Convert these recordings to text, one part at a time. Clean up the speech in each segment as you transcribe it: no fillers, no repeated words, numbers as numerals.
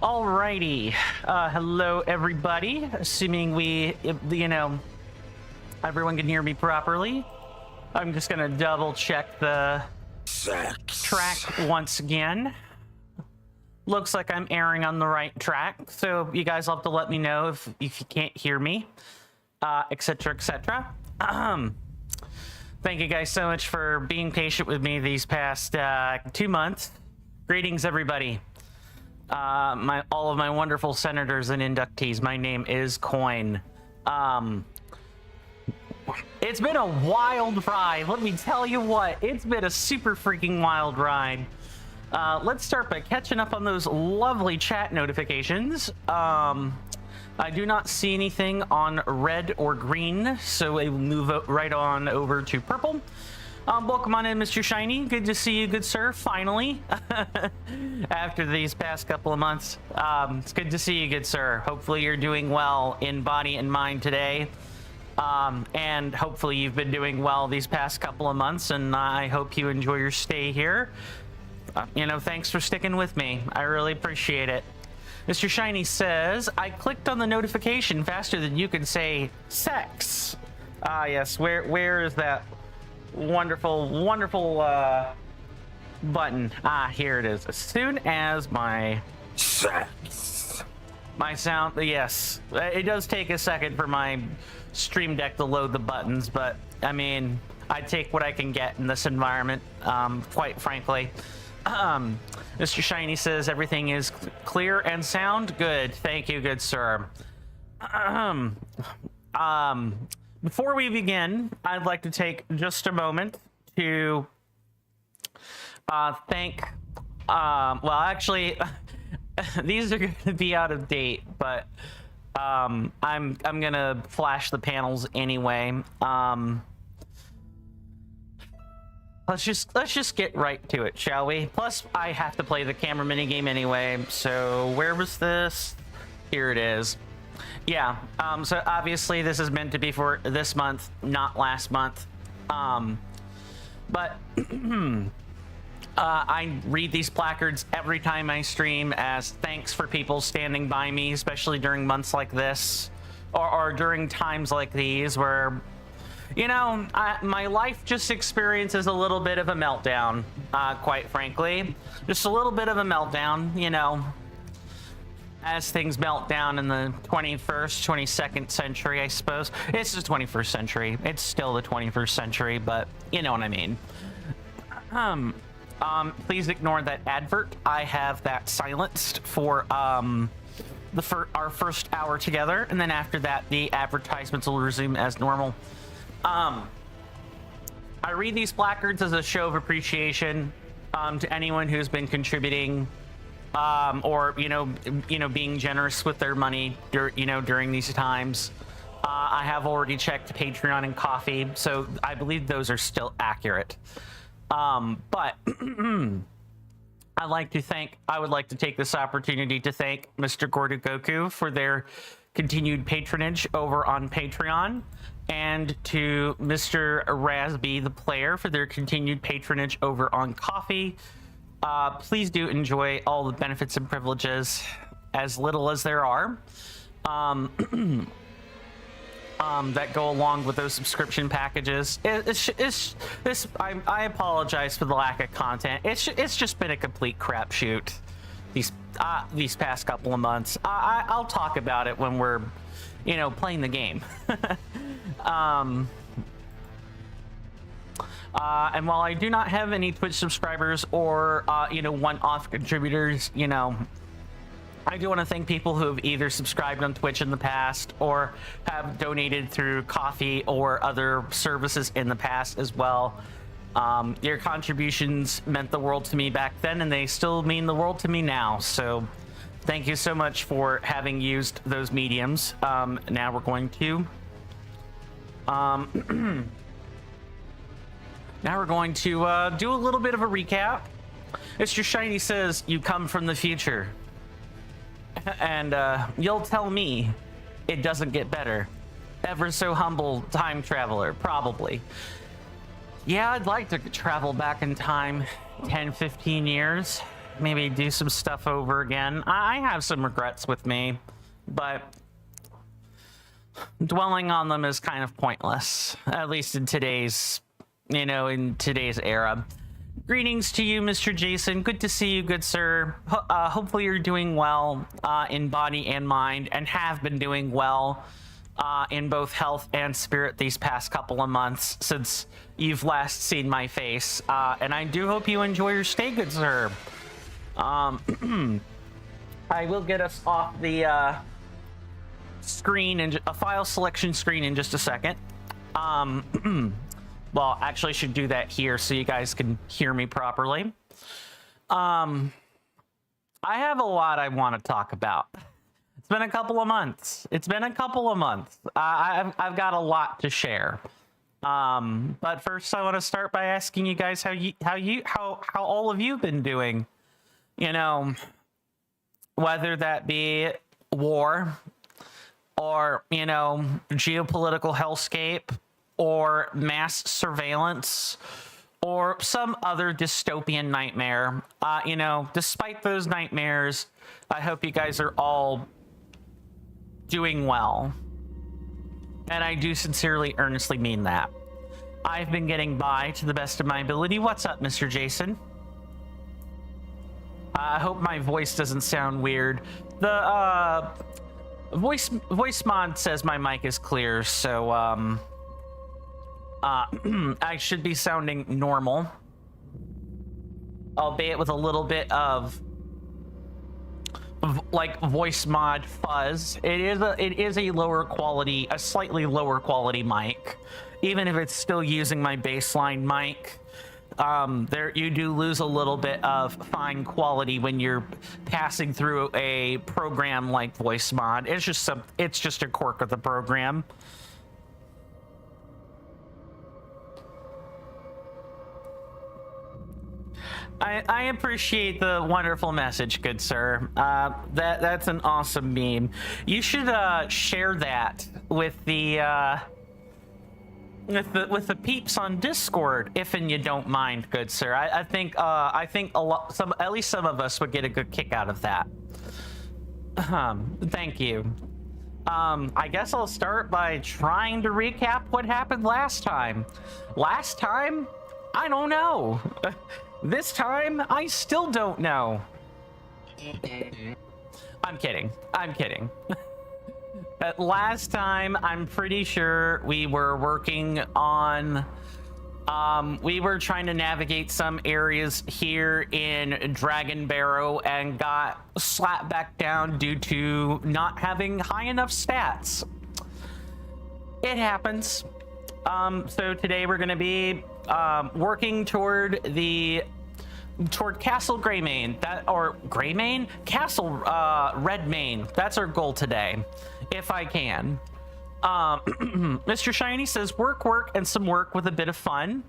Alrighty. Hello, everybody. Assuming everyone can hear me properly. I'm just gonna double check the track once again. Looks like I'm airing on the right track, so you guys will have to let me know if you can't hear me, etc., etc. Thank you guys so much for being patient with me these past 2 months. Greetings, everybody. All of my wonderful senators and inductees. My name is Coin. It's been a wild ride. Let me tell you what. It's been a super freaking wild ride. Let's start by catching up on those lovely chat notifications. I do not see anything on red or green, so I will move right on over to purple. Welcome on in, Mr. Shiny. Good to see you, good sir, finally. After these past couple of months. It's good to see you, good sir. Hopefully you're doing well in body and mind today. And hopefully you've been doing well these past couple of months, and I hope you enjoy your stay here. Thanks for sticking with me. I really appreciate it. Mr. Shiny says, I clicked on the notification faster than you can say sex. Ah, yes. Where is that wonderful button? Ah, here it is. As soon as my sound, yes, it does take a second for my Stream Deck to load the buttons, but I mean, I take what I can get in this environment, quite frankly. Mr. Shiny says everything is clear and sound. Good. Thank you, good sir. Before we begin, I'd like to take just a moment to thank, well, actually, these are going to be out of date, but I'm gonna flash the panels anyway. Let's just get right to it, shall we? Plus, I have to play the camera minigame anyway. So where was this? Here it is. Yeah. So obviously this is meant to be for this month, not last month. But I read these placards every time I stream as thanks for people standing by me, especially during months like this, or during times like these where, my life just experiences a little bit of a meltdown, quite frankly. Just a little bit of a meltdown, as things melt down in the 21st, 22nd century, I suppose. It's the 21st century. It's still the 21st century, but you know what I mean. Please ignore that advert. I have that silenced for our first hour together, and then after that, the advertisements will resume as normal. I read these placards as a show of appreciation to anyone who's been contributing, or being generous with their money during these times. I have already checked Patreon and Coffee, so I believe those are still accurate. But I would like to take this opportunity to thank Mr. Gordogoku for their continued patronage over on Patreon, and to Mr. Razby the player for their continued patronage over on Coffee. Please do enjoy all the benefits and privileges, as little as there are, that go along with those subscription packages. I apologize for the lack of content. It's just been a complete crapshoot these past couple of months. I'll talk about it when we're playing the game. And while I do not have any Twitch subscribers or one-off contributors, I do want to thank people who have either subscribed on Twitch in the past or have donated through Coffee or other services in the past as well. Your contributions meant the world to me back then, and they still mean the world to me now. So thank you so much for having used those mediums. Now we're going to do a little bit of a recap. Mr. Shiny says, you come from the future. And you'll tell me it doesn't get better. Ever so humble time traveler, probably. Yeah, I'd like to travel back in time 10, 15 years. maybe do some stuff over again. I have some regrets with me, but dwelling on them is kind of pointless, at least in today's, in today's era. Greetings to you, Mr. Jason. Good to see you, good sir. Hopefully you're doing well in body and mind, and have been doing well in both health and spirit these past couple of months since you've last seen my face. And I do hope you enjoy your stay, good sir. I will get us off the screen and a file selection screen in just a second. Well, actually, I should do that here so you guys can hear me properly. I have a lot I want to talk about. It's been a couple of months. I've got a lot to share. But first, I want to start by asking you guys how all of you been doing. Whether that be war, or geopolitical hellscape, or mass surveillance, or some other dystopian nightmare. Despite those nightmares, I hope you guys are all doing well. And I do sincerely, earnestly mean that. I've been getting by to the best of my ability. What's up, Mr. Jason? I hope my voice doesn't sound weird. The voice mod says my mic is clear, so I should be sounding normal, albeit with a little bit of like voice mod fuzz. It is a lower quality, a slightly lower quality mic, even if it's still using my baseline mic. There you do lose a little bit of fine quality when you're passing through a program like voice mod. It's just a quirk of the program. I appreciate the wonderful message, good sir. That's an awesome meme. You should share that with the peeps on Discord, if and you don't mind, good sir. I think at least some of us would get a good kick out of that. Thank you. I guess I'll start by trying to recap what happened last time. Last time? I don't know. This time, I still don't know. I'm kidding. But last time, I'm pretty sure we were working on... we were trying to navigate some areas here in Dragon Barrow and got slapped back down due to not having high enough stats. It happens. So today we're going to be working toward Castle Greymane, Castle Redmane. That's our goal today, if I can. Mr. Shiny says work, and some work with a bit of fun.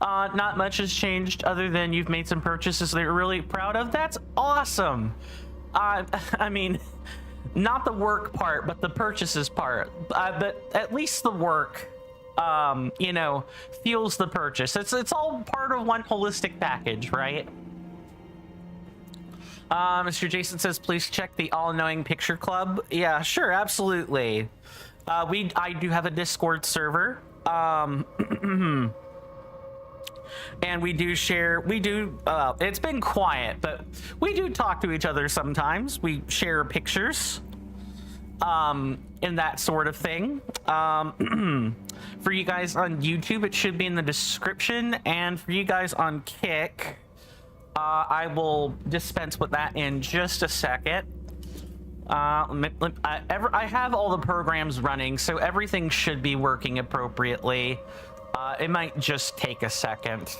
Not much has changed other than you've made some purchases that you're really proud of. That's awesome. I mean, not the work part, but the purchases part. But at least the work, fuels the purchase. It's all part of one holistic package, right? Mr. Jason says, please check the all-knowing picture club. Yeah, sure, absolutely. I do have a Discord server. And we do share, it's been quiet, but we do talk to each other sometimes. We share pictures, and that sort of thing. For you guys on YouTube, it should be in the description, and for you guys on Kick, I will dispense with that in just a second. I have all the programs running, so everything should be working appropriately. It might just take a second.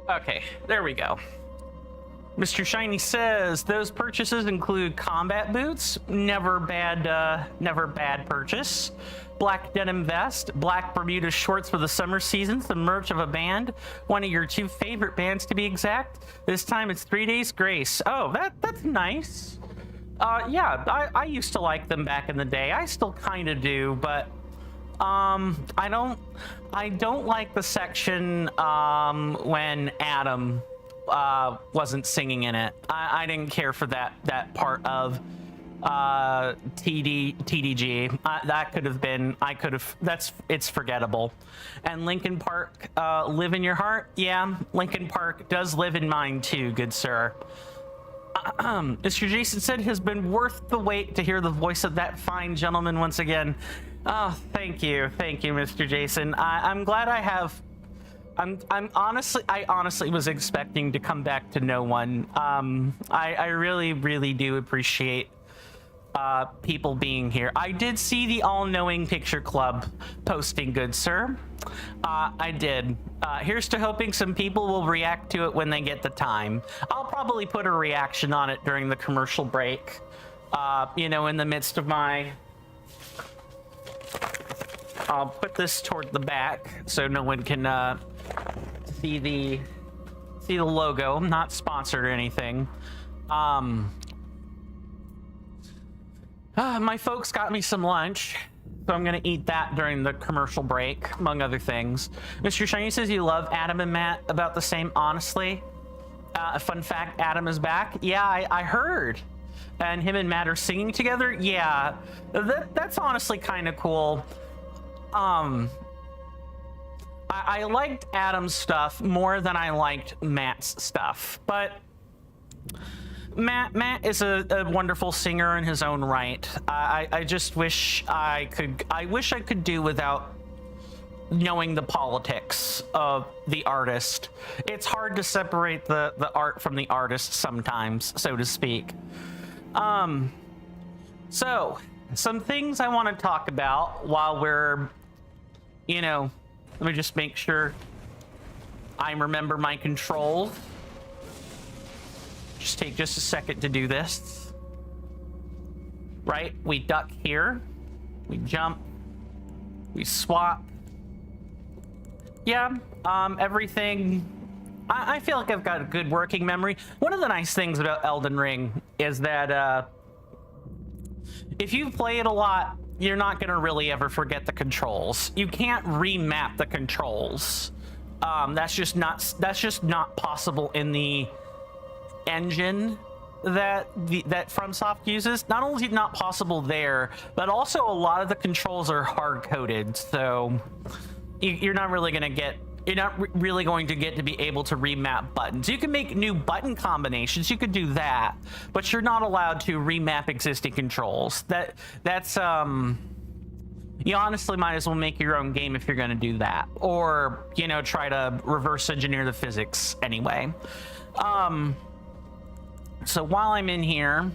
Okay, there we go. Mr. Shiny says those purchases include combat boots, never bad purchase. Black denim vest, black Bermuda shorts for the summer seasons, the merch of a band, one of your 2 favorite bands to be exact. This time it's 3 Days Grace. Oh, that's nice. Yeah, I used to like them back in the day. I still kind of do, but I don't like the section when Adam wasn't singing in it. I didn't care for that part of TDG. That could have been, it's forgettable. And Linkin Park, live in your heart. Yeah, Linkin Park does live in mine too, good sir. Mr. Jason said has been worth the wait to hear the voice of that fine gentleman once again. Oh, thank you, Mr. Jason. I'm glad I have. I honestly was expecting to come back to no one. I really do appreciate people being here. I did see the All-Knowing Picture Club posting, good sir. I did. Here's to hoping some people will react to it when they get the time. I'll probably put a reaction on it during the commercial break. You know, in the midst of my... I'll put this toward the back so no one can see the logo. I'm not sponsored or anything. My folks got me some lunch, so I'm gonna eat that during the commercial break, among other things. Mr. Shiny says you love Adam and Matt about the same, honestly. A fun fact, Adam is back. Yeah, I heard. And him and Matt are singing together. Yeah, that's honestly kind of cool. I liked Adam's stuff more than I liked Matt's stuff, but Matt is a wonderful singer in his own right. I just wish I could do without knowing the politics of the artist. It's hard to separate the art from the artist sometimes, so to speak. So some things I want to talk about while we're, you know, let me just make sure I remember my controls. Just take just a second to do this. Right? We duck here. We jump. We swap. Yeah, everything. I feel like I've got a good working memory. One of the nice things about Elden Ring is that if you play it a lot, you're not going to really ever forget the controls. You can't remap the controls. That's just not possible in the engine that FromSoft uses. Not only is it not possible there, but also a lot of the controls are hard coded, so you're not really going to get to be able to remap buttons. You can make new button combinations, you could do that, but you're not allowed to remap existing controls. That's you honestly might as well make your own game if you're going to do that, or, you know, try to reverse engineer the physics anyway. So while I'm in here,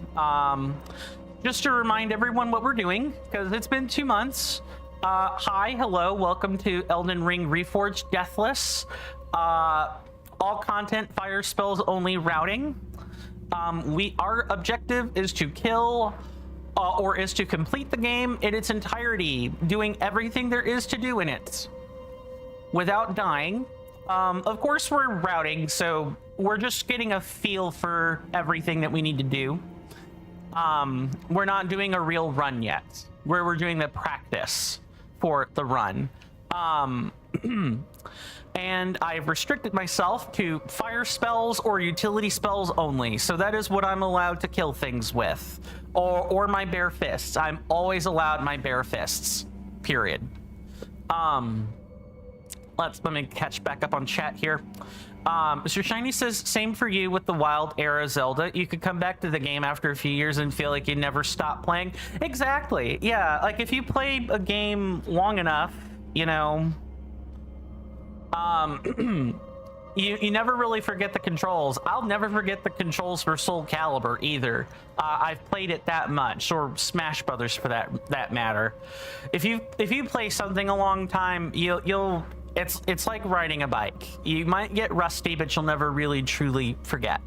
just to remind everyone what we're doing, because it's been 2 months. Hi, hello, welcome to Elden Ring Reforged Deathless. All content, fire spells only routing. Our objective is to kill or is to complete the game in its entirety, doing everything there is to do in it without dying. Of course, we're routing, so we're just getting a feel for everything that we need to do. We're not doing a real run yet. We're doing the practice for the run. And I've restricted myself to fire spells or utility spells only. So that is what I'm allowed to kill things with. Or my bare fists. I'm always allowed my bare fists. Period. Let me catch back up on chat here. Mr. Shiny says, same for you with the Wild Era Zelda. You could come back to the game after a few years and feel like you never stopped playing. Exactly. Yeah, like if you play a game long enough, you know, you never really forget the controls. I'll never forget the controls for Soul Calibur either. I've played it that much, or Smash Brothers for that matter. If you play something a long time, it's like riding a bike. You might get rusty, but you'll never really truly forget.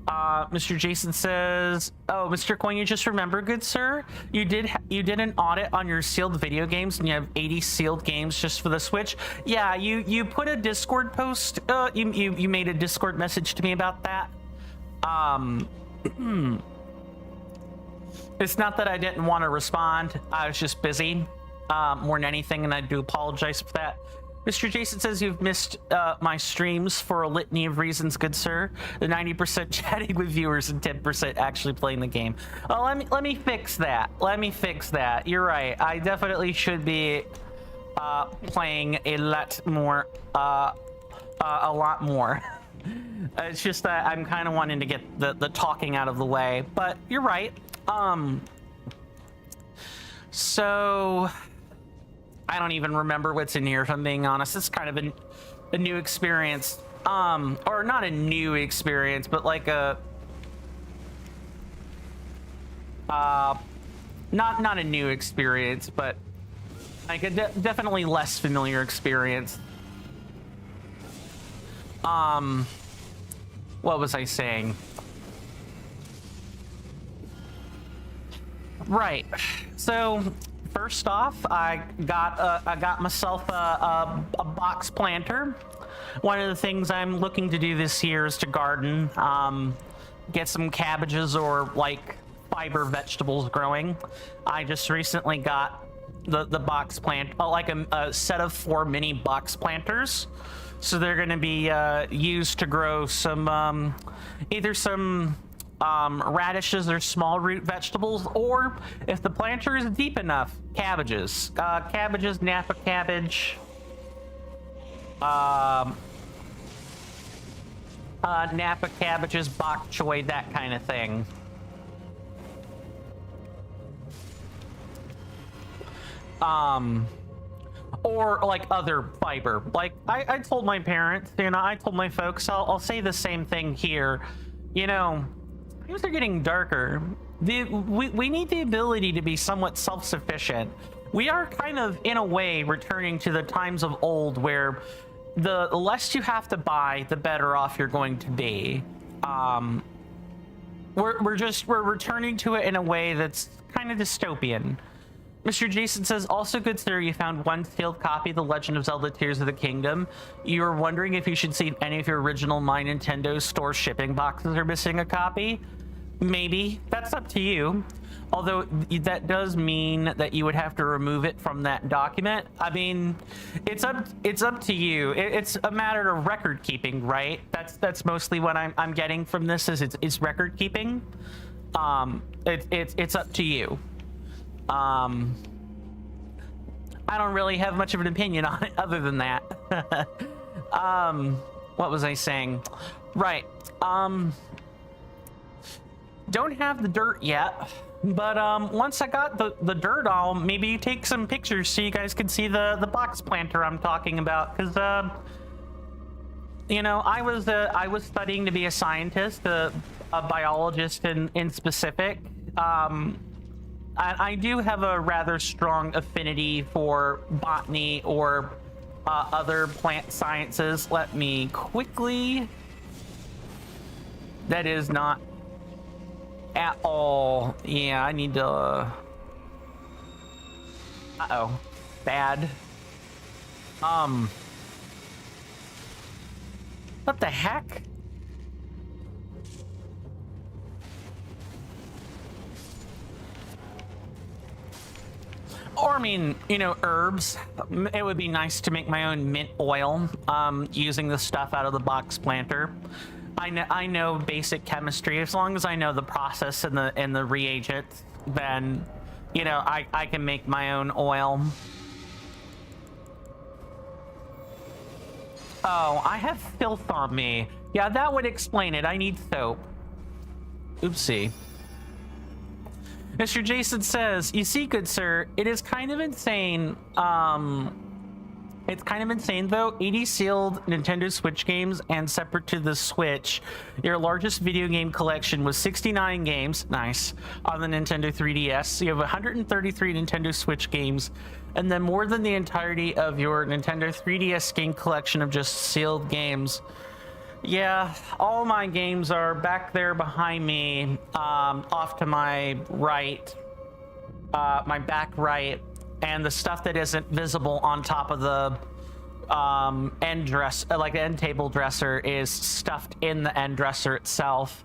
Mr. Jason says, "Oh, Mr. Coin, you just remember, good sir, you did an audit on your sealed video games, and you have 80 sealed games just for the Switch." Yeah, you put a Discord post. You made a Discord message to me about that. It's not that I didn't want to respond. I was just busy, more than anything, and I do apologize for that. Mr. Jason says you've missed my streams for a litany of reasons, good sir. The 90% chatting with viewers and 10% actually playing the game. Oh, let me fix that. Let me fix that. You're right. I definitely should be playing a lot more. It's just that I'm kind of wanting to get the talking out of the way. But you're right. So I don't even remember what's in here, if I'm being honest. It's kind of a new experience. Or not a new experience, but like a not a new experience, but like a definitely less familiar experience. What was I saying? Right. So first off, I got myself a box planter. One of the things I'm looking to do this year is to garden, get some cabbages or like fiber vegetables growing. I just recently got the box plant, like a set of 4 mini box planters. So they're going to be used to grow some either some radishes or small root vegetables, or if the planter is deep enough, cabbages. Cabbages, Napa cabbage, Napa cabbages, bok choy, that kind of thing. Or like other fiber. Like I told my parents, you know, I told my folks, I'll say the same thing here. You know, things are getting darker. We need the ability to be somewhat self-sufficient. We are kind of, in a way, returning to the times of old where the less you have to buy, the better off you're going to be. We're returning to it in a way that's kind of dystopian. Mr. Jason says, also good sir, you found one sealed copy of The Legend of Zelda Tears of the Kingdom. You were wondering if you should see if any of your original My Nintendo store shipping boxes are missing a copy? Maybe. That's up to you. Although that does mean that you would have to remove it from that document. I mean, it's up to you. It's a matter of record keeping, right? That's mostly what I'm getting from this is it's record keeping. It's up to you. I don't really have much of an opinion on it other than that. What was I saying? Right. Don't have the dirt yet, but once I got the dirt, I'll maybe take some pictures so you guys can see the box planter I'm talking about, because you know, I was studying to be a scientist, a biologist in specific. I do have a rather strong affinity for botany or other plant sciences. Let me quickly... That is not at all... Yeah, I need to... Uh-oh. Bad. What the heck? Or, I mean, you know, herbs. It would be nice to make my own mint oil using the stuff out of the box planter. I know basic chemistry. As long as I know the process and the reagents, then, you know, I can make my own oil. Oh, I have filth on me. Yeah, that would explain it. I need soap. Oopsie. Mr. Jason says, you see, good sir, it is kind of insane. It's kind of insane, though. 80 sealed Nintendo Switch games, and separate to the Switch, your largest video game collection was 69 games, nice, on the Nintendo 3DS. You have 133 Nintendo Switch games, and then more than the entirety of your Nintendo 3DS game collection of just sealed games. Yeah, all my games are back there behind me, off to my right, my back right, and the stuff that isn't visible on top of the end dress, like the end table dresser, is stuffed in the end dresser itself.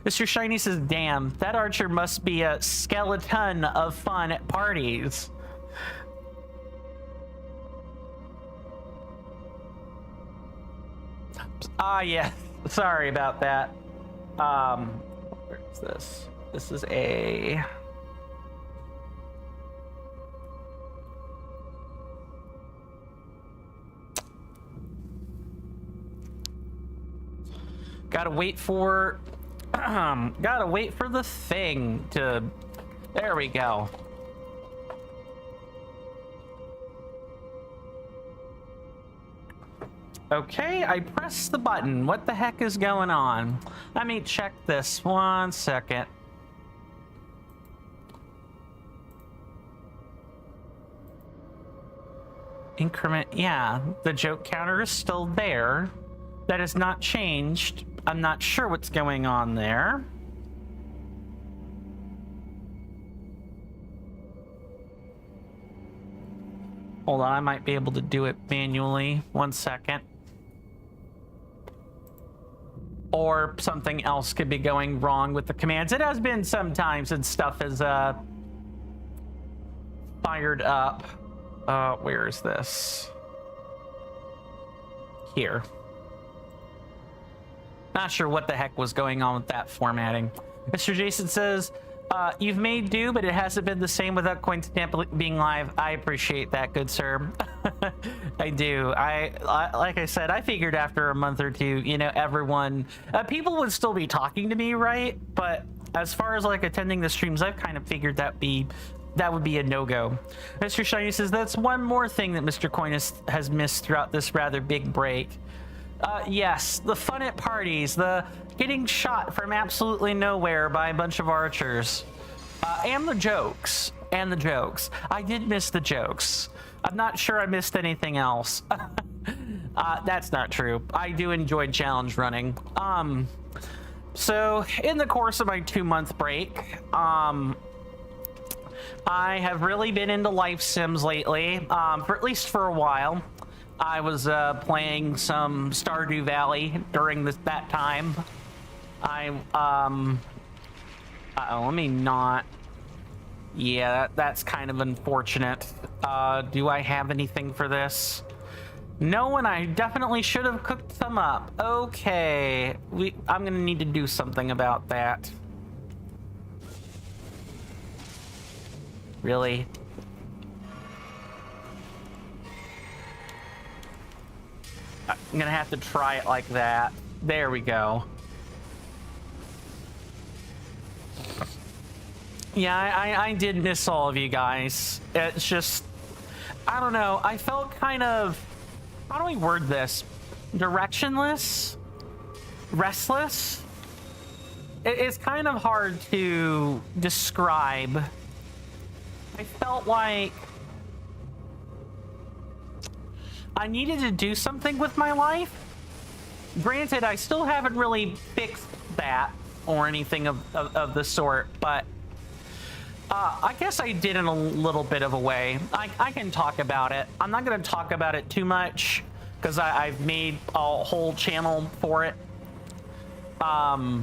Mr. Shiny says, damn, that archer must be a skeleton of fun at parties. Yeah, sorry about that. Where is this? This is a... Gotta wait for the thing to... There we go. Okay, I pressed the button. What the heck is going on? Let me check this 1 second. Increment, yeah, the joke counter is still there. That has not changed. I'm not sure what's going on there. Hold on, I might be able to do it manually. 1 second. Or something else could be going wrong with the commands. It has been some time since stuff has fired up. Where is this? Here. Not sure what the heck was going on with that formatting. Mr. Jason says, you've made do, but it hasn't been the same without Coinstamp being live. I appreciate that, good sir. I do. I like I said, I figured after a month or two, you know, everyone, people would still be talking to me, right? But as far as like attending the streams, I've kind of figured that would be a no-go. Mr. Shiny says, that's one more thing that Mr. Coin has missed throughout this rather big break. Yes, the fun at parties, the getting shot from absolutely nowhere by a bunch of archers, and the jokes, I did miss the jokes. I'm not sure I missed anything else. That's not true. I do enjoy challenge running. So in the course of my 2-month break, I have really been into life sims lately, for at least for a while. I was playing some Stardew Valley during that time. Let me not. Yeah, that's kind of unfortunate. Do I have anything for this? No, and I definitely should have cooked some up. Okay, I'm gonna need to do something about that. Really? I'm gonna have to try it like that. There we go. Yeah, I did miss all of you guys. It's just, I don't know. I felt kind of, how do we word this? Directionless? Restless? It's kind of hard to describe. I felt like I needed to do something with my life. Granted, I still haven't really fixed that or anything of the sort, but I guess I did in a little bit of a way. I can talk about it. I'm not going to talk about it too much because I've made a whole channel for it. I've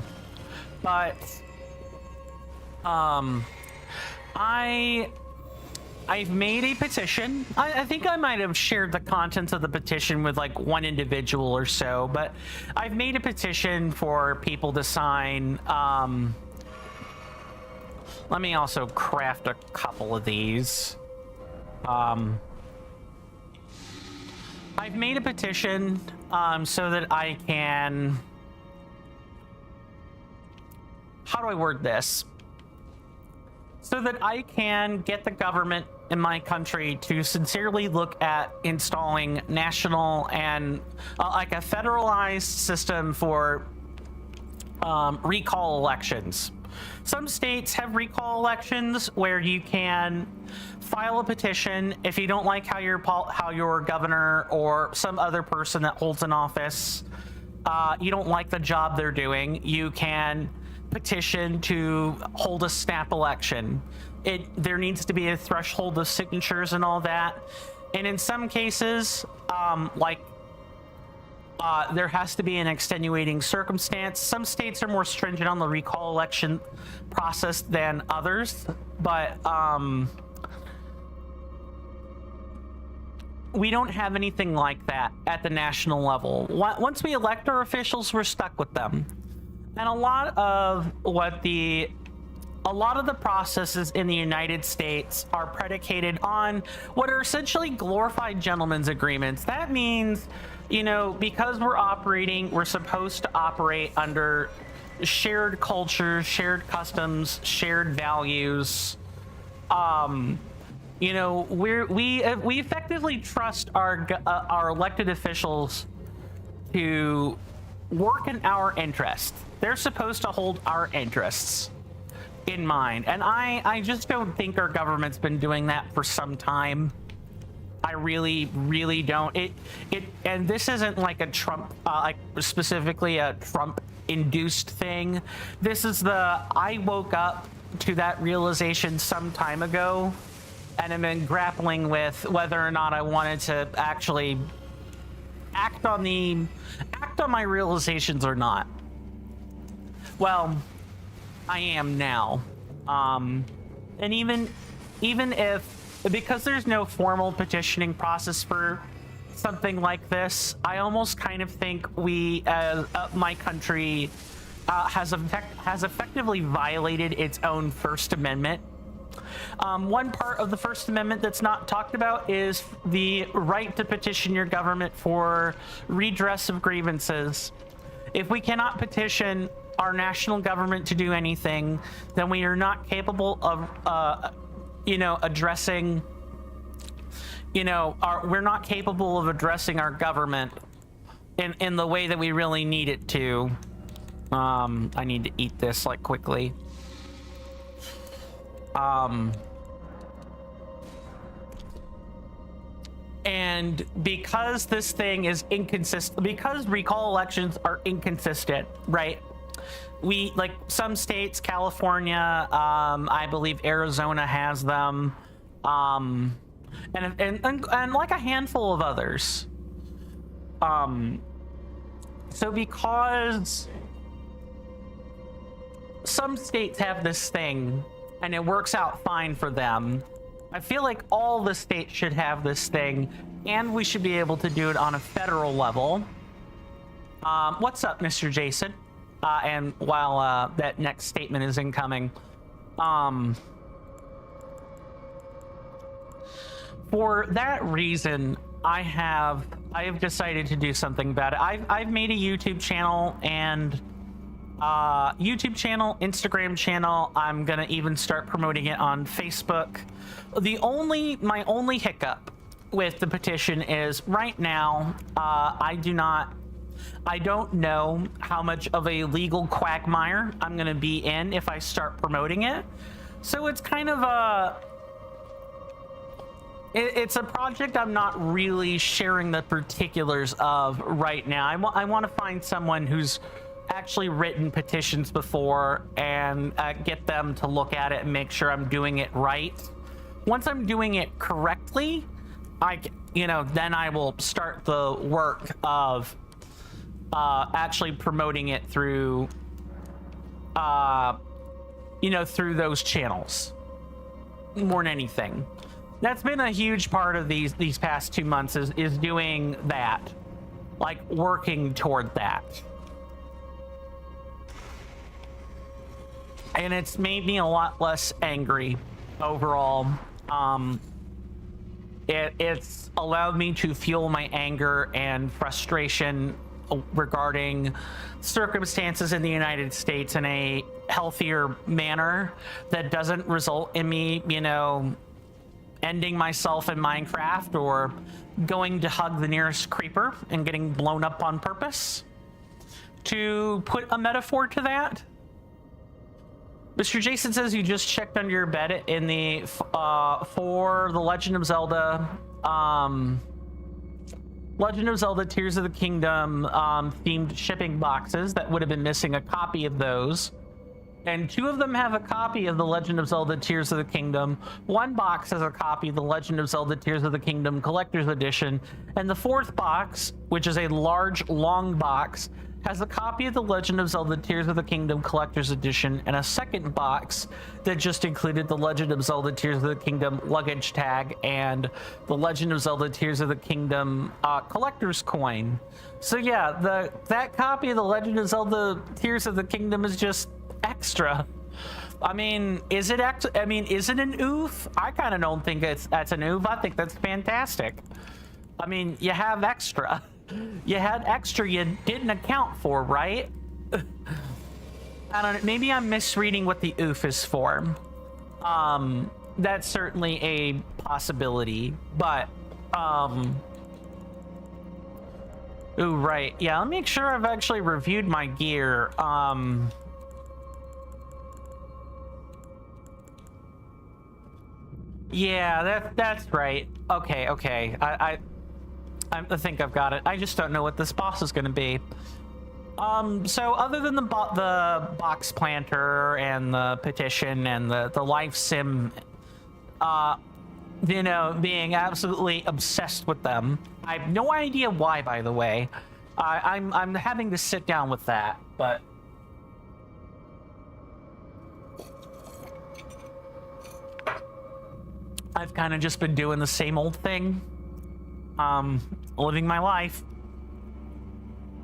made a petition. I think I might have shared the contents of the petition with like one individual or so, but I've made a petition for people to sign. Let me also craft a couple of these. I've made a petition so that I can... How do I word this? So that I can get the government in my country to sincerely look at installing national and like a federalized system for recall elections. Some states have recall elections where you can file a petition if you don't like how your governor or some other person that holds an office you don't like the job they're doing, you can petition to hold a snap election. There needs to be a threshold of signatures and all that. And in some cases, there has to be an extenuating circumstance. Some states are more stringent on the recall election process than others, but we don't have anything like that at the national level. Once we elect our officials, we're stuck with them. And a lot of the processes in the United States are predicated on what are essentially glorified gentlemen's agreements. That means, you know, because we're supposed to operate under shared cultures, shared customs, shared values. You know, we effectively trust our elected officials to work in our interest. They're supposed to hold our interests in mind, and I just don't think our government's been doing that for some time. I really don't. And this isn't like a Trump, like specifically a Trump-induced thing. This is I woke up to that realization some time ago, and I've been grappling with whether or not I wanted to actually act on my realizations or not. Well, I am now. And even if, because there's no formal petitioning process for something like this, I almost kind of think my country has effectively violated its own First Amendment. One part of the First Amendment that's not talked about is the right to petition your government for redress of grievances. If we cannot petition our national government to do anything, then we are not capable of, addressing, we're not capable of addressing our government in the way that we really need it to. I need to eat this like quickly. And because this thing is inconsistent, because recall elections are inconsistent, right? We, like some states, California, I believe Arizona has them, and like a handful of others. So because some states have this thing and it works out fine for them, I feel like all the states should have this thing, and we should be able to do it on a federal level. What's up, Mr. Jason? And while that next statement is incoming, for that reason, I have decided to do something about it. I've made a YouTube channel and Instagram channel. I'm gonna even start promoting it on Facebook. My only hiccup with the petition is right now, I don't know how much of a legal quagmire I'm gonna be in if I start promoting it. So it's kind of it's a project I'm not really sharing the particulars of right now. I want to find someone who's actually written petitions before and get them to look at it and make sure I'm doing it right. Once I'm doing it correctly, then I will start the work of actually promoting it through through those channels more than anything. That's been a huge part of these past 2 months is doing that, like working toward that. And it's made me a lot less angry overall. It's allowed me to fuel my anger and frustration regarding circumstances in the United States in a healthier manner that doesn't result in me, ending myself in Minecraft or going to hug the nearest creeper and getting blown up on purpose. To put a metaphor to that, Mr. Jason says you just checked under your bed in the for The Legend of Zelda Legend of Zelda Tears of the Kingdom themed shipping boxes that would have been missing a copy of those. And 2 of them have a copy of The Legend of Zelda Tears of the Kingdom. 1 box has a copy of The Legend of Zelda Tears of the Kingdom Collector's Edition. And the 4th box, which is a large, long box, has a copy of The Legend of Zelda Tears of the Kingdom Collector's Edition and a 2nd box that just included The Legend of Zelda Tears of the Kingdom luggage tag and The Legend of Zelda Tears of the Kingdom collector's coin. So yeah, that copy of The Legend of Zelda Tears of the Kingdom is just extra. I mean, is it an oof? I kind of don't think that's an oof. I think that's fantastic. I mean, you have extra. You had extra you didn't account for, right? I don't know. Maybe I'm misreading what the oof is for. That's certainly a possibility, but ooh, right. Yeah, let me make sure I've actually reviewed my gear. Yeah, that's right. Okay. I think I've got it. I just don't know what this boss is going to be. So other than the box planter and the petition and the life sim, you know, being absolutely obsessed with them, I have no idea why. By the way, I'm having to sit down with that, but. I've kind of just been doing the same old thing, living my life.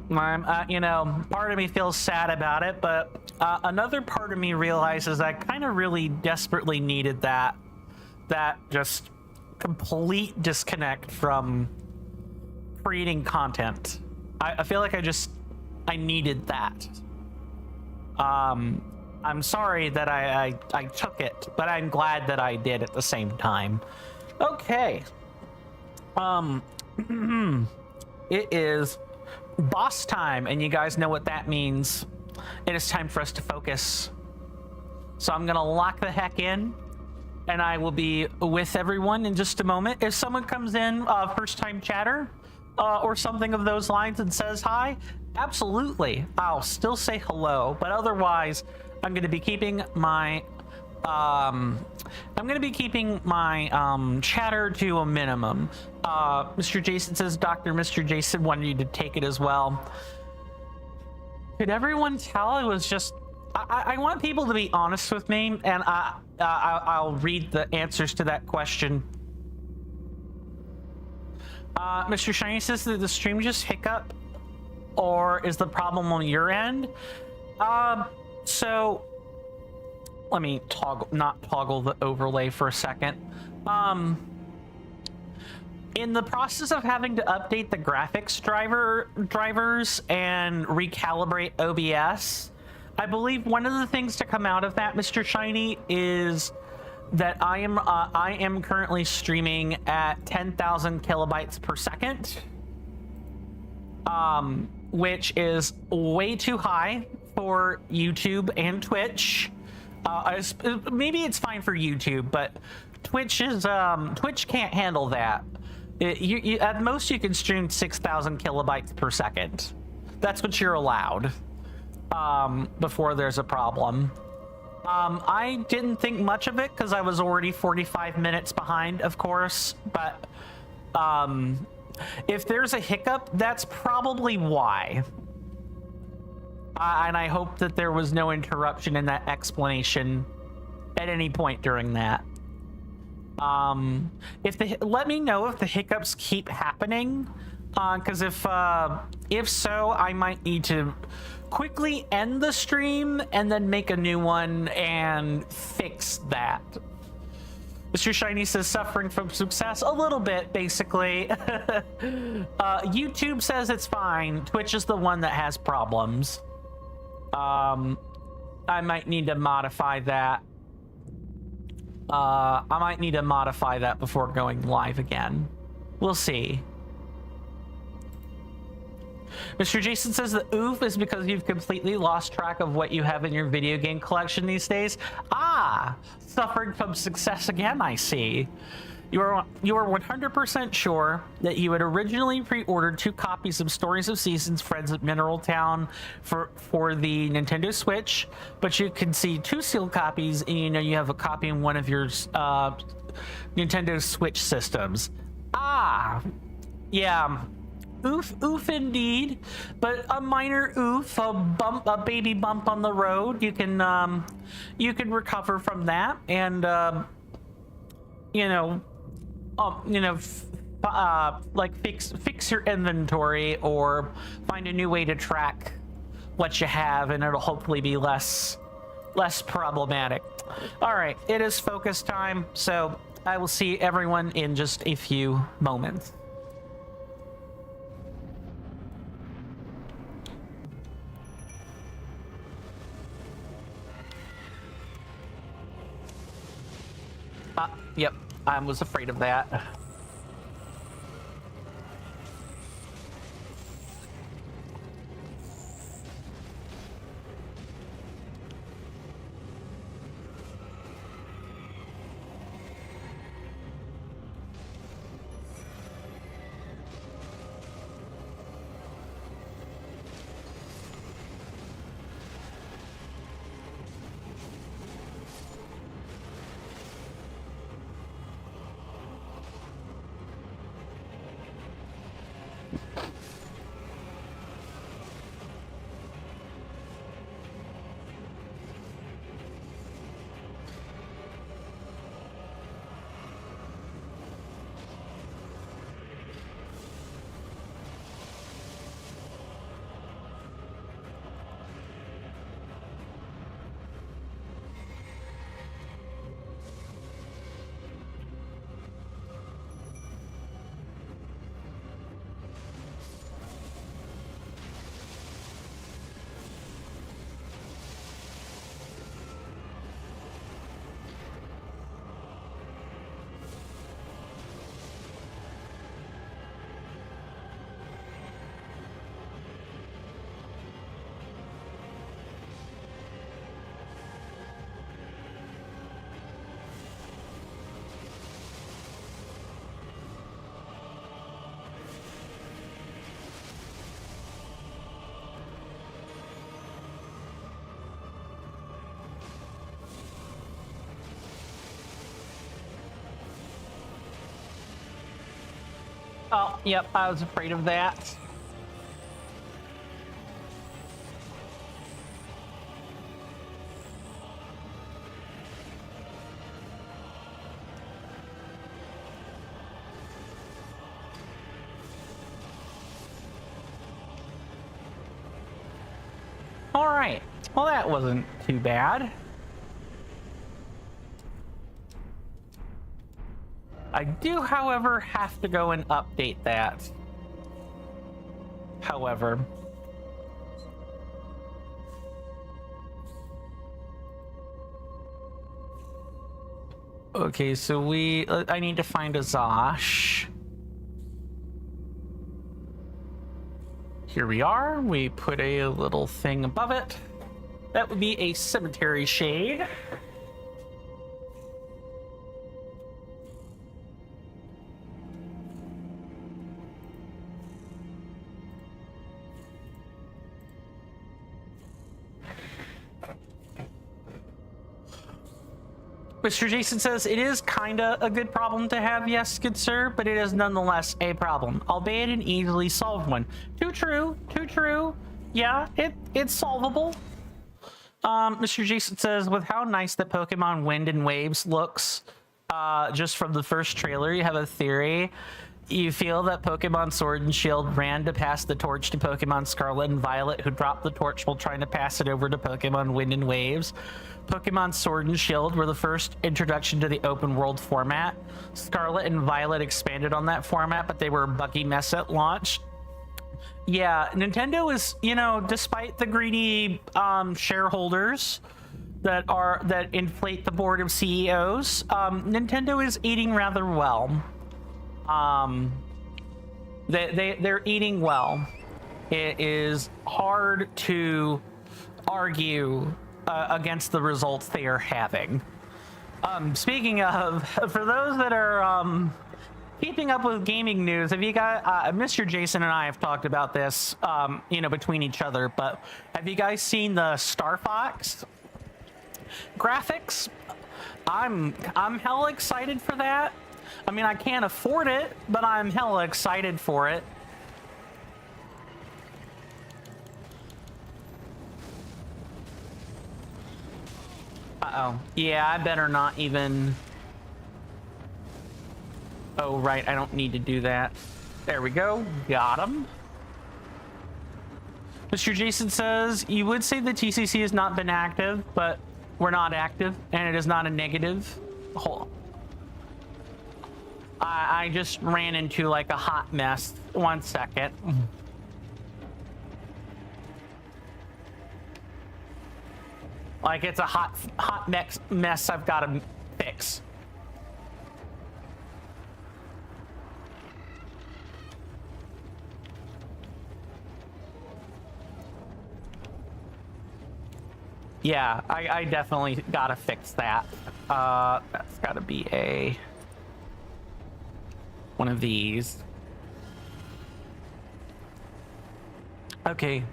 You know, part of me feels sad about it, but another part of me realizes I kind of really desperately needed that just complete disconnect from creating content. I feel like I needed that. I'm sorry that I took it, but I'm glad that I did at the same time. Okay. It is boss time, and you guys know what that means. It is time for us to focus. So I'm gonna lock the heck in, and I will be with everyone in just a moment. If someone comes in, first time chatter, or something of those lines and says hi, absolutely, I'll still say hello, but otherwise, I'm going to be keeping my chatter to a minimum. Mr. Jason says, Mr. Jason wanted you to take it as well. Could everyone tell it was just... I want people to be honest with me, and I'll read the answers to that question. Mr. Shiny says that the stream just hiccup, or is the problem on your end? So let me not toggle the overlay for a second. In the process of having to update the graphics drivers and recalibrate OBS, I believe one of the things to come out of that, Mr. Shiny, is that I am currently streaming at 10,000 kilobytes per second, which is way too high for YouTube and Twitch. Maybe it's fine for YouTube, but Twitch can't handle that. At most you can stream 6,000 kilobytes per second. That's what you're allowed before there's a problem. I didn't think much of it because I was already 45 minutes behind, of course, but if there's a hiccup, that's probably why. And I hope that there was no interruption in that explanation at any point during that. Let me know if the hiccups keep happening, because if so, I might need to quickly end the stream and then make a new one and fix that. Mr. Shiny says suffering from success a little bit, basically. YouTube says it's fine. Twitch is the one that has problems. I might need to modify that. I might need to modify that before going live again. We'll see. Mr. Jason says the oof is because you've completely lost track of what you have in your video game collection these days. Ah, suffering from success again, I see. You are 100% sure that you had originally pre-ordered 2 copies of Stories of Seasons Friends at Mineral Town for the Nintendo Switch, but you can see 2 sealed copies, and you know you have a copy in one of your Nintendo Switch systems. Ah, yeah. Oof indeed, but a minor oof, a baby bump on the road. You can recover from that, and like fix your inventory or find a new way to track what you have, and it'll hopefully be less problematic. All right, it is focus time, so I will see everyone in just a few moments. Yep, I was afraid of that. Oh, yep, I was afraid of that. All right, well, that wasn't too bad. I do, however, have to go and update that. However. Okay, so I need to find a Zosh. Here we are. We put a little thing above it. That would be a cemetery shade. Mr. Jason says, it is kinda a good problem to have, yes, good sir, but it is nonetheless a problem, albeit an easily solved one. Too true, too true. Yeah, it's solvable. Mr. Jason says, with how nice that Pokemon Wind and Waves looks, just from the first trailer, you have a theory. You feel that Pokemon Sword and Shield ran to pass the torch to Pokemon Scarlet and Violet, who dropped the torch while trying to pass it over to Pokemon Wind and Waves. Pokemon Sword and Shield were the first introduction to the open world format. Scarlet and Violet expanded on that format, but they were a buggy mess at launch. Yeah, Nintendo is, despite the greedy shareholders that inflate the board of CEOs, Nintendo is eating rather well. They're eating well. It is hard to argue against the results they are having. Speaking of, for those that are keeping up with gaming news, have you guys, Mr. Jason and I have talked about this, you know, between each other, but have you guys seen the Star Fox graphics? I'm hella excited for that. I mean, I can't afford it, but I'm hella excited for it. Uh-oh. Yeah, I better not even... Oh, right, I don't need to do that. There we go. Got him. Mr. Jason says, you would say the TCC has not been active, but we're not active, and it is not a negative. Hold on. I just ran into, like, a hot mess. 1 second. Like, it's a hot mess I've got to fix. Yeah, I definitely got to fix that. That's got to be one of these. Okay,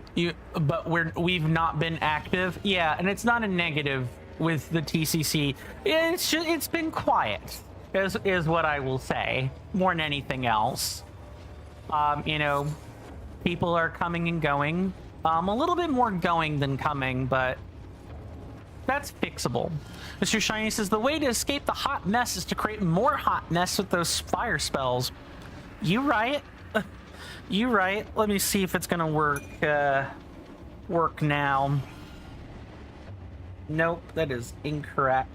but we've not been active. Yeah, and it's not a negative with the TCC. It's been quiet, is what I will say, more than anything else. You know, people are coming and going. A little bit more going than coming, but that's fixable. Mr. Shiny says the way to escape the hot mess is to create more hot mess with those fire spells. You right? You right. Let me see if it's gonna work now. Nope, that is incorrect.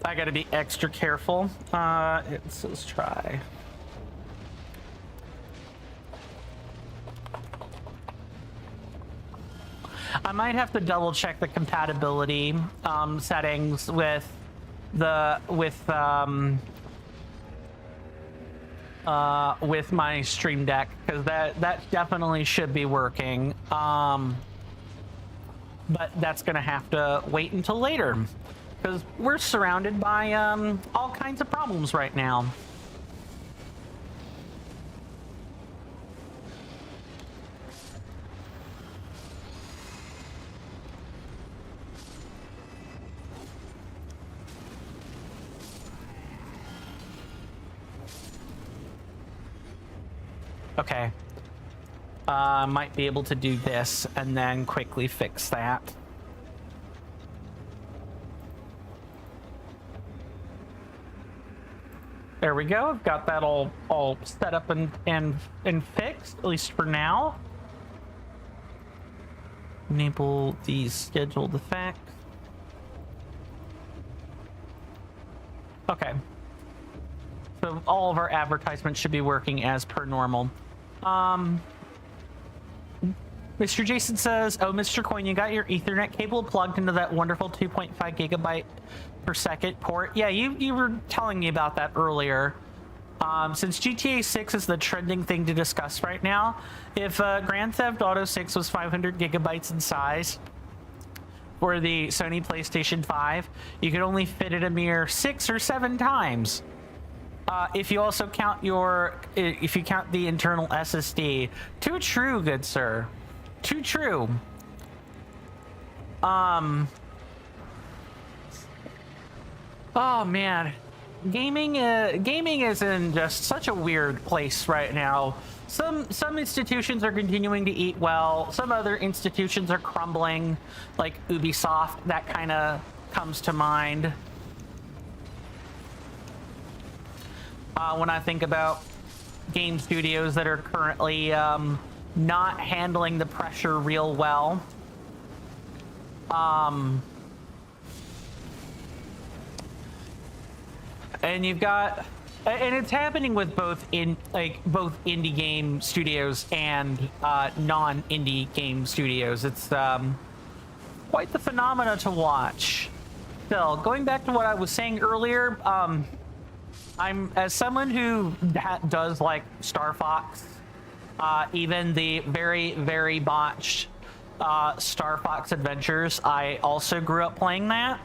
I gotta be extra careful. Let's try. I might have to double check the compatibility settings with my Stream Deck, because that definitely should be working. But that's gonna have to wait until later, because we're surrounded by all kinds of problems right now. Okay. Might be able to do this and then quickly fix that. There we go. I've got that all set up and fixed, at least for now. Enable these scheduled effects. Okay. So all of our advertisements should be working as per normal. Mr. Jason says, oh, Mr. Coin, you got your Ethernet cable plugged into that wonderful 2.5 gigabyte per second port. Yeah, you were telling me about that earlier. Since GTA 6 is the trending thing to discuss right now, if Grand Theft Auto 6 was 500 gigabytes in size for the Sony PlayStation 5, you could only fit it a mere 6 or 7 times. If you also count if you count the internal SSD. Too true, good sir. Too true. Oh man, gaming is in just such a weird place right now. Some institutions are continuing to eat well. Some other institutions are crumbling, like Ubisoft. That kind of comes to mind. When I think about game studios that are currently not handling the pressure real well. And you've got, and it's happening with both both indie game studios and non-indie game studios. It's quite the phenomena to watch. Still, going back to what I was saying earlier, I'm, as someone who does like Star Fox, even the very, very botched Star Fox Adventures. I also grew up playing that.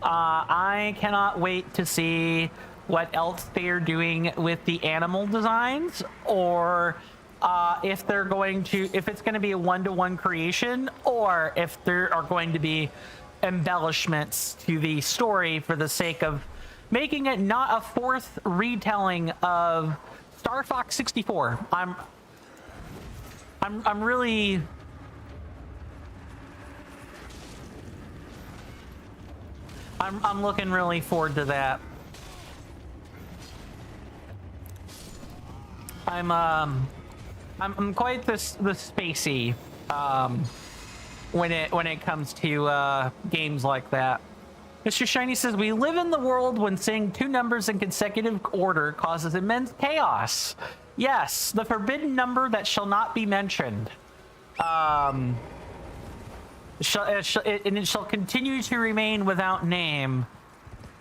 I cannot wait to see what else they are doing with the animal designs, or if they're going to, if it's going to be a one-to-one creation, or if there are going to be embellishments to the story for the sake of making it not a fourth retelling of Star Fox 64. I'm really I'm looking really forward to that. I'm quite the spacey when it comes to games like that. Mr. Shiny says, we live in the world when saying two numbers in consecutive order causes immense chaos. Yes, the forbidden number that shall not be mentioned. And it shall continue to remain without name.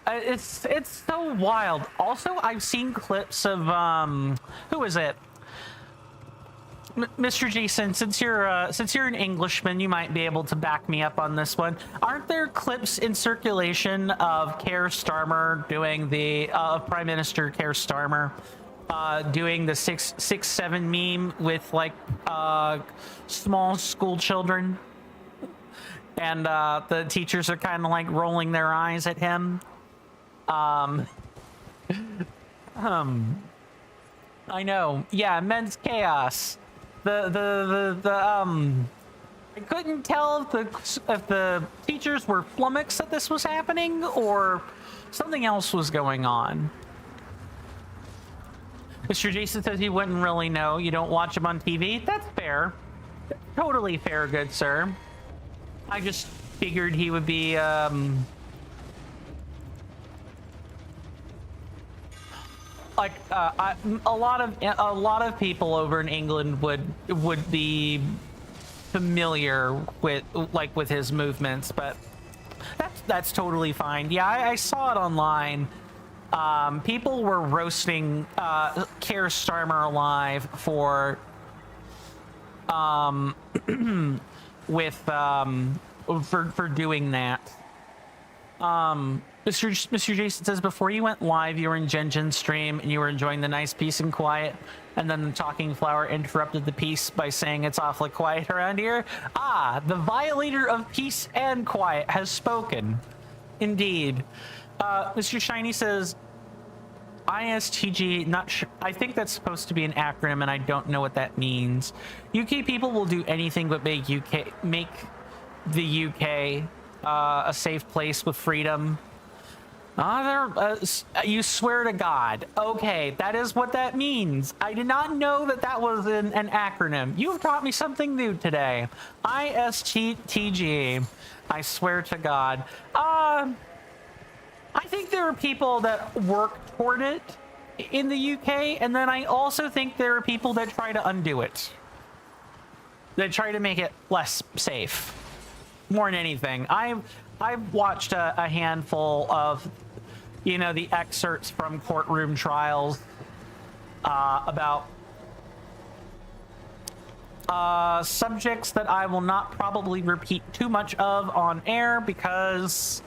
It's so wild. Also, I've seen clips of who is it? Mr. Jason, since you're an Englishman, you might be able to back me up on this one. Aren't there clips in circulation of Keir Starmer doing the Prime Minister Keir Starmer doing the 6-7 meme with like small school children, and the teachers are kind of like rolling their eyes at him. I know. Yeah, immense chaos. I couldn't tell if the teachers were flummoxed that this was happening or something else was going on. Mr. Jason says he wouldn't really know. You don't watch him on TV. That's fair. Totally fair, good sir. I just figured he would be like a lot of people over in England would be familiar with his movements, but that's totally fine. Yeah, I saw it online. People were roasting Keir Starmer alive for for doing that. Mr. Jason says, before you went live, you were in Genjin's stream and you were enjoying the nice peace and quiet, and then the talking flower interrupted the peace by saying it's awfully quiet around here. Ah, the violator of peace and quiet has spoken. Indeed. Mr. Shiny says, ISTG, not sure. I think that's supposed to be an acronym, and I don't know what that means. UK people will do anything but make the UK a safe place with freedom. You swear to God. Okay, that is what that means. I did not know that was an acronym. You've taught me something new today. ISTG. I swear to God. I think there are people that work toward it in the UK, and then I also think there are people that try to undo it. That try to make it less safe. More than anything. I've watched a handful of, the excerpts from courtroom trials about subjects that I will not probably repeat too much of on air because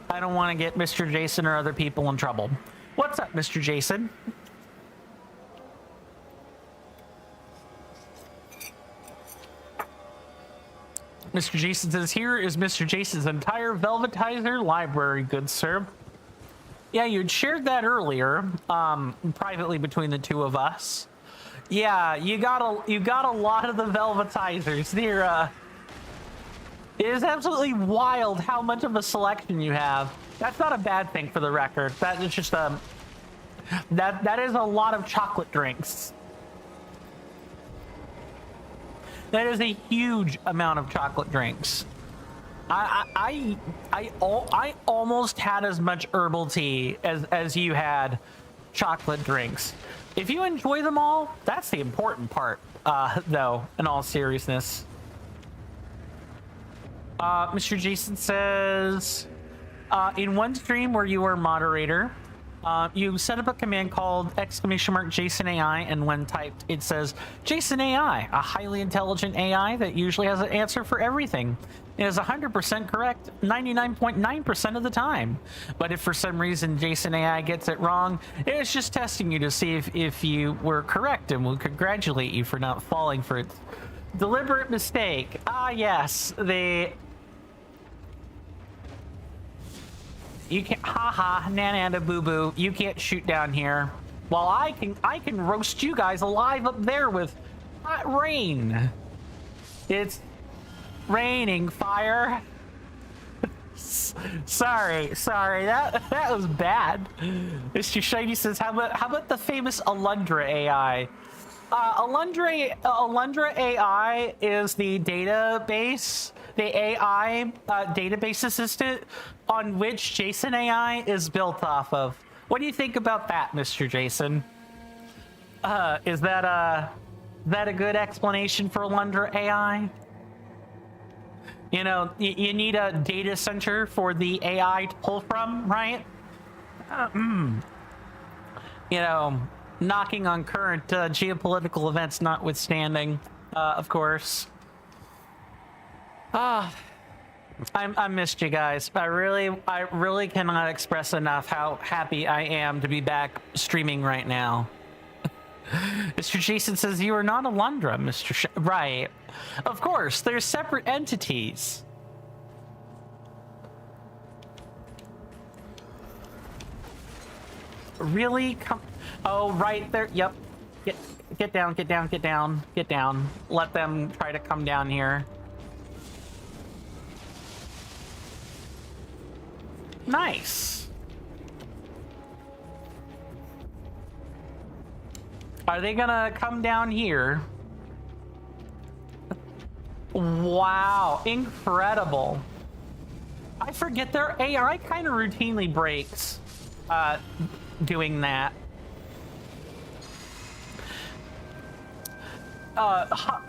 I don't want to get Mr. Jason or other people in trouble. What's up, Mr. Jason? Mr. Jason says, here is Mr. Jason's entire Velvetizer library, good sir. Yeah, you'd shared that earlier, privately between the two of us. Yeah, you got a lot of the Velvetizers. It is absolutely wild how much of a selection you have. That's not a bad thing, for the record. That is just that is a lot of chocolate drinks. That is a huge amount of chocolate drinks. I almost had as much herbal tea as you had chocolate drinks. If you enjoy them all, that's the important part, though, in all seriousness. Mr. Jason says, in one stream where you were moderator, You set up a command called !Jason AI, and when typed, it says Jason AI, a highly intelligent AI that usually has an answer for everything. It is 100% correct 99.9% of the time. But if for some reason Jason AI gets it wrong, it's just testing you to see if you were correct, and will congratulate you for not falling for its deliberate mistake. Ah, yes, you can't, haha, nana boo boo. You can't shoot down here. While I can roast you guys alive up there with hot rain. It's raining fire. sorry, that was bad. Mr. Shiny says, how about the famous Elden AI? Elden AI is the database, the AI database assistant on which Jason AI is built off of. What do you think about that, Mr. Jason? Is that a good explanation for Elden AI? You know, you need a data center for the AI to pull from, right? You know, knocking on current geopolitical events notwithstanding, of course. I missed you guys. I really cannot express enough how happy I am to be back streaming right now. Mr. Jason says, you are not a Lundra, Mr. Right. Of course, they're separate entities. Really? Oh, right there. Yep. Get down, get down, get down, get down. Let them try to come down here. Nice. Are they gonna come down here? Wow, incredible. I forget their AI kind of routinely breaks doing that.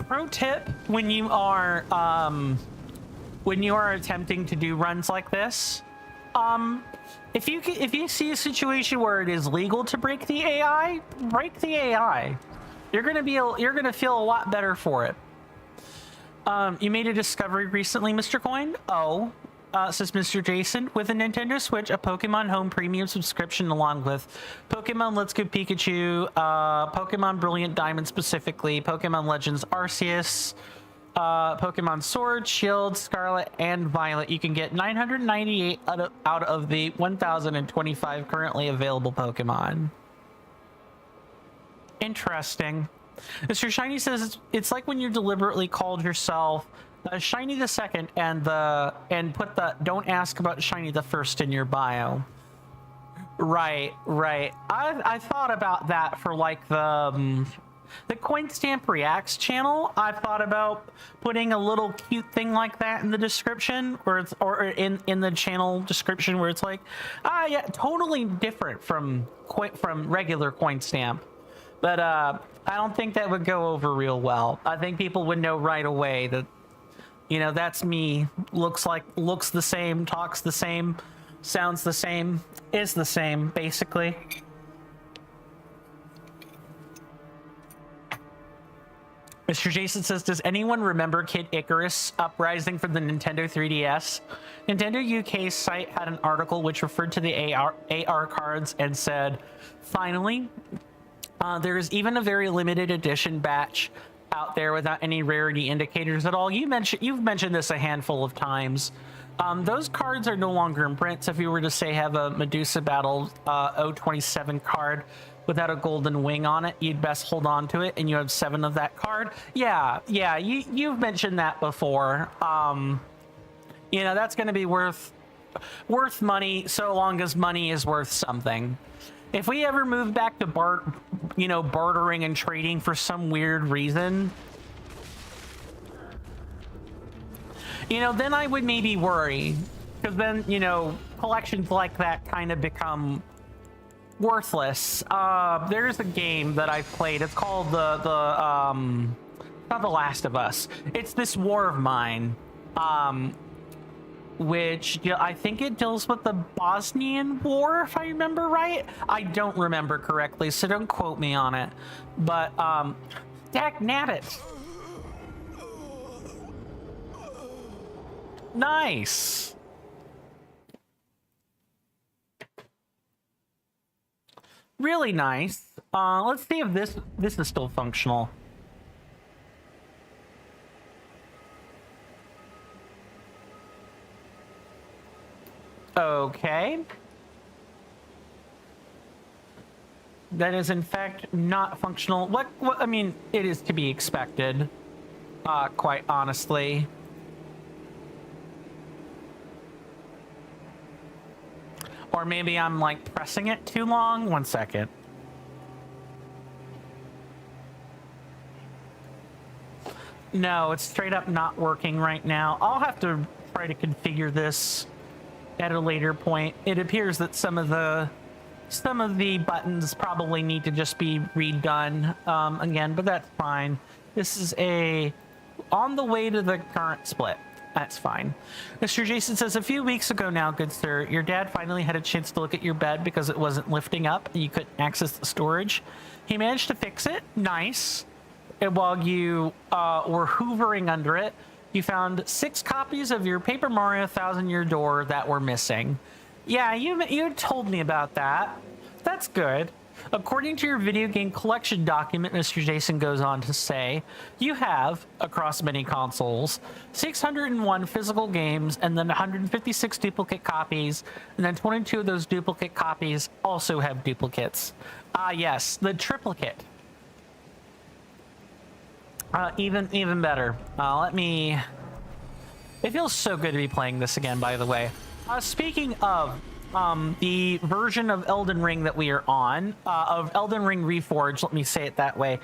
Pro tip when you are attempting to do runs like this, if you see a situation where it is legal to break the AI, break the AI. You're gonna feel a lot better for it. You made a discovery recently, Mr. Coin. Oh, says Mr. Jason. With a Nintendo Switch, a Pokemon Home Premium subscription, along with Pokemon Let's Go Pikachu, Pokemon Brilliant Diamond specifically, Pokemon Legends Arceus, Pokemon Sword, Shield, Scarlet, and Violet, you can get 998 out of the 1,025 currently available Pokemon. Interesting. Mr. Shiny says it's like when you deliberately called yourself Shiny the Second and put the "Don't ask about Shiny the First" in your bio. Right. I thought about that for like the Coin Stamp Reacts channel. I thought about putting a little cute thing like that in the description, or in the channel description, where it's like, yeah, totally different from regular Coin Stamp. But I don't think that would go over real well. I think people would know right away that, you know, that's me. Looks the same, talks the same, sounds the same, is the same, basically. Mr. Jason says, does anyone remember Kid Icarus Uprising for the Nintendo 3DS? Nintendo UK's site had an article which referred to the AR cards and said, finally, there is even a very limited edition batch out there without any rarity indicators at all. You've mentioned this a handful of times. Those cards are no longer in print. So if you were to say have a Medusa Battle 027 card without a golden wing on it, you'd best hold on to it, and you have 7 of that card. Yeah, you've mentioned that before. You know, that's going to be worth money so long as money is worth something. If we ever move back to bartering and trading for some weird reason, you know, then I would maybe worry, because then, you know, collections like that kind of become worthless. There's a game that I've played. It's called not The Last of Us. It's this war of mine, which I think it deals with the Bosnian War, if I remember right. I don't remember correctly, so don't quote me on it. But, dag nabbit. Nice. Really nice. Let's see if this is still functional. Okay. That is in fact not functional. What I mean, it is to be expected. Quite honestly. Or maybe I'm like pressing it too long. 1 second. No, it's straight up not working right now. I'll have to try to configure this at a later point. It appears that some of the buttons probably need to just be redone again, but that's fine. This is on the way to the current split. That's fine. Mr. Jason says, a few weeks ago now, good sir, your dad finally had a chance to look at your bed because it wasn't lifting up and you couldn't access the storage. He managed to fix it. Nice. And while you were hoovering under it, you found 6 copies of your Paper Mario Thousand Year Door that were missing. Yeah, you told me about that. That's good. According to your video game collection document, Mr. Jason goes on to say, you have, across many consoles, 601 physical games and then 156 duplicate copies, and then 22 of those duplicate copies also have duplicates. Yes, the triplicate. Even better. It feels so good to be playing this again, by the way. Speaking of the version of Elden Ring that we are on, of Elden Ring Reforged, let me say it that way.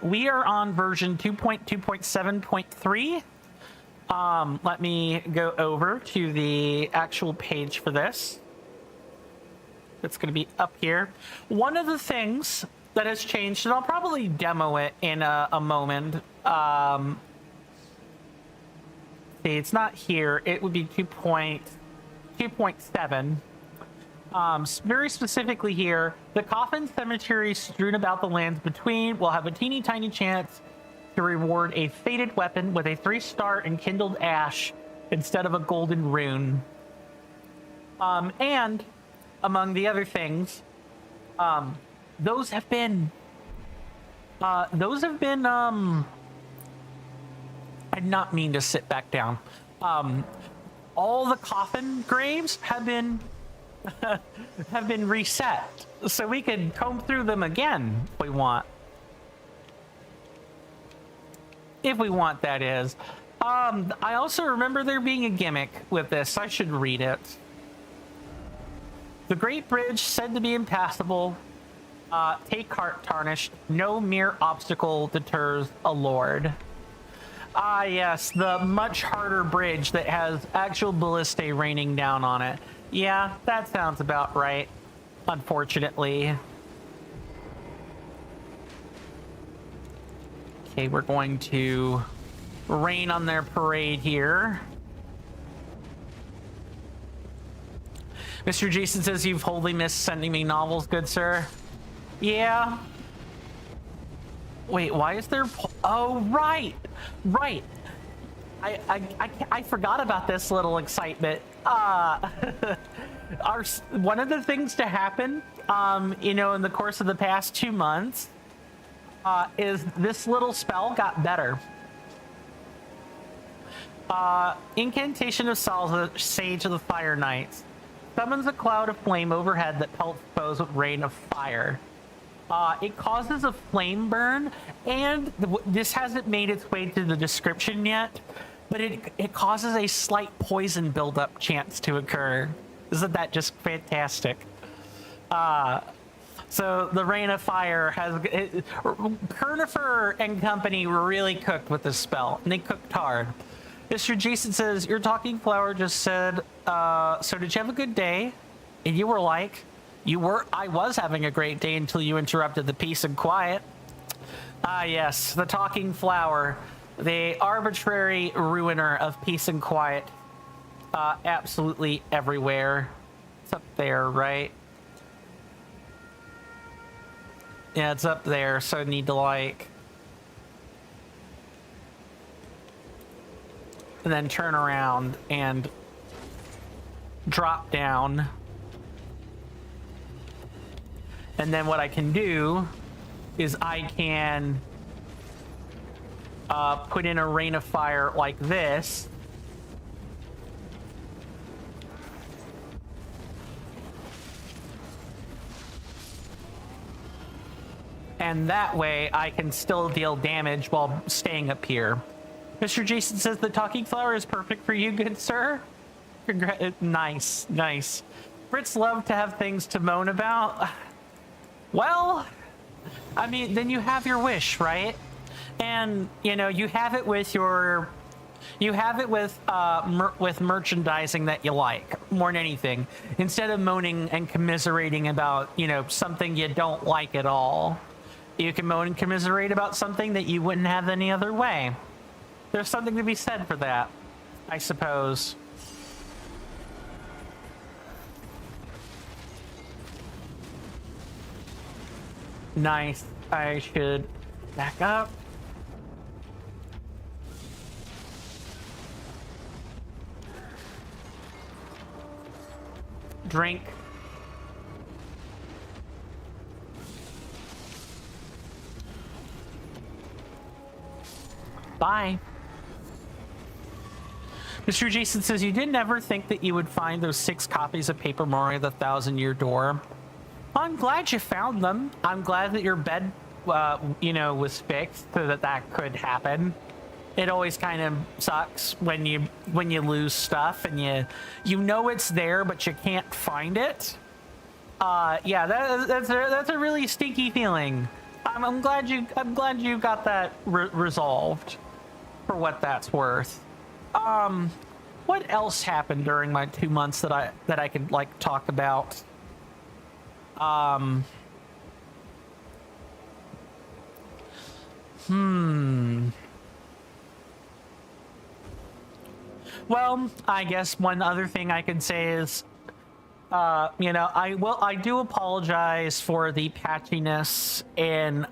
We are on version 2.2.7.3. Let me go over to the actual page for this. It's going to be up here. One of the things that has changed, and I'll probably demo it in a moment. See, it's not here. It would be 2.7. Very specifically here, the coffin cemetery strewn about the lands between will have a teeny tiny chance to reward a fated weapon with a 3-star enkindled ash instead of a golden rune. And among the other things, those have been I did not mean to sit back down. All the coffin graves have been reset, so we can comb through them again if we want. If we want, that is. I also remember there being a gimmick with this. I should read it. The Great Bridge said to be impassable. Take heart tarnished. No mere obstacle deters a lord. Yes, the much harder bridge that has actual ballistae raining down on it. Yeah, that sounds about right, unfortunately. Okay, we're going to rain on their parade here. Mr. Jason says you've wholly missed sending me novels, good sir. Yeah. Wait, why is there... Oh, right. I forgot about this little excitement. One of the things to happen, in the course of the past 2 months, is this little spell got better. Incantation of Sage of the Fire Knights summons a cloud of flame overhead that pelts foes with rain of fire. It causes a flame burn, and this hasn't made its way to the description yet, but it causes a slight poison buildup chance to occur. Isn't that just fantastic? So the Rain of Fire has... Kernifer and company were really cooked with this spell, and they cooked hard. Mr. Jason says, your talking flower just said, so did you have a good day? And you were like... I was having a great day until you interrupted the peace and quiet. Yes, the talking flower, the arbitrary ruiner of peace and quiet. absolutely everywhere. It's up there, right? Yeah, it's up there, so I need to, like... and then turn around and drop down. And then what I can do is I can put in a rain of fire like this. And that way I can still deal damage while staying up here. Mr. Jason says the talking flower is perfect for you, good sir. Nice, nice. Brits love to have things to moan about. Well, I mean, then you have your wish, right? And, you know, you have it with your... you have it with merchandising that you like, more than anything. Instead of moaning and commiserating about, you know, something you don't like at all. You can moan and commiserate about something that you wouldn't have any other way. There's something to be said for that, I suppose. Nice. I should back up. Drink. Bye. Mr. Jason says, you didn't ever think that you would find those 6 copies of Paper Mario the 1,000-Year Door. I'm glad you found them. I'm glad that your bed, you know, was fixed so that that could happen. It always kind of sucks when you lose stuff and you know it's there but you can't find it. Yeah, that's a really stinky feeling. I'm glad you got that resolved, for what that's worth. What else happened during my 2 months that I could like talk about? Well, I guess one other thing I could say is, you know, I do apologize for the patchiness in,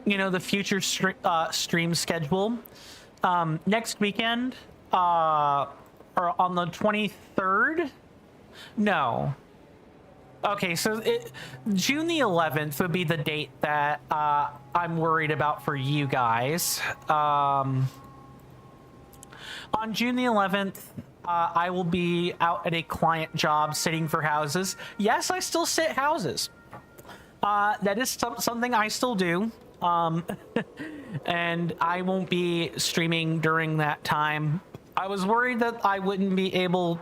you know, the future stream schedule. Next weekend, or on the 23rd? No. Okay, so June the 11th would be the date that I'm worried about for you guys. On June the 11th, I will be out at a client job sitting for houses. Yes, I still sit houses. That is something I still do. And I won't be streaming during that time. I was worried that I wouldn't be able...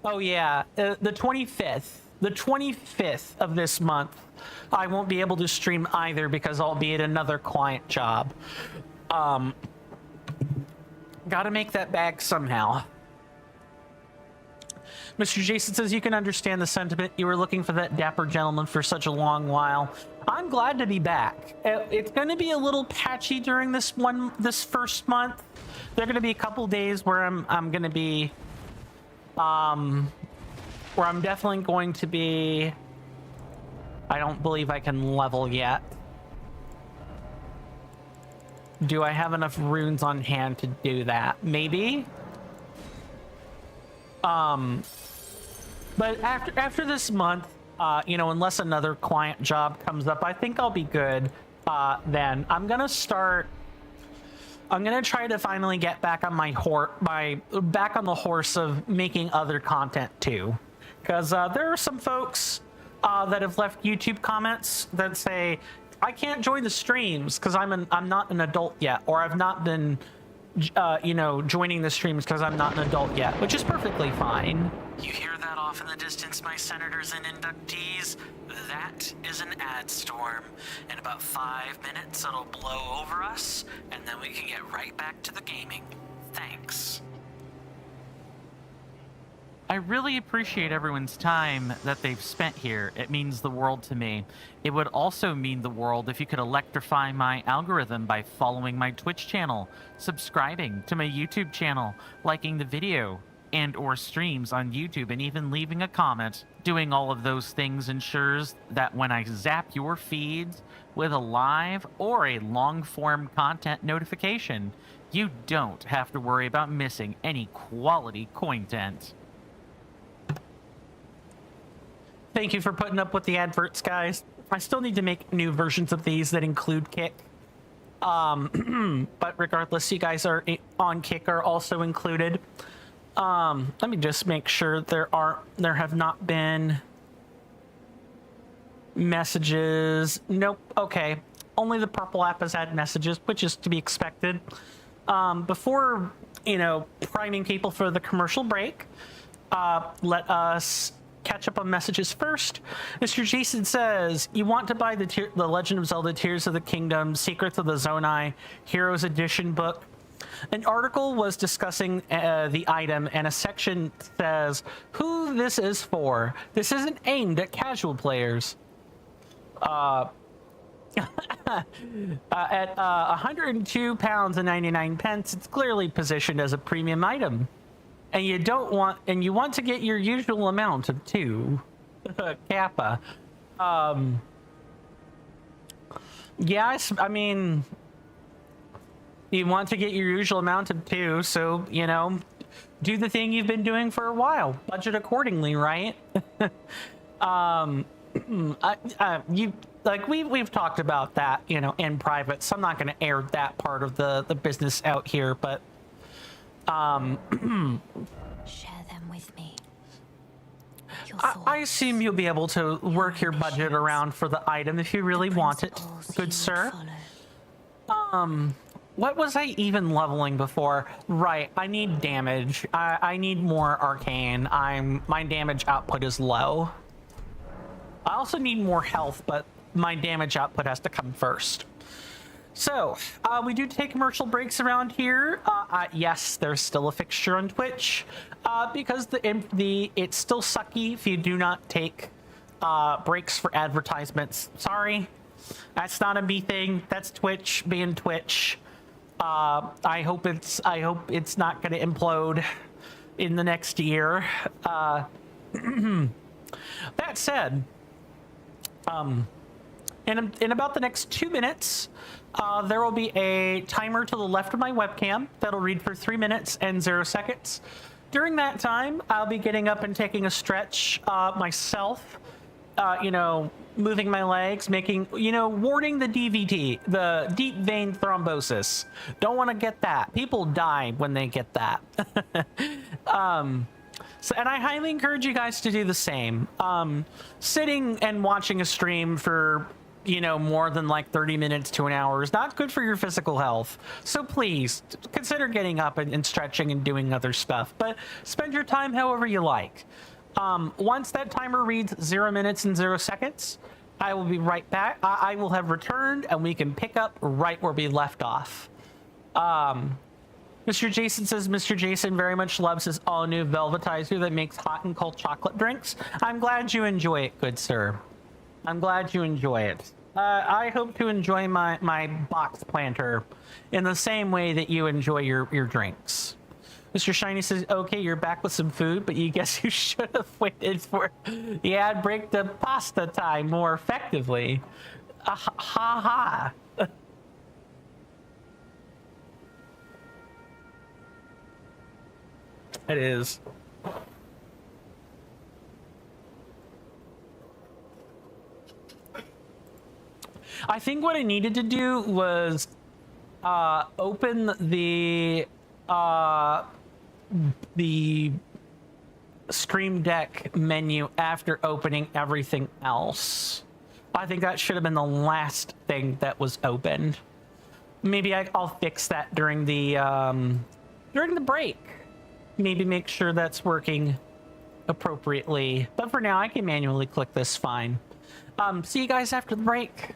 Oh yeah, the 25th. The 25th of this month, I won't be able to stream either because I'll be at another client job. Gotta make that back somehow. Mr. Jason says, you can understand the sentiment. You were looking for that dapper gentleman for such a long while. I'm glad to be back. It's going to be a little patchy during this first month. There are going to be a couple days where I'm going to be, where I'm definitely going to be. I don't believe I can level yet. Do I have enough runes on hand to do that? Maybe. But after this month, you know, unless another client job comes up, I think I'll be good. Then I'm gonna try to finally get back on back on the horse of making other content too, because there are some folks that have left YouTube comments that say I can't join the streams because I'm not an adult yet, or I've not been you know, joining the streams because I'm not an adult yet, which is perfectly fine. You hear that off in the distance, my senators and inductees? That is an ad storm. In about 5 minutes, it'll blow over us, and then we can get right back to the gaming. Thanks. I really appreciate everyone's time that they've spent here. It means the world to me. It would also mean the world if you could electrify my algorithm by following my Twitch channel, subscribing to my YouTube channel, liking the video, and or streams on YouTube and even leaving a comment. Doing all of those things ensures that when I zap your feeds with a live or a long-form content notification, you don't have to worry about missing any quality content. Thank you for putting up with the adverts, guys. I still need to make new versions of these that include Kick. But regardless, you guys are on Kick are also included. Let me just make sure there have not been messages. Nope. Okay. Only the purple app has had messages, which is to be expected. Before, priming people for the commercial break, let us catch up on messages first. Mr. Jason says, you want to buy the Legend of Zelda Tears of the Kingdom, Secrets of the Zonai, Heroes Edition book. An article was discussing the item, and a section says, who this is for. This isn't aimed at casual players. At £102.99, it's clearly positioned as a premium item. And you want to get your usual amount of 2 Kappa. Yes, I mean, you want to get your usual amount of 2, so, do the thing you've been doing for a while. Budget accordingly, right? We've talked about that, in private, so I'm not going to air that part of the business out here, but share them with me. I assume you'll be able to work your budget around for the item if you really want it, good sir. What was I even leveling before? Right, I need damage. I need more arcane. My damage output is low. I also need more health, but my damage output has to come first. So, we do take commercial breaks around here. Yes, there's still a fixture on Twitch, because it's still sucky if you do not take breaks for advertisements. Sorry, that's not a me thing. That's Twitch being Twitch. I hope it's not going to implode in the next year. That said, in about the next 2 minutes, there will be a timer to the left of my webcam that'll read for 3 minutes and 0 seconds. During that time, I'll be getting up and taking a stretch myself, moving my legs, making, warding the DVT, the deep vein thrombosis. Don't want to get that. People die when they get that. And I highly encourage you guys to do the same. Sitting and watching a stream for, more than like 30 minutes to an hour is not good for your physical health. So please consider getting up and stretching and doing other stuff, but spend your time however you like. Once that timer reads 0 minutes and 0 seconds, I will be right back. I will have returned and we can pick up right where we left off. Mr. Jason says, Mr. Jason very much loves his all-new Velvetizer that makes hot and cold chocolate drinks. I'm glad you enjoy it, good sir. I'm glad you enjoy it. I hope to enjoy my box planter in the same way that you enjoy your drinks. Mr. Shiny says, okay, you're back with some food, but you guess you should have waited for the ad break to pasta time more effectively. Ha ha. It is. I think what I needed to do was open the Stream Deck menu after opening everything else. I think that should have been the last thing that was opened. Maybe I'll fix that during the break. Maybe make sure that's working appropriately. But for now, I can manually click this fine. See you guys after the break.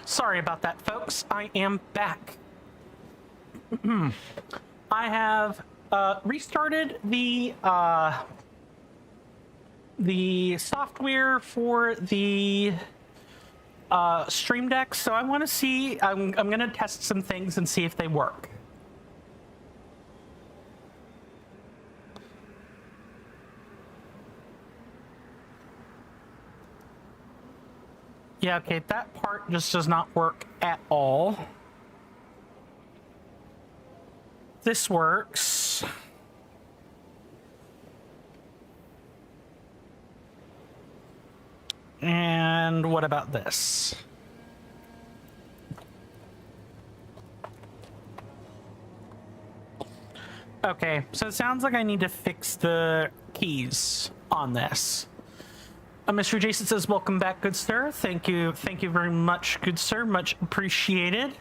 Sorry about that, folks. I am back. I have restarted the software for the Stream Deck, so I want to see. I'm gonna test some things and see if they work. Yeah, okay, that part just does not work at all. This works. And what about this? Okay, so it sounds like I need to fix the keys on this. Mr. Jason says, welcome back, good sir. Thank you very much, good sir. Much appreciated.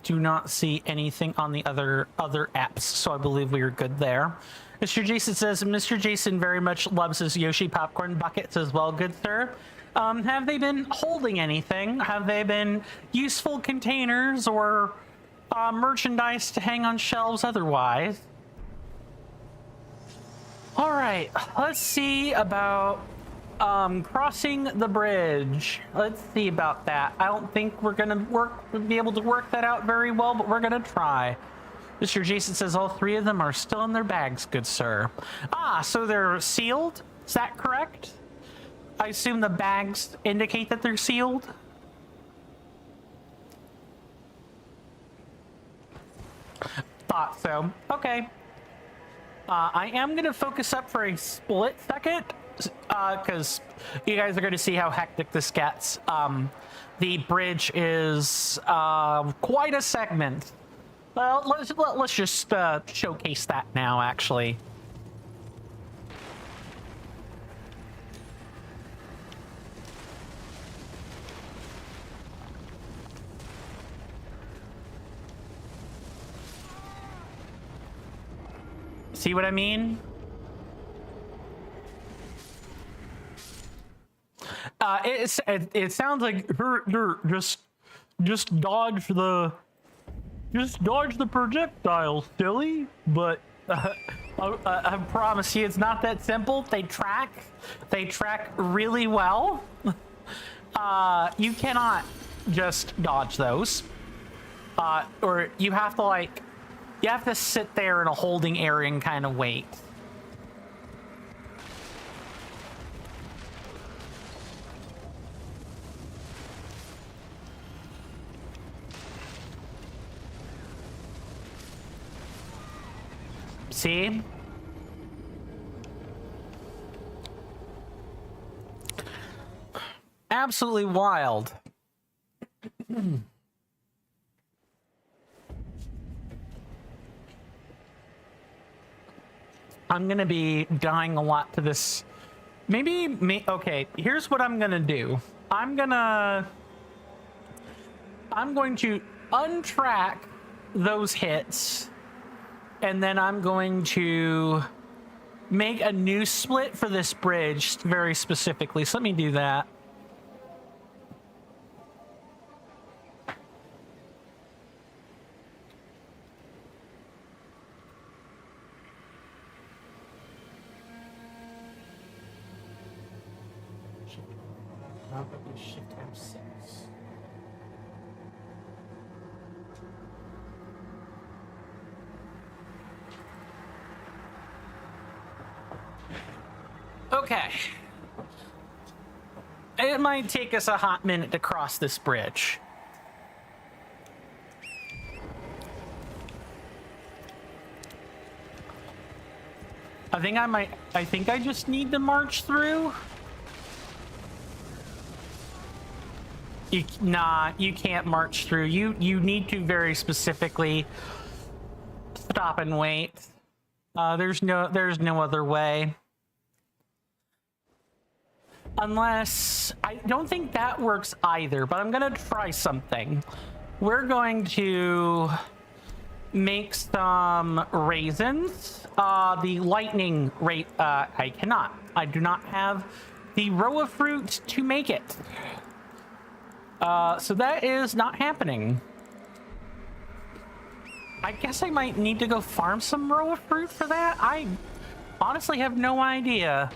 Do not see anything on the other apps, so I believe we are good there. Mr. Jason says, Mr. Jason very much loves his Yoshi popcorn buckets as well, good sir. Have they been holding anything? Have they been useful containers or merchandise to hang on shelves otherwise? All right, let's see about crossing the bridge. Let's see about that. I don't think we're gonna be able to work that out very well, but we're gonna try. Mr. Jason says all three of them are still in their bags, good sir. Ah, so they're sealed? Is that correct? I assume the bags indicate that they're sealed? Thought so. Okay. I am gonna focus up for a split second, because you guys are going to see how hectic this gets. The bridge is quite a segment. Well, let's just showcase that now, actually. See what I mean? It sounds like just dodge the projectiles, silly. But I promise you, it's not that simple. They track really well. You cannot just dodge those, or you have to sit there in a holding area and kind of wait. See? Absolutely wild. I'm gonna be dying a lot to this. Okay, here's what I'm gonna do. I'm going to untrack those hits, and then I'm going to make a new split for this bridge very specifically. So let me do that. Shift M6. Okay. It might take us a hot minute to cross this bridge. I think I just need to march through. You can't march through. You need to very specifically stop and wait. There's no other way. Unless, I don't think that works either, but I'm gonna try something. We're going to make some raisins. The lightning rate, I do not have the row of fruit to make it. So that is not happening. I guess I might need to go farm some roa fruit for that. I honestly have no idea.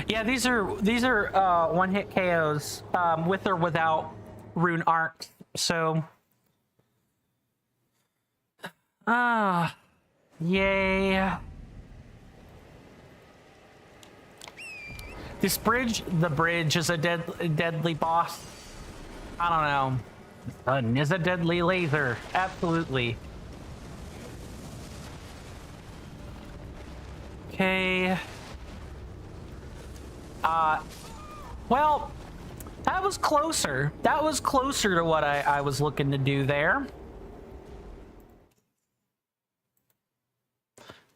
Yeah, these are one-hit KOs with or without rune arcs. So, yay. This bridge, the bridge is a deadly boss. I don't know. The sun is a deadly laser. Absolutely. Okay. Well, that was closer. That was closer to what I was looking to do there.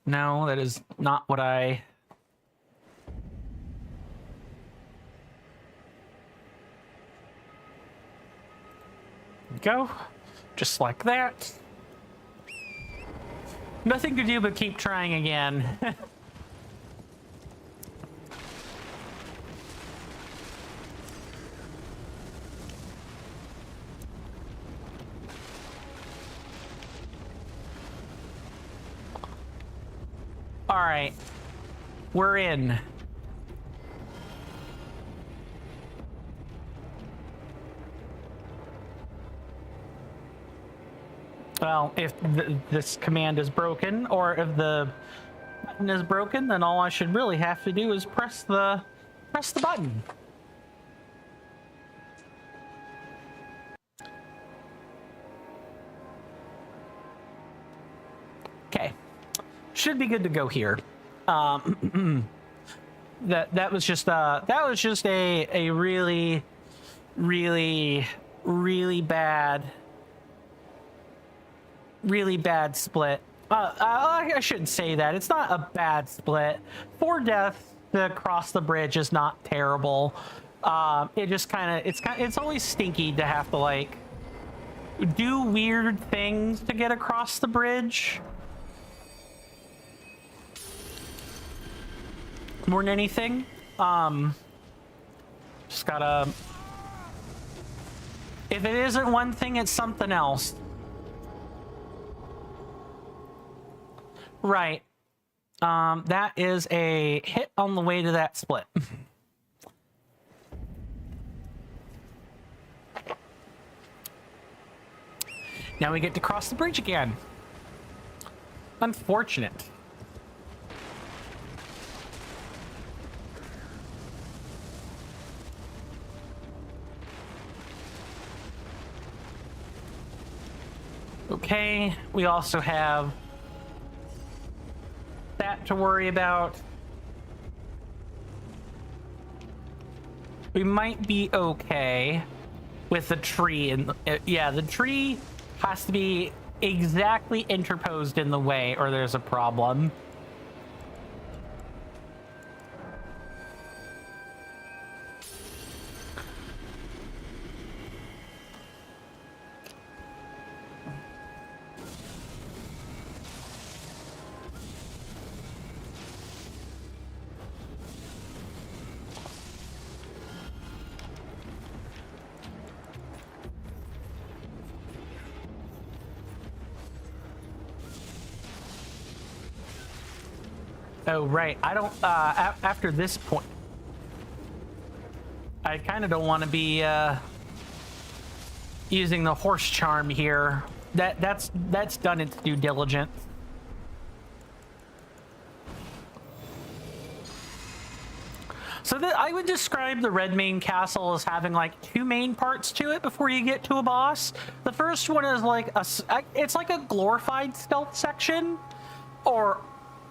No, that is not what I... Go. Just like that. Nothing to do but keep trying again. All right, we're in. Well, if this command is broken, or if the button is broken, then all I should really have to do is press the button. Okay, should be good to go here. That was just a really bad split. I shouldn't say that. It's not a bad split. 4 deaths to cross the bridge is not terrible. It just it's always stinky to have to like do weird things to get across the bridge. More than anything, just gotta. If it isn't one thing, it's something else. Right. That is a hit on the way to that split. Now we get to cross the bridge again. Unfortunate. Okay, we also have that to worry about. We might be okay with the tree, and yeah, the tree has to be exactly interposed in the way or there's a problem. Oh, right. I don't, after this point, I kind of don't want to be, using the horse charm here. That's done its due diligence. So I would describe the Red Mane Castle as having like 2 main parts to it before you get to a boss. The first one is like it's like a glorified stealth section, or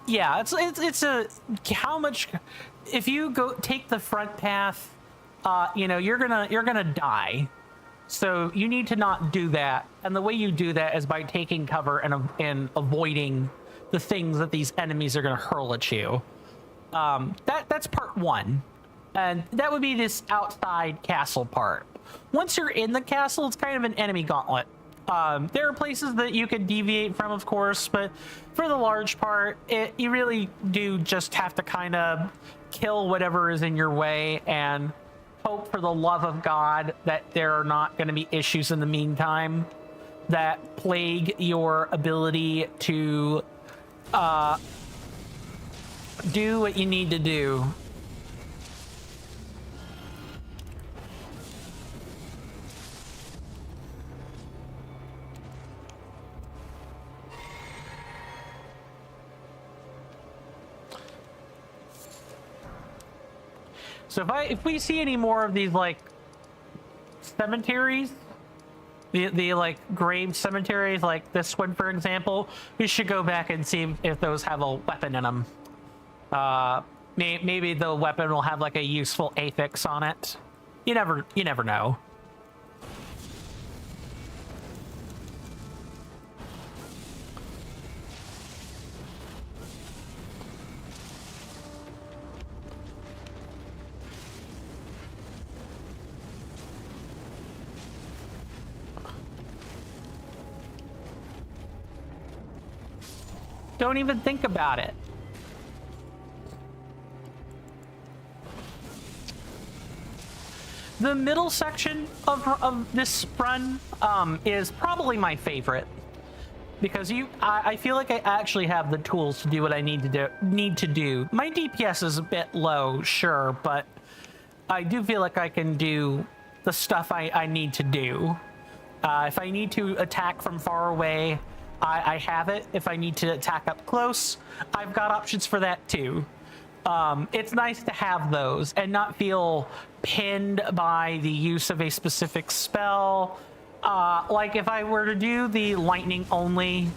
yeah, it's a how much if you go take the front path, you know, you're gonna die. So you need to not do that, and the way you do that is by taking cover and avoiding the things that these enemies are gonna hurl at you. That's part 1, and that would be this outside castle part. Once you're in the castle, it's kind of an enemy gauntlet. There are places that you could deviate from, of course, but for the large part, you really do just have to kind of kill whatever is in your way and hope for the love of God that there are not going to be issues in the meantime that plague your ability to do what you need to do. So if we see any more of these like cemeteries, the like grave cemeteries like this one for example, we should go back and see if those have a weapon in them. Maybe the weapon will have like a useful affix on it. You never know. Don't even think about it. The middle section of this run is probably my favorite because I feel like I actually have the tools to do what I need to do. My DPS is a bit low, sure, but I do feel like I can do the stuff I need to do. If I need to attack from far away, I have it. If I need to attack up close, I've got options for that too. It's nice to have those and not feel pinned by the use of a specific spell. Like if I were to do the lightning only,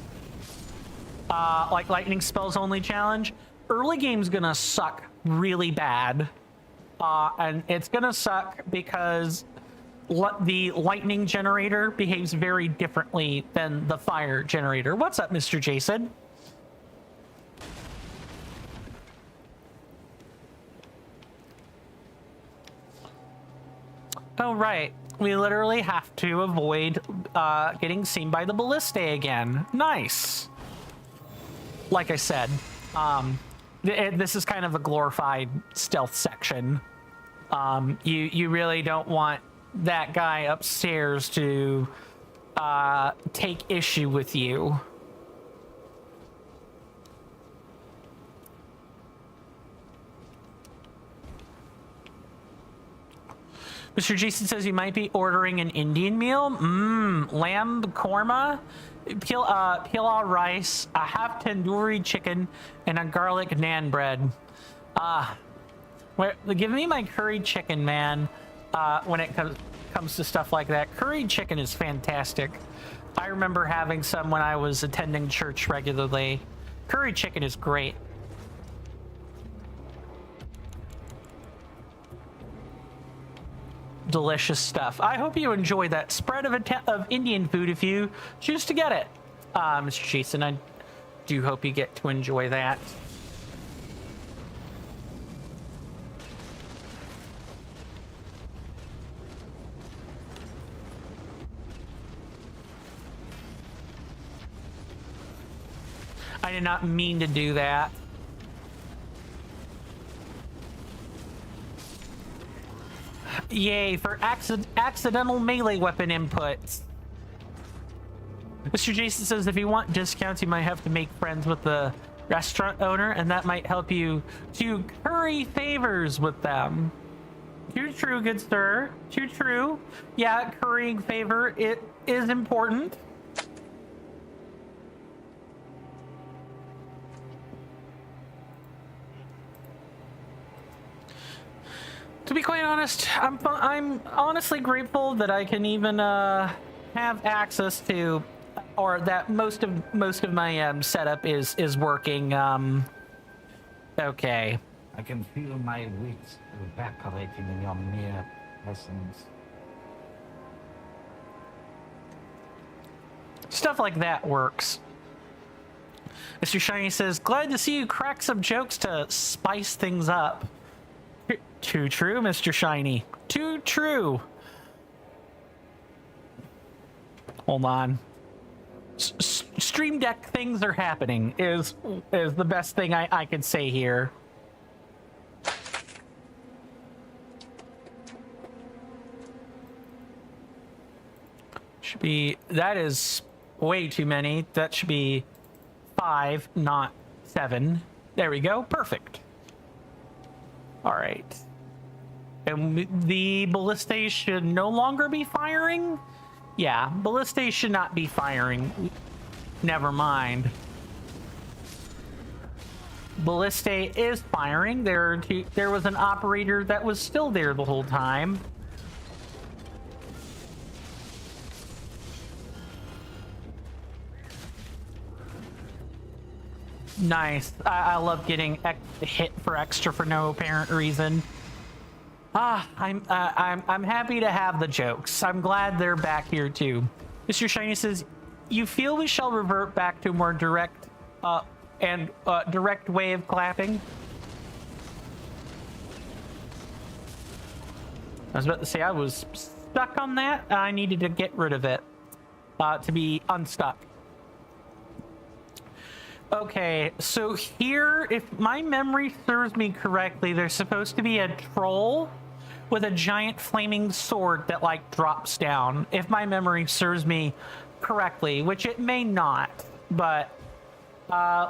like lightning spells only challenge, early game's gonna suck really bad. And it's gonna suck because the lightning generator behaves very differently than the fire generator. What's up, Mr. Jason? Oh, right. We literally have to avoid getting seen by the ballistae again. Nice. Like I said, this is kind of a glorified stealth section. You really don't want that guy upstairs to take issue with you. Mr. Jason says you might be ordering an Indian meal. Lamb korma, pilau rice, a half tandoori chicken, and a garlic naan bread. Give me my curried chicken, man. When it comes to stuff like that, curried chicken is fantastic. I remember having some when I was attending church regularly. Curried chicken is great. Delicious stuff. I hope you enjoy that spread of Indian food if you choose to get it. Mr. Jason, I do hope you get to enjoy that. I did not mean to do that. Yay for accidental melee weapon inputs. Mr. Jason says if you want discounts, you might have to make friends with the restaurant owner, and that might help you to curry favors with them. Too true, good sir. Too true. Yeah, currying favor, it is important. To be quite honest, I'm honestly grateful that I can even have access to, or that most of my setup is working. Okay. I can feel my wits evaporating in your mere presence. Stuff like that works. Mr. Shiny says, glad to see you crack some jokes to spice things up. Too true, Mr. Shiny. Too true. Hold on. Stream Deck things are happening is the best thing I could say here. Should be, that is way too many. That should be 5, not 7. There we go. Perfect. All right. And the ballistas should no longer be firing? Yeah, ballistas should not be firing. Never mind. Ballista is firing. There was an operator that was still there the whole time. Nice. I love getting hit for extra for no apparent reason. I'm happy to have the jokes. I'm glad they're back here too. Mr. Shiny says, "You feel we shall revert back to a more direct direct way of clapping?" I was about to say I was stuck on that. I needed to get rid of it to be unstuck. Okay, so here, if my memory serves me correctly, there's supposed to be a troll with a giant flaming sword that like drops down, if my memory serves me correctly, which it may not, but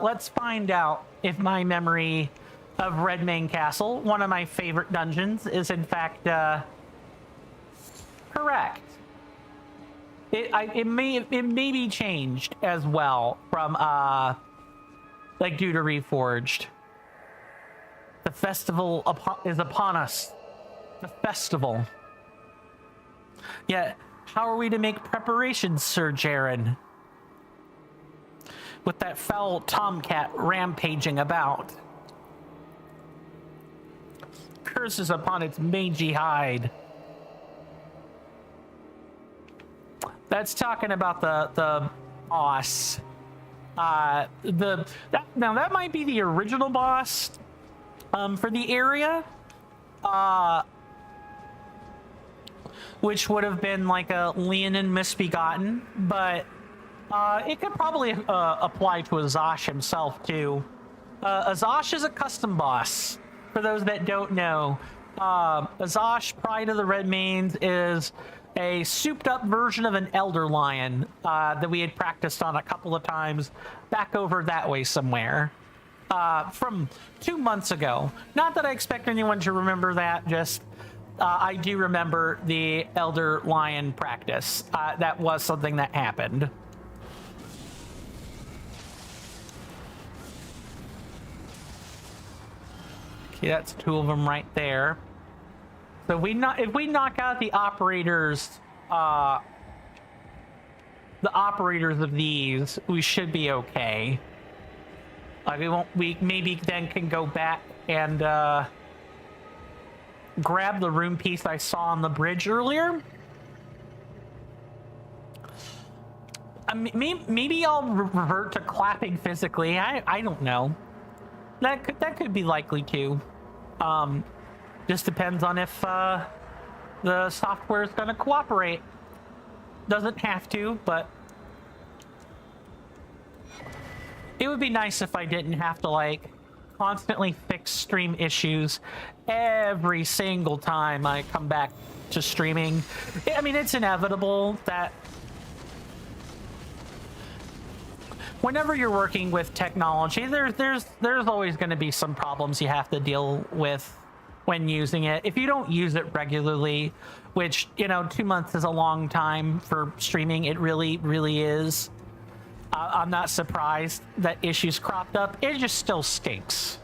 let's find out if my memory of Redmane Castle, one of my favorite dungeons, is in fact correct. It may be changed as well from like due to Reforged. The festival is upon us. The festival. Yeah, how are we to make preparations, Sir Jaren? With that foul tomcat rampaging about. Curses upon its mangy hide. That's talking about the boss. Now that might be the original boss for the area, which would have been like a Leonin Misbegotten, but it could probably apply to Azash himself too. Azash is a custom boss, for those that don't know. Azash, Pride of the Redmanes, is a souped up version of an Elder Lion that we had practiced on a couple of times back over that way somewhere from 2 months ago. Not that I expect anyone to remember that, just I do remember the Elder Lion practice. That was something that happened. Okay, that's 2 of them right there. So if we knock out the operators of these, we should be okay. We maybe then can go back and grab the rune piece I saw on the bridge earlier. Maybe I'll revert to clapping physically. I don't know. That could be likely too. Just depends on if the software is going to cooperate. Doesn't have to, but it would be nice if I didn't have to like constantly fix stream issues every single time I come back to streaming. I mean, it's inevitable that whenever you're working with technology, there's always going to be some problems you have to deal with when using it. If you don't use it regularly, which, you know, 2 months is a long time for streaming, it really is. I'm not surprised that issues cropped up. It just still stinks.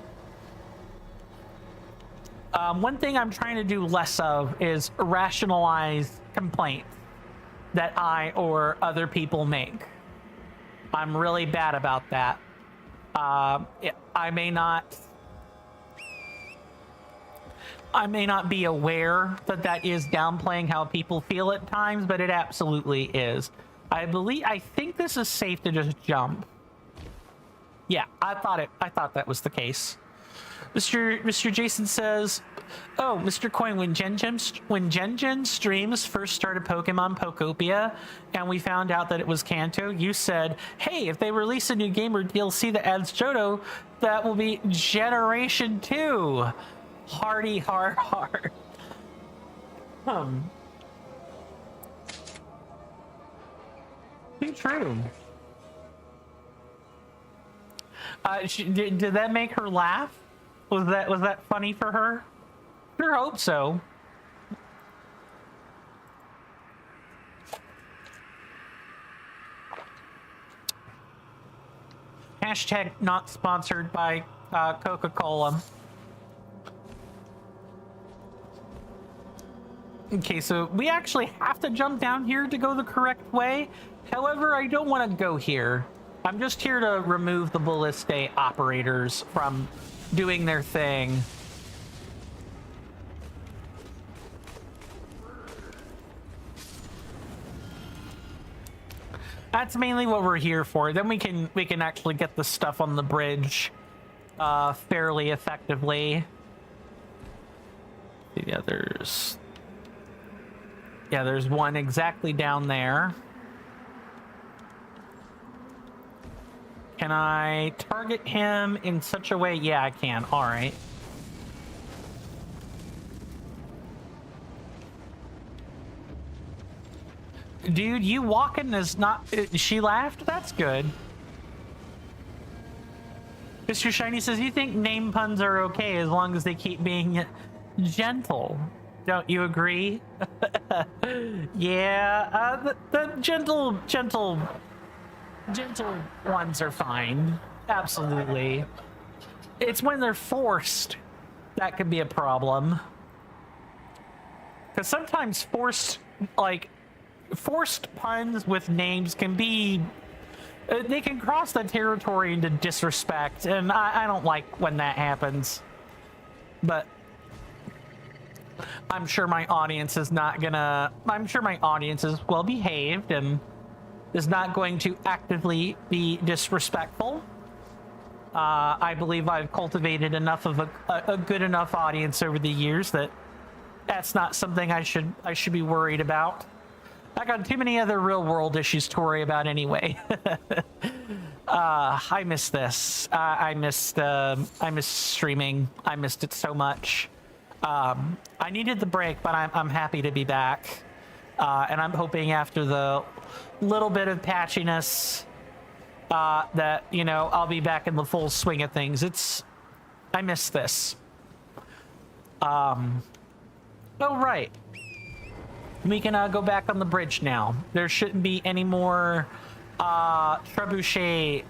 One thing I'm trying to do less of is rationalize complaints that I or other people make. I'm really bad about that. I may not be aware that is downplaying how people feel at times, but it absolutely is. I think this is safe to just jump. Yeah, I thought that was the case. Mr. Jason says, "Oh, Mr. Coin, when Gen streams first started Pokemon Pokopia, and we found out that it was Kanto, you said, hey, if they release a new game or DLC that adds Johto, that will be Generation 2. Hardy har har." Too true. Did that make her laugh? Was that funny for her? Sure hope so. Hashtag not sponsored by Coca-Cola. Okay, so we actually have to jump down here to go the correct way. However, I don't want to go here. I'm just here to remove the Balliste operators from doing their thing. That's mainly what we're here for. Then we can actually get the stuff on the bridge fairly effectively. Yeah, there's one exactly down there. Can I target him in such a way? Yeah, I can. All right. Dude, you walking is not... She laughed? That's good. Mr. Shiny says, you think name puns are okay as long as they keep being gentle. Don't you agree? Yeah, the gentle ones are fine. Absolutely. It's when they're forced that could be a problem. Because sometimes forced puns with names can be... they can cross the territory into disrespect, and I don't like when that happens. But I'm sure my audience is not gonna... I'm sure my audience is well behaved and is not going to actively be disrespectful. I believe I've cultivated enough of a good enough audience over the years that that's not something I should be worried about. I got too many other real world issues to worry about anyway. I miss this. I missed streaming. I missed it so much. I needed the break, but I'm happy to be back. And I'm hoping after the little bit of patchiness that, you know, I'll be back in the full swing of things. I miss this. Oh, right. We can go back on the bridge now. There shouldn't be any more trebuchet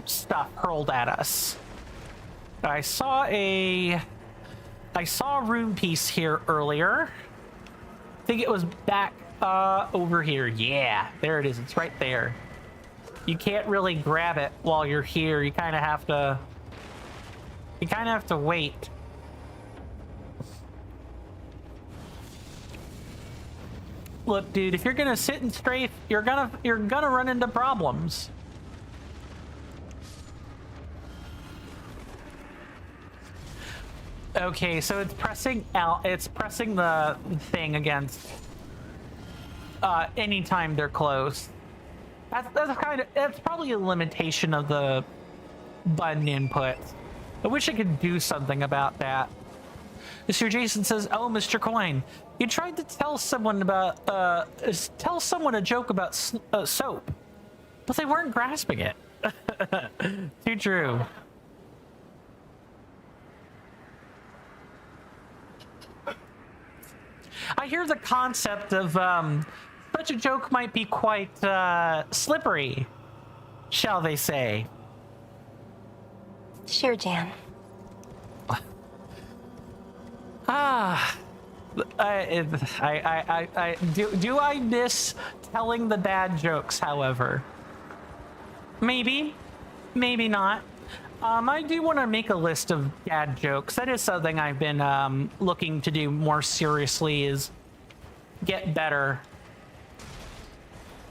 stuff hurled at us. I saw a rune piece here earlier. I think it was back over here. Yeah, there it is. It's right there. You can't really grab it while you're here. You kind of have to wait. Look, dude, if you're gonna sit and strafe, you're gonna run into problems. Okay, so it's pressing out. It's pressing the thing against anytime they're close. That's probably a limitation of the button input. I wish I could do something about that. Mr. Jason says, "Oh, Mr. Coin, you tried to tell someone a joke about soap, but they weren't grasping it." Too true. I hear the concept of such a joke might be quite slippery, shall they say? Sure, Jan. Do I miss telling the dad jokes, however? Maybe not. I do want to make a list of dad jokes. That is something I've been looking to do more seriously, is get better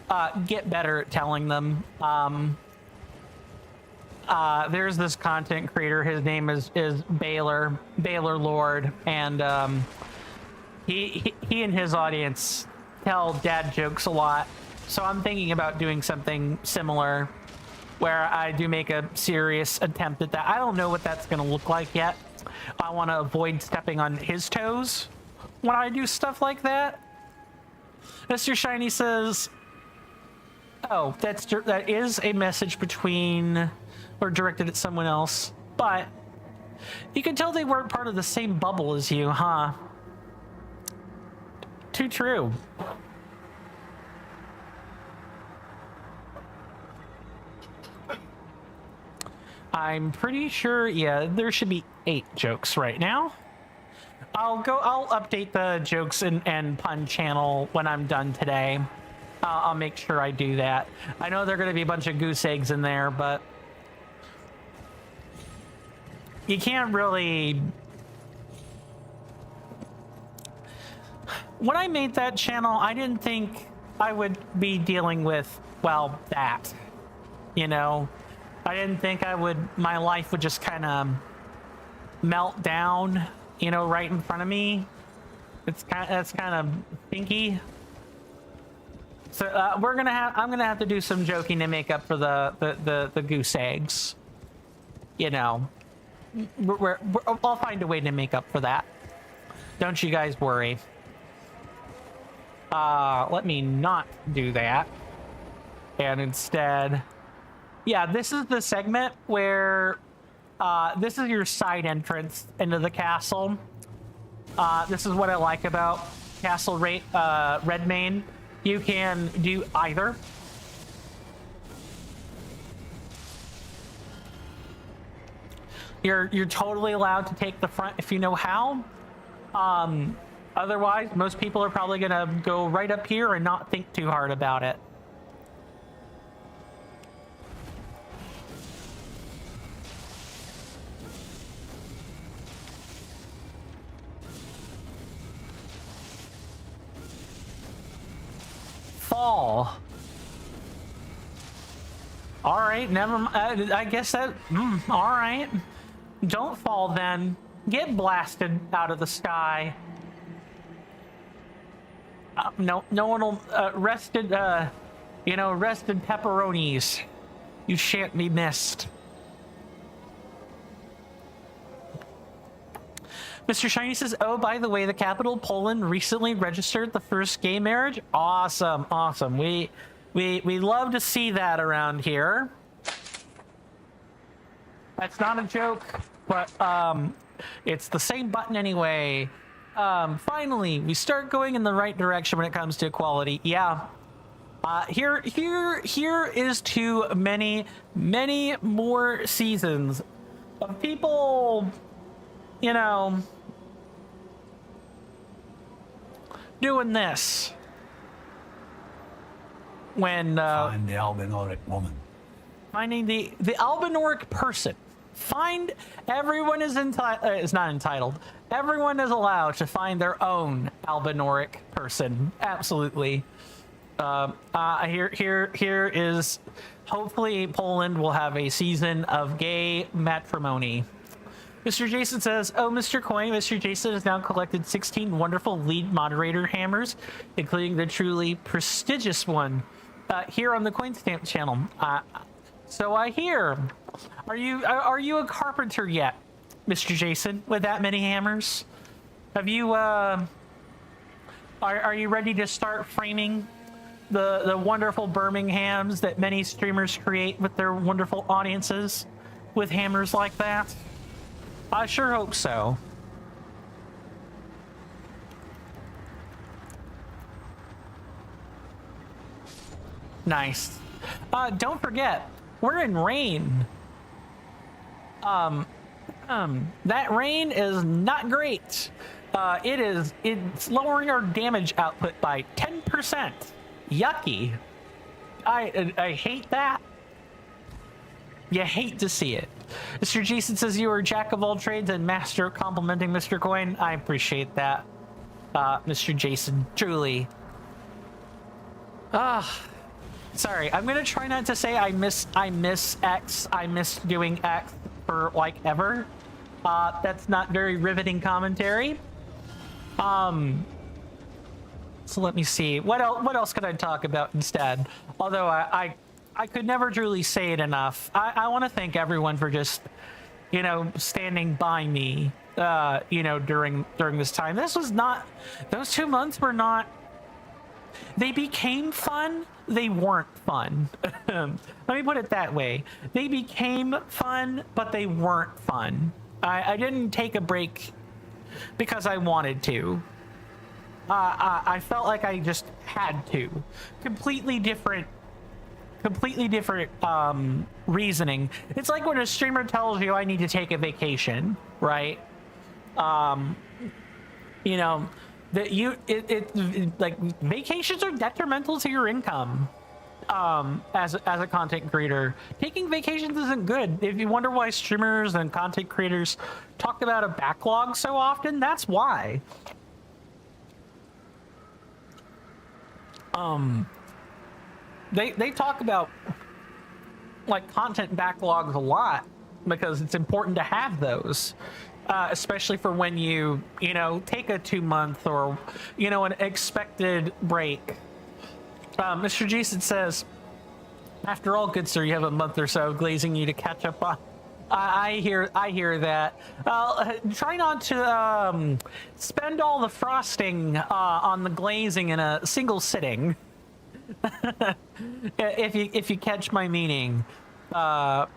at telling them. there's this content creator. His name is Baylor Lord, and he and his audience tell dad jokes a lot. So I'm thinking about doing something similar, where I do make a serious attempt at that. I don't know what that's going to look like yet. I want to avoid stepping on his toes when I do stuff like that. Mr. Shiny says, "Oh, that is a message between or directed at someone else, but you can tell they weren't part of the same bubble as you, huh?" Too true. I'm pretty sure, yeah, there should be 8 jokes right now. I'll update the jokes and pun channel when I'm done today. I'll make sure I do that. I know there are going to be a bunch of goose eggs in there, but you can't really... When I made that channel, I didn't think I would be dealing with, well, that, you know? I didn't think my life would just kind of melt down, you know, right in front of me. That's kind of pinky. So I'm gonna have to do some joking to make up for the goose eggs. You know, I'll find a way to make up for that. Don't you guys worry. Let me not do that, and instead. Yeah, this is the segment where this is your side entrance into the castle. This is what I like about Castle Redmane. You can do either. You're totally allowed to take the front if you know how. Otherwise, most people are probably gonna go right up here and not think too hard about it. Fall. All right, never mind. I guess that. All right. Don't fall then. Get blasted out of the sky. No one will. Rested pepperonis. You shan't be missed. Mr. Shiny says, "Oh, by the way, the capital of Poland recently registered the first gay marriage." Awesome, awesome. We love to see that around here. That's not a joke, but it's the same button anyway. Finally, we start going in the right direction when it comes to equality. Yeah. Here is to many more seasons of people, you know, doing this when Find the Albinoric woman. finding the Albinoric person. Everyone is not entitled. Everyone is allowed to find their own Albinoric person. Absolutely. Here is hopefully Poland will have a season of gay matrimony. Mr. Jason says, "Oh, Mr. Coin, Mr. Jason has now collected 16 wonderful lead moderator hammers, including the truly prestigious one here on the Coin Stamp channel. So I hear. Are you a carpenter yet, Mr. Jason, with that many hammers? Have you are you ready to start framing the wonderful Birminghams that many streamers create with their wonderful audiences with hammers like that? I sure hope so." Nice. Don't forget, we're in rain. That rain is not great. It's lowering our damage output by 10%. Yucky. I hate that. You hate to see it. Mr. Jason says, "You are a jack of all trades and master at complimenting Mr. Coin." I appreciate that, Mr. Jason, truly. Sorry, I'm gonna try not to say I miss X. I miss doing X for like ever. That's not very riveting commentary. So let me see. What else could I talk about instead? Although I could never truly say it enough. I want to thank everyone for just, you know, standing by me, you know, during this time. This was not, those 2 months were not, they became fun. They weren't fun. Let me put it that way. They became fun, but they weren't fun. I didn't take a break because I wanted to. I felt like I just had to. Completely different reasoning. It's like when a streamer tells you I need to take a vacation, right? You know, that like vacations are detrimental to your income. As a content creator, taking vacations isn't good. If you wonder why streamers and content creators talk about a backlog so often, that's why. They talk about like content backlogs a lot because it's important to have those, especially for when you know, take a 2-month or, you know, an expected break. Mr. Jason says, after all, good sir, you have a month or so glazing you to catch up on. I hear that. Try not to spend all the frosting on the glazing in a single sitting. if you catch my meaning. The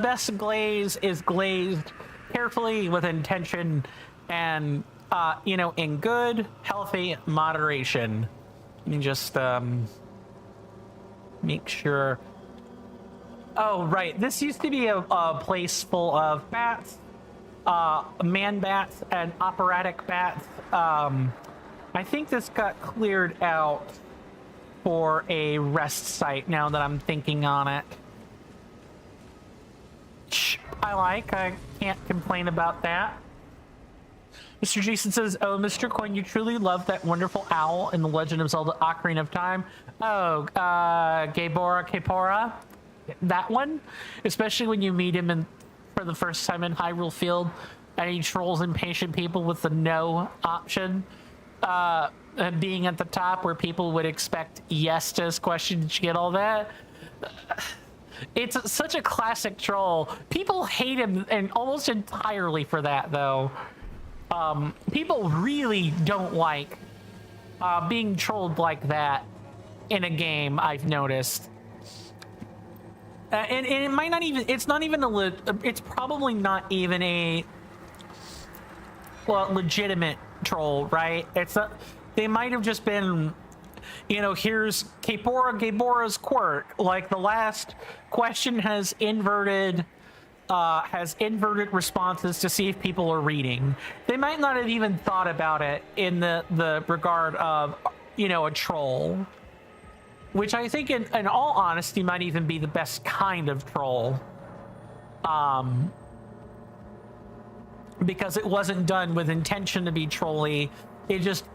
best glaze is glazed carefully with intention and you know, in good, healthy moderation. Let me just make sure. Oh, right. This used to be a place full of bats, man bats, and operatic bats. I think this got cleared out for a rest site now that I'm thinking on it. I can't complain about that. Mr. Jason says, oh, Mr. Coin, you truly love that wonderful owl in The Legend of Zelda Ocarina of Time. Oh, Gaebora. That one, especially when you meet him for the first time in Hyrule Field, and he trolls impatient people with the no option, being at the top where people would expect yes to his question. Did you get all that? It's such a classic troll. People hate him and almost entirely for that, though. People really don't like being trolled like that in a game, I've noticed. And it might not even, it's probably not even a legitimate troll, right? They might have just been, you know, here's Gaebora's quirk. Like the last question has inverted responses to see if people are reading. They might not have even thought about it in the regard of, you know, a troll. Which I think, in all honesty, might even be the best kind of troll. Because it wasn't done with intention to be trolly. It just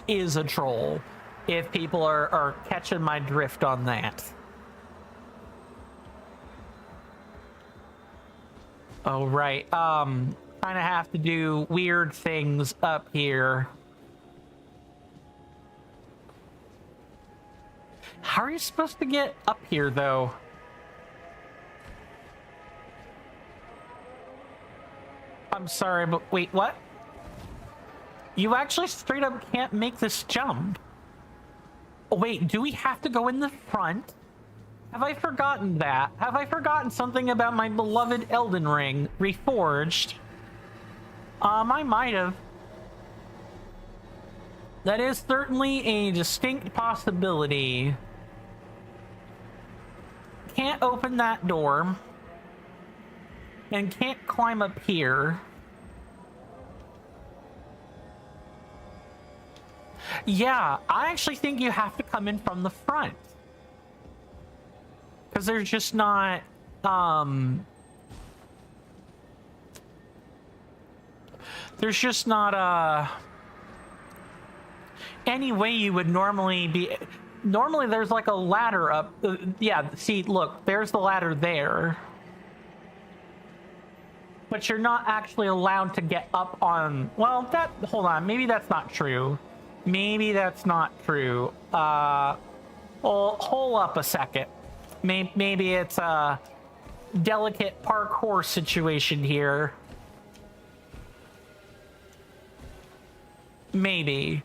is a troll. If people are catching my drift on that. Oh, right. Kind of have to do weird things up here. How are you supposed to get up here, though? I'm sorry, but wait, what? You actually straight up can't make this jump. Oh, wait, do we have to go in the front? Have I forgotten that? Have I forgotten something about my beloved Elden Ring, Reforged? I might have. That is certainly a distinct possibility. Can't open that door. And can't climb up here. Yeah, I actually think you have to come in from the front. Because there's just not, there's just not, any way you would normally be... normally there's like a ladder up. Yeah, see, look, there's the ladder there. But you're not actually allowed to get up on, well, hold on, maybe that's not true. Maybe that's not true. Well, hold up a second. Maybe it's a delicate parkour situation here. Maybe.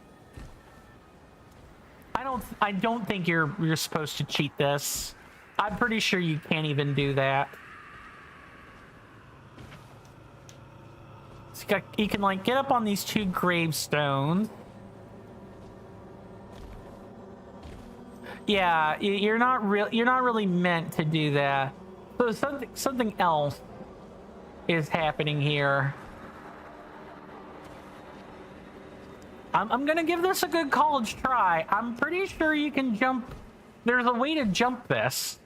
I don't think you're supposed to cheat this. I'm pretty sure you can't even do that. You can like get up on these two gravestones. Yeah, you're not really meant to do that. So something else is happening here. I'm gonna give this a good college try. I'm pretty sure you can jump. There's a way to jump this.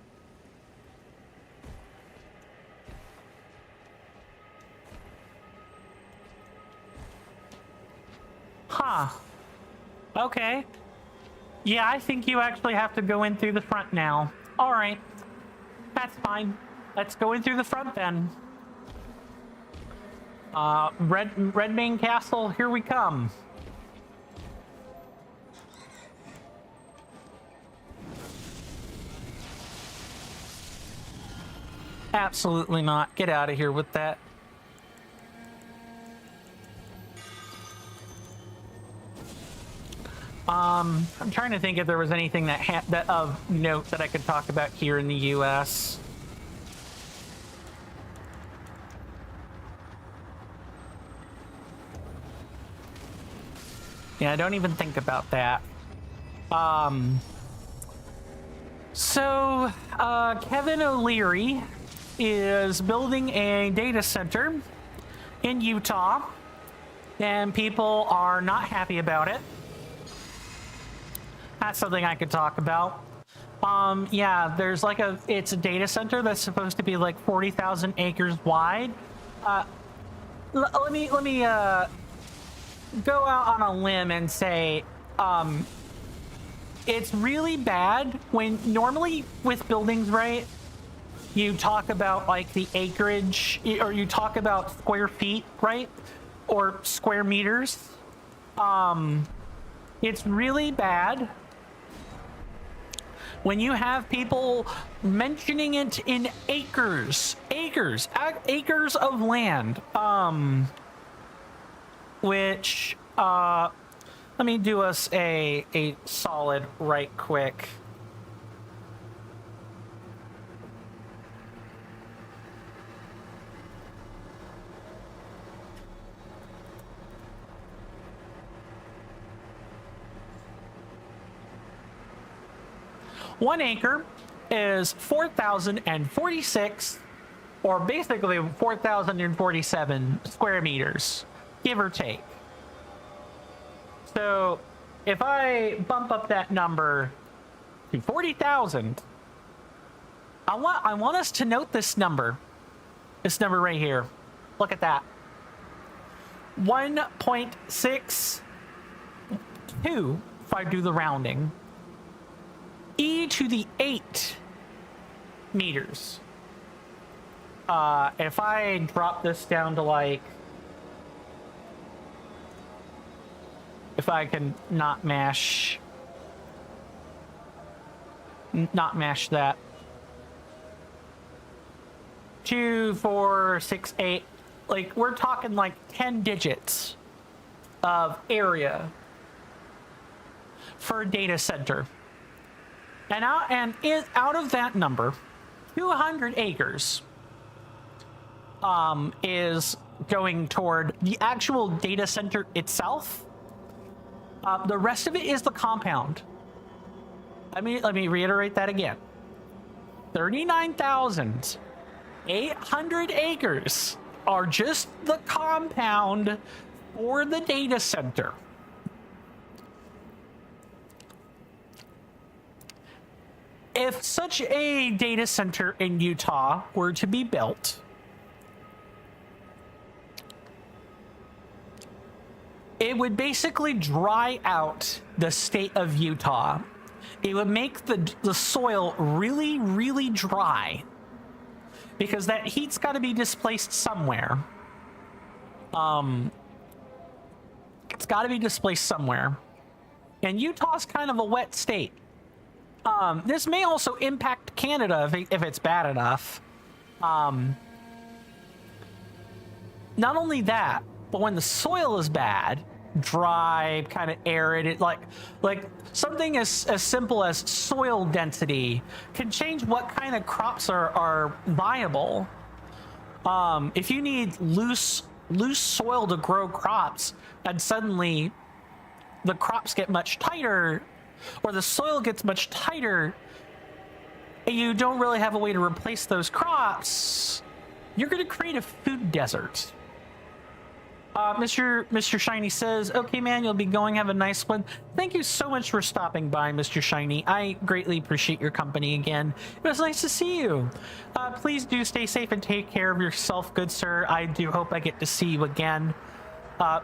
Huh. Okay. Yeah, I think you actually have to go in through the front now. All right. That's fine. Let's go in through the front then. Red Main Castle, here we come. Absolutely not. Get out of here with that. I'm trying to think if there was anything that of note that I could talk about here in the US. Yeah, don't even think about that. So Kevin O'Leary is building a data center in Utah, and people are not happy about it. That's something I could talk about. Yeah, there's like it's a data center that's supposed to be like 40,000 acres wide. Let me go out on a limb and say, it's really bad when normally with buildings, right? You talk about like the acreage, or you talk about square feet, right? Or square meters. It's really bad when you have people mentioning it in acres of land, which, let me do us a solid right quick. One acre is 4,046, or basically 4,047 square meters, give or take. So if I bump up that number to 40,000, I want us to note this number right here. Look at that. 1.62, if I do the rounding. E to the 8 meters. If I drop this down to like, if I can not mash that. 2, 4, 6, 8. Like we're talking like 10 digits of area for a data center. And out of that number, 200 acres is going toward the actual data center itself. The rest of it is the compound. Let me reiterate that again. 39,800 acres are just the compound for the data center. If such a data center in Utah were to be built, it would basically dry out the state of Utah. it would make the soil really, really dry, because that heat's got to be displaced somewhere. It's got to be displaced somewhere, and Utah's kind of a wet state. This may also impact Canada if it's bad enough. Not only that, but when the soil is bad, dry, kind of arid, like something as simple as soil density can change what kind of crops are viable. If you need loose soil to grow crops, and suddenly the crops get much tighter, or the soil gets much tighter, and you don't really have a way to replace those crops, you're going to create a food desert. Mr. Shiny says, okay, man, you'll be going. Have a nice one. Thank you so much for stopping by, Mr. Shiny. I greatly appreciate your company again. It was nice to see you. Please do stay safe and take care of yourself, good sir. I do hope I get to see you again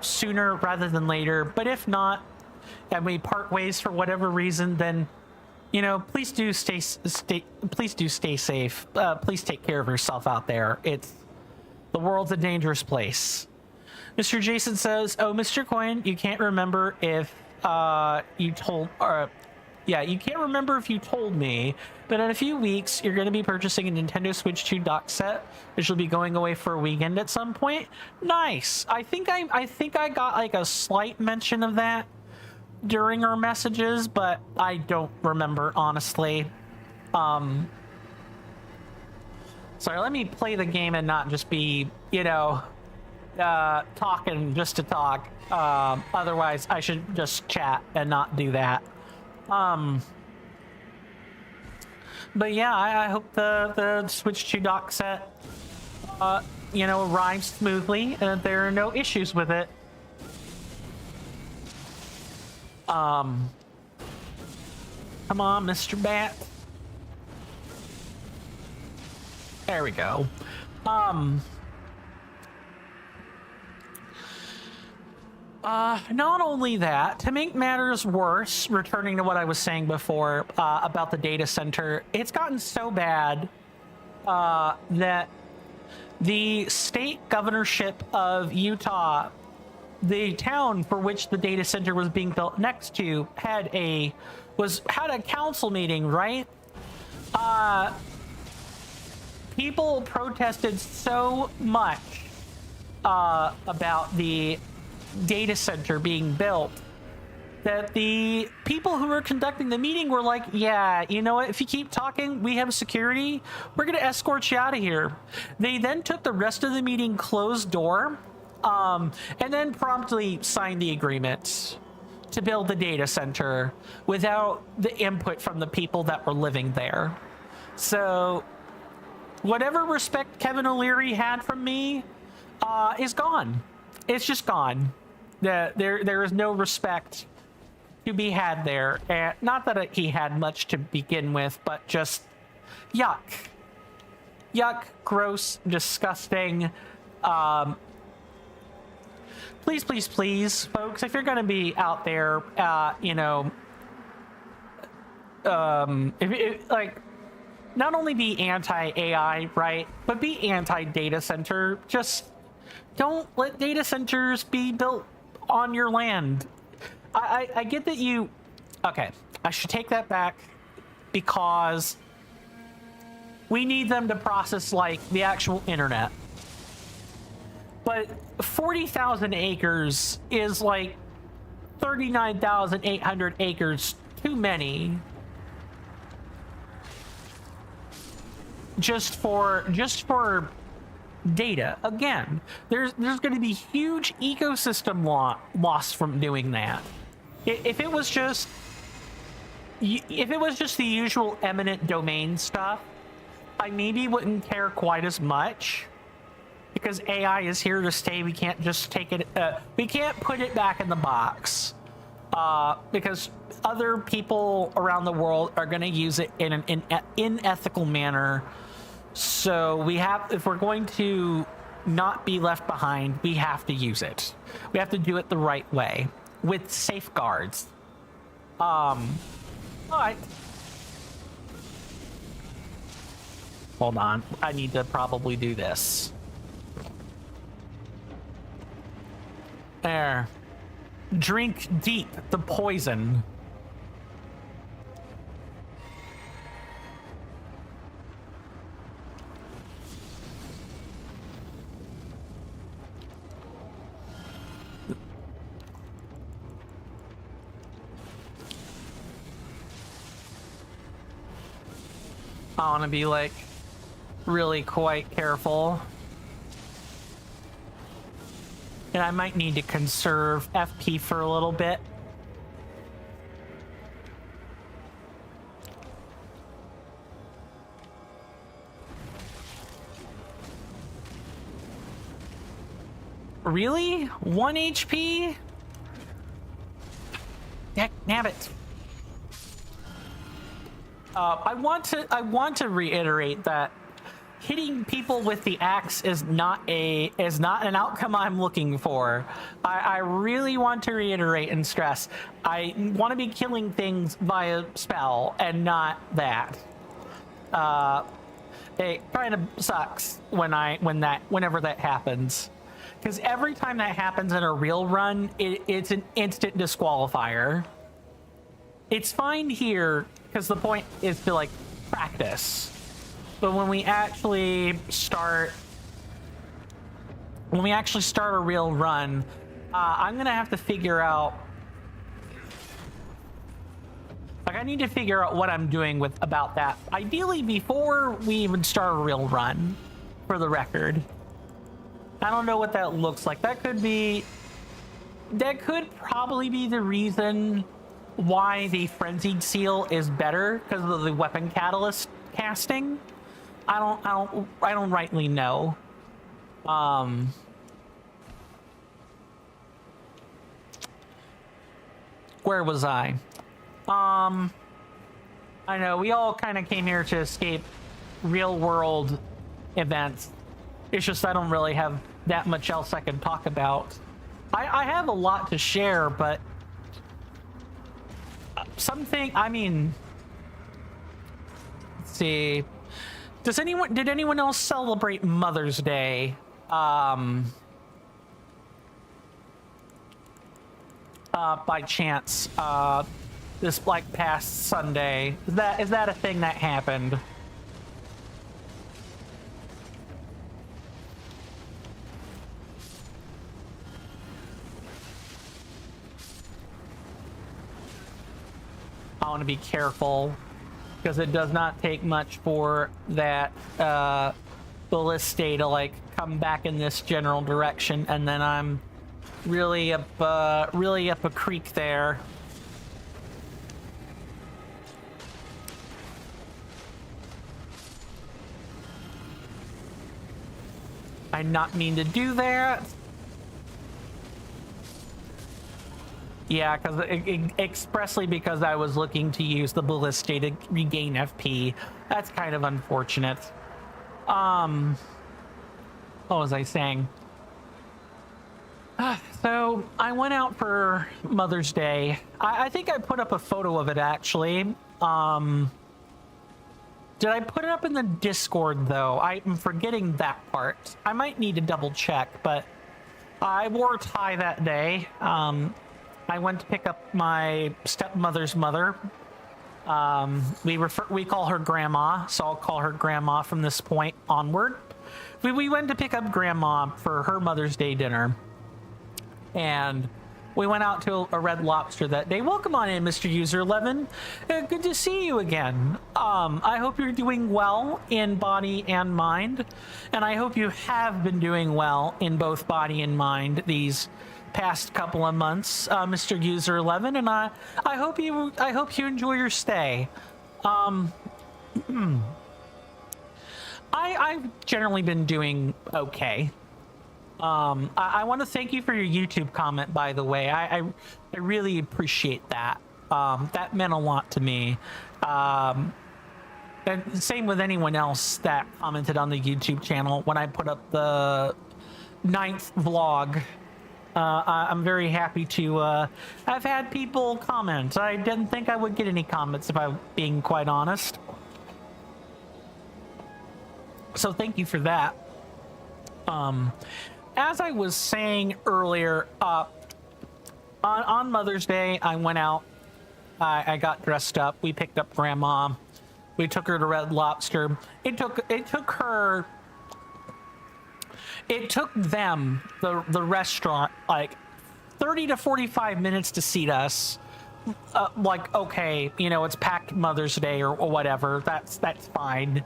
sooner rather than later. But if not, and we part ways for whatever reason, then, you know, please do stay safe. Please take care of yourself out there. The world's a dangerous place. Mr. Jason says, oh, Mr. Coin, you can't remember if you can't remember if you told me, but in a few weeks, you're going to be purchasing a Nintendo Switch 2 dock set, which will be going away for a weekend at some point. Nice. I think I got like a slight mention of that during our messages, but I don't remember, honestly. Sorry, let me play the game and not just be, you know, talking just to talk. Otherwise I should just chat and not do that. But yeah, I hope the Switch 2 dock set you know, arrives smoothly and that there are no issues with it. Come on, Mr. Bat. There we go. Not only that, to make matters worse, returning to what I was saying before about the data center, it's gotten so bad that the state governorship of Utah, the town for which the data center was being built next to, had a council meeting, right? People protested so much about the data center being built that the people who were conducting the meeting were like, yeah, you know what, if you keep talking, we have security, we're gonna escort you out of here. They then took the rest of the meeting closed door, and then promptly signed the agreement to build the data center without the input from the people that were living there. So whatever respect Kevin O'Leary had from me is gone. It's just gone. There is no respect to be had there. And not that he had much to begin with, but just yuck. Yuck, gross, disgusting. Please, please, please, folks, if you're going to be out there, you know, like, not only be anti-AI, right, but be anti-data center. Just don't let data centers be built on your land. I get that you... Okay, I should take that back, because we need them to process, like, the actual internet. But 40,000 acres is, like, 39,800 acres too many. Just for data. Again, there's going to be huge ecosystem loss from doing that. If it was just the usual eminent domain stuff, I maybe wouldn't care quite as much, because AI is here to stay. We can't just take it. We can't put it back in the box, because other people around the world are going to use it in an unethical manner. So we have, if we're going to not be left behind, we have to use it. We have to do it the right way with safeguards. All right. Hold on. I need to probably do this. There. Drink deep the poison. I want to be like really quite careful. And I might need to conserve FP for a little bit. Really? 1 HP? Heck, nab it. I want to reiterate that hitting people with the axe is not an outcome I'm looking for. I really want to reiterate and stress. I want to be killing things via spell and not that. It kind of sucks whenever that happens, because every time that happens in a real run, it's an instant disqualifier. It's fine here because the point is to like practice. But when we actually start a real run, I'm gonna have to figure out. Like, I need to figure out what I'm doing about that. Ideally, before we even start a real run, for the record. I don't know what that looks like. That could probably be the reason why the Frenzied Seal is better, because of the weapon catalyst casting. I don't rightly know. Where was I? I know we all kind of came here to escape real world events. It's just I don't really have that much else I can talk about. I have a lot to share, but I mean, let's see. Did anyone else celebrate Mother's Day? By chance, this like past Sunday. Is that a thing that happened? I want to be careful, because it does not take much for that ballista to like come back in this general direction, and then I'm really up a creek there. I not mean to do that. Yeah, expressly because I was looking to use the ballista to regain FP. That's kind of unfortunate. What was I saying? So I went out for Mother's Day. I think I put up a photo of it, actually. Did I put it up in the Discord, though? I'm forgetting that part. I might need to double check, but I wore a tie that day. I went to pick up my stepmother's mother. We call her Grandma, so I'll call her Grandma from this point onward. We went to pick up Grandma for her Mother's Day dinner, and we went out to a Red Lobster that day. Welcome on in, Mr. User 11. Good to see you again. I hope you're doing well in body and mind, and I hope you have been doing well in both body and mind these past couple of months, Mr. User 11, and I hope you enjoy your stay. I've generally been doing okay. I want to thank you for your YouTube comment, by the way. I really appreciate that. That meant a lot to me. And same with anyone else that commented on the YouTube channel when I put up the 9th vlog I'm very happy to have had people comment. I didn't think I would get any comments, if I'm being quite honest. So thank you for that. As I was saying earlier, on Mother's Day, I went out. I got dressed up. We picked up Grandma. We took her to Red Lobster. It took them, the restaurant, like 30 to 45 minutes to seat us. Like, okay, you know, it's packed Mother's Day or whatever. That's fine.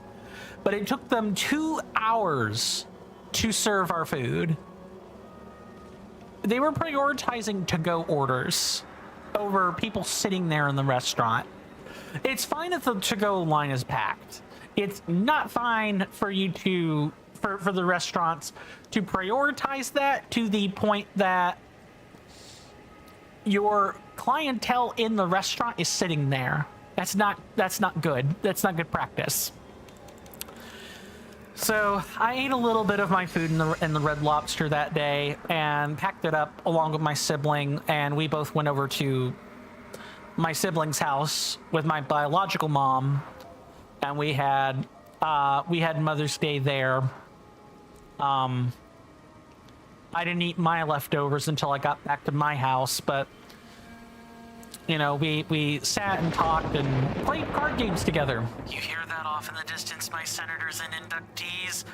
But it took them 2 hours to serve our food. They were prioritizing to-go orders over people sitting there in the restaurant. It's fine if the to-go line is packed. It's not fine for you to, for the restaurants to prioritize that to the point that your clientele in the restaurant is sitting there. That's not good. That's not good practice. So I ate a little bit of my food in the Red Lobster that day and packed it up along with my sibling, and we both went over to my sibling's house with my biological mom, and we had Mother's Day there. I didn't eat my leftovers until I got back to my house, but you know, we sat and talked and played card games together. You hear that off in the distance, my senators and inductees?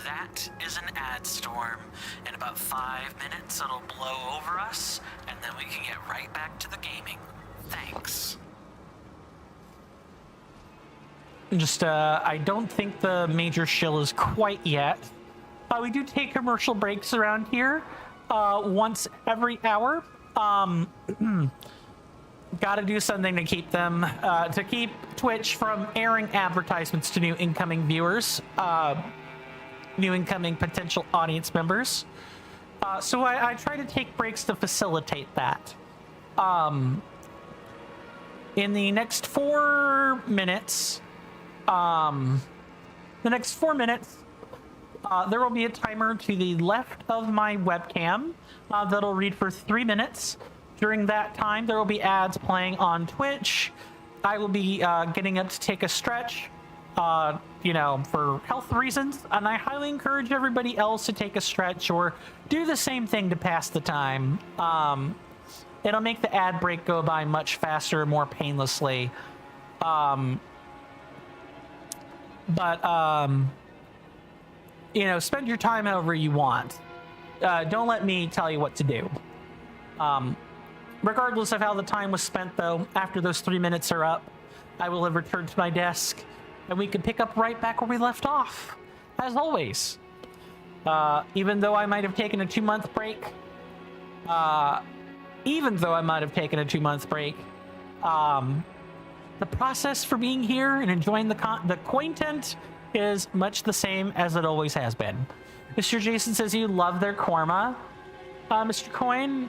That is an ad storm. In about 5 minutes, it'll blow over us, and then we can get right back to the gaming. Thanks. Just, I don't think the major shill is quite yet. We do take commercial breaks around here, once every hour. Gotta do something to keep them, to keep Twitch from airing advertisements to new incoming viewers, new incoming potential audience members. So I try to take breaks to facilitate that. In the next 4 minutes, there will be a timer to the left of my webcam that'll read for 3 minutes. During that time, there will be ads playing on Twitch. I will be getting up to take a stretch, you know, for health reasons, and I highly encourage everybody else to take a stretch or do the same thing to pass the time. It'll make the ad break go by much faster and more painlessly. You know, spend your time however you want. Don't let me tell you what to do. Regardless of how the time was spent, though, after those 3 minutes are up, I will have returned to my desk, and we can pick up right back where we left off, as always. Even though I might have taken a 2-month break, the process for being here and enjoying the content is much the same as it always has been. Mr. Jason says you love their korma. Mr. Coin,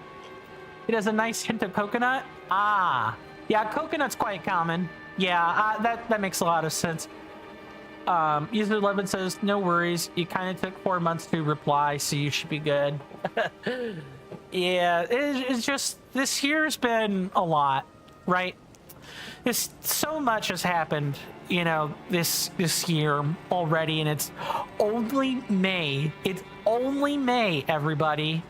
it has a nice hint of coconut. Ah, yeah, coconut's quite common. Yeah, that makes a lot of sense. User 11 says, no worries. You kind of took 4 months to reply, so you should be good. Yeah, it's just, this year's been a lot, right? So much has happened, you know, this year already, and it's only May. It's only May, everybody.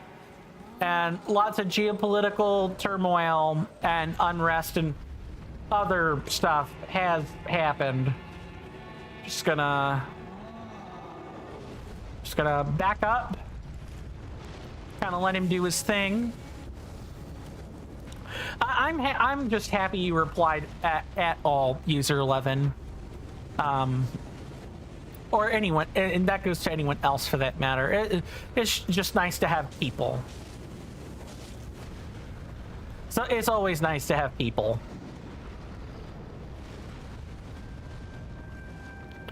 And lots of geopolitical turmoil and unrest and other stuff has happened. Just gonna back up, kind of let him do his thing. I'm just happy you replied at all, user 11, or anyone, and that goes to anyone else for that matter. It's just nice to have people. So it's always nice to have people.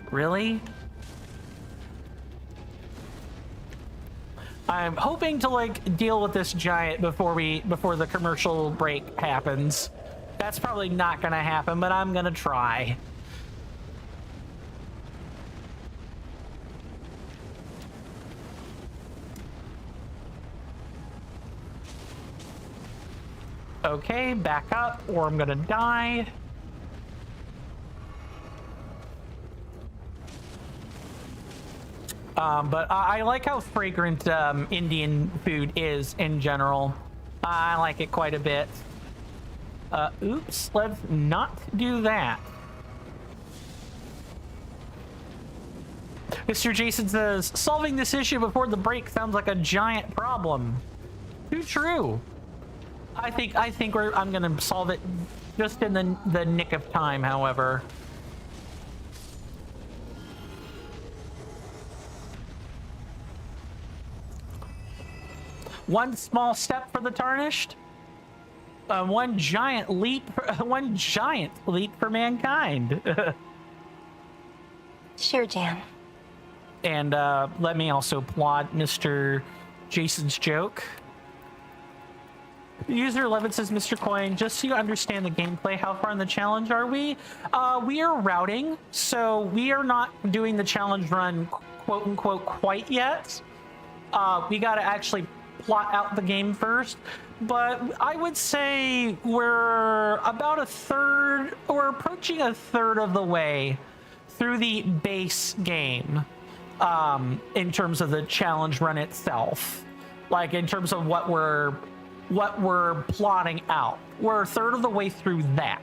Really? I'm hoping to like deal with this giant before the commercial break happens. That's probably not gonna happen, but I'm gonna try. Okay, back up, or I'm gonna die. But I like how fragrant Indian food is in general. I like it quite a bit. Oops, let's not do that. Mr. Jason says, solving this issue before the break sounds like a giant problem. Too true. I think I'm gonna solve it just in the nick of time, however. One small step for the tarnished. One giant leap for mankind. Sure, Jan. And let me also applaud Mr. Jason's joke. User 11 says, Mr. Coin, just so you understand the gameplay, how far in the challenge are we? We are routing, so we are not doing the challenge run, quote unquote, quite yet. We got to actually plot out the game first. But I would say we're about a third, or approaching a third of the way through the base game, in terms of the challenge run itself. Like in terms of what we're plotting out. We're a third of the way through that.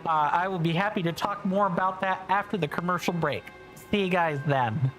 I will be happy to talk more about that after the commercial break. See you guys then.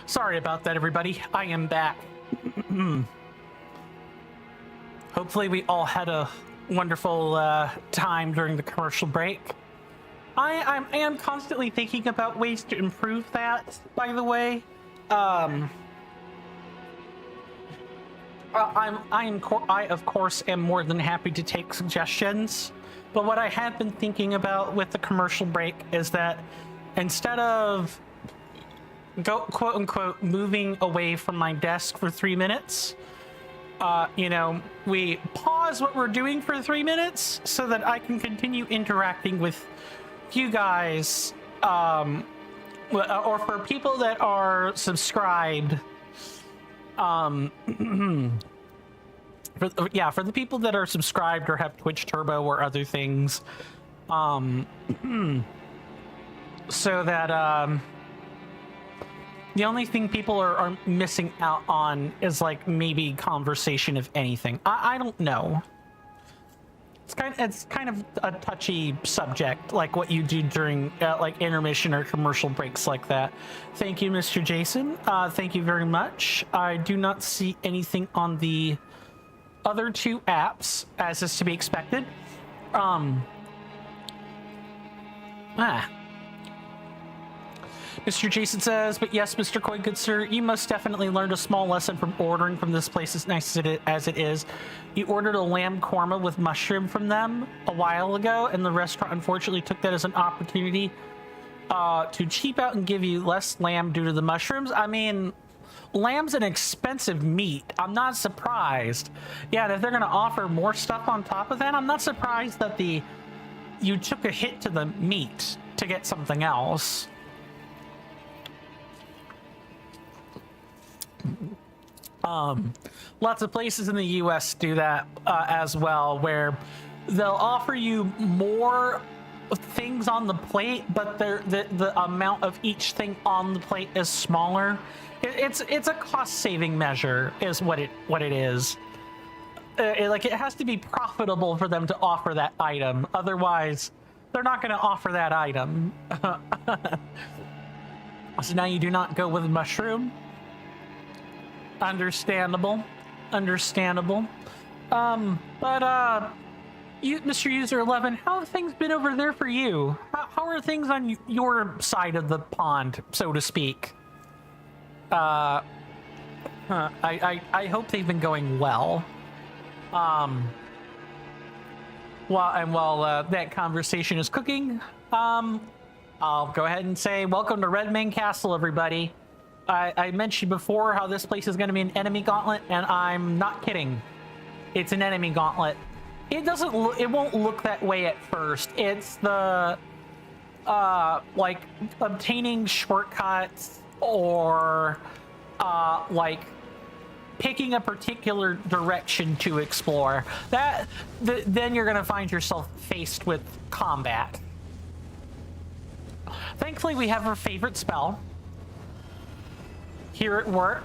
Sorry about that, everybody. I am back. Hopefully we all had a wonderful time during the commercial break. I am constantly thinking about ways to improve that, by the way. I of course am more than happy to take suggestions, but what I have been thinking about with the commercial break is that instead of quote unquote moving away from my desk for 3 minutes, you know, we pause what we're doing for 3 minutes so that I can continue interacting with you guys, or for people that are subscribed, for the people that are subscribed or have Twitch Turbo or other things, so that the only thing people are missing out on is like maybe conversation, if anything. I don't know. It's kind of a touchy subject, like what you do during like intermission or commercial breaks like that. Thank you, Mr. Jason. Thank you very much. I do not see anything on the other 2 apps, as is to be expected. Mr. Jason says, but yes, Mr. Coy, good sir, you most definitely learned a small lesson from ordering from this place, as nice as it is. You ordered a lamb korma with mushroom from them a while ago, and the restaurant unfortunately took that as an opportunity to cheap out and give you less lamb due to the mushrooms. I mean, lamb's an expensive meat. I'm not surprised. Yeah, and if they're going to offer more stuff on top of that, I'm not surprised that you took a hit to the meat to get something else. Lots of places in the US do that as well, where they'll offer you more things on the plate, but the amount of each thing on the plate is smaller. It's a cost-saving measure, is what it is. Like, it has to be profitable for them to offer that item. Otherwise, they're not going to offer that item. So now you do not go with mushroom. Understandable. But you, Mr. User 11, how have things been over there for you? How are things on your side of the pond, so to speak? I hope they've been going well. While that conversation is cooking, I'll go ahead and say welcome to Redmane Castle, everybody. I mentioned before how this place is going to be an enemy gauntlet, and I'm not kidding. It's an enemy gauntlet. It won't look that way at first. It's the like obtaining shortcuts or like picking a particular direction to explore. Then you're going to find yourself faced with combat. Thankfully, we have our favorite spell here at work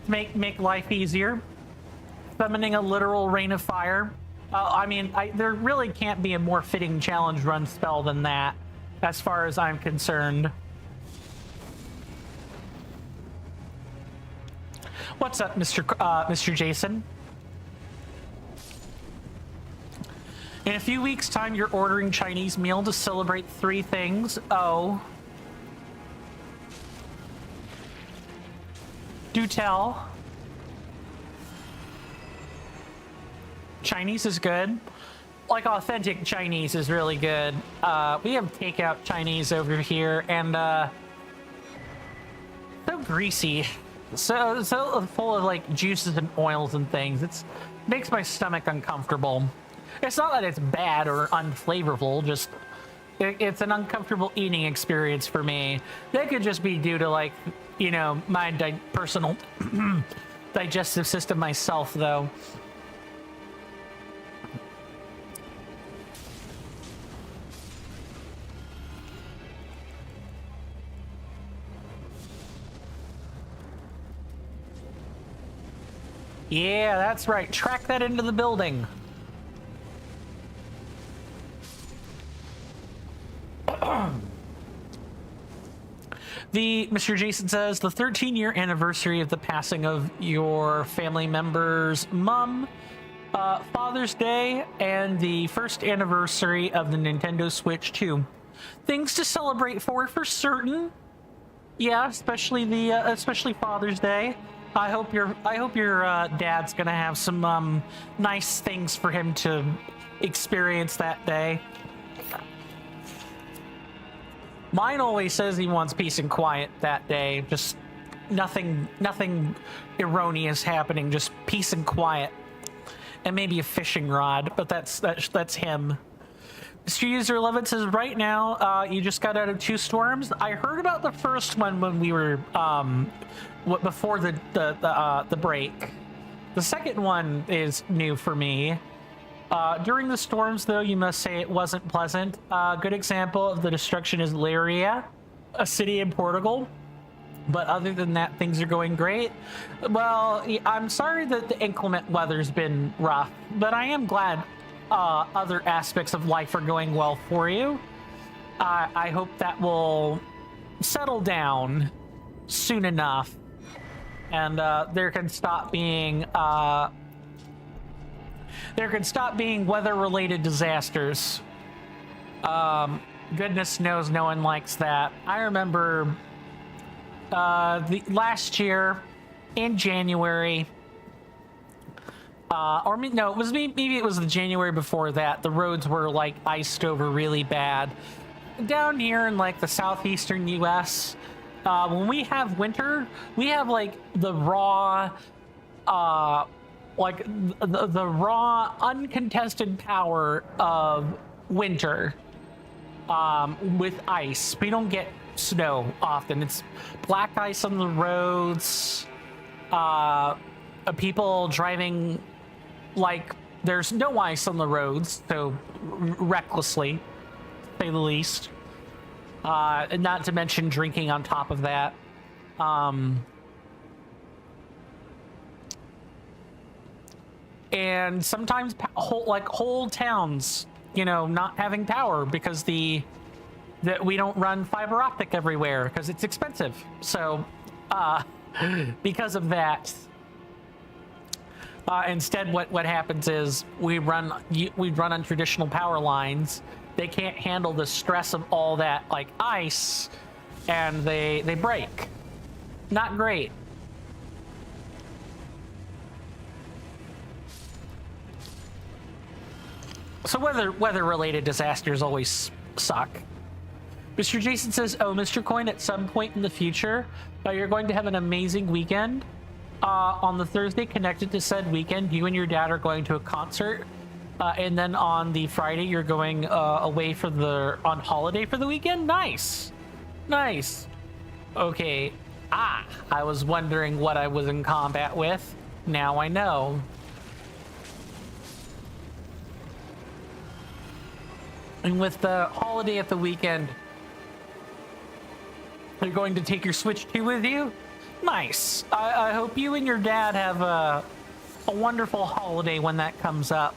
to make life easier. Summoning a literal rain of fire. I mean, there really can't be a more fitting challenge run spell than that, as far as I'm concerned. What's up, Mr. Jason? In a few weeks' time, you're ordering Chinese meal to celebrate 3 things. Oh. Do tell. Chinese is good. Like, authentic Chinese is really good. We have takeout Chinese over here, and so greasy, so full of like juices and oils and things. It makes my stomach uncomfortable. It's not that it's bad or unflavorful, just it's an uncomfortable eating experience for me. That could just be due to, like, you know, my personal digestive system myself, though. Yeah, that's right. Track that into the building. Mr. Jason says, the 13-year anniversary of the passing of your family member's mom, Father's Day, and the first anniversary of the Nintendo Switch 2. Things to celebrate for certain. Yeah, especially Father's Day. I hope your dad's gonna have some nice things for him to experience that day. Mine always says he wants peace and quiet that day. Just nothing erroneous happening. Just peace and quiet, and maybe a fishing rod. But that's him. Mr. User 11 says, right now, you just got out of 2 storms. I heard about the first one when we were before the break. The second one is new for me. During the storms, though, you must say it wasn't pleasant. Good example of the destruction is Lyria, a city in Portugal. But other than that, things are going great. Well, I'm sorry that the inclement weather's been rough, but I am glad other aspects of life are going well for you. I hope that will settle down soon enough, and there can stop being weather-related disasters. Goodness knows no one likes that. I remember the last year in January, no, it was maybe it was the January before that. The roads were like iced over really bad down here in like the southeastern U.S. When we have winter, we have like the raw, the raw uncontested power of winter with ice. We don't get snow often. It's black ice on the roads. People driving like there's no ice on the roads, so recklessly, to say the least. And not to mention drinking on top of that. And sometimes whole towns, not having power because that we don't run fiber optic everywhere because it's expensive. So because of that, instead what happens is we run on traditional power lines. They can't handle the stress of all that like ice, and they break. Not great. So weather-related disasters always suck. Mr. Jason says, oh, Mr. Coin, at some point in the future, you're going to have an amazing weekend. On the Thursday connected to said weekend, you and your dad are going to a concert. And then on the Friday, you're going away on holiday for the weekend? Nice. Nice. Okay. I was wondering what I was in combat with. Now I know. And with the holiday at the weekend, you're going to take your Switch 2 with you? Nice. I hope you and your dad have a wonderful holiday when that comes up.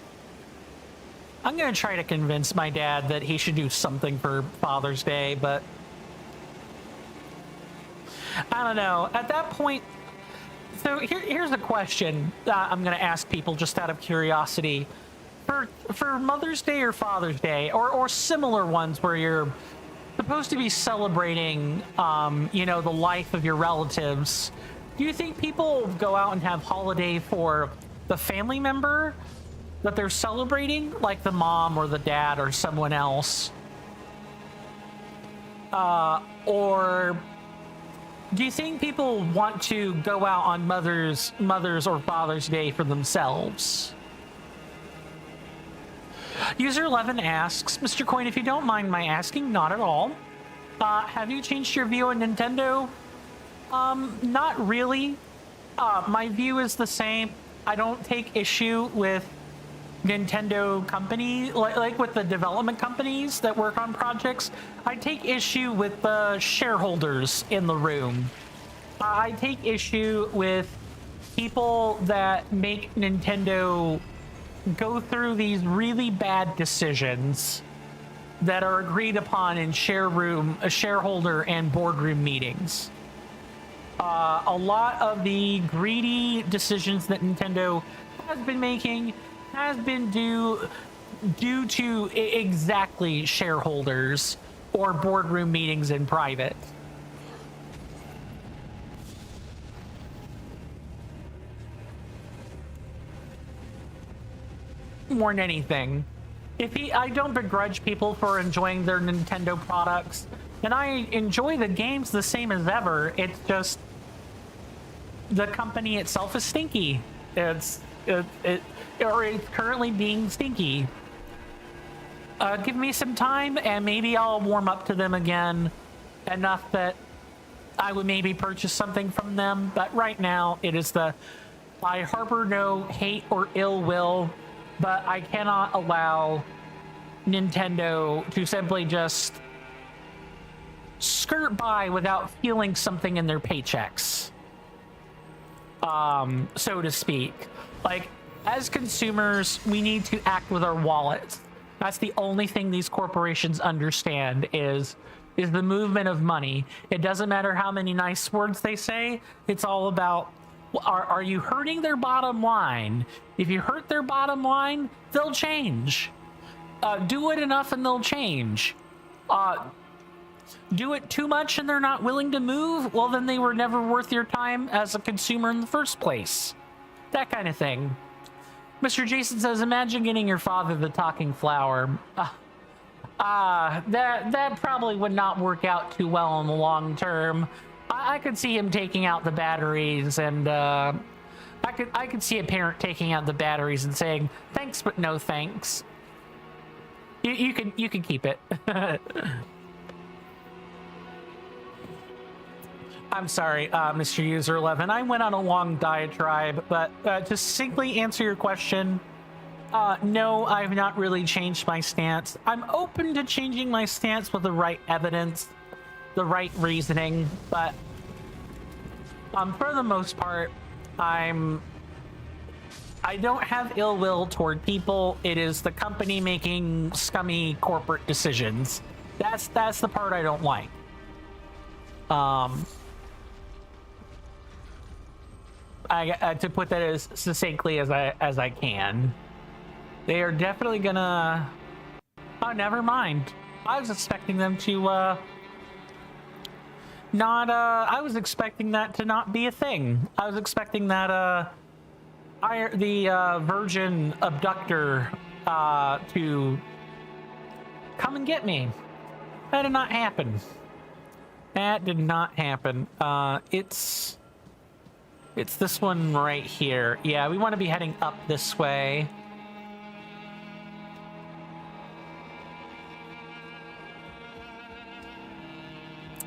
I'm going to try to convince my dad that he should do something for Father's Day, but I don't know. At that point, so here's a question I'm going to ask people just out of curiosity. For Mother's Day or Father's Day, or similar ones where you're supposed to be celebrating, the life of your relatives, do you think people go out and have holiday for the family member that they're celebrating, like the mom or the dad or someone else? Or do you think people want to go out on Mother's or Father's Day for themselves? User 11 asks, Mr. Coin, if you don't mind my asking, not at all. Have you changed your view on Nintendo? Not really. My view is the same. I don't take issue with Nintendo company, like with the development companies that work on projects. I take issue with the shareholders in the room. I take issue with people that make Nintendo go through these really bad decisions that are agreed upon in shareholder and boardroom meetings. A lot of the greedy decisions that Nintendo has been making has been due to exactly shareholders or boardroom meetings in private. More than anything. I don't begrudge people for enjoying their Nintendo products, and I enjoy the games the same as ever. It's just the company itself is stinky. It's currently being stinky. Give me some time, and maybe I'll warm up to them again enough that I would maybe purchase something from them. But right now, I harbor no hate or ill will. But I cannot allow Nintendo to simply just skirt by without feeling something in their paychecks, so to speak. Like, as consumers, we need to act with our wallets. That's the only thing these corporations understand is the movement of money. It doesn't matter how many nice words they say. It's all about, are you hurting their bottom line? If you hurt their bottom line, they'll change. Do it enough and they'll change. Do it too much and they're not willing to move, well, then they were never worth your time as a consumer in the first place. That kind of thing. Mr. Jason says, imagine getting your father the talking flower. That probably would not work out too well in the long term. I could see him taking out the batteries, and I could see a parent taking out the batteries and saying, thanks, but no thanks. You can keep it. I'm sorry, Mr. User 11. I went on a long diatribe, but to succinctly answer your question, no, I've not really changed my stance. I'm open to changing my stance with the right evidence, the right reasoning, but for the most part, I don't have ill will toward people. It is the company making scummy corporate decisions. That's the part I don't like. To put that as succinctly as I can, they are definitely gonna. Oh, never mind. I was expecting them to not. I was expecting that to not be a thing. I was expecting that the Virgin abductor to come and get me. That did not happen. That did not happen. It's this one right here. Yeah, we want to be heading up this way.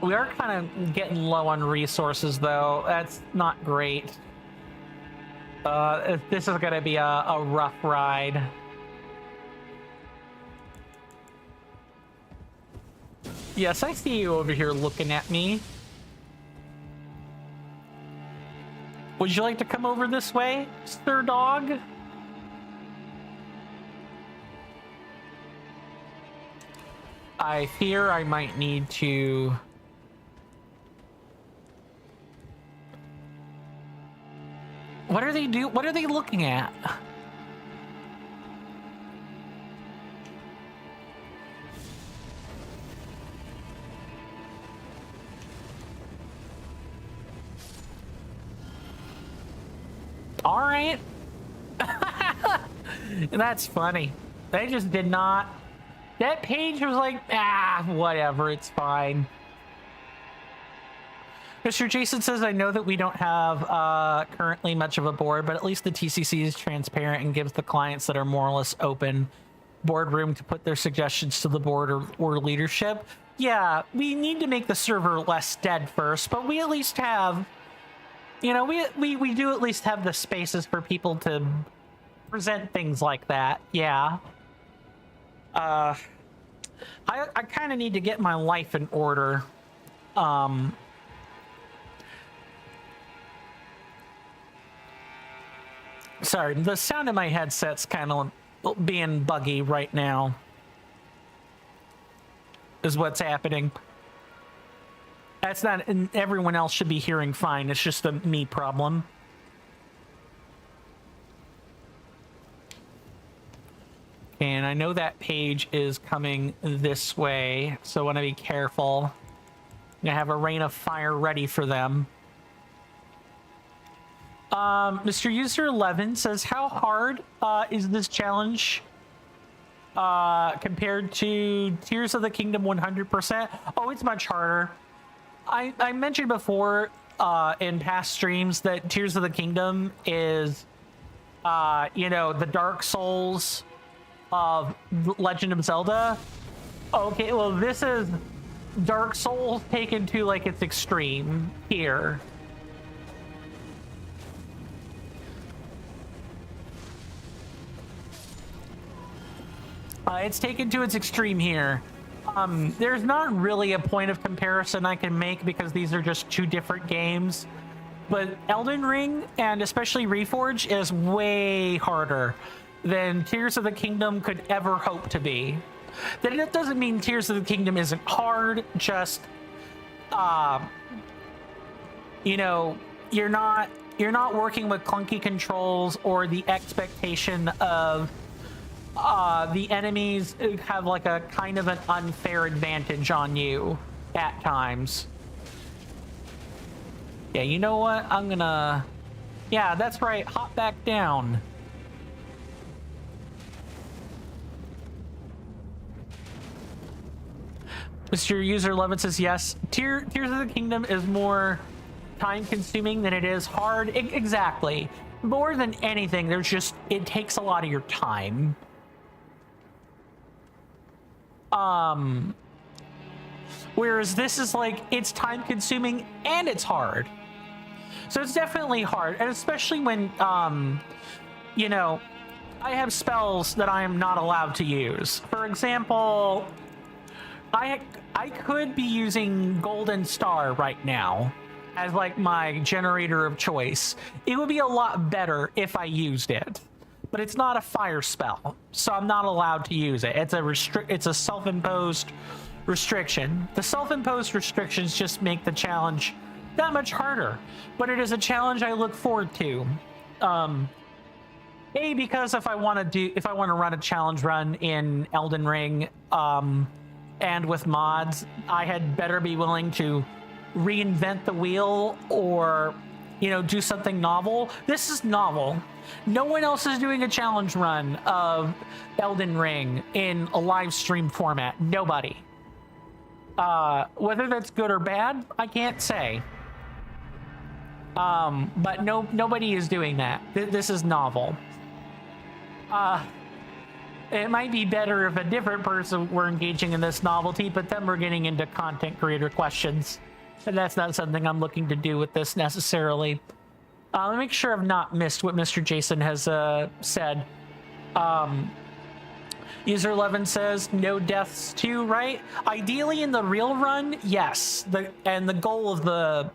We are kind of getting low on resources, though. That's not great. This is going to be a rough ride. Yes, I see you over here looking at me. Would you like to come over this way, Sir Dog? I fear I might need to... What are they What are they looking at? All right. That's funny. They just did not. That page was like, whatever, it's fine. Mr. Jason says, I know that we don't have currently much of a board, but at least the TCC is transparent and gives the clients that are more or less open boardroom to put their suggestions to the board or leadership. Yeah, we need to make the server less dead first, but we at least have, you know, we do at least have the spaces for people to present things like that. Yeah. I kind of need to get my life in order. Sorry, the sound of my headset's kind of being buggy right now. is what's happening. That's not, and everyone else should be hearing fine. It's just a me problem. And I know that page is coming this way, so I want to be careful. I'm gonna have a rain of fire ready for them. Mr. User 11 says, how hard is this challenge compared to Tears of the Kingdom 100%? Oh, it's much harder. I mentioned before in past streams that Tears of the Kingdom is, you know, the Dark Souls of Legend of Zelda. Okay, well, this is Dark Souls taken to like its extreme here. It's taken to its extreme here. There's not really a point of comparison I can make because these are just two different games. But Elden Ring, and especially Reforged, is way harder than Tears of the Kingdom could ever hope to be. That doesn't mean Tears of the Kingdom isn't hard, just, you know, you're not working with clunky controls or the expectation of the enemies have like a kind of an unfair advantage on you at times. Yeah, you know what? I'm gonna... Yeah, that's right. Hop back down. Mr. User 11 says yes. Tears of the Kingdom is more time-consuming than it is hard. Exactly. More than anything, there's just... It takes a lot of your time. Whereas this is like, it's time consuming and it's hard. So it's definitely hard. And especially when, you know, I have spells that I am not allowed to use. For example, I could be using Golden Star right now as like my generator of choice. It would be a lot better if I used it. But it's not a fire spell, so I'm not allowed to use it. It's a self-imposed restriction. The self-imposed restrictions just make the challenge that much harder, but it is a challenge I look forward to. Because if I want to run a challenge run in Elden Ring, and with mods, I had better be willing to reinvent the wheel or, you know, do something novel. This is novel. No one else is doing a challenge run of Elden Ring in a live stream format. Nobody. Whether that's good or bad, I can't say. But nobody is doing that. This is novel. It might be better if a different person were engaging in this novelty, but then we're getting into content creator questions. And that's not something I'm looking to do with this necessarily. Let me make sure I've not missed what Mr. Jason has said. User 11 says no deaths too, right? Ideally in the real run, yes. And the goal of the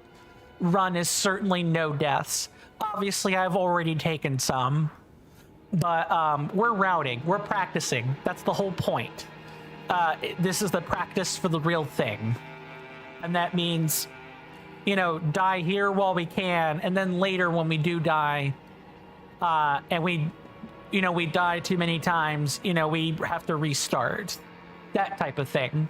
run is certainly no deaths. Obviously, I've already taken some. But we're routing. We're practicing. That's the whole point. This is the practice for the real thing. And that means... you know, die here while we can, and then later when we do die, and we die too many times, you know, we have to restart. That type of thing.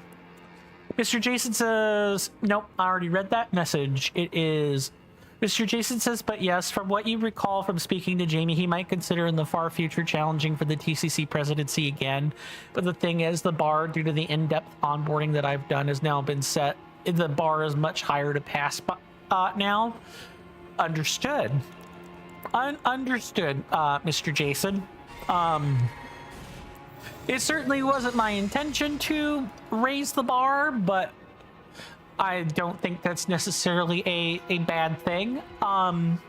Mr. Jason says, nope, I already read that message. It is... Mr. Jason says, but yes, from what you recall from speaking to Jamie, he might consider in the far future challenging for the TCC presidency again. But the thing is, the bar, due to the in-depth onboarding that I've done, has now been set. The bar is much higher to pass now. Understood. Understood, Mr. Jason. It certainly wasn't my intention to raise the bar, but I don't think that's necessarily a bad thing. I'll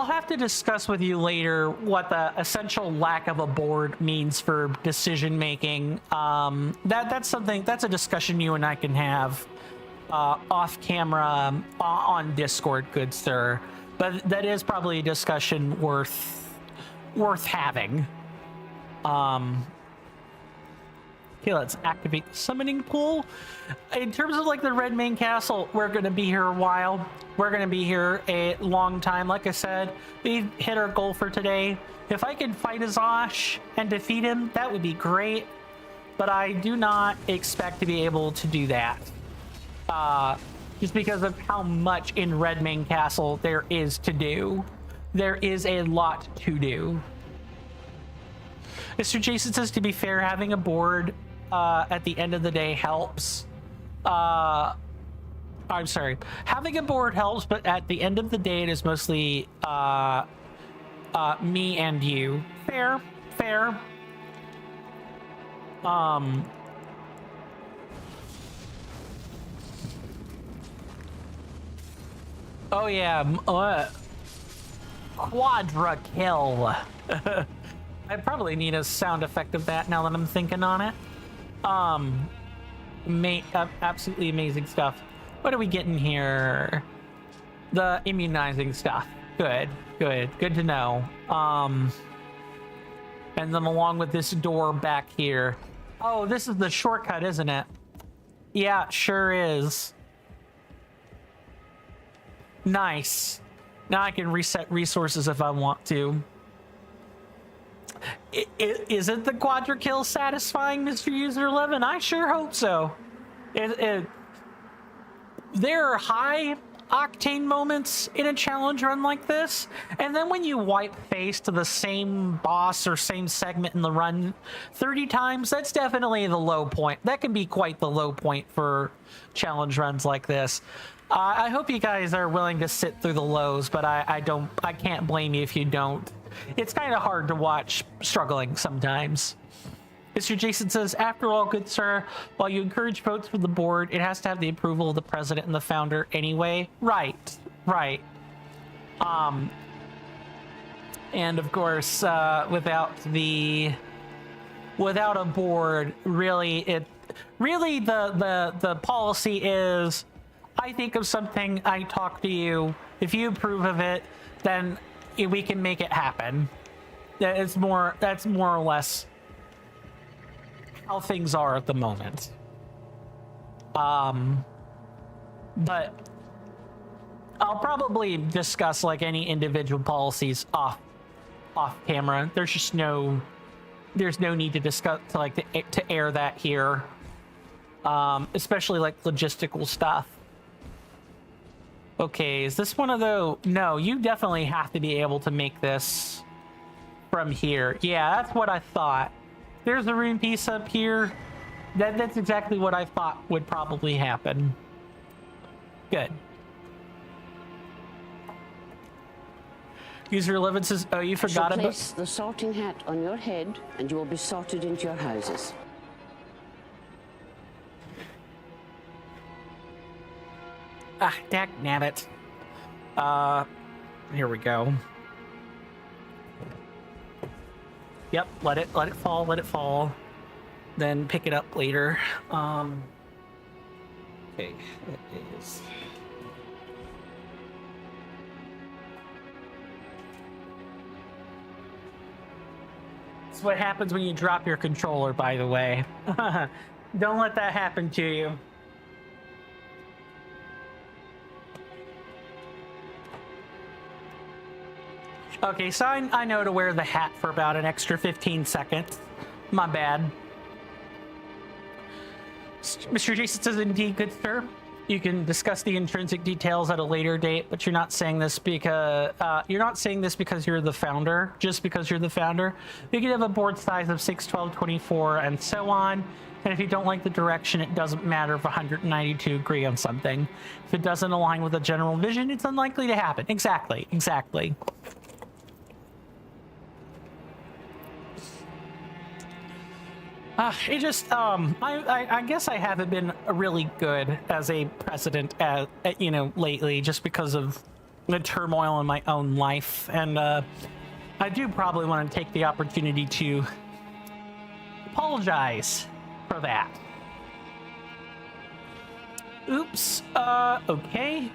have to discuss with you later what the essential lack of a board means for decision making. That's a discussion you and I can have off camera on Discord, good sir. But that is probably a discussion worth having. Okay, let's activate the summoning pool. In terms of like the Red Main Castle, we're going to be here a while. We're going to be here a long time. Like I said, we hit our goal for today. If I could fight Azosh and defeat him, that would be great. But I do not expect to be able to do that. Just because of how much in Red Main Castle there is to do. There is a lot to do. Mr. Jason says, to be fair, having a board at the end of the day helps. I'm sorry. Having a board helps, but at the end of the day, it is mostly me and you. Fair. Fair. Oh yeah, quadra kill. I probably need a sound effect of that now that I'm thinking on it. Absolutely amazing stuff. What are we getting here? The immunizing stuff. Good to know. And then along with this door back here. Oh, this is the shortcut, isn't it? Yeah, sure is. Nice. Now I can reset resources if I want to. Isn't the quadra kill satisfying, Mr. User 11? I sure hope so. There are high octane moments in a challenge run like this, and then when you wipe face to the same boss or same segment in the run 30 times, that's definitely the low point. That can be quite the low point for challenge runs like this. I hope you guys are willing to sit through the lows, but I can't blame you if you don't. It's kind of hard to watch struggling sometimes. Mr. Jason says, after all, good sir, while you encourage votes for the board, it has to have the approval of the president and the founder anyway. Right. And of course, without a board, really the policy is, I think of something, I talk to you. If you approve of it, then we can make it happen. That's more or less how things are at the moment. But I'll probably discuss like any individual policies off camera. There's no need to discuss to air that here. Especially like logistical stuff. Okay, is this one of those? No, you definitely have to be able to make this from here. Yeah, that's what I thought. There's a rune piece up here. That's exactly what I thought would probably happen. Good. User 11 says, oh, you forgot about... Place the sorting hat on your head and you will be sorted into your houses. Ah, dagnabbit. Here we go. Yep, let it fall. Then pick it up later. Okay, it is. It's what happens when you drop your controller, by the way. Don't let that happen to you. Okay, so I know to wear the hat for about an extra 15 seconds. My bad. Mr. Jason says, indeed, good sir. You can discuss the intrinsic details at a later date, but you're not saying this because you're the founder, just because you're the founder. You can have a board size of 6, 12, 24, and so on. And if you don't like the direction, it doesn't matter if 192 agree on something. If it doesn't align with a general vision, it's unlikely to happen. Exactly. I guess I haven't been really good as a president, lately, just because of the turmoil in my own life, and I do probably want to take the opportunity to apologize for that. Oops. Okay.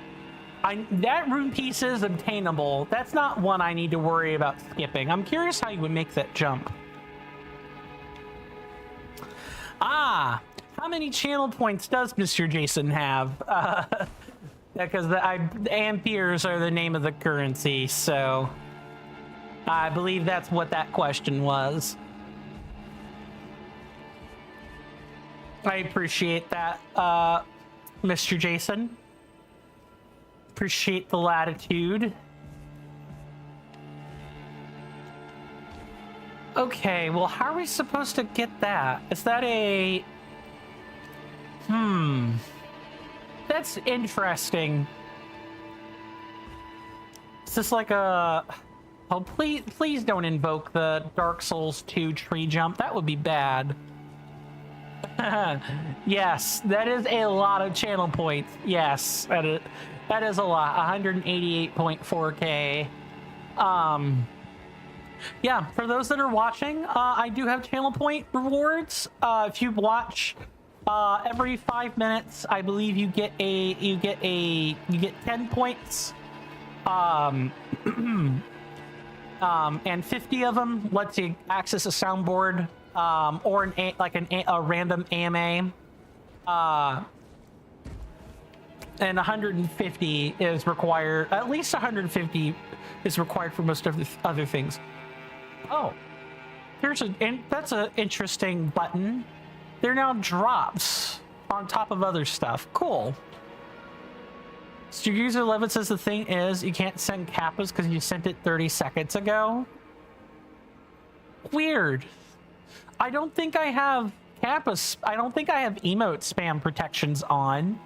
That rune piece is obtainable. That's not one I need to worry about skipping. I'm curious how you would make that jump. Ah, how many channel points does Mr. Jason have? Because the amperes are the name of the currency, so I believe that's what that question was. I appreciate that, Mr. Jason. Appreciate the latitude. Okay, well, how are we supposed to get that? Is that a... That's interesting. Is this like a... Oh, please don't invoke the Dark Souls 2 tree jump. That would be bad. Yes, that is a lot of channel points. Yes, that is a lot. 188.4k. Yeah, for those that are watching, I do have channel point rewards. If you watch every 5 minutes, I believe you get 10 points. And 50 of them lets you access a soundboard, or a random AMA. And 150 is required. At least 150 is required for most of the other things. Oh, that's an interesting button. There are now drops on top of other stuff. Cool. So your user 11 says the thing is you can't send kappas because you sent it 30 seconds ago. Weird. I don't think I have kappas. I don't think I have emote spam protections on.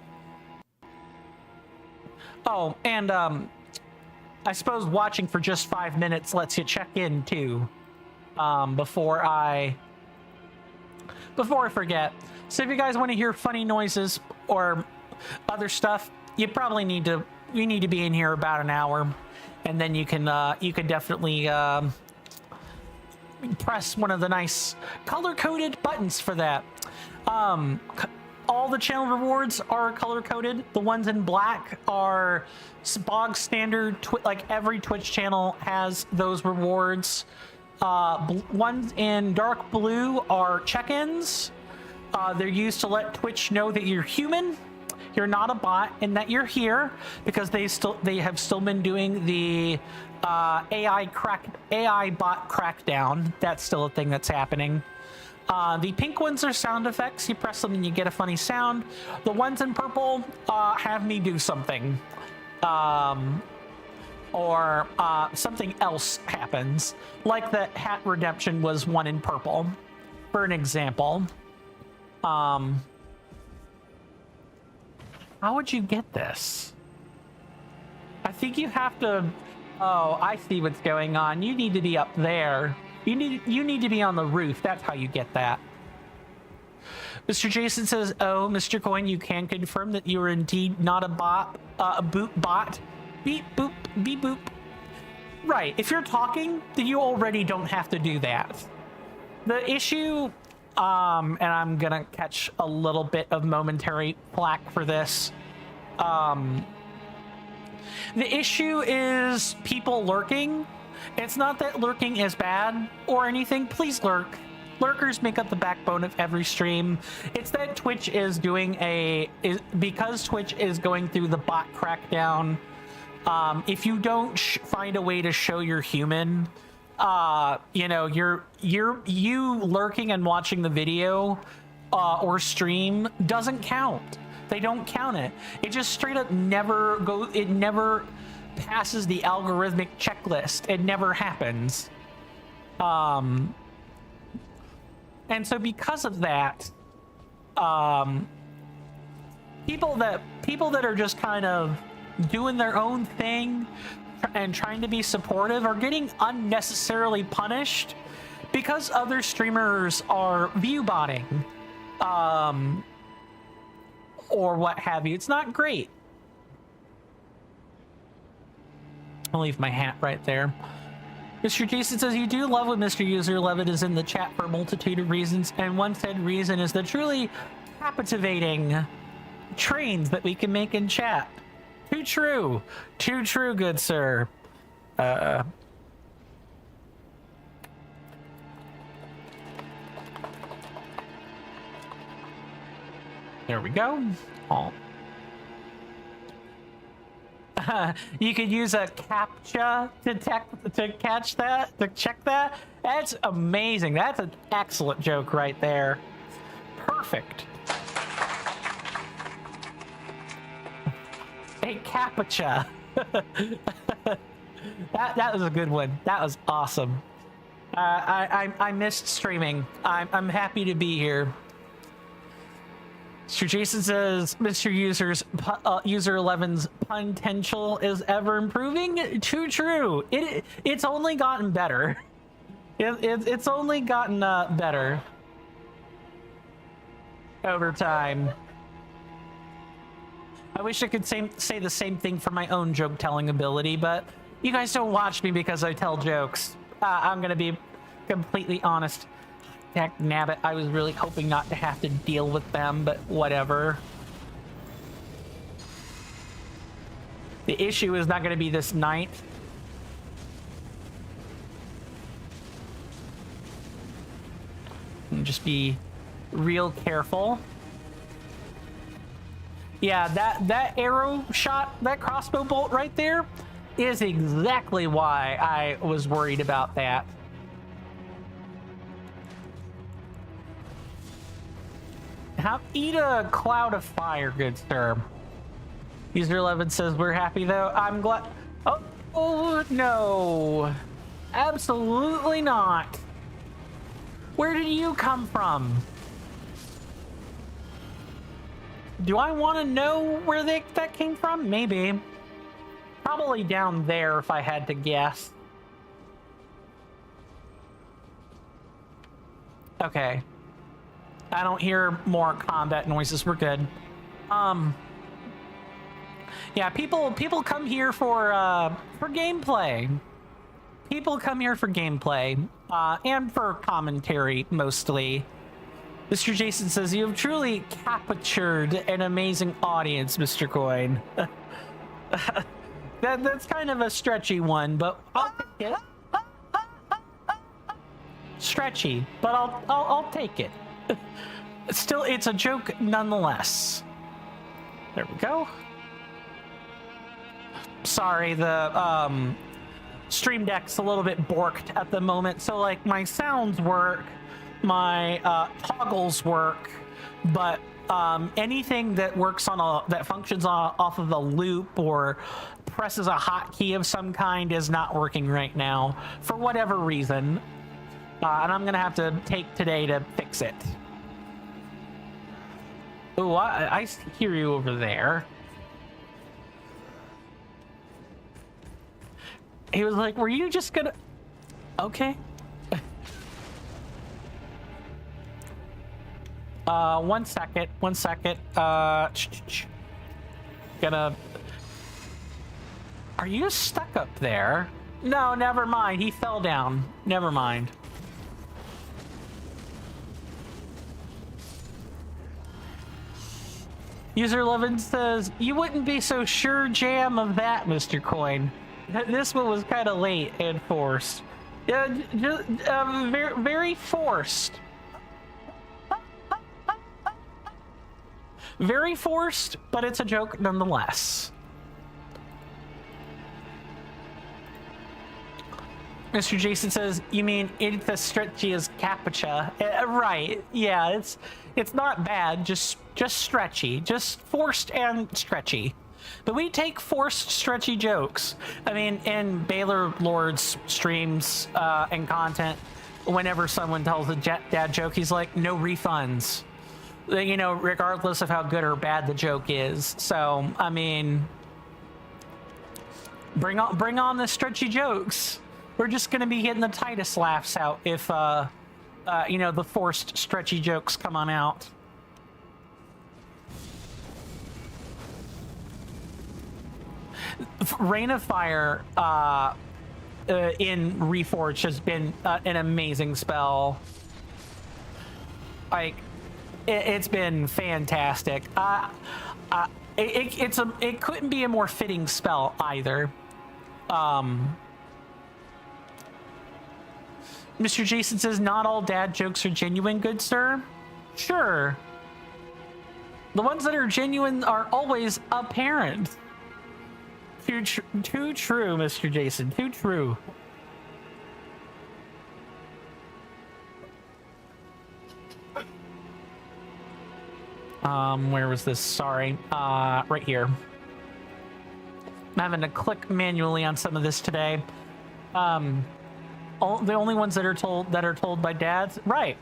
Oh, and I suppose watching for just 5 minutes lets you check in too, before I forget. So if you guys want to hear funny noises or other stuff, you probably need to be in here about an hour, and then you can definitely press one of the nice color-coded buttons for that. All the channel rewards are color-coded. The ones in black are bog standard. Like every Twitch channel has those rewards. Ones in dark blue are check-ins. They're used to let Twitch know that you're human, you're not a bot, and that you're here, because they have still been doing the AI bot crackdown. That's still a thing that's happening. The pink ones are sound effects. You press them and you get a funny sound. The ones in purple have me do something. Or something else happens. Like the hat redemption was one in purple, for an example. How would you get this? I think you have to... Oh, I see what's going on. You need to be up there. You need to be on the roof. That's how you get that. Mr. Jason says, "Oh, Mr. Coin, you can confirm that you are indeed not a bot, a boop bot. Beep boop, beep boop." Right. If you're talking, then you already don't have to do that. The issue, and I'm gonna catch a little bit of momentary flack for this. The issue is people lurking. It's not that lurking is bad or anything. Please lurk. Lurkers make up the backbone of every stream. It's that Twitch is doing because Twitch is going through the bot crackdown. If you don't find a way to show you're human, you know, you lurking and watching the video or stream doesn't count. They don't count it. It just straight up never goes. It never passes the algorithmic checklist. It never happens. And so because of that, people that are just kind of doing their own thing and trying to be supportive are getting unnecessarily punished because other streamers are view botting, or what have you. It's not great. I'll leave my hat right there. Mr. Jason says, "You do love when Mr. User 11 is in the chat for a multitude of reasons, and one said reason is the truly captivating trains that we can make in chat." Too true. Too true, good sir. There we go. Oh. You could use a CAPTCHA to catch that, to check that. That's amazing. That's an excellent joke right there. Perfect. A CAPTCHA. that was a good one. That was awesome. I missed streaming. I'm happy to be here. Mr. Jason says, Mr. User 11's potential is ever improving. Too true. It's only gotten better. It's only gotten better over time. I wish I could say the same thing for my own joke telling ability, but you guys don't watch me because I tell jokes. I'm gonna be completely honest. Heck, nabbit, I was really hoping not to have to deal with them, but whatever. The issue is not going to be this night. And just be real careful. Yeah, that arrow shot, that crossbow bolt right there is exactly why I was worried about that. Eat a cloud of fire, good sir. User 11 says, we're happy though. I'm glad. Oh, no. Absolutely not. Where did you come from? Do I want to know where that came from? Maybe. Probably down there if I had to guess. Okay. I don't hear more combat noises. We're good. Yeah, people come here for gameplay. People come here for gameplay, and for commentary mostly. Mr. Jason says, you have truly captured an amazing audience, Mr. Coin. That's kind of a stretchy one, but I'll take it. Stretchy, but I'll take it. Still, it's a joke nonetheless. There we go. Sorry, the Stream Deck's a little bit borked at the moment, so like my sounds work, my toggles work, but anything that works on that functions off of a loop or presses a hotkey of some kind is not working right now for whatever reason, and I'm gonna have to take today to fix it. Oh, I hear you over there. He was like, were you just gonna... Okay. One second. Gonna... Are you stuck up there? No, never mind. He fell down. Never mind. User 11 says, you wouldn't be so sure jam of that, Mr. Coin. This one was kind of late and forced. Yeah, very, very forced. Very forced, but it's a joke nonetheless. Mr. Jason says, you mean it's as stretchy as CAPTCHA? Right, yeah, it's not bad, just stretchy, just forced and stretchy. But we take forced stretchy jokes. I mean, in Baylor Lord's streams and content, whenever someone tells a dad joke, he's like, no refunds. You know, regardless of how good or bad the joke is. So, I mean, bring on the stretchy jokes. We're just gonna be getting the tightest laughs out if, you know, the forced stretchy jokes come on out. Rain of Fire in Reforged has been an amazing spell. Like, it's been fantastic. It couldn't be a more fitting spell either. Mr. Jason says, not all dad jokes are genuine, good sir. Sure. The ones that are genuine are always apparent. Too true, Mr. Jason. Too true. Where was this? Sorry. Right here. I'm having to click manually on some of this today. The only ones that are told by dads, right?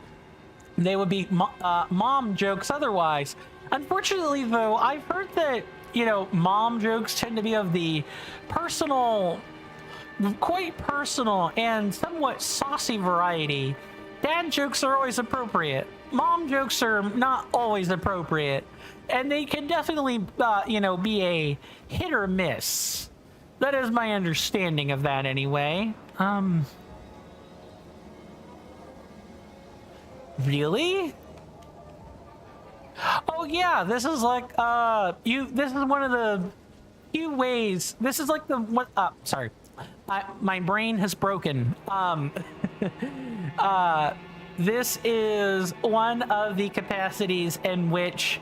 They would be mom jokes otherwise. Unfortunately, though, I've heard that, you know, mom jokes tend to be of the personal, quite personal and somewhat saucy variety. Dad jokes are always appropriate. Mom jokes are not always appropriate. And they can definitely, you know, be a hit or miss. That is my understanding of that anyway. Really? Oh yeah, this is like, this is one of the few ways, this is like the one, sorry. My brain has broken. This is one of the capacities in which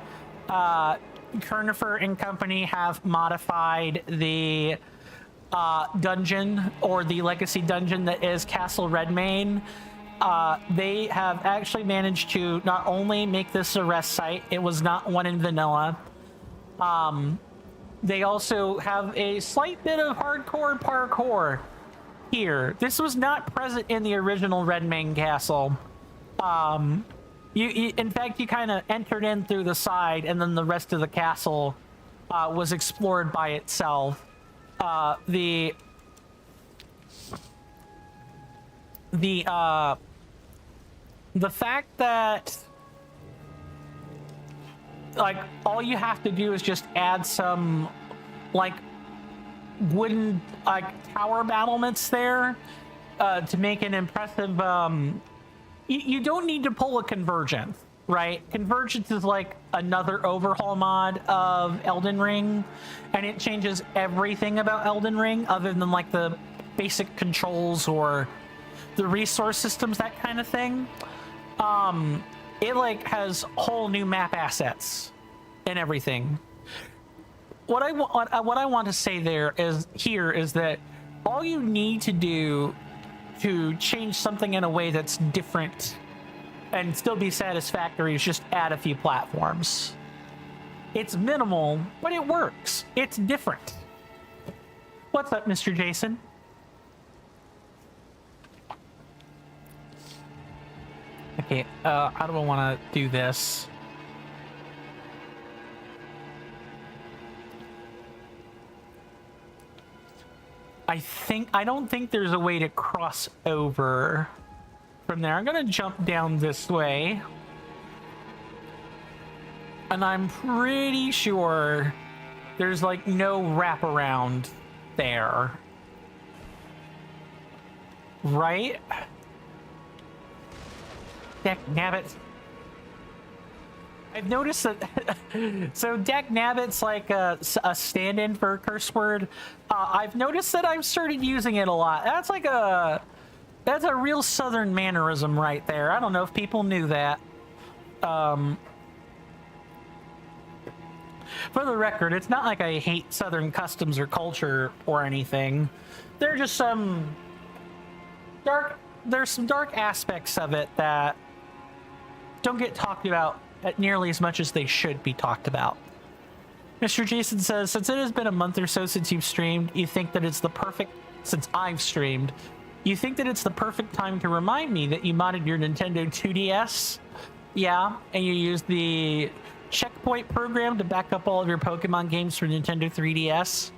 Kernifer and company have modified the dungeon, or the legacy dungeon that is Castle Redmane. They have actually managed to not only make this a rest site, it was not one in vanilla. They also have a slight bit of hardcore parkour here. This was not present in the original Redmane Castle. In fact, you kind of entered in through the side, and then the rest of the castle was explored by itself. The fact that, like, all you have to do is just add some, like, wooden, like, tower battlements there to make an impressive, you don't need to pull a Convergence, right? Convergence is like another overhaul mod of Elden Ring, and it changes everything about Elden Ring other than, like, the basic controls or the resource systems, that kind of thing. It, like, has whole new map assets and everything. What I want to say there is that all you need to do to change something in a way that's different and still be satisfactory is just add a few platforms. It's minimal, but it works. It's different. What's up, Mr. Jason? Okay, how do I want to do this? I don't think there's a way to cross over from there. I'm gonna jump down this way. And I'm pretty sure there's, like, no wraparound there. Right? Nabbit. I've noticed that so Dak Nabbit's like a stand-in for a curse word. I've noticed that I've started using it a lot. That's a real southern mannerism right there. I don't know if people knew that. For the record, it's not like I hate southern customs or culture or anything. There are just some there's some dark aspects of it that don't get talked about nearly as much as they should be talked about. Mr. Jason says, since it has been a month or so since you've streamed, you think that it's the perfect, since I've streamed, you think that it's the perfect time to remind me that you modded your Nintendo 2DS? Yeah, and you used the checkpoint program to back up all of your Pokemon games for Nintendo 3DS?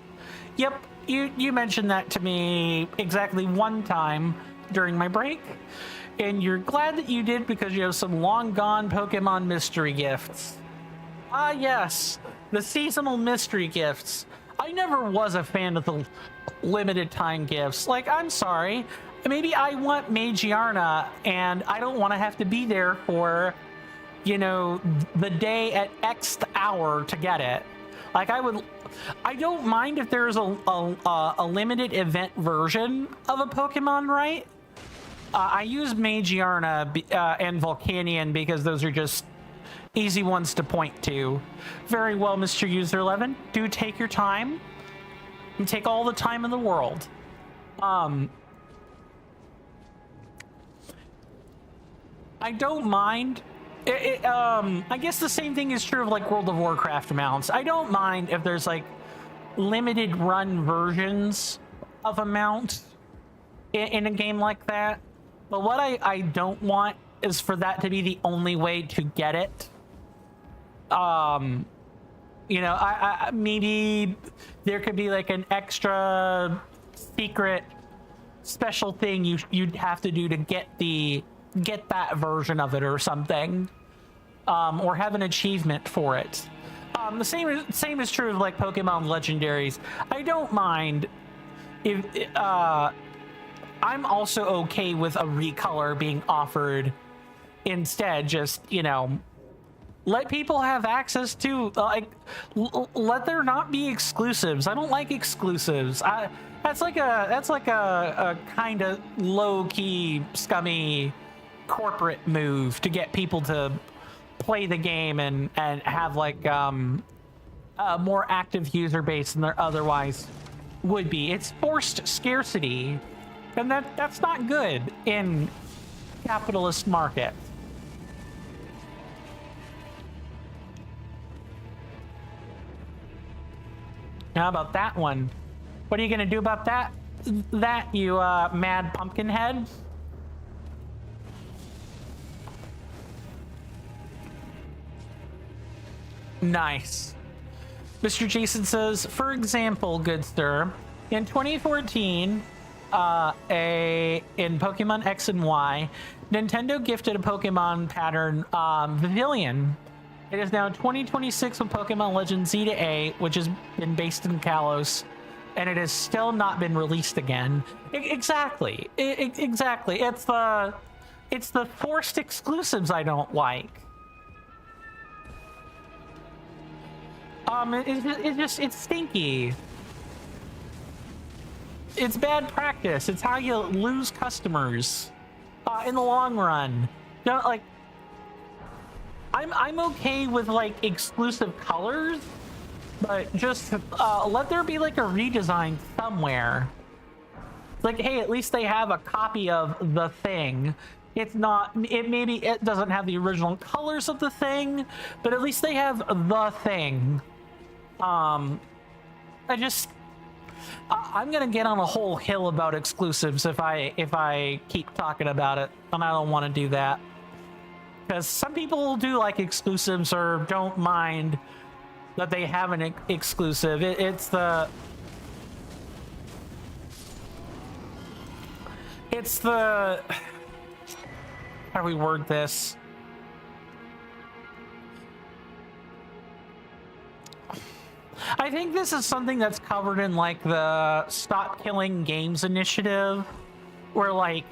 Yep, you mentioned that to me exactly one time during my break. And you're glad that you did because you have some long-gone Pokemon mystery gifts. Ah, yes, the seasonal mystery gifts. I never was a fan of the limited time gifts. Like, I'm sorry, maybe I want Magiarna and I don't want to have to be there for, you know, the day at X hour to get it. Like, I don't mind if there's a limited event version of a Pokemon, right? I use Magiarna and Volcanion because those are just easy ones to point to. Very well, Mr. User 11. Do take your time and take all the time in the world. I don't mind. I guess the same thing is true of like World of Warcraft mounts. I don't mind if there's like limited run versions of a mount in a game like that. But what I don't want is for that to be the only way to get it. You know, I maybe there could be like an extra secret special thing you'd have to do to get that version of it or something, or have an achievement for it. The same is true of like Pokemon legendaries. I don't mind if I'm also okay with a recolor being offered instead. Just, you know, let people have access to let there not be exclusives. I don't like exclusives. That's like a kind of low-key scummy corporate move to get people to play the game and have like a more active user base than there otherwise would be. It's forced scarcity, and that's not good in capitalist market. How about that one? What are you gonna do about that? That, you mad pumpkin head? Nice. Mr. Jason says, for example, good sir, in 2014, in Pokemon X and Y, Nintendo gifted a Pokemon pattern, Pavilion. It is now 2026 with Pokemon Legend Z to A, which has been based in Kalos, and it has still not been released again. Exactly. Exactly. It's the forced exclusives I don't like. It's stinky. It's bad practice. It's how you lose customers in the long run. You know, like, I'm okay with like exclusive colors, but just let there be like a redesign somewhere. Like, hey, at least they have a copy of the thing. It's not, maybe it doesn't have the original colors of the thing, but at least they have the thing. I'm gonna get on a whole hill about exclusives if I keep talking about it, and I don't want to do that. Because some people do like exclusives or don't mind that they have an exclusive. It's the how do we word this? I think this is something that's covered in like the Stop Killing Games initiative, where like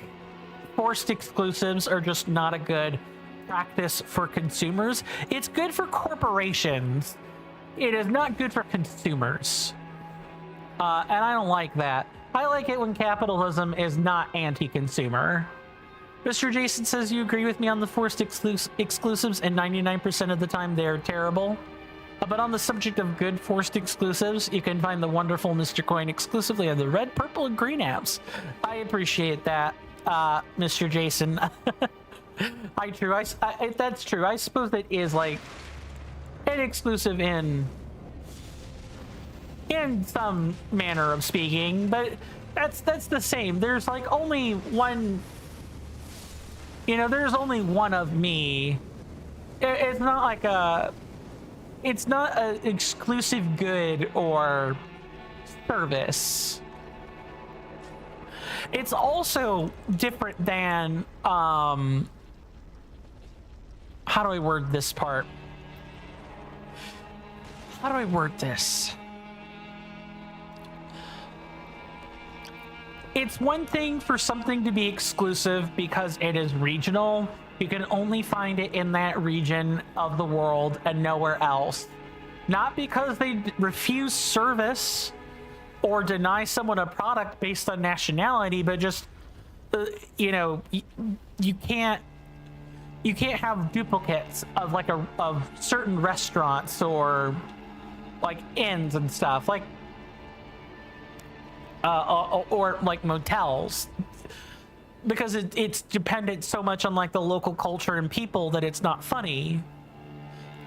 forced exclusives are just not a good practice for consumers. It's good for corporations. It is not good for consumers. And I don't like that. I like it when capitalism is not anti-consumer. Mr. Jason says you agree with me on the forced exclusives, and 99% of the time they're terrible. But on the subject of good forced exclusives, you can find the wonderful Mr. Coin exclusively on the red, purple, and green apps. I appreciate that, Mr. Jason. That's true. I suppose that is like an exclusive in some manner of speaking, but that's the same. There's like only one, you know, there's only one of me. It's not like it's not an exclusive good or service. It's also different than, how do I word this part? How do I word this? It's one thing for something to be exclusive because it is regional. You can only find it in that region of the world and nowhere else. Not because they refuse service or deny someone a product based on nationality, but just, you know, you can't you can't have duplicates of like of certain restaurants or like inns and stuff, like or like motels, because it's dependent so much on like the local culture and people that it's not funny.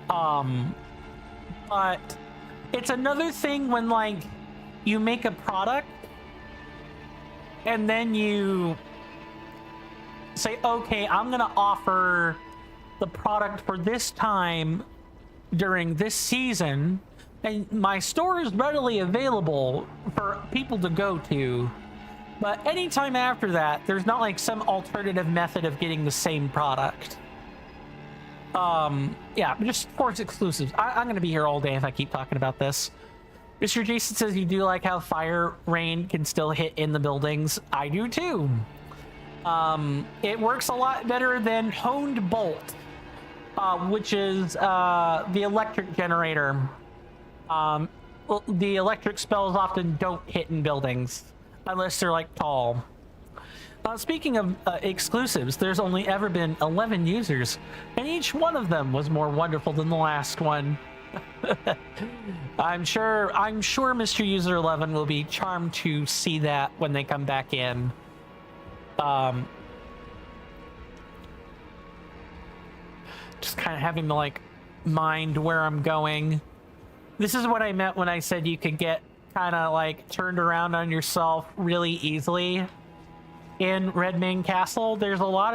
But it's another thing when like you make a product and then you say, okay, I'm gonna offer the product for this time during this season, and my store is readily available for people to go to, but anytime after that, there's not like some alternative method of getting the same product. Yeah, just Force exclusives. I'm gonna be here all day if I keep talking about this. Mr. Jason says you do like how fire rain can still hit in the buildings. I do too. It works a lot better than Honed Bolt, which is the electric generator. Well, the electric spells often don't hit in buildings unless they're like tall. Speaking of exclusives, there's only ever been 11 users, and each one of them was more wonderful than the last one. I'm sure Mr. User 11 will be charmed to see that when they come back in. Just kind of having to like mind where I'm going. This is what I meant when I said you could get kind of like turned around on yourself really easily in Redmane Castle. There are a lot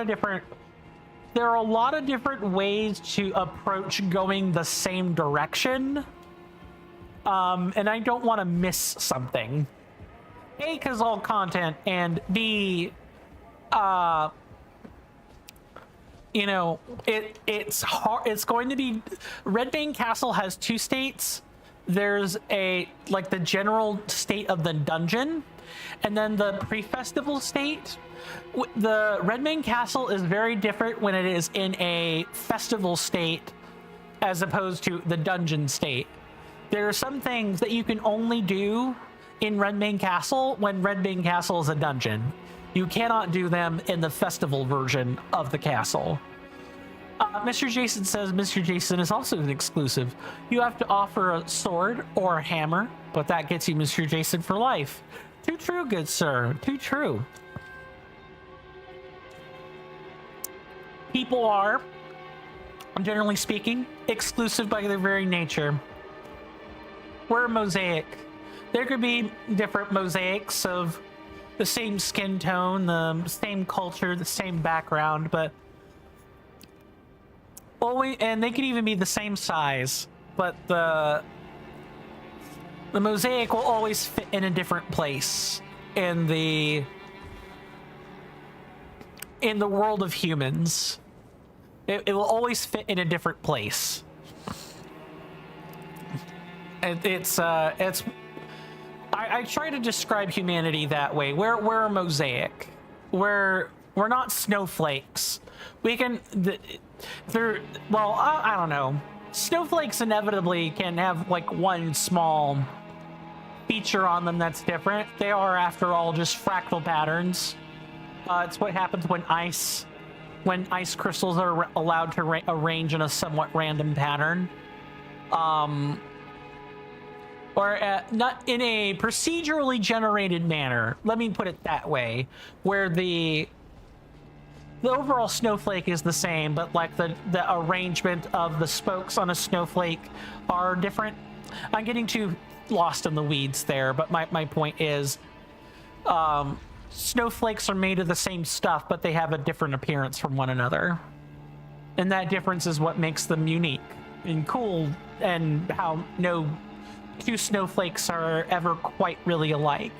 of different ways to approach going the same direction. And I don't want to miss something. A, because all content, and B, you know, it's hard. It's going to be, Redmane Castle has two states. There's like the general state of the dungeon, and then the pre-festival state. The Redmane Castle is very different when it is in a festival state as opposed to the dungeon state. There are some things that you can only do in Redmane Castle when Redmane Castle is a dungeon. You cannot do them in the festival version of the castle. Mr. Jason says Mr. Jason is also an exclusive. You have to offer a sword or a hammer, but that gets you Mr. Jason for life. Too true, good sir. Too true. People are, generally speaking, exclusive by their very nature. We're a mosaic. There could be different mosaics of the same skin tone, the same culture, the same background, but always, and they could even be the same size, but the mosaic will always fit in a different place in the world of humans. It will always fit in a different place. It's I try to describe humanity that way. We're a mosaic. We're not snowflakes. We can well, I don't know. Snowflakes inevitably can have like one small feature on them that's different. They are, after all, just fractal patterns. It's what happens when ice crystals are allowed to arrange in a somewhat random pattern. Or not in a procedurally generated manner. Let me put it that way, where the overall snowflake is the same, but like the arrangement of the spokes on a snowflake are different. I'm getting too lost in the weeds there, but my point is, snowflakes are made of the same stuff, but they have a different appearance from one another. And that difference is what makes them unique and cool, and how no two snowflakes are ever quite really alike.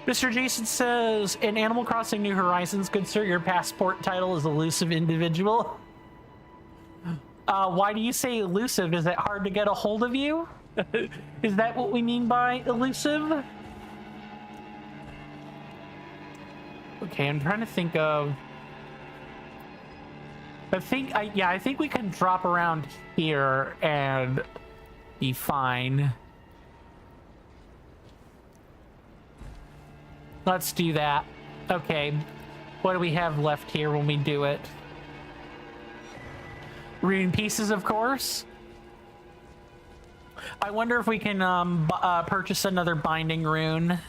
Mr. Jason says, in Animal Crossing New Horizons, good sir, your passport title is elusive individual. Why do you say elusive? Is it hard to get a hold of you? Is that what we mean by elusive? Okay, I'm trying to think of... I think we can drop around here and be fine. Let's do that. Okay. What do we have left here when we do it? rune pieces, of course. I wonder if we can purchase another binding rune.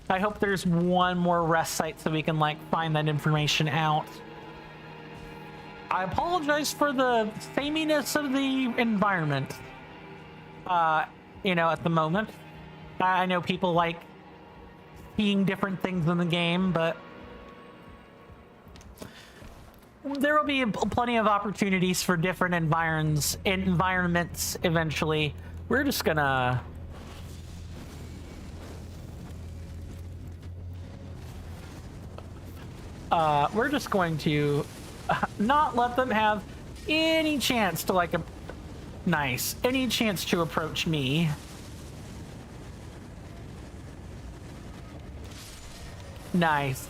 I hope there's one more rest site so we can like find that information out. I apologize for the sameness of the environment. You know, at the moment. I know people like seeing different things in the game, but there will be plenty of opportunities for different environments eventually. We're just gonna we're just going to not let them have any chance to like any chance to approach me. Nice.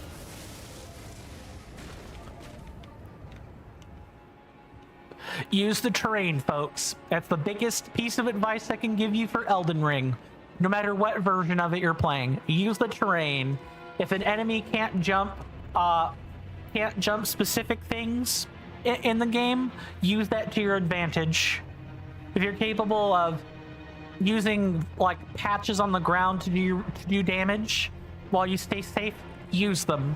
Use the terrain, folks. That's the biggest piece of advice I can give you for Elden Ring. No matter what version of it you're playing, use the terrain. If an enemy can't jump specific things in the game, use that to your advantage. If you're capable of using like patches on the ground to do damage while you stay safe, use them.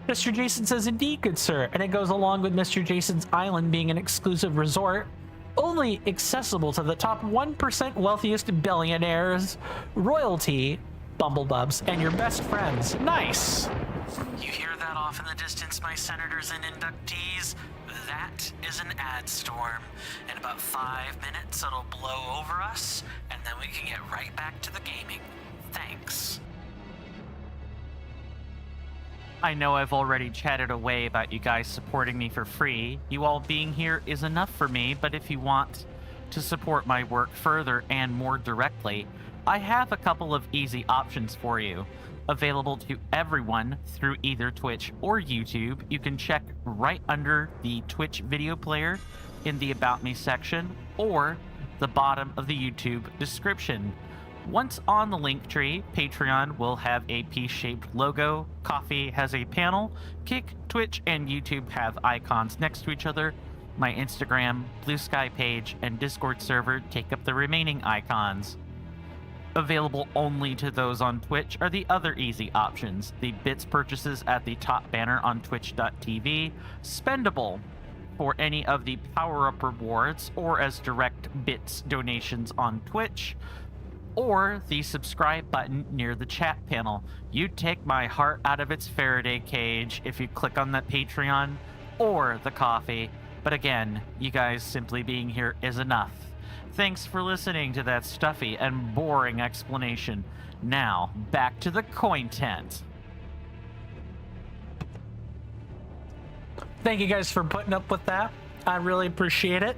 Mr. Jason says, indeed, good sir, and it goes along with Mr. Jason's Island being an exclusive resort, only accessible to the top 1% wealthiest billionaires, royalty, bumblebubs, and your best friends. Nice! You hear that off in the distance, my senators and inductees? That is an ad storm. In about 5 minutes, it'll blow over us, and then we can get right back to the gaming. Thanks. I know I've already chatted away about you guys supporting me for free. You all being here is enough for me, but if you want to support my work further and more directly, I have a couple of easy options for you. Available to everyone through either Twitch or YouTube. You can check right under the Twitch video player in the About Me section or the bottom of the YouTube description. Once on the link tree, Patreon will have a peace-shaped logo, Coffee has a panel, Kick, Twitch, and YouTube have icons next to each other. My Instagram, Blue Sky page, and Discord server take up the remaining icons. Available only to those on Twitch are the other easy options. The bits purchases at the top banner on twitch.tv, spendable for any of the power-up rewards or as direct bits donations on Twitch, or the subscribe button near the chat panel. You'd take my heart out of its Faraday cage if you click on that Patreon or the coffee. But again, you guys simply being here is enough. Thanks for listening to that stuffy and boring explanation. Now, back to the content. Thank you guys for putting up with that. I really appreciate it.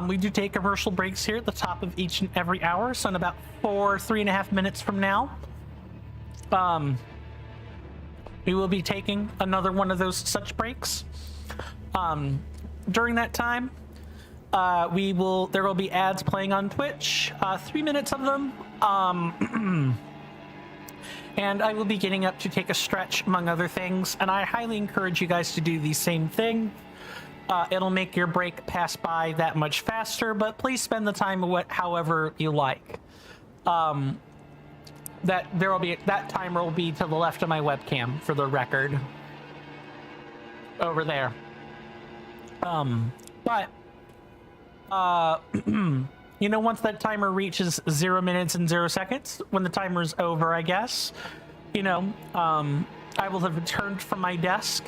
We do take commercial breaks here at the top of each and every hour, so in about 3.5 minutes from now, we will be taking another one of those such breaks. During that time, there will be ads playing on Twitch, 3 minutes of them, and I will be getting up to take a stretch, among other things, and I highly encourage you guys to do the same thing. It'll make your break pass by that much faster, but please spend the time however you like. That timer will be to the left of my webcam for the record. Over there. But you know, once that timer reaches 0 minutes and 0 seconds, when the timer's over, I guess, you know, I will have returned from my desk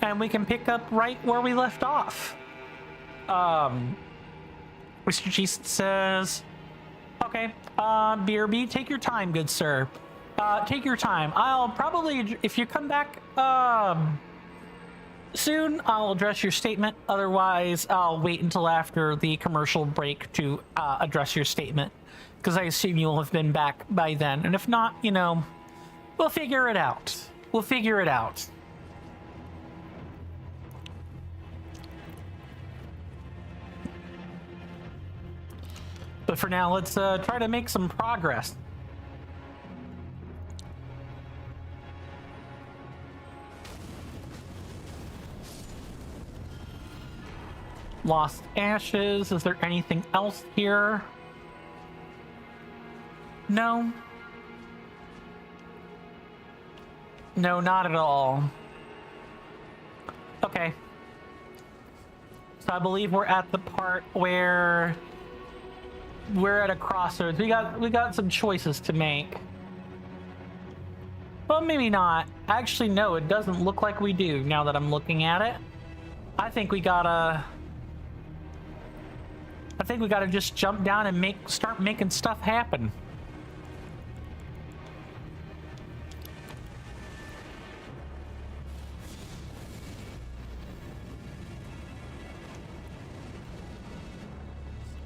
and we can pick up right where we left off. Mr. Jason says, okay, BRB, take your time, good sir. Take your time. I'll probably, if you come back soon, I'll address your statement. Otherwise, I'll wait until after the commercial break to address your statement, because I assume you'll have been back by then. And if not, you know, we'll figure it out. We'll figure it out. But for now, let's try to make some progress. Lost ashes. Is there anything else here? No. No, not at all. Okay. So I believe we're at the part where we're at a crossroads. We got some choices to make. Well, maybe not. Actually, no, it doesn't look like we do now that I'm looking at it. I think we gotta just jump down and start making stuff happen.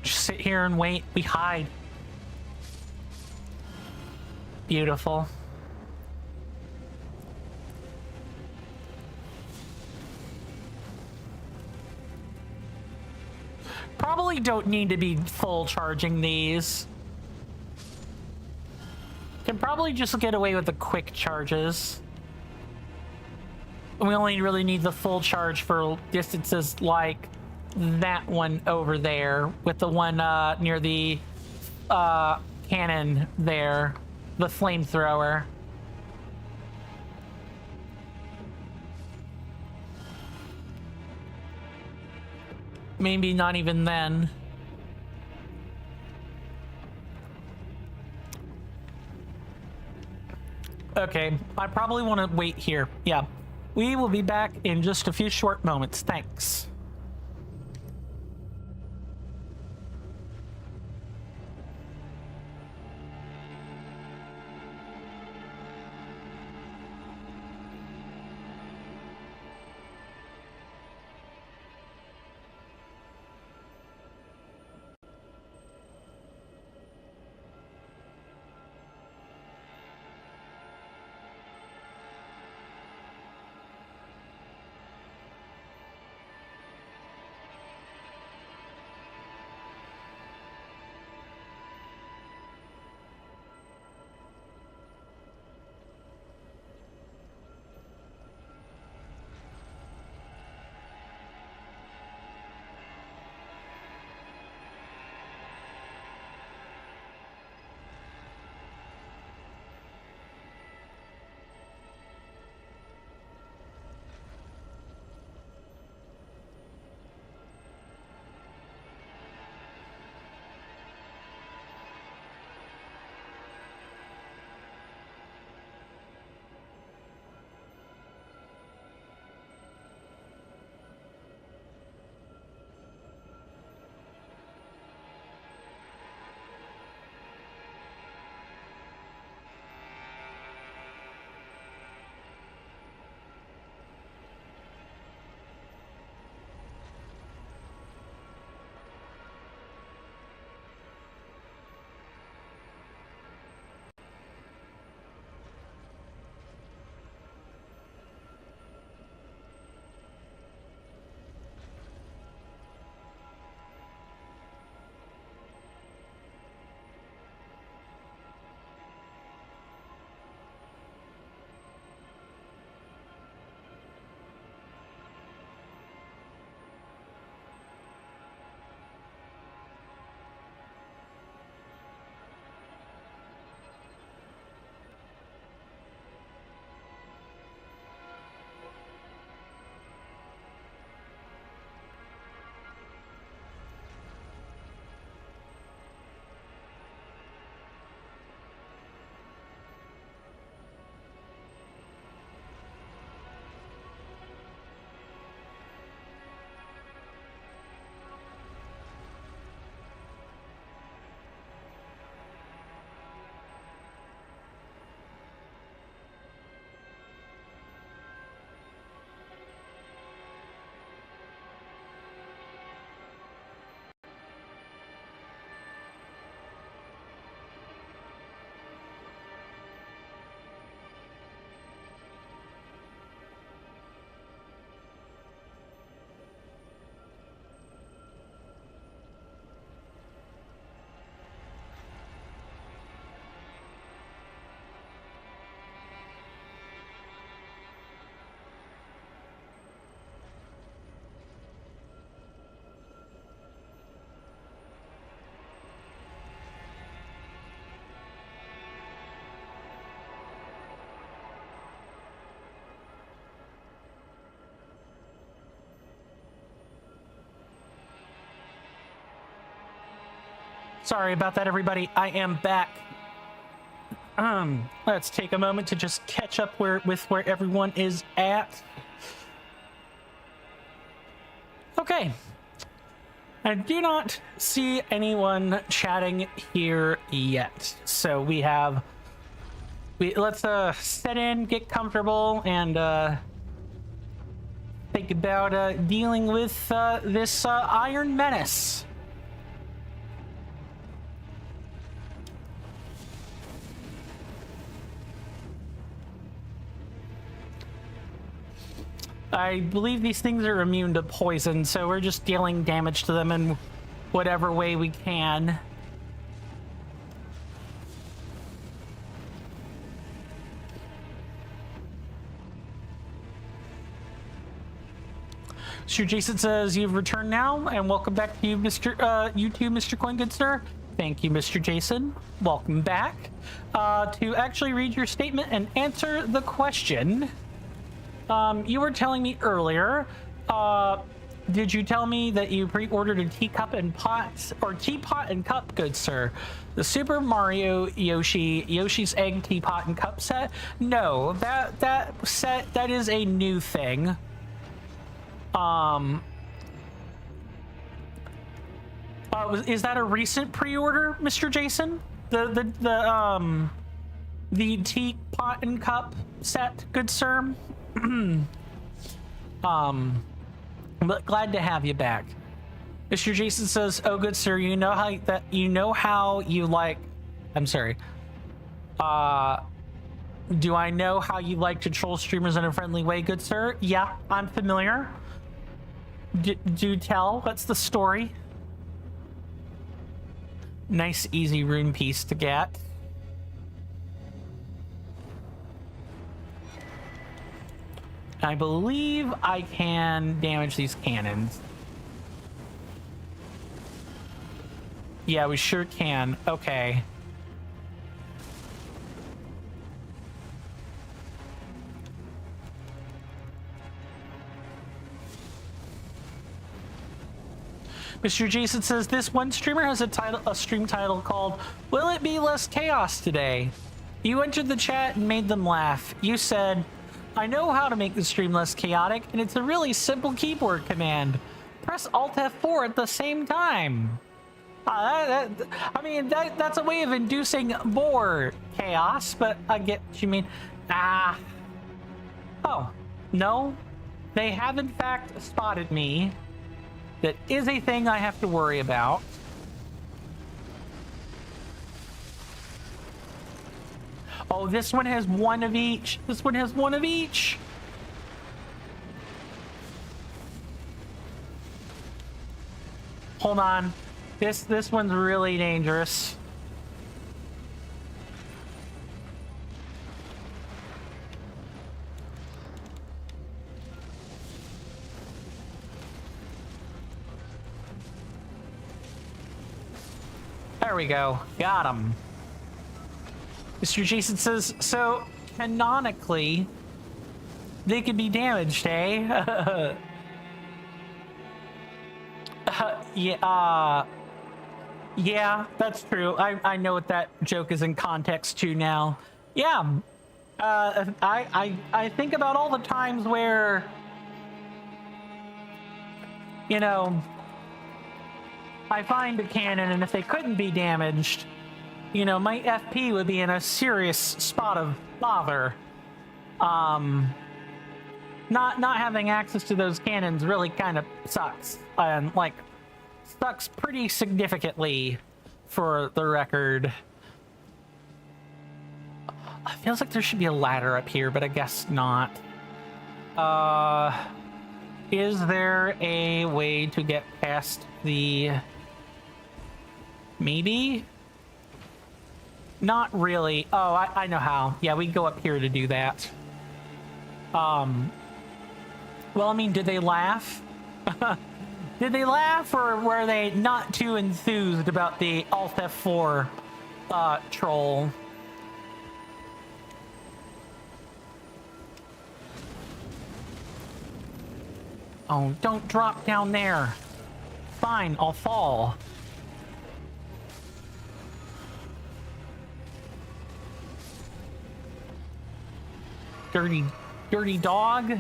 Just sit here and wait. We hide. Beautiful. Probably don't need to be full charging these. Can probably just get away with the quick charges. We only really need the full charge for distances like that one over there, with the one near the cannon there, the flamethrower. Maybe not even then. Okay, I probably want to wait here. Yeah, we will be back in just a few short moments. Thanks. Sorry about that, everybody. I am back. Let's take a moment to just catch up with where everyone is at. Okay. I do not see anyone chatting here yet. So let's set in, get comfortable, and think about dealing with this Iron Menace. I believe these things are immune to poison, so we're just dealing damage to them in whatever way we can. Mr. Jason says, you've returned now, and welcome back to you, you too, Mr. Coin Good Sir. Thank you, Mr. Jason. Welcome back. To actually read your statement and answer the question, you were telling me earlier, did you tell me that you pre-ordered a teacup and pot, or teapot and cup, good sir? The Super Mario Yoshi's Egg Teapot and Cup set? No, that set, that is a new thing. Is that a recent pre-order, Mr. Jason? The teapot and cup set, good sir? But glad to have you back. Mr. Jason says, oh good sir, you know how you like, I'm sorry, do I know how you like to troll streamers in a friendly way, good sir? Yeah, I'm familiar. Do tell, what's the story? Nice easy rune piece to get. I believe I can damage these cannons. Yeah, we sure can. Okay. Mr. Jason says this one streamer has a stream title called "Will It Be Less Chaos Today?" You entered the chat and made them laugh. You said, I know how to make the stream less chaotic, and it's a really simple keyboard command. Press Alt F4 at the same time. I mean, that's a way of inducing more chaos, but I get what you mean. Oh, no. They have in fact spotted me. That is a thing I have to worry about. Oh, this one has one of each. This one has one of each. Hold on. This one's really dangerous. There we go. Got him. Mr. Jason says, so canonically, they could be damaged, eh? Yeah, that's true. I know what that joke is in context to now. Yeah. I think about all the times where, you know, I find a cannon, and if they couldn't be damaged, you know, my FP would be in a serious spot of bother. Not having access to those cannons really kind of sucks, and like sucks pretty significantly, for the record. It feels like there should be a ladder up here, but I guess not. Is there a way to get past the... Maybe? Not really. Oh, I know how. Yeah, we go up here to do that. Well, I mean, did they laugh? Did they laugh, or were they not too enthused about the Alt F4 troll? Oh, don't drop down there. Fine, I'll fall. dirty dog.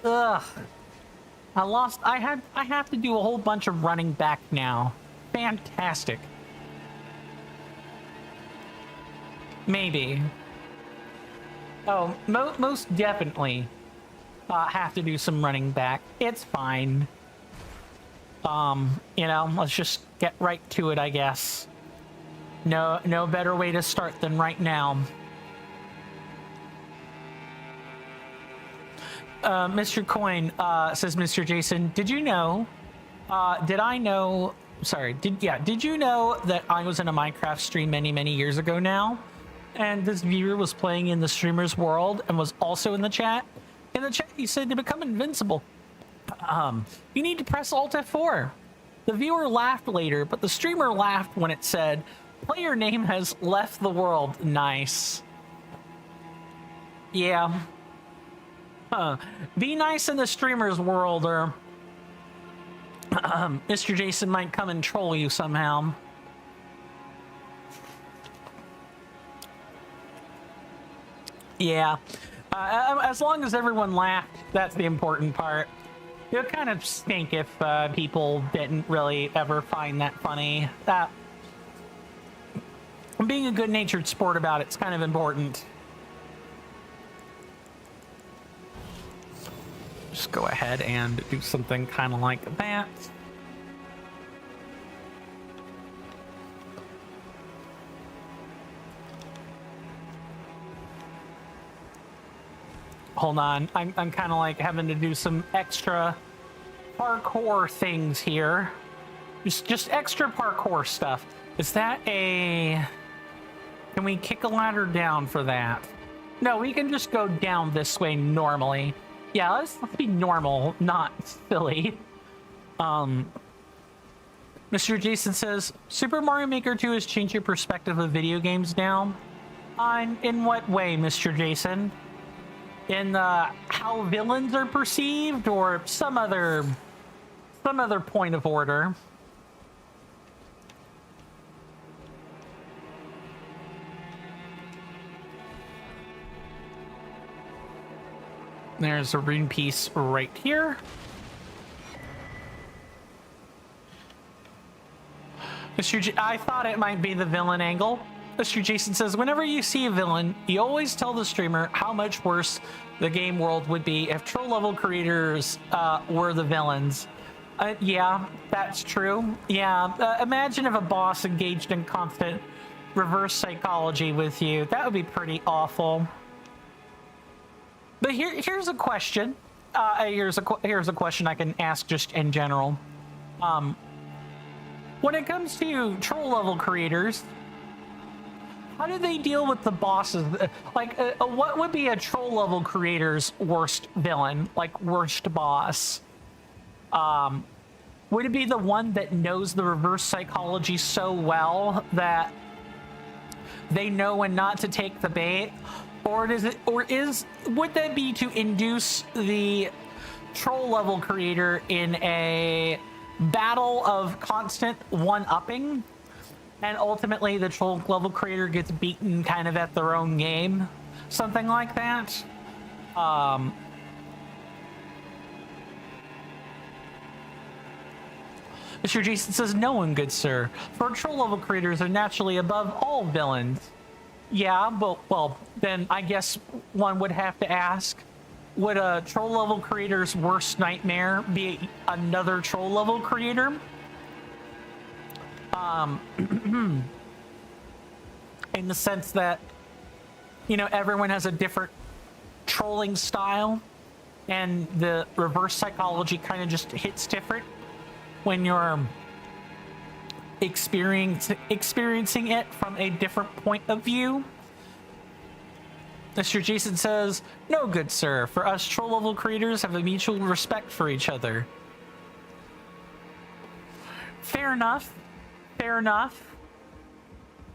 Ugh. I have to do a whole bunch of running back now. Fantastic. Maybe. Oh, most definitely have to do some running back. It's fine. You know, let's just get right to it, I guess. No better way to start than right now. Mr. Coin, says Mr. Jason, did you know, did you know that I was in a Minecraft stream many years ago now? And this viewer was playing in the streamer's world and was also in the chat. In the chat, he said to become invincible, you need to press Alt F4. The viewer laughed later, but the streamer laughed when it said, player name has left the world. Nice. Yeah. Be nice in the streamer's world, or Mr. Jason might come and troll you somehow. Yeah. As long as everyone laughed, that's the important part. It would kind of stink if people didn't really ever find that funny. Being a good-natured sport about it's kind of important. Just go ahead and do something kind of like that. Hold on, I'm kind of like having to do some extra parkour things here. Just extra parkour stuff. Is that a... Can we kick a ladder down for that? No, we can just go down this way normally. Yeah, let's be normal, not silly. Mr. Jason says, Super Mario Maker 2 has changed your perspective of video games now. In what way, Mr. Jason? In how villains are perceived, or some other point of order? There's a rune piece right here. I thought it might be the villain angle. Mr. Jason says, whenever you see a villain, you always tell the streamer how much worse the game world would be if troll level creators were the villains. Yeah, that's true. Yeah, imagine if a boss engaged in constant reverse psychology with you. That would be pretty awful. But here's a question. Here's a question I can ask just in general. When it comes to troll level creators, how do they deal with the bosses? Like, what would be a troll level creator's worst villain? Like, worst boss? Would it be the one that knows the reverse psychology so well that they know when not to take the bait? Or would that be to induce the troll level creator in a battle of constant one-upping, and ultimately the troll level creator gets beaten kind of at their own game? Something like that. Mr. Jason says, no one, good sir. For troll level creators are naturally above all villains. Yeah, but, well, then I guess one would have to ask, would a troll level creator's worst nightmare be another troll level creator? In the sense that, you know, everyone has a different trolling style, and the reverse psychology kind of just hits different when you're experiencing it from a different point of view. Mr. Jason says, no, good sir. For us troll level creators have a mutual respect for each other. Fair enough. Fair enough.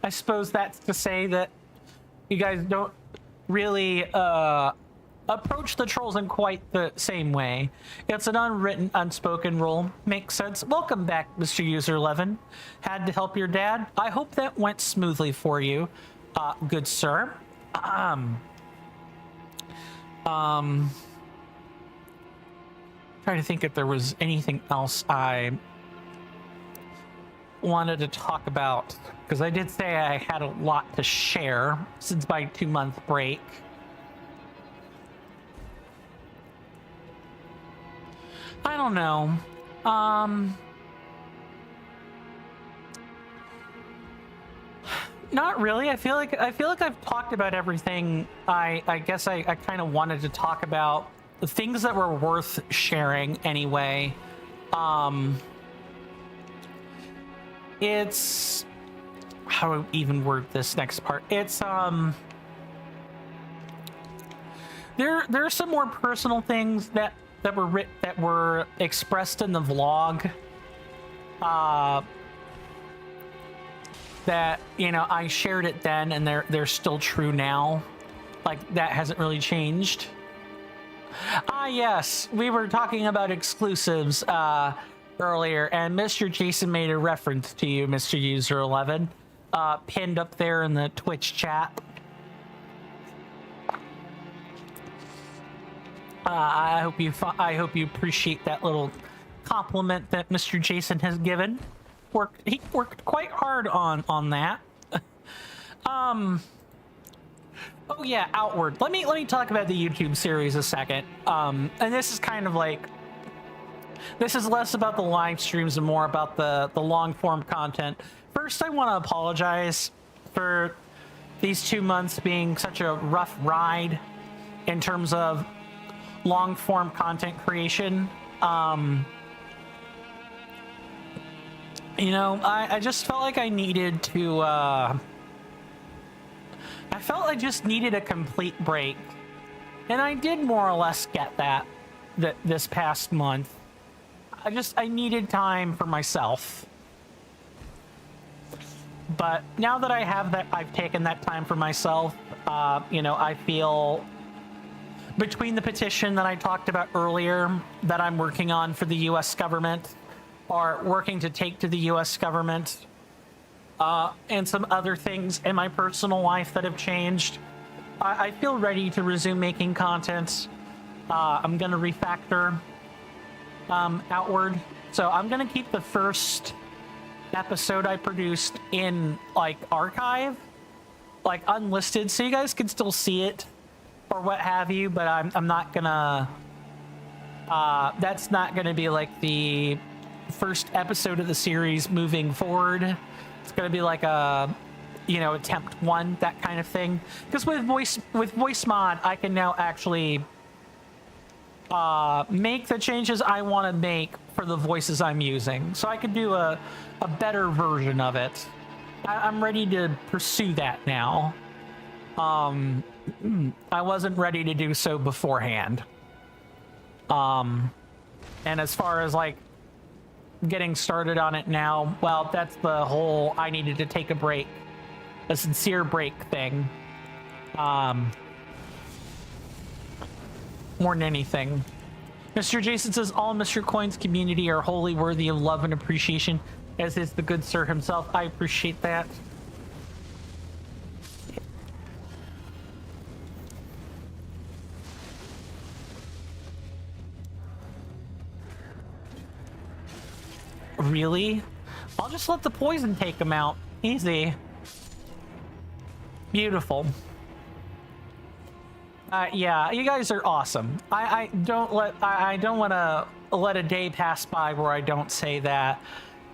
I suppose that's to say that you guys don't really approach the trolls in quite the same way. It's an unwritten, unspoken rule. Makes sense. Welcome back, Mr. User 11. Had to help your dad? I hope that went smoothly for you, good sir. Trying to think if there was anything else I wanted to talk about, because I did say I had a lot to share since my 2-month break. I don't know. Not really. I feel like I've talked about everything. I guess I kind of wanted to talk about the things that were worth sharing anyway. It's, how do I even word this next part? It's there are some more personal things that were expressed in the vlog. That, you know, I shared it then and they're still true now. Like, that hasn't really changed. Ah, yes, we were talking about exclusives earlier, and Mr. Jason made a reference to you, Mr. User 11, pinned up there in the Twitch chat. I hope you appreciate that little compliment that Mr. Jason has given. He worked quite hard on that. Oh yeah, Outward. Let me talk about the YouTube series a second. And this is kind of like, this is less about the live streams and more about the long form content. First, I want to apologize for these 2 months being such a rough ride in terms of long form content creation. You know, I just felt like I needed to, I felt I just needed a complete break. And I did more or less get that this past month. I needed time for myself. But now that I have that, I've taken that time for myself, you know, I feel between the petition that I talked about earlier that I'm working on for the US government, or working to take to the US government, and some other things in my personal life that have changed, I feel ready to resume making content. I'm gonna refactor Outward, so I'm gonna keep the first episode I produced in like archive, like unlisted, so you guys can still see it or what have you, but I'm not gonna, that's not gonna be like the first episode of the series moving forward. It's gonna be like a, you know, attempt 1, that kind of thing. Because with voice mod, I can now actually make the changes I want to make for the voices I'm using, so I can do a better version of it. I'm ready to pursue that now. I wasn't ready to do so beforehand. And as far as like getting started on it now, well, that's the whole I needed to take a break, a sincere break thing. More than anything. Mr. Jason says all Mr. Coin's community are wholly worthy of love and appreciation, as is the good sir himself. I appreciate that. Really? I'll just let the poison take him out. Easy. Beautiful. Yeah, you guys are awesome. I don't want to let a day pass by where I don't say that.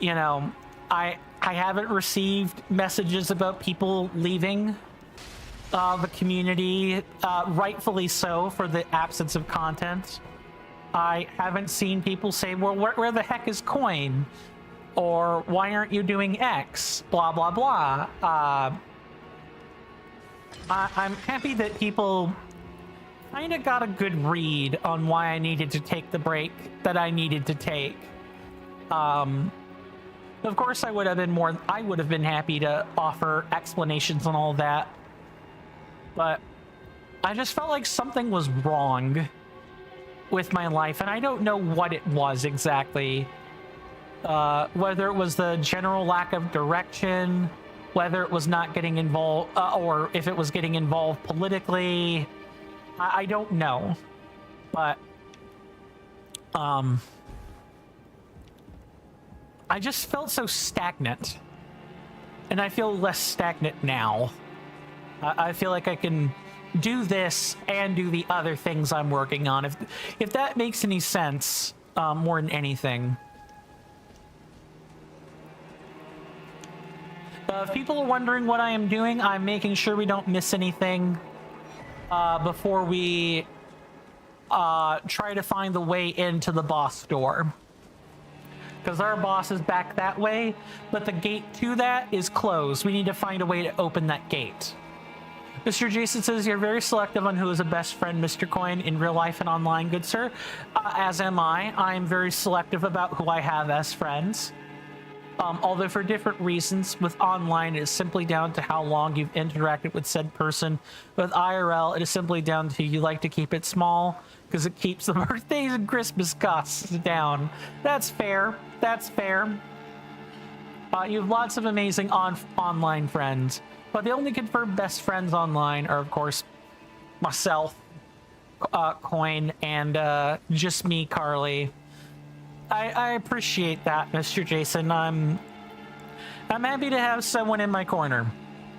You know, I haven't received messages about people leaving the community, rightfully so, for the absence of content. I haven't seen people say, well, where the heck is Coin? Or why aren't you doing X? Blah, blah, blah. I'm happy that people kind of got a good read on why I needed to take the break that I needed to take. Of course, I would have been happy to offer explanations on all that. But I just felt like something was wrong with my life, and I don't know what it was exactly. Whether it was the general lack of direction, whether it was not getting involved, or if it was getting involved politically. I don't know, but I just felt so stagnant, and I feel less stagnant now. I feel like I can do this and do the other things I'm working on, if that makes any sense, more than anything. If people are wondering what I am doing, I'm making sure we don't miss anything before we try to find the way into the boss door. Because our boss is back that way, but the gate to that is closed. We need to find a way to open that gate. Mr. Jason says, you're very selective on who is a best friend, Mr. Coin, in real life and online, good sir. As am I. I'm very selective about who I have as friends. Although for different reasons. With online, it is simply down to how long you've interacted with said person. With IRL, it is simply down to you like to keep it small because it keeps the birthdays and Christmas costs down. That's fair. That's fair. You have lots of amazing online friends, but the only confirmed best friends online are, of course, myself, Coin, and just me, Carly. I appreciate that, Mr. Jason. I'm happy to have someone in my corner.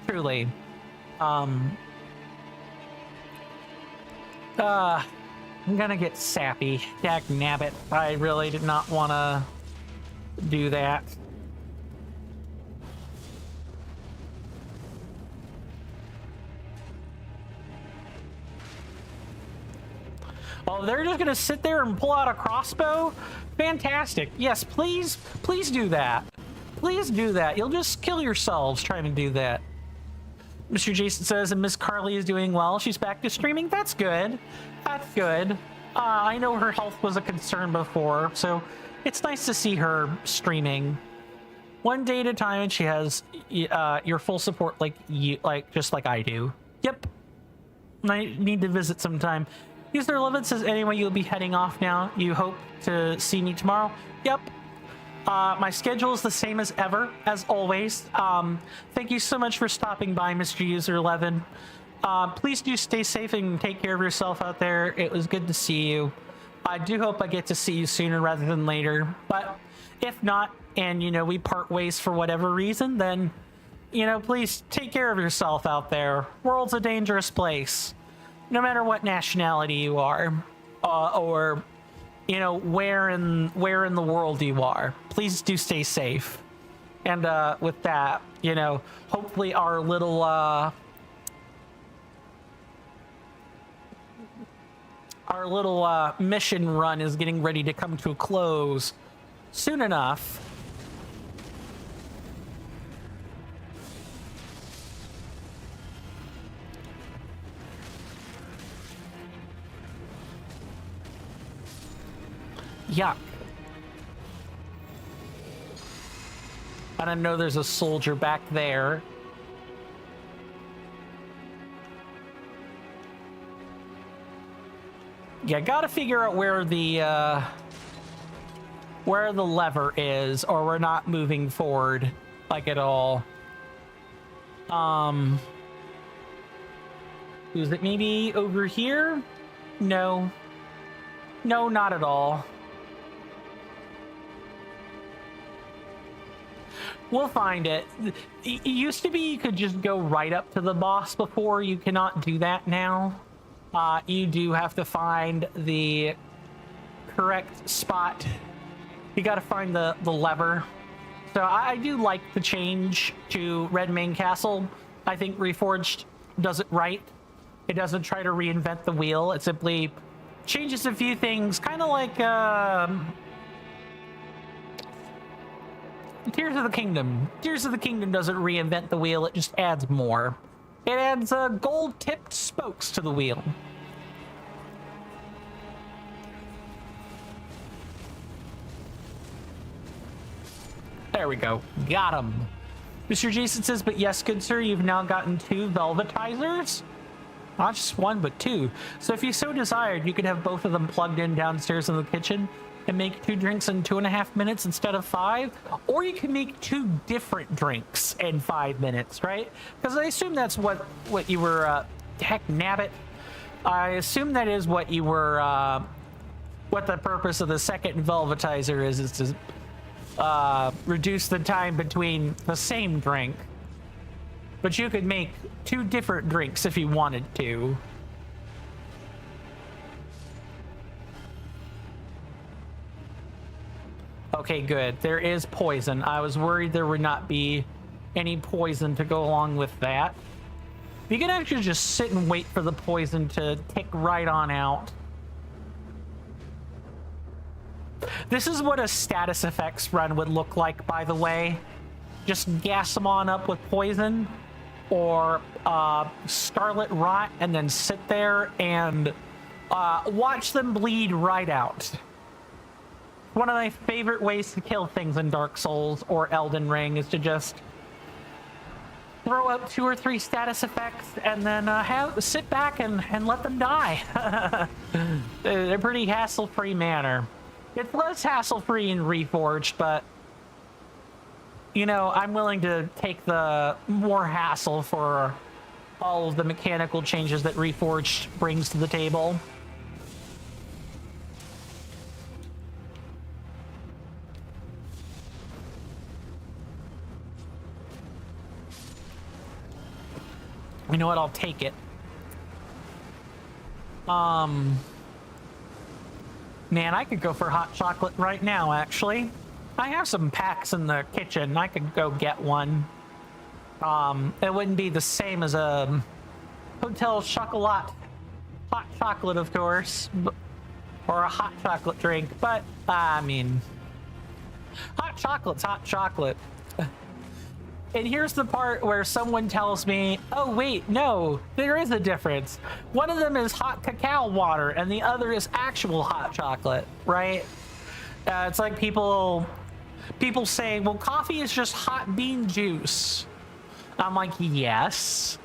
Truly. I'm gonna get sappy. Dagnabbit. I really did not want to do that. Oh, they're just gonna sit there and pull out a crossbow? Fantastic. Yes, please do that. Please do that. You'll just kill yourselves trying to do that. Mr. Jason says, and Miss Carly is doing well. She's back to streaming. That's good. That's good. I know her health was a concern before, so it's nice to see her streaming. One day at a time, and she has your full support, just like I do. Yep. I need to visit sometime. User 11 says, anyway, you'll be heading off now. You hope to see me tomorrow? Yep. My schedule is the same as ever, as always. Thank you so much for stopping by, Mr. User 11. Please do stay safe and take care of yourself out there. It was good to see you. I do hope I get to see you sooner rather than later. But if not, and, we part ways for whatever reason, then, please take care of yourself out there. World's a dangerous place. No matter what nationality you are, or where in the world you are, please do stay safe. And with that, hopefully our little mission run is getting ready to come to a close soon enough. Yuck. And I know there's a soldier back there. Yeah, gotta figure out where the lever is, or we're not moving forward, at all. Is it maybe over here? No. No, not at all. We'll find it. It used to be you could just go right up to the boss before. You cannot do that now. You do have to find the correct spot. You got to find the lever. So I do like the change to Red Main Castle. I think Reforged does it right. It doesn't try to reinvent the wheel. It simply changes a few things, kind of like Tears of the Kingdom. Tears of the Kingdom doesn't reinvent the wheel, it just adds more. It adds gold-tipped spokes to the wheel. There we go. Got him. Mr. Jason says, but yes, good sir, you've now gotten 2 velvetizers? Not just 1, but 2. So if you so desired, you could have both of them plugged in downstairs in the kitchen and make 2 drinks in 2.5 minutes instead of 5. Or you can make 2 different drinks in 5 minutes, right? Because I assume that's what you were, heck nabbit. I assume that is what you were, what the purpose of the second velvetizer is to reduce the time between the same drink. But you could make 2 different drinks if you wanted to. Okay, good. There is poison. I was worried there would not be any poison to go along with that. You can actually just sit and wait for the poison to tick right on out. This is what a status effects run would look like, by the way. Just gas them on up with poison or scarlet rot and then sit there and watch them bleed right out. One of my favorite ways to kill things in Dark Souls or Elden Ring is to just throw up 2 or 3 status effects and then sit back and let them die. They're pretty hassle-free manner. It's less hassle-free in Reforged, but you know, I'm willing to take the more hassle for all of the mechanical changes that Reforged brings to the table. You know what? I'll take it. Man, I could go for hot chocolate right now, actually. I have some packs in the kitchen. I could go get one. It wouldn't be the same as a Hotel Chocolat. Hot chocolate, of course. Or a hot chocolate drink. But, I mean... hot chocolate's hot chocolate. And here's the part where someone tells me, oh wait, no, there is a difference. One of them is hot cacao water and the other is actual hot chocolate, right? It's like people say, well, coffee is just hot bean juice. I'm like, yes,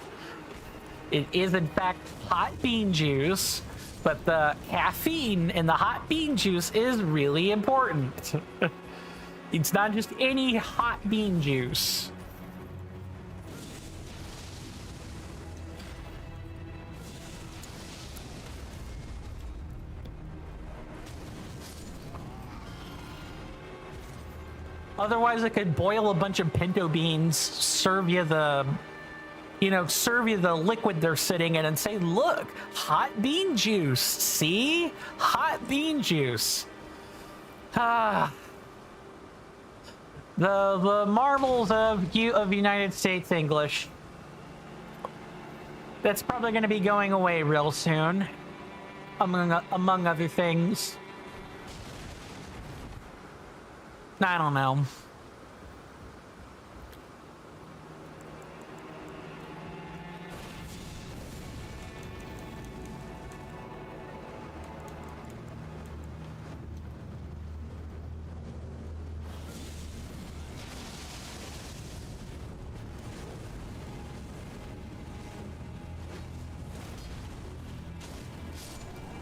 it is in fact hot bean juice, but the caffeine in the hot bean juice is really important. It's not just any hot bean juice. Otherwise, I could boil a bunch of pinto beans, serve you the liquid they're sitting in and say, look, hot bean juice. See? Hot bean juice. The marvels of United States English. That's probably going to be going away real soon, among other things. I don't know.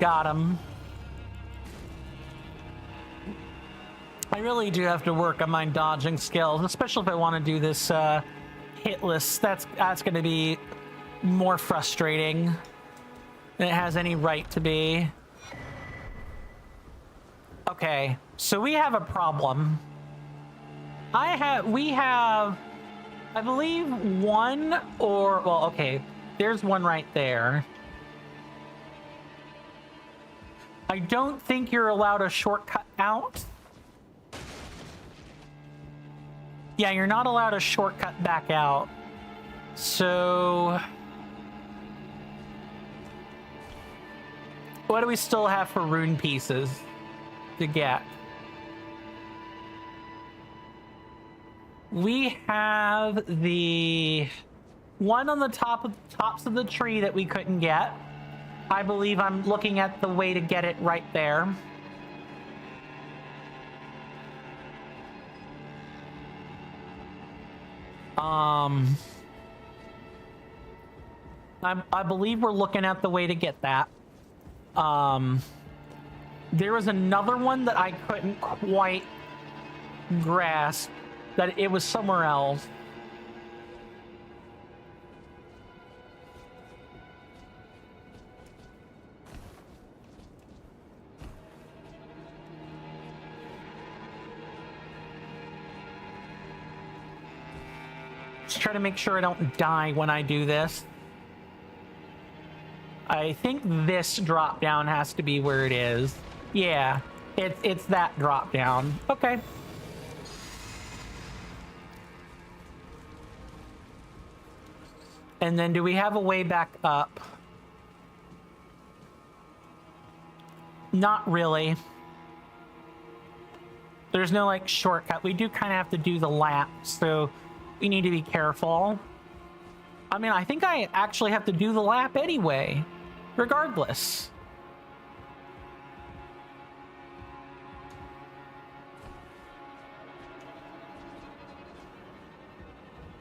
Got him. I really do have to work on my dodging skills, especially if I want to do this hitless. That's going to be more frustrating than it has any right to be. Okay, so we have a problem. We have, I believe, one or, well, okay, there's one right there. I don't think you're allowed a shortcut out. Yeah, you're not allowed a shortcut back out. So... what do we still have for rune pieces to get? We have the one on the tops of the tree that we couldn't get. I believe I'm looking at the way to get it right there. I believe we're looking at the way to get that. There was another one that I couldn't quite grasp, that it was somewhere else. Just try to make sure I don't die when I do this. I think this drop down has to be where it is. Yeah, it's that drop down. Okay. And then do we have a way back up? Not really. There's no like shortcut. We do kind of have to do the lap, so we need to be careful. I mean, I think I actually have to do the lap anyway, regardless.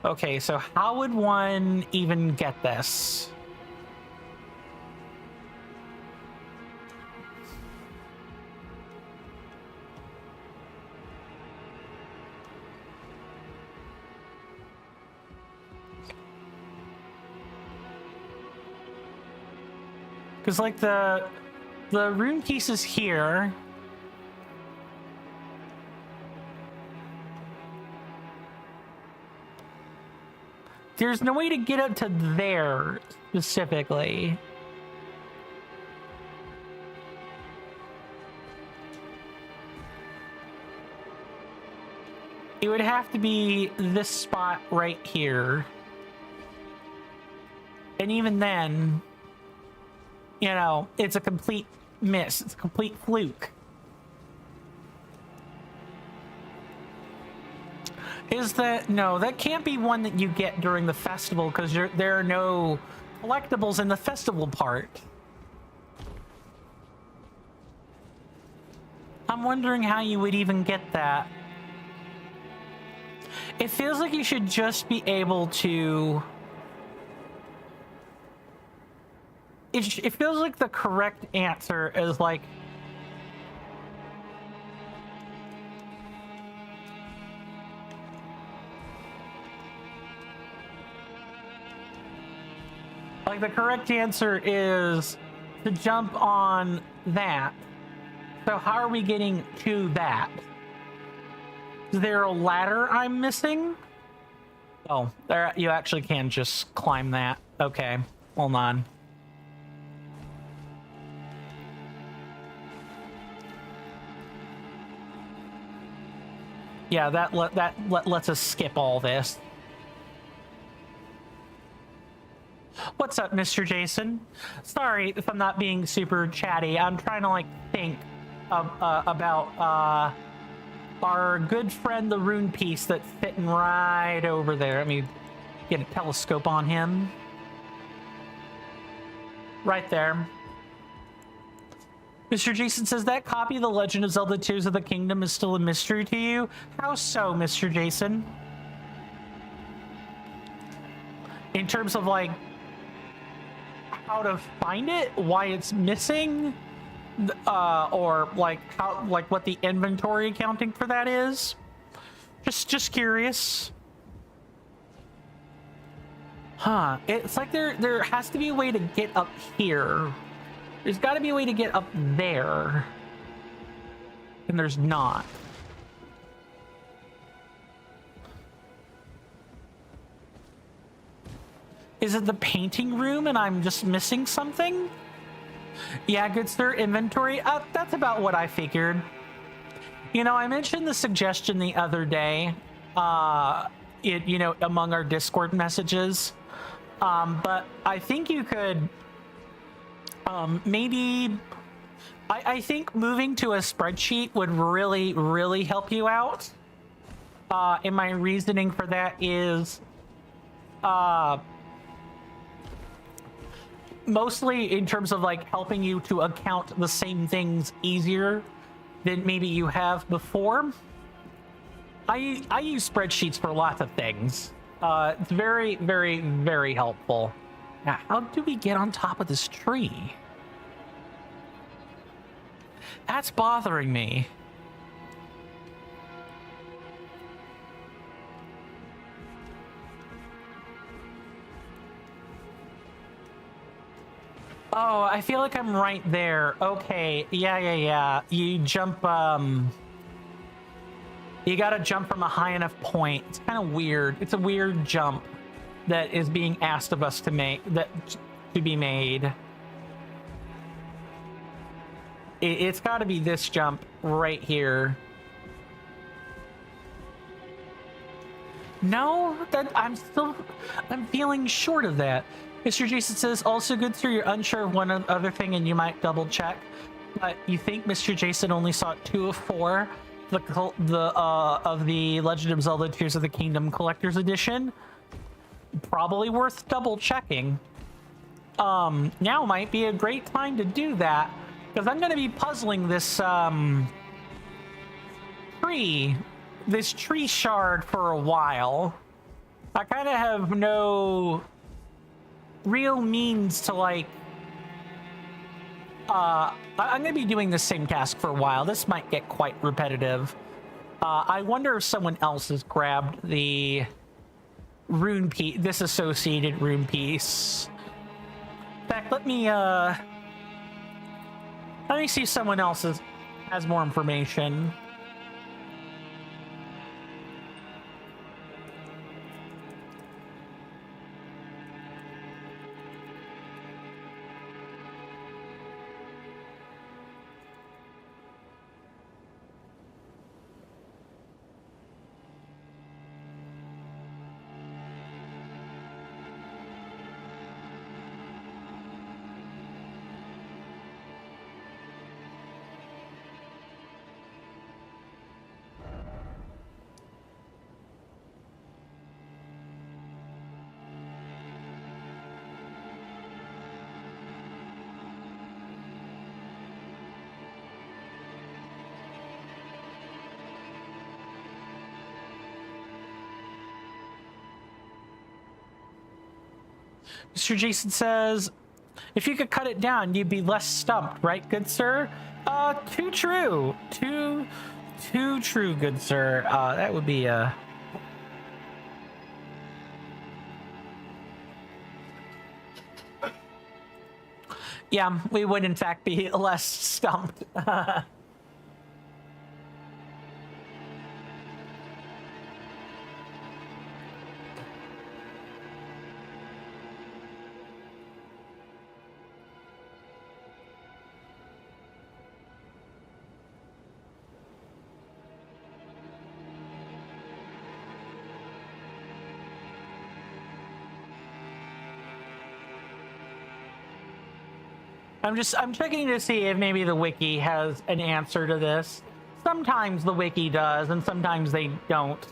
Okay, so how would one even get this? Because like the rune piece is here. There's no way to get up to there specifically. It would have to be this spot right here. And even then, you know, it's a complete miss. It's a complete fluke. Is that... No, that can't be one that you get during the festival because there are no collectibles in the festival part. I'm wondering how you would even get that. It feels like you should just be able to... It feels like the correct answer is like... Like the correct answer is to jump on that. So how are we getting to that? Is there a ladder I'm missing? Oh, there you actually can just climb that. Okay, hold on. Yeah, that lets us skip all this. What's up, Mr. Jason? Sorry if I'm not being super chatty. I'm trying to like think about our good friend, the rune piece that's sitting right over there. Let me get a telescope on him. Right there. Mr. Jason says that copy of The Legend of Zelda Tears of the Kingdom is still a mystery to you. How so, Mr. Jason? In terms of like how to find it, why it's missing, or like how, like what the inventory accounting for that is. Just curious. Huh? It's like there has to be a way to get up here. There's got to be a way to get up there, and there's not. Is it the painting room and I'm just missing something? Yeah, good sir, inventory. That's about what I figured. You know, I mentioned the suggestion the other day, you know, among our Discord messages. But I think you could, maybe, I think moving to a spreadsheet would really, really help you out. And my reasoning for that is, mostly in terms of like helping you to account the same things easier than maybe you have before. I use spreadsheets for lots of things. It's very, very, very helpful. Now, how do we get on top of this tree? That's bothering me. Oh, I feel like I'm right there. Okay, yeah. You jump, You gotta jump from a high enough point. It's kind of weird. It's a weird jump that is being asked of us to make, to be made. It's got to be this jump right here. No, I'm feeling short of that. Mr. Jason says, also good sir, you're unsure of one other thing and you might double check. But you think Mr. Jason only saw 2 of 4 of the Legend of Zelda Tears of the Kingdom Collector's Edition? Probably worth double checking. Now might be a great time to do that, because I'm going to be puzzling this tree shard for a while. I kind of have no real means to, like, I'm going to be doing the same task for a while. This might get quite repetitive. I wonder if someone else has grabbed the rune piece, this associated rune piece. In fact, let me see if someone else has more information. Mr. Jason says, if you could cut it down, you'd be less stumped, right, good sir? Too true. Too true, good sir. That would be, yeah, we would in fact be less stumped. I'm checking to see if maybe the wiki has an answer to this. Sometimes the wiki does, and sometimes they don't.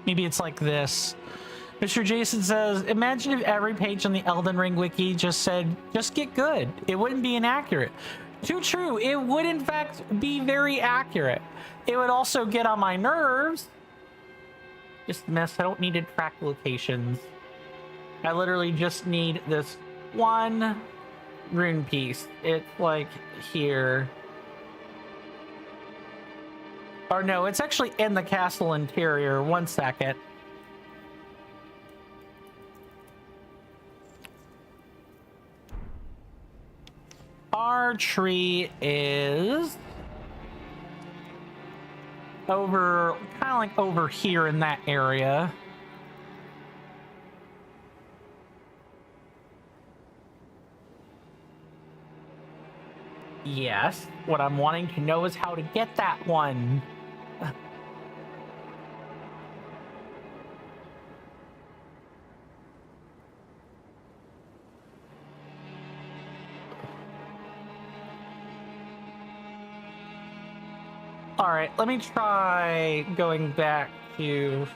Maybe it's like this. Mr. Jason says, imagine if every page on the Elden Ring wiki just said, just get good. It wouldn't be inaccurate. Too true. It would, in fact, be very accurate. It would also get on my nerves. Just miss. I don't need to track locations. I literally just need this one rune piece. It's like here. Or no, it's actually in the castle interior. 1 second. Our tree is over, kind of like over here in that area. Yes, what I'm wanting to know is how to get that one. All right, let me try going back to...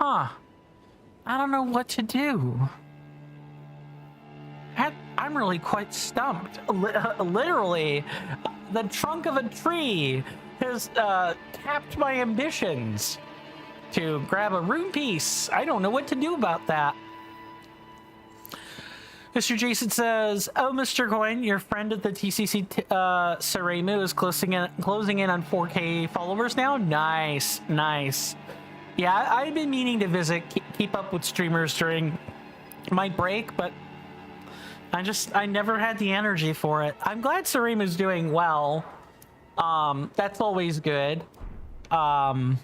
Huh. I don't know what to do. I'm really quite stumped. Literally, the trunk of a tree has capped my ambitions to grab a rune piece. I don't know what to do about that. Mr. Jason says, "Oh, Mr. Coin, your friend at the TCC Saremu is closing in on 4K followers now. Nice, nice. Yeah, I've been meaning to visit, keep up with streamers during my break, but I never had the energy for it. I'm glad Saremu's doing well. That's always good. Playing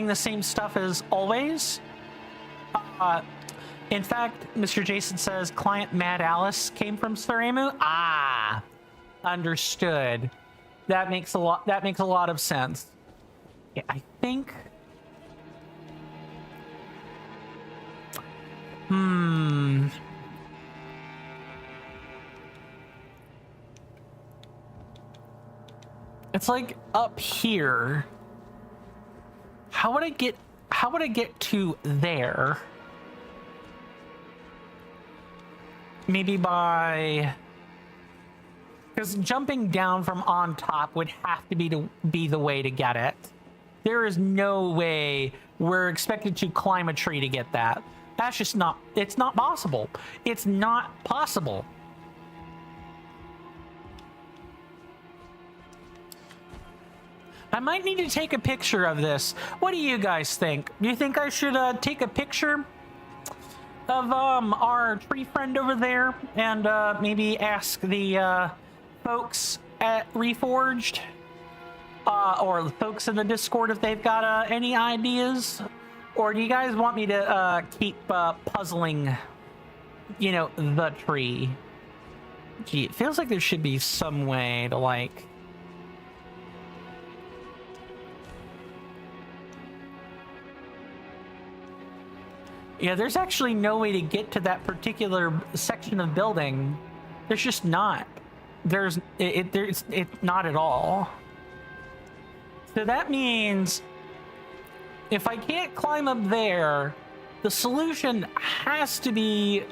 the same stuff as always. In fact, Mr. Jason says client Mad Alice came from Saremu. Ah, understood. That makes a lot of sense. Yeah, I think. It's like up here. How would I get to there? Maybe by, because jumping down from on top would have to be the way to get it. There is no way we're expected to climb a tree to get that. That's just not, it's not possible. It's not possible. I might need to take a picture of this. What do you guys think? Do you think I should take a picture of our tree friend over there and maybe ask the folks at Reforged or the folks in the Discord if they've got any ideas? Or do you guys want me to keep puzzling, you know, the tree? Gee, it feels like there should be some way to, like... Yeah, there's actually no way to get to that particular section of building. There's just not. It's not at all. So that means if I can't climb up there, the solution has to be...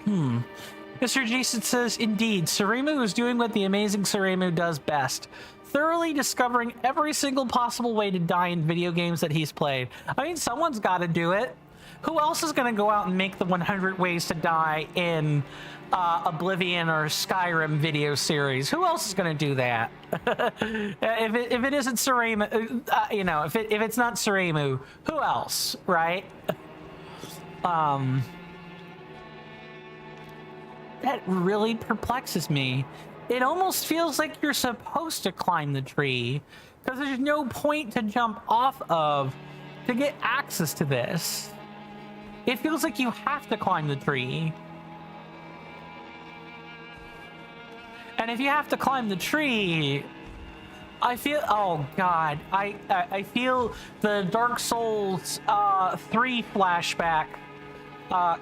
Mr. Jason says, indeed, Saremu is doing what the amazing Saremu does best. Thoroughly discovering every single possible way to die in video games that he's played. I mean, someone's got to do it. Who else is going to go out and make the 100 ways to die in Oblivion or Skyrim video series? Who else is going to do that? if it isn't Saremu, you know, if it's not Saremu, who else, right? That really perplexes me. It almost feels like you're supposed to climb the tree because there's no point to jump off of to get access to this. It feels like you have to climb the tree. And if you have to climb the tree, I feel, oh God, I feel the Dark Souls 3 flashback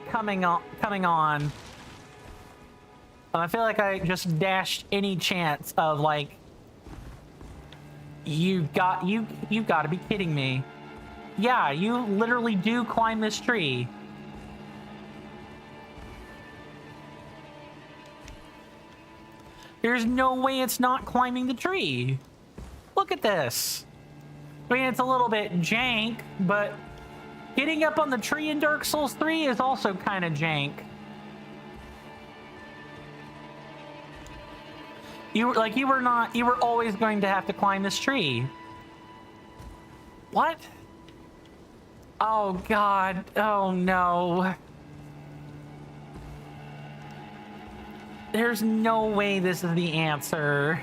coming on. I feel like I just dashed any chance of, like, you got to be kidding me. Yeah, you literally do climb this tree. There's no way it's not climbing the tree. Look at this. I mean, it's a little bit jank, but getting up on the tree in Dark Souls 3 is also kind of jank. You were always going to have to climb this tree. What? Oh God, oh no. There's no way this is the answer.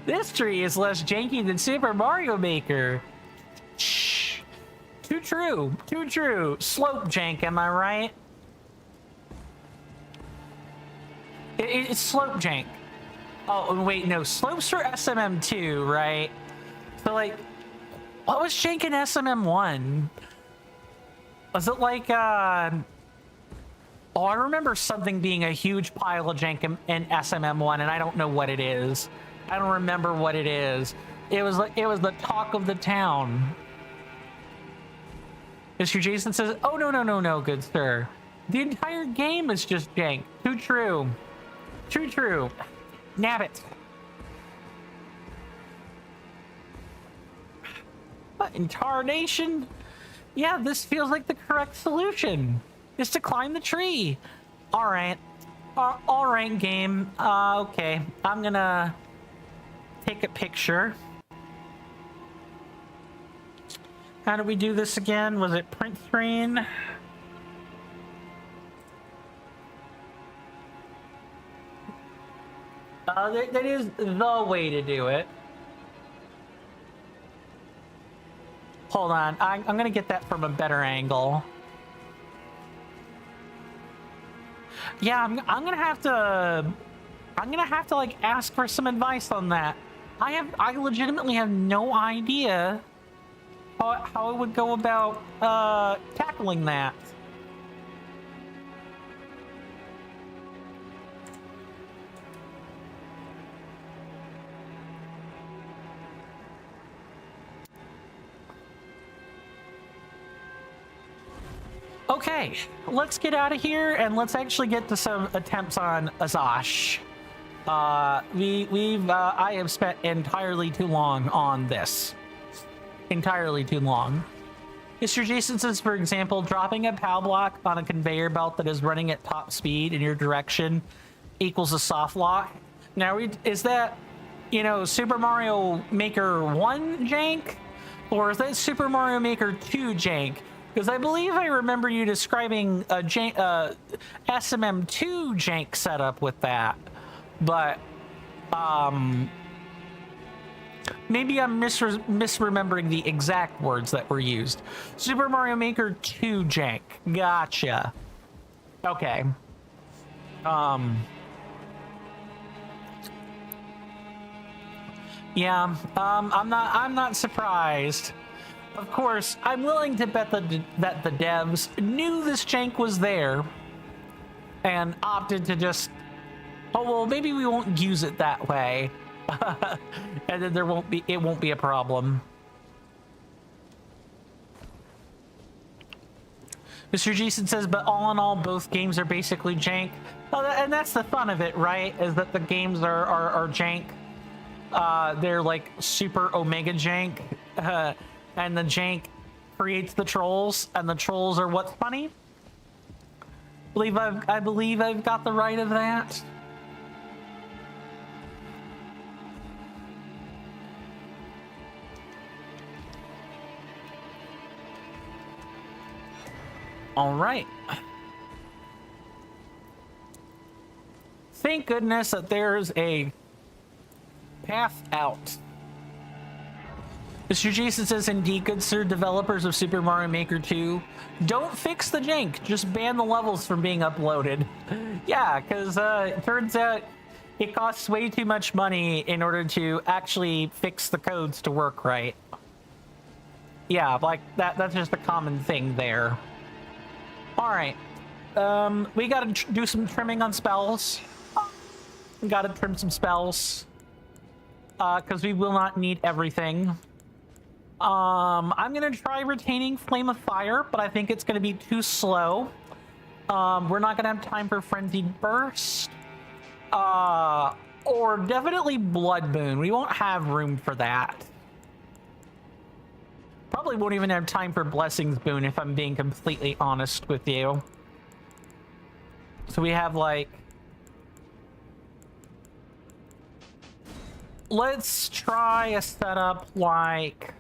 This tree is less janky than Super Mario Maker. Shh. Too true. Too true. Slope jank, am I right? It's slope jank. Oh, wait, no. Slopes for SMM2, right? So, like, what was jank in SMM1? Was it like, Oh, I remember something being a huge pile of jank in SMM1, and I don't know what it is. I don't remember what it is. It was the talk of the town. Mr. Jason says, "Oh no, good sir. The entire game is just jank. Too true. Too true. Nabbit." What in tarnation? Yeah, this feels like the correct solution. Is to climb the tree. All right. All right, game. Okay. I'm gonna take a picture. How do we do this again? Was it print screen? That is the way to do it. Hold on. I'm gonna get that from a better angle. Yeah, I'm gonna have to like ask for some advice on that. I legitimately have no idea how I would go about tackling that. Okay, let's get out of here and let's actually get to some attempts on Azash. I have spent entirely too long on this. Entirely too long. Mr. Jason says, for example, dropping a POW block on a conveyor belt that is running at top speed in your direction equals a soft lock. Now, is that, you know, Super Mario Maker 1 jank? Or is that Super Mario Maker 2 jank? Because I believe I remember you describing a SMM2 jank setup with that. But, maybe I'm misremembering the exact words that were used. Super Mario Maker 2 jank. Gotcha. Okay. Yeah, I'm not surprised. Of course, I'm willing to bet that the devs knew this jank was there and opted to just, oh well, maybe we won't use it that way, and then it won't be a problem. Mr. Jason says, but all in all, both games are basically jank. Well, and that's the fun of it, right? Is that the games are jank. They're like super omega jank. And the jank creates the trolls, and the trolls are what's funny. I believe I've got the right of that. All right. Thank goodness that there's a path out. Mr. Jason says, indeed, good sir, developers of Super Mario Maker 2, don't fix the jank, just ban the levels from being uploaded. Yeah, because it turns out it costs way too much money in order to actually fix the codes to work right. Yeah, like, that's just a common thing there. Alright. We gotta do some trimming on spells. We gotta trim some spells. Because we will not need everything. I'm gonna try retaining Flame of Fire, but I think it's gonna be too slow. We're not gonna have time for Frenzied Burst. Or definitely Blood Moon. We won't have room for that. Probably won't even have time for Blessings Boon if I'm being completely honest with you. So we have like... Let's try a setup like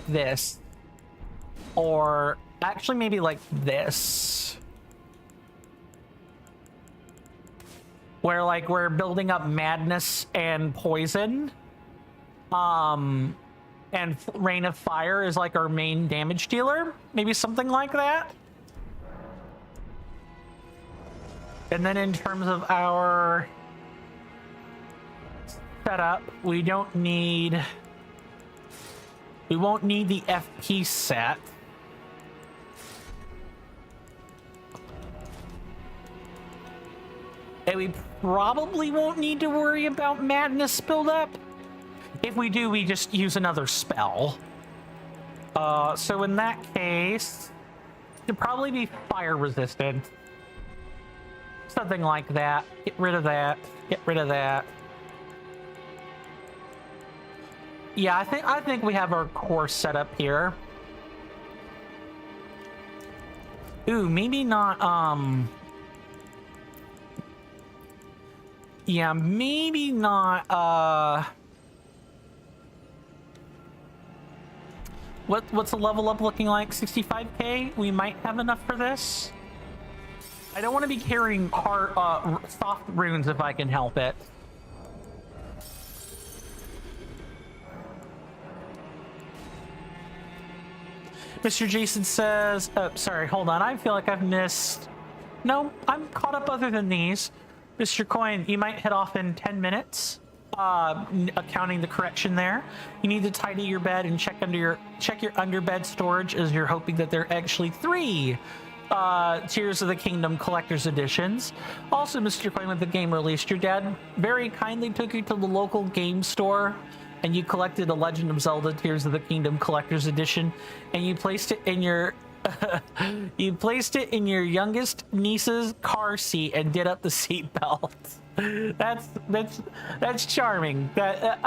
this. Or actually maybe like this. Where like we're building up madness and poison. And Rain of Fire is like our main damage dealer. Maybe something like that. And then in terms of our setup, we won't need the FP set. And we probably won't need to worry about madness buildup. If we do, we just use another spell. So in that case, it'd probably be fire resistant. Something like that. Get rid of that. Get rid of that. Yeah, I think we have our core set up here. Ooh, maybe not, yeah, maybe not, what's the level up looking like? 65k? We might have enough for this. I don't want to be carrying hard, soft runes if I can help it. Mr. Jason says, oh, sorry, hold on. I feel like I've missed. No, I'm caught up other than these. Mr. Coin, you might head off in 10 minutes. Accounting the correction there. You need to tidy your bed and check your underbed storage, as you're hoping that there are actually 3 Tears of the Kingdom collector's editions. Also, Mr. Coin, with the game released, your dad very kindly took you to the local game store and you collected a Legend of Zelda Tears of the Kingdom collector's edition, and you placed it in your youngest niece's car seat and did up the seat belt. That's charming. That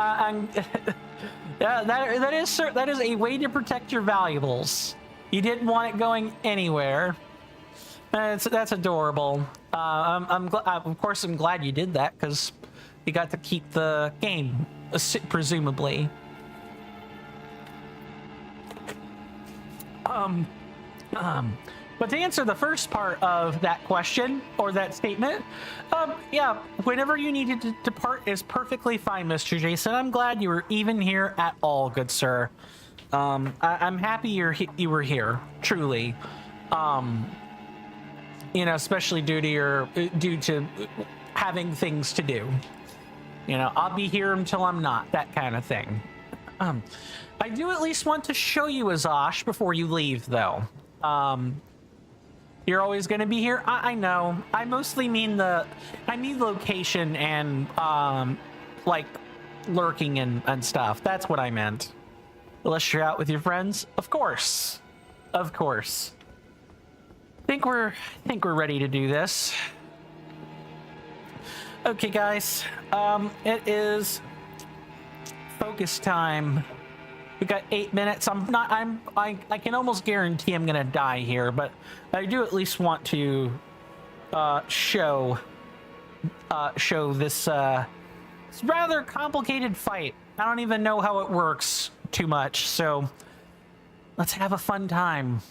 is a way to protect your valuables. You didn't want it going anywhere. That's adorable. Of course, I'm glad you did that, because you got to keep the game, presumably. But to answer the first part of that question, or that statement, yeah, whenever you needed to depart is perfectly fine, Mr. Jason. I'm glad you were even here at all, good sir. I'm happy you were here, truly. You know, especially due to having things to do. You know, I'll be here until I'm not, that kind of thing. I do at least want to show you Azosh before you leave, though. You're always going to be here. I know. I mostly mean location and like lurking and stuff. That's what I meant. Unless you're out with your friends, of course. Think we're ready to do this. Okay, guys. It is focus time. We got 8 minutes. I can almost guarantee I'm gonna die here, but I do at least want to show this rather complicated fight. I don't even know how it works too much, so let's have a fun time.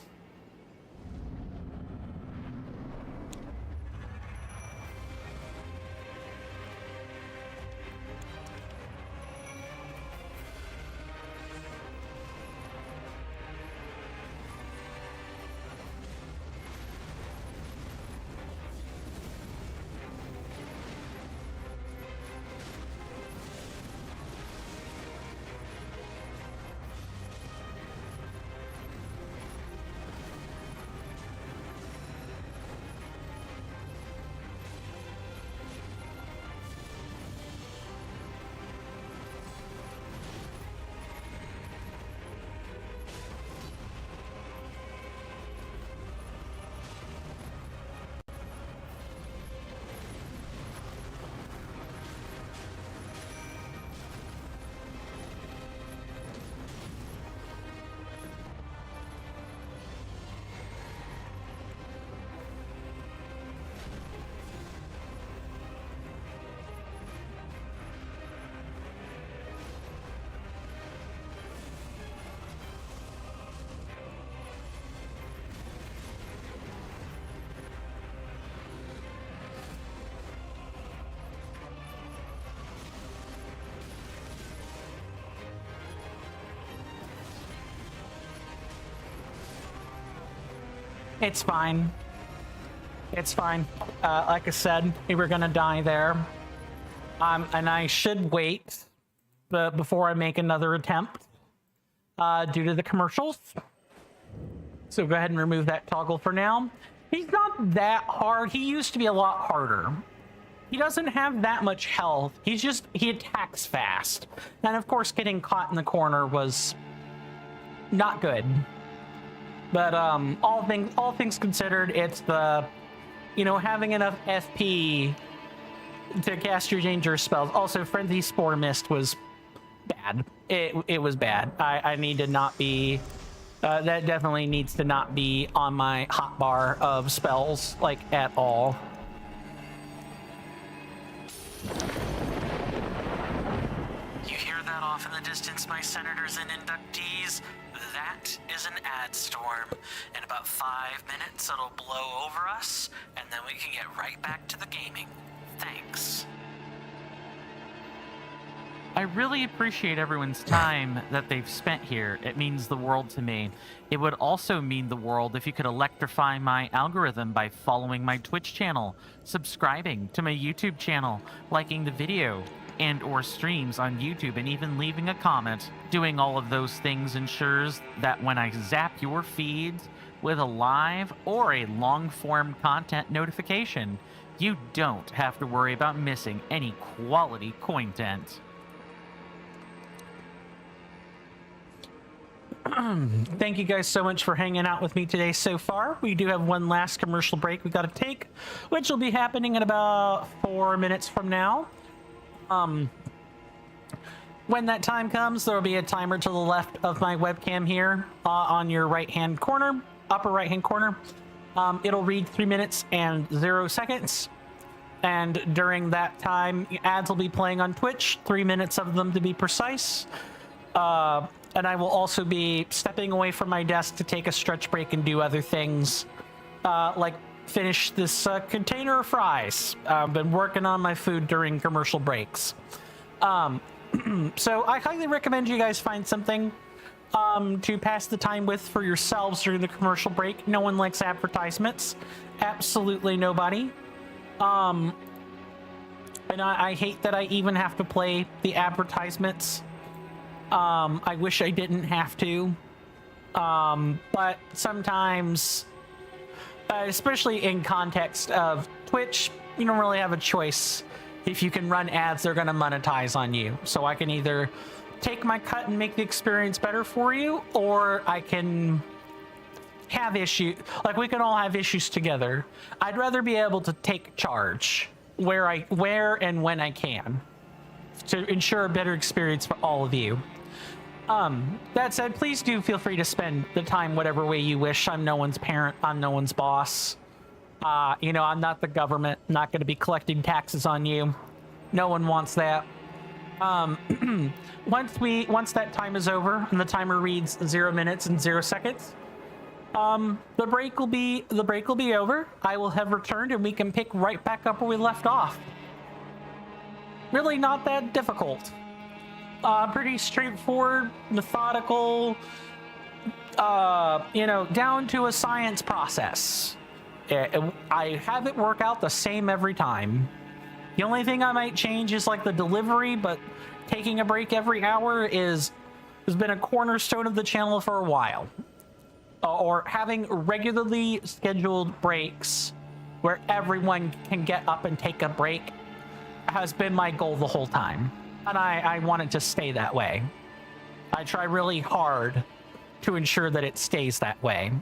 It's fine. It's fine. Like I said, we were gonna die there. And I should wait before I make another attempt due to the commercials. So go ahead and remove that toggle for now. He's not that hard. He used to be a lot harder. He doesn't have that much health. He attacks fast. And of course, getting caught in the corner was not good. But all things considered, it's the, you know, having enough FP to cast your dangerous spells. Also, Frenzy Spore Mist was bad. It was bad. I need to not be. That definitely needs to not be on my hotbar of spells, like, at all. You hear that off in the distance, my senators and inductees? That is an ad storm. In about 5 minutes, it'll blow over us, and then we can get right back to the gaming. Thanks. I really appreciate everyone's time that they've spent here. It means the world to me. It would also mean the world if you could electrify my algorithm by following my Twitch channel, subscribing to my YouTube channel, liking the video and or streams on YouTube, and even leaving a comment. Doing all of those things ensures that when I zap your feeds with a live or a long-form content notification, you don't have to worry about missing any quality content. Thank you guys so much for hanging out with me today so far. We do have one last commercial break we got to take, which will be happening in about 4 minutes from now. When that time comes, there will be a timer to the left of my webcam here on your right-hand corner, upper right-hand corner. It'll read 3 minutes and 0 seconds. And during that time, ads will be playing on Twitch, 3 minutes of them to be precise. And I will also be stepping away from my desk to take a stretch break and do other things, like finish this container of fries. I've been working on my food during commercial breaks. So I highly recommend you guys find something to pass the time with for yourselves during the commercial break. No one likes advertisements. Absolutely nobody. And I hate that I even have to play the advertisements. I wish I didn't have to. But sometimes, especially in context of Twitch, you don't really have a choice. If you can run ads, they're going to monetize on you. So I can either take my cut and make the experience better for you, or I can have issues. Like, we can all have issues together. I'd rather be able to take charge where and when I can to ensure a better experience for all of you. That said, please do feel free to spend the time whatever way you wish. I'm no one's parent. I'm no one's boss. You know, I'm not the government. I'm not going to be collecting taxes on you. No one wants that. Once that time is over and the timer reads 0 minutes and 0 seconds, the break will be over. I will have returned and we can pick right back up where we left off. Really not that difficult. Pretty straightforward, methodical, you know, down to a science process. I have it work out the same every time. The only thing I might change is like the delivery, but taking a break every hour has been a cornerstone of the channel for a while. Or having regularly scheduled breaks where everyone can get up and take a break has been my goal the whole time. And I want it to stay that way. I try really hard to ensure that it stays that way.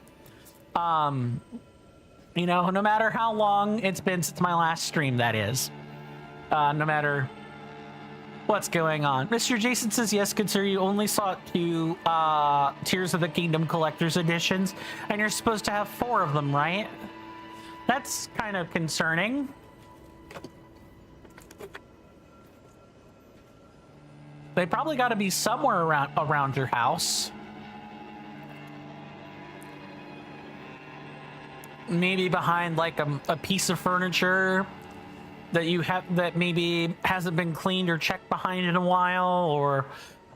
You know, no matter how long it's been since my last stream, that is. No matter what's going on. Mr. Jason says, yes, consider you only sought 2 Tears of the Kingdom Collector's Editions, and you're supposed to have 4 of them, right? That's kind of concerning. They probably got to be somewhere around your house. Maybe behind like a piece of furniture that you have that maybe hasn't been cleaned or checked behind in a while. Or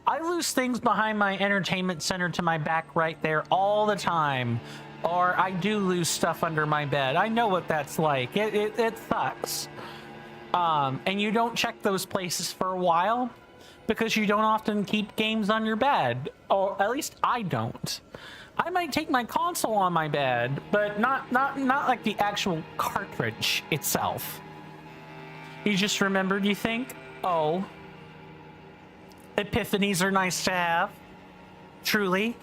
I lose things behind my entertainment center to my back right there all the time. or I do lose stuff under my bed. I know what that's like. It sucks. And you don't check those places for a while because you don't often keep games on your bed, or at least I don't. I might take my console on my bed, but not like the actual cartridge itself. You just remembered, you think? Oh. Epiphanies are nice to have. Truly.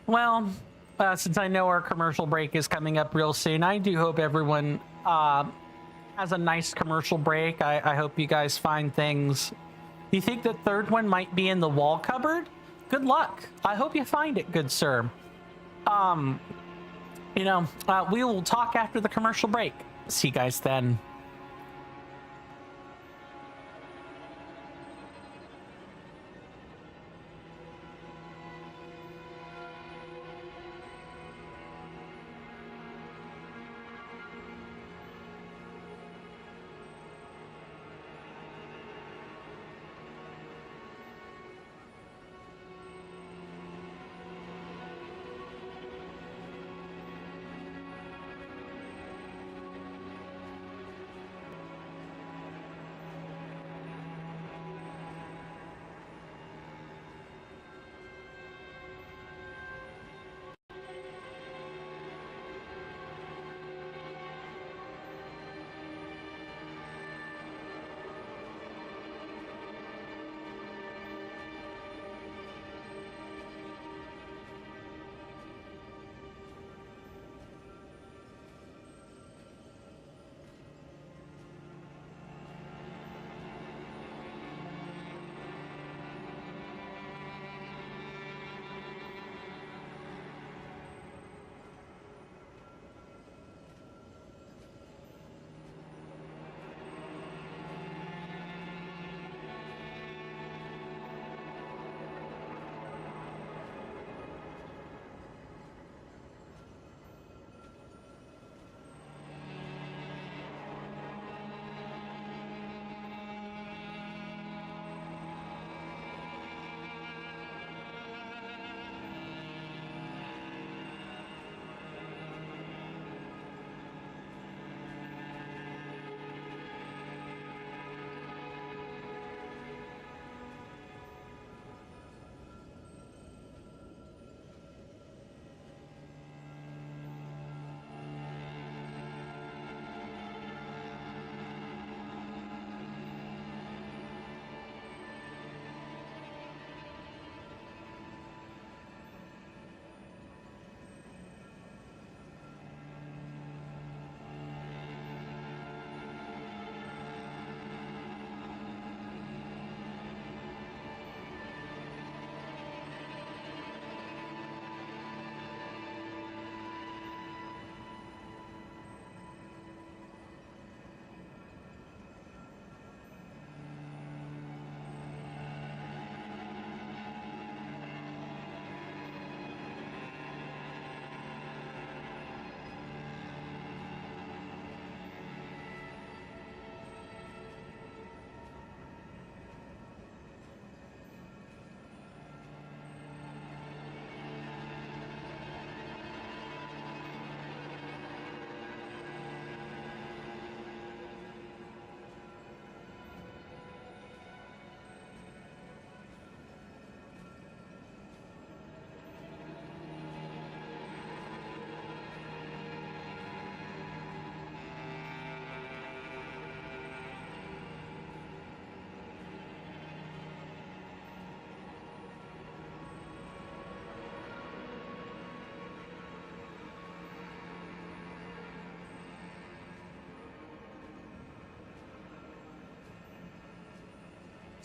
Well, since I know our commercial break is coming up real soon, I do hope everyone has a nice commercial break. I hope you guys find things. You think the third one might be in the wall cupboard? Good luck. I hope you find it, good sir. We will talk after the commercial break. See you guys then.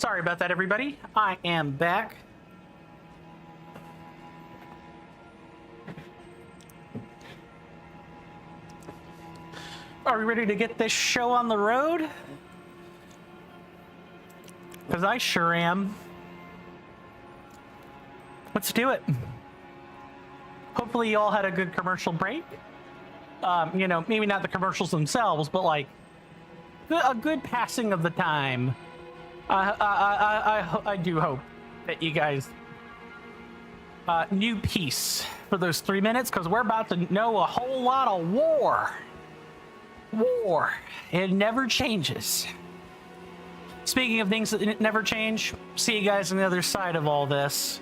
Sorry about that, everybody. I am back. Are we ready to get this show on the road? Because I sure am. Let's do it. Hopefully you all had a good commercial break. Maybe not the commercials themselves, but like a good passing of the time. I do hope that you guys knew peace for those 3 minutes, because we're about to know a whole lot of war. War. It never changes. Speaking of things that never change, see you guys on the other side of all this.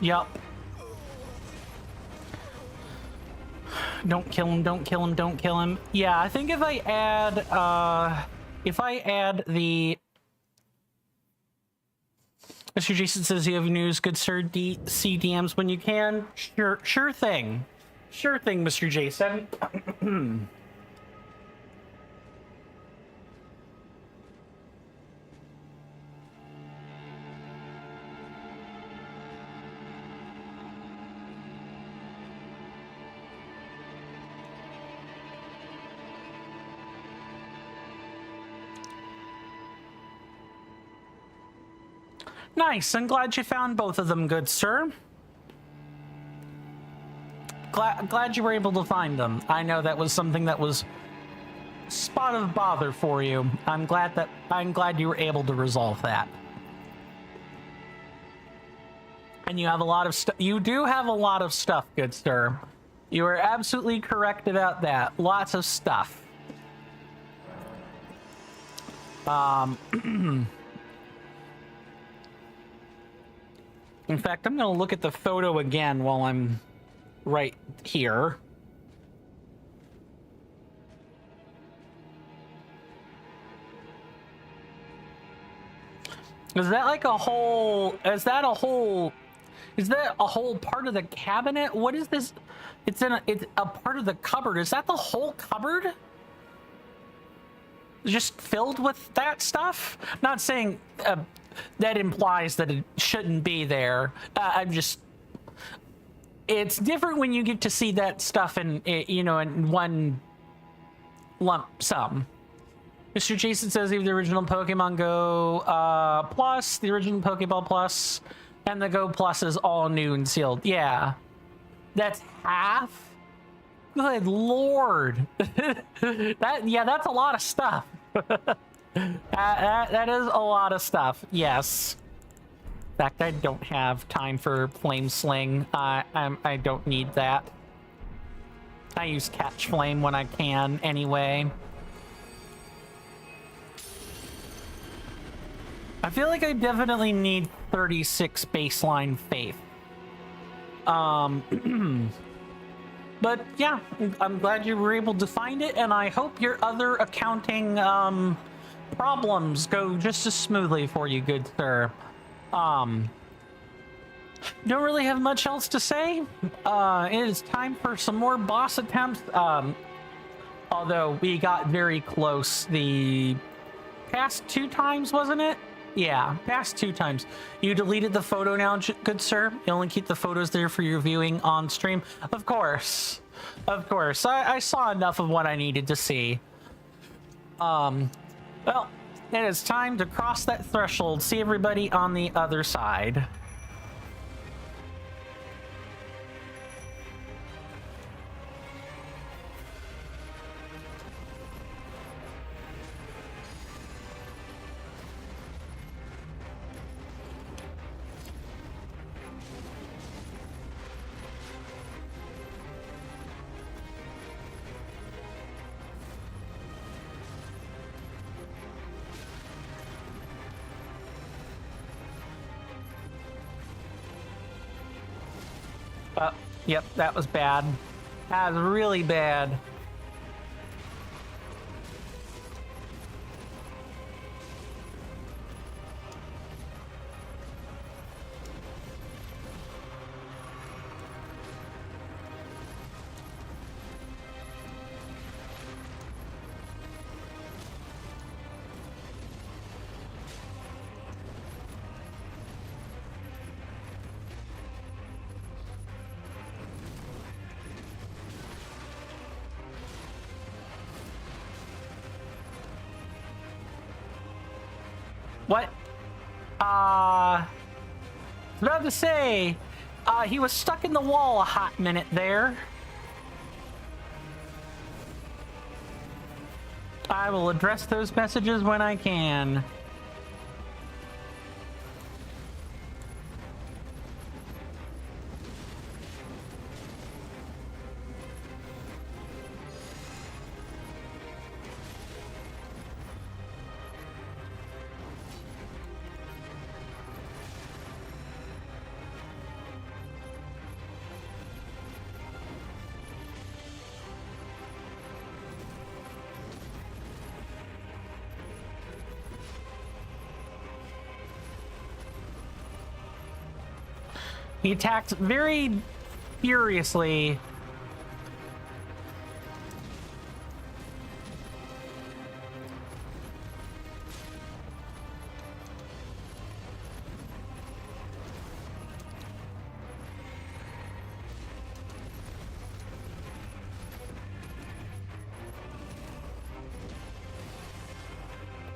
Yup. Don't kill him, don't kill him, don't kill him. Yeah, I think if I add the... Mr. Jason says you have news, good sir. See DMs when you can. Sure thing. Sure thing, Mr. Jason. Nice. I'm glad you found both of them, good sir. Glad you were able to find them. I know that was something that was spot of bother for you. I'm glad you were able to resolve that. And you have a lot of stuff. You do have a lot of stuff, good sir. You are absolutely correct about that. Lots of stuff. In fact, I'm going to look at the photo again while I'm right here. Is that like a whole... Is that a whole part of the cabinet? What is this? It's a part of the cupboard. Is that the whole cupboard? Just filled with that stuff? Not saying... that implies that it shouldn't be there. It's different when you get to see that stuff in, in one lump sum. Mr. Jason says even the original Pokemon Go Plus, the original Pokeball Plus, and the Go Plus is all new and sealed. Yeah. That's half? Good Lord. That's a lot of stuff. That is a lot of stuff, yes. In fact, I don't have time for Flame Sling. I don't need that. I use Catch Flame when I can, anyway. I feel like I definitely need 36 baseline faith. But yeah, I'm glad you were able to find it, and I hope your other accounting problems go just as smoothly for you, good sir. Don't really have much else to say. It is time for some more boss attempts. Although we got very close the past 2 times, wasn't it? Yeah, past 2 times. You deleted the photo now, good sir? You only keep the photos there for your viewing on stream? Of course. Of course. I saw enough of what I needed to see. Well, it is time to cross that threshold. See everybody on the other side. Yep, that was bad. That was really bad. What? I was about to say, he was stuck in the wall a hot minute there. I will address those messages when I can. He attacked very furiously.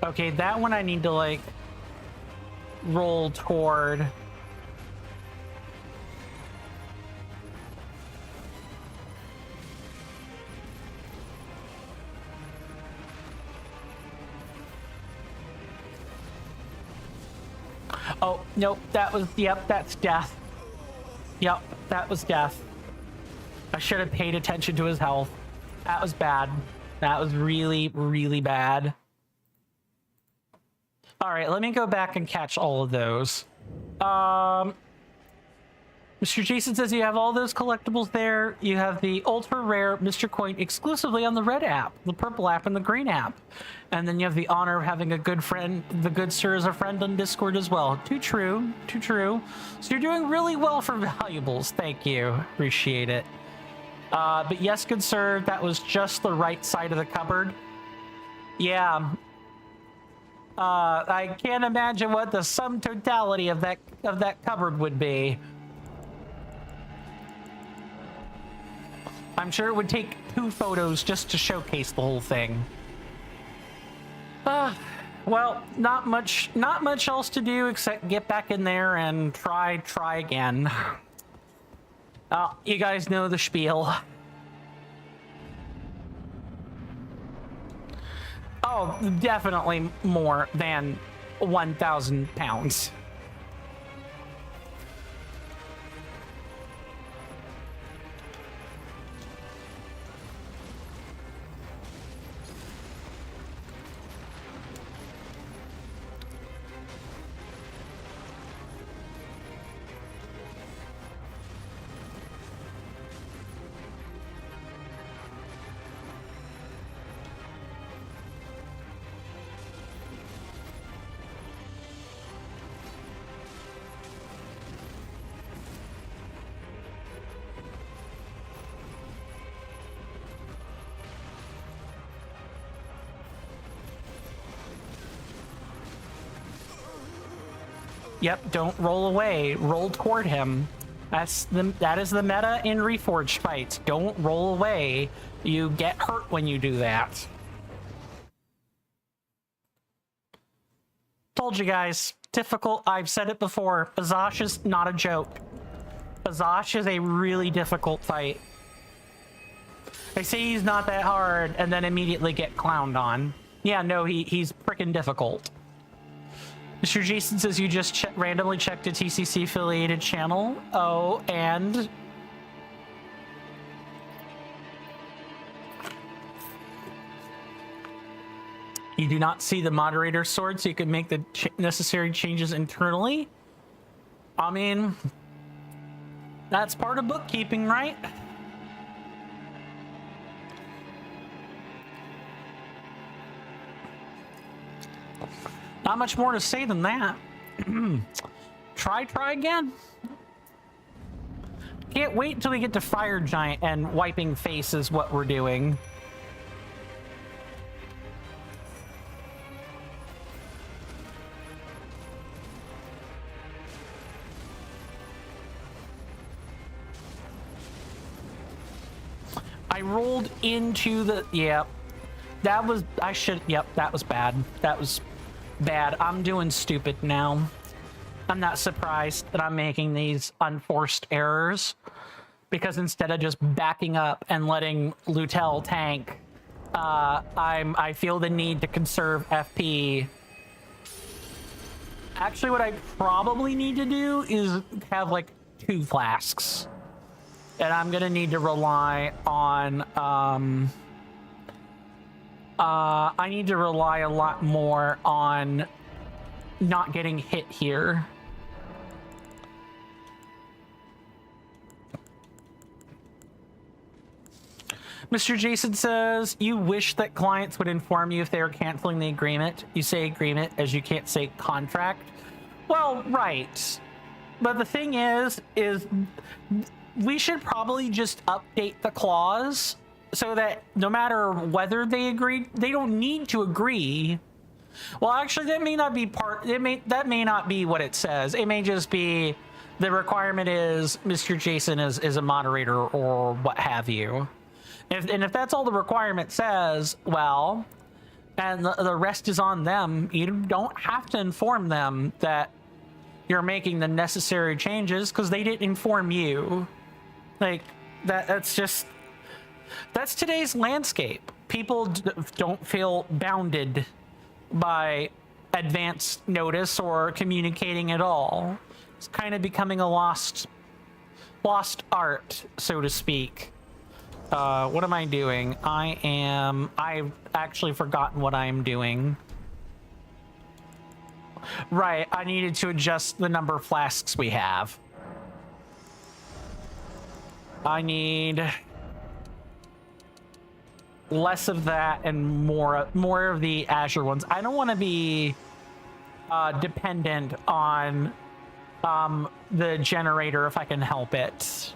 Okay, that one I need to like roll toward. Oh, nope, that was, yep, that's death. Yep, that was death. I should have paid attention to his health. That was bad. That was really, really bad. All right, let me go back and catch all of those. Mr. Jason says you have all those collectibles there. You have the ultra rare Mr. Coin exclusively on the red app, the purple app, and the green app. And then you have the honor of having a good friend, the good sir as a friend on Discord as well. Too true, too true. So you're doing really well for valuables. Thank you, appreciate it. But yes, good sir, that was just the right side of the cupboard. Yeah. I can't imagine what the sum totality of that cupboard would be. I'm sure it would take 2 photos just to showcase the whole thing. Well, not much else to do except get back in there and try again. You guys know the spiel. Oh, definitely more than 1,000 pounds. Yep, don't roll away. Roll toward him. That is the meta in Reforged fights. Don't roll away. You get hurt when you do that. Told you guys. Difficult. I've said it before. Bazash is not a joke. Bazash is a really difficult fight. I say he's not that hard and then immediately get clowned on. Yeah, no, he's freaking difficult. Mr. Jason says you just randomly checked a TCC affiliated channel. Oh, and you do not see the moderator sword, so you can make the necessary changes internally. I mean, that's part of bookkeeping, right? Not much more to say than that. Try again. Can't wait until we get to Fire Giant and wiping face is what we're doing. I rolled into the, yeah, that was, yep, that was bad. That was bad. I'm doing stupid now. I'm not surprised that I'm making these unforced errors, because instead of just backing up and letting Lutel tank, I feel the need to conserve FP. Actually, what I probably need to do is have like 2 flasks, and I'm gonna need to rely on I need to rely a lot more on not getting hit here. Mr. Jason says, you wish that clients would inform you if they are canceling the agreement. You say agreement as you can't say contract. Well, right. But the thing is we should probably just update the clause so that no matter whether they agree, they don't need to agree. Well, actually, that may not be that may not be what it says. It may just be the requirement is Mr. Jason is a moderator or what have you. And if that's all the requirement says, well, and the rest is on them, you don't have to inform them that you're making the necessary changes because they didn't inform you. Like, that's today's landscape. People don't feel bounded by advance notice or communicating at all. It's kind of becoming a lost art, so to speak. What am I doing? I've actually forgotten what I'm doing. Right, I needed to adjust the number of flasks we have. I need less of that and more of the Azure ones. I don't want to be dependent on the generator if I can help it.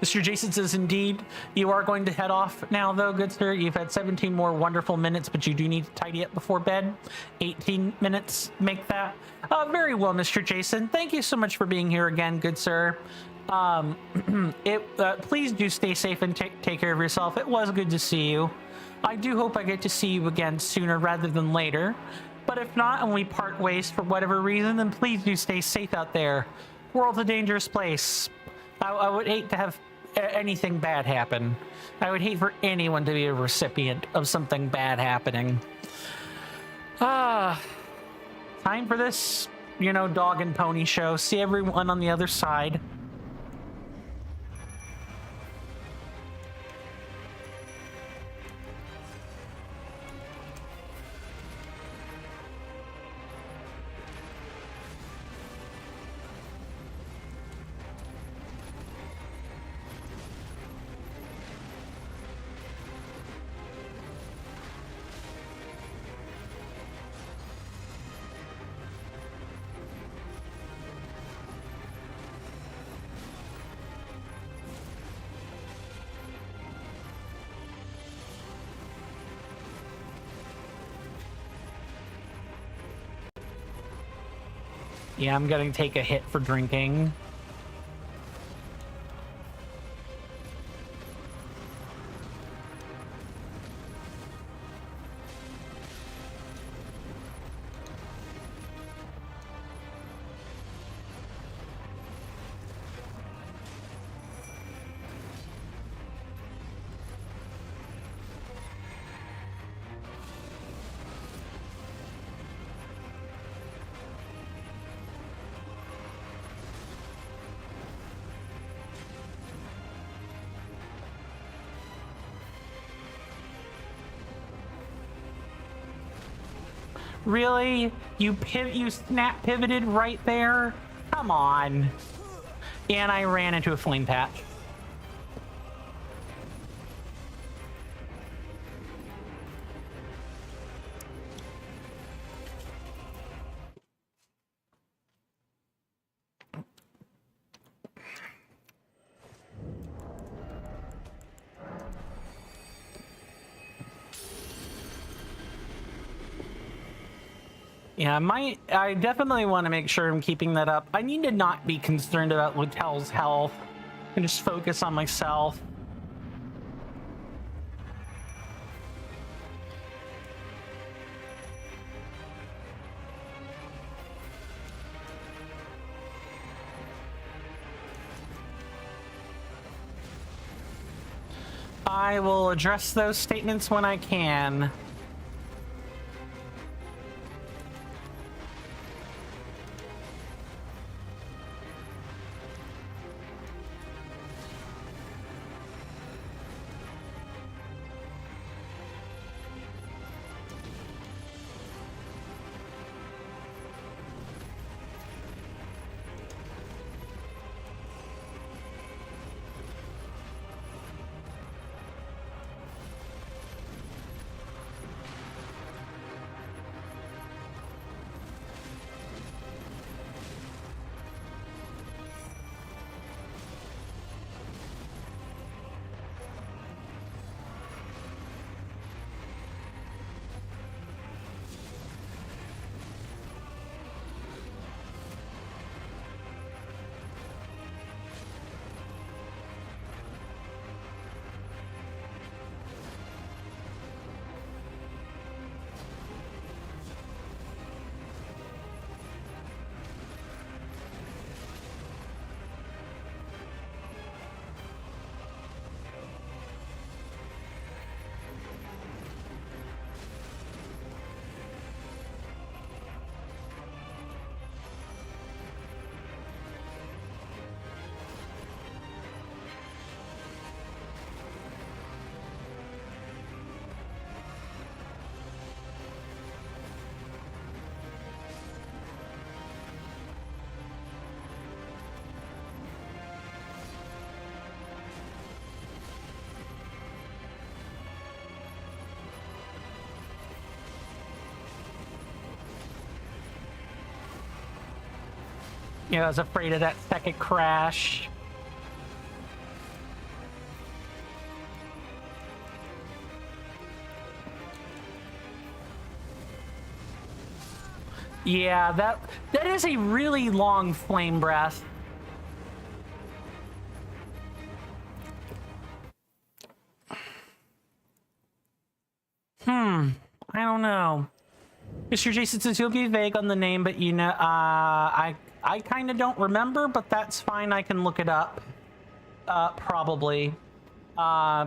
Mr. Jason says, indeed, you are going to head off now, though, good sir. You've had 17 more wonderful minutes, but you do need to tidy up before bed. 18 minutes, make that. Very well, Mr. Jason. Thank you so much for being here again, good sir. Please do stay safe and take care of yourself. It was good to see you. I do hope I get to see you again sooner rather than later. But if not, and we part ways for whatever reason, then please do stay safe out there. World's a dangerous place. I would hate to have anything bad happen. I would hate for anyone to be a recipient of something bad happening. Time for this, dog and pony show. See everyone on the other side. Yeah, I'm gonna take a hit for drinking. Really? You snap pivoted right there? Come on. And I ran into a flame patch. Yeah, I definitely want to make sure I'm keeping that up. I need to not be concerned about Luttel's health and just focus on myself. I will address those statements when I can. Yeah, I was afraid of that second crash. Yeah, that is a really long flame breath. I don't know. Mr. Jason says you'll be vague on the name, but you know, I kind of don't remember, but that's fine. I can look it up, probably,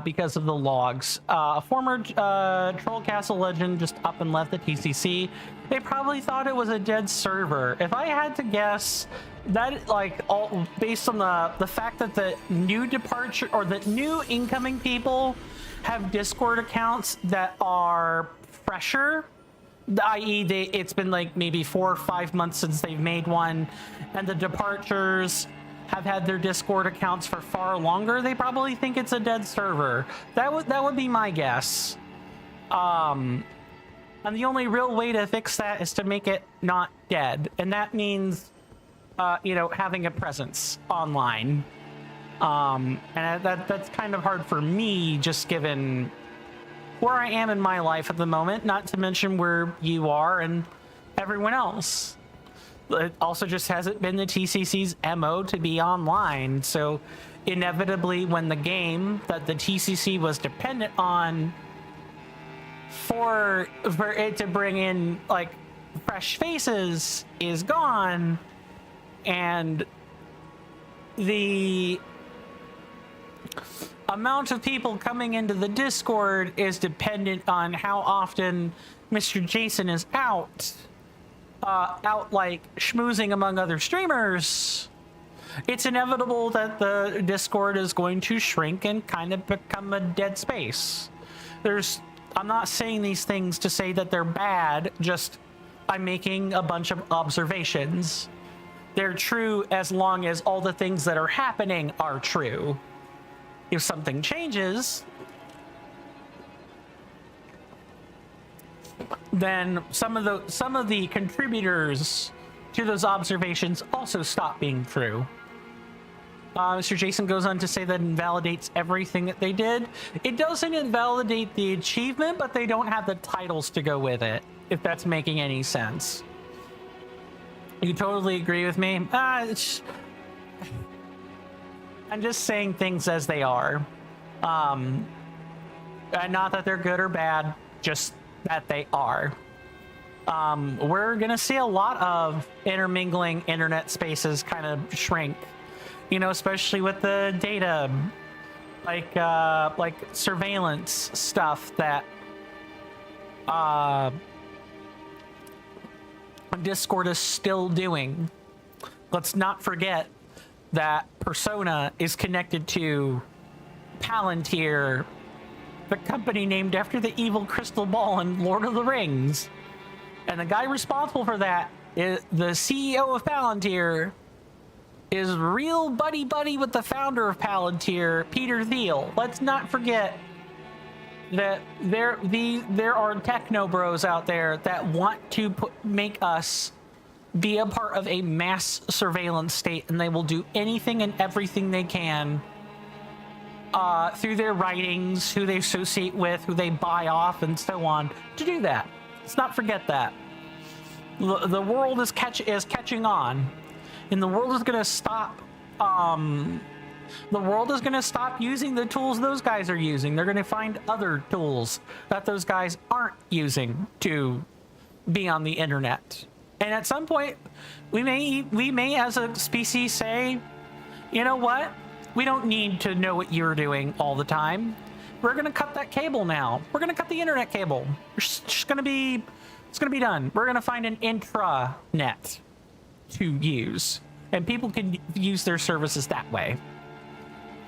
because of the logs. A former Troll Castle legend just up and left the TCC. They probably thought it was a dead server. If I had to guess, that all based on the fact that the new departure or the new incoming people have Discord accounts that are fresher, i.e. it's been like maybe 4 or 5 months since they've made one, and the departures have had their Discord accounts for far longer, they probably think it's a dead server. That would be my guess. And the only real way to fix that is to make it not dead, and that means you know, having a presence online. And that's kind of hard for me, just given where I am in my life at the moment, not to mention where you are and everyone else. It also just hasn't been the TCC's MO to be online. So inevitably, when the game that the TCC was dependent on for it to bring in like fresh faces is gone, and the amount of people coming into the Discord is dependent on how often Mr. Jason is out like schmoozing among other streamers, it's inevitable that the Discord is going to shrink and kind of become a dead space. I'm not saying these things to say that they're bad, just I'm making a bunch of observations. They're true as long as all the things that are happening are true. If something changes, then some of the contributors to those observations also stop being true. Mr. Jason goes on to say that invalidates everything that they did. It doesn't invalidate the achievement, but they don't have the titles to go with it, if that's making any sense. You totally agree with me? I'm just saying things as they are. And not that they're good or bad, just that they are. We're gonna see a lot of intermingling internet spaces kind of shrink, you know, especially with the data, like surveillance stuff that Discord is still doing. Let's not forget that Persona is connected to Palantir, the company named after the evil crystal ball in Lord of the Rings. And the guy responsible for that, is the CEO of Palantir, is real buddy-buddy with the founder of Palantir, Peter Thiel. Let's not forget that there are techno bros out there that want to make us be a part of a mass surveillance state, and they will do anything and everything they can through their writings, who they associate with, who they buy off, and so on, to do that. Let's not forget that. The world is catching on, and the world is going to stop. The world is going to stop using the tools those guys are using. They're going to find other tools that those guys aren't using to be on the internet. And at some point, we may as a species say, you know what? We don't need to know what you're doing all the time. We're going to cut that cable now. We're going to cut the internet cable. It's going to be done. We're going to find an intranet to use, and people can use their services that way.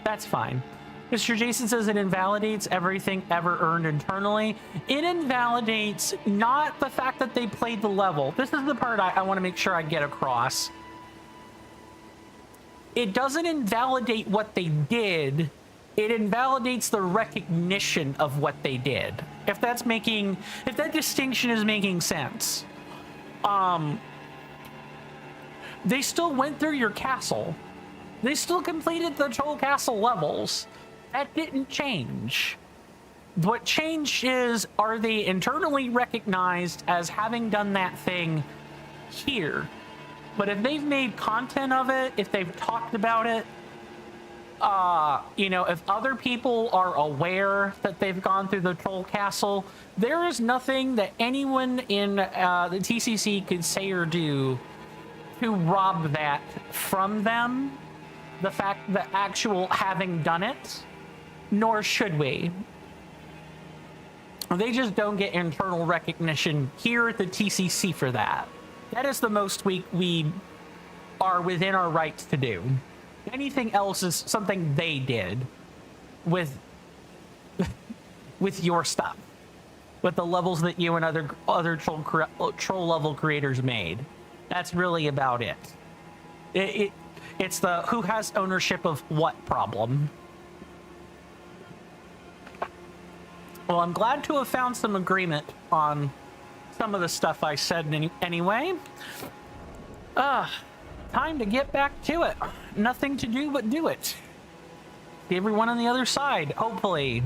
That's fine. Mr. Jason says it invalidates everything ever earned internally. It invalidates not the fact that they played the level. This is the part I want to make sure I get across. It doesn't invalidate what they did. It invalidates the recognition of what they did. If that distinction is making sense. They still went through your castle. They still completed the Troll Castle levels. That didn't change. What changed is, are they internally recognized as having done that thing here? But if they've made content of it, if they've talked about it, you know, if other people are aware that they've gone through the Troll Castle, there is nothing that anyone in the TCC could say or do to rob that from them. The fact that actual having done it, nor should we. They just don't get internal recognition here at the TCC for that. That is the most we are within our rights to do. Anything else is something they did with your stuff, with the levels that you and other troll level creators made. That's really about it. It's the who has ownership of what problem. Well, I'm glad to have found some agreement on some of the stuff I said anyway. Time to get back to it. Nothing to do but do it. See everyone on the other side, hopefully.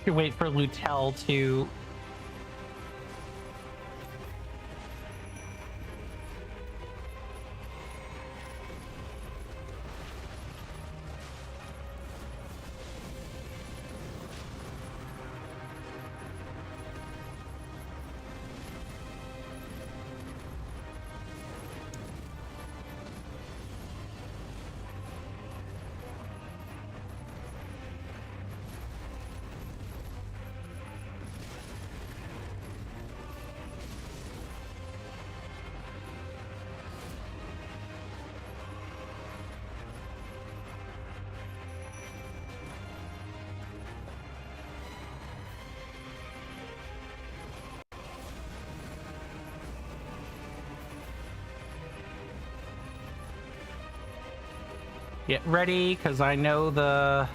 to wait for Lutel to... Get ready, because I know the...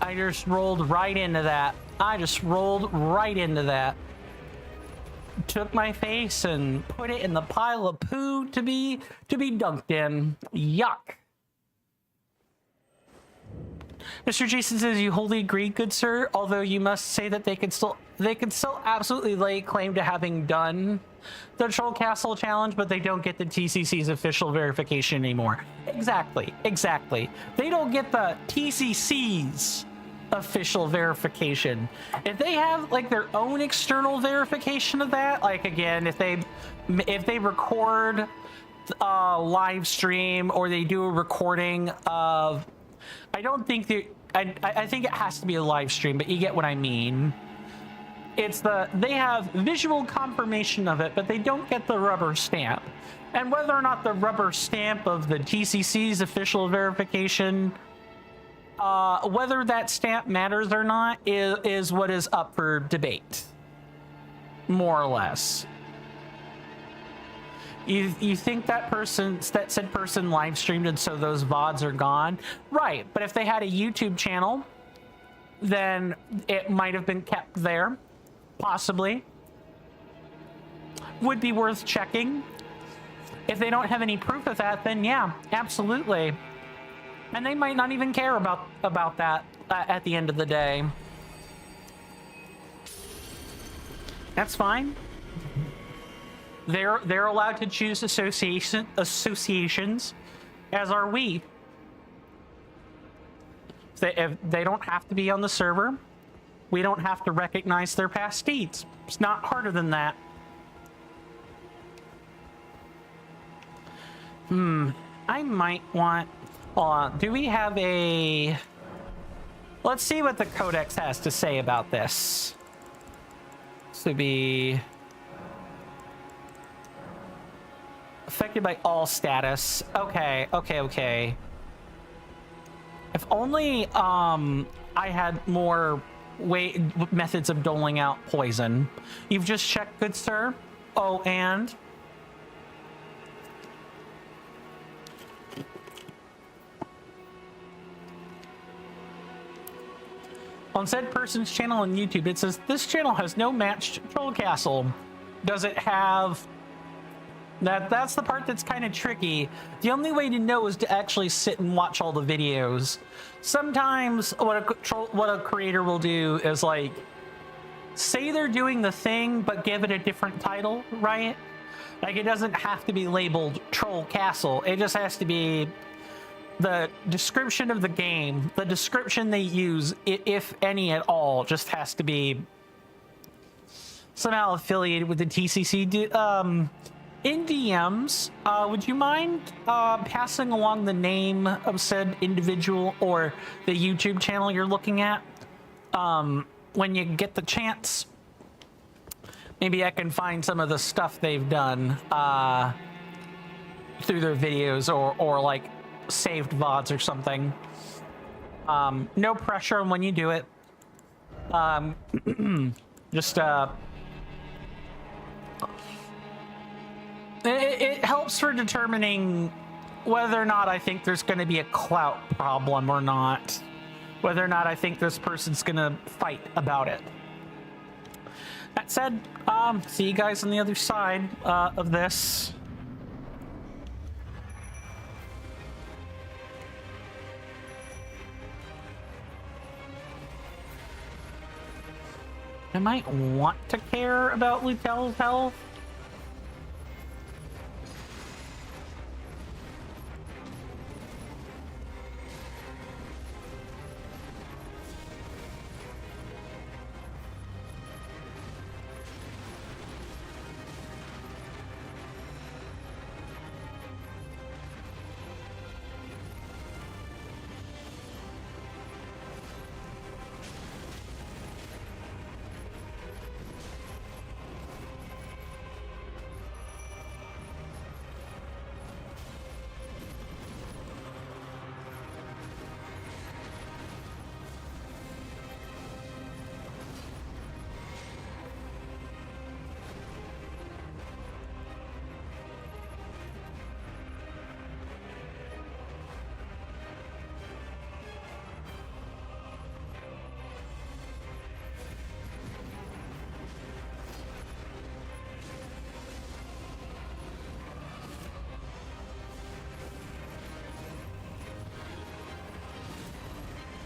I just rolled right into that. I just rolled right into that. Took my face and put it in the pile of poo to be dunked in. Yuck. Mr. Jason says, you wholly agree, good sir, although you must say that they can still absolutely lay claim to having done the Troll Castle challenge, but they don't get the TCC's official verification anymore. Exactly. They don't get the TCC's official verification. If they have like their own external verification of that, like again, if they record a live stream or they do a recording of, I don't think I think it has to be a live stream, but you get what I mean. They have visual confirmation of it, but they don't get the rubber stamp. And whether or not the rubber stamp of the TCC's official verification, whether that stamp matters or not is what is up for debate, more or less. You think that said person live streamed and so those VODs are gone? Right, but if they had a YouTube channel, then it might have been kept there. Possibly. Would be worth checking. If they don't have any proof of that, then yeah, absolutely. And they might not even care about that at the end of the day. That's fine. They're allowed to choose associations, as are we. If they don't have to be on the server, we don't have to recognize their past deeds. It's not harder than that. I might want... do we have a... Let's see what the Codex has to say about this. This would be... affected by all status. Okay. If only I had more methods of doling out poison. You've just checked, good sir. Oh, and on said person's channel on YouTube, it says this channel has no matched Troll Castle. Does it have... That's the part that's kind of tricky. The only way to know is to actually sit and watch all the videos. Sometimes what a creator will do is like say they're doing the thing but give it a different title, right? Like it doesn't have to be labeled Troll Castle. It just has to be the description of the game. The description they use, if any at all, just has to be somehow affiliated with the TCC. In DMs, would you mind passing along the name of said individual or the YouTube channel you're looking at when you get the chance? Maybe I can find some of the stuff they've done through their videos or like saved VODs or something. No pressure on when you do it. Just it helps for determining whether or not I think there's going to be a clout problem or not. Whether or not I think this person's going to fight about it. That said, see you guys on the other side of this. I might want to care about Lutel's health.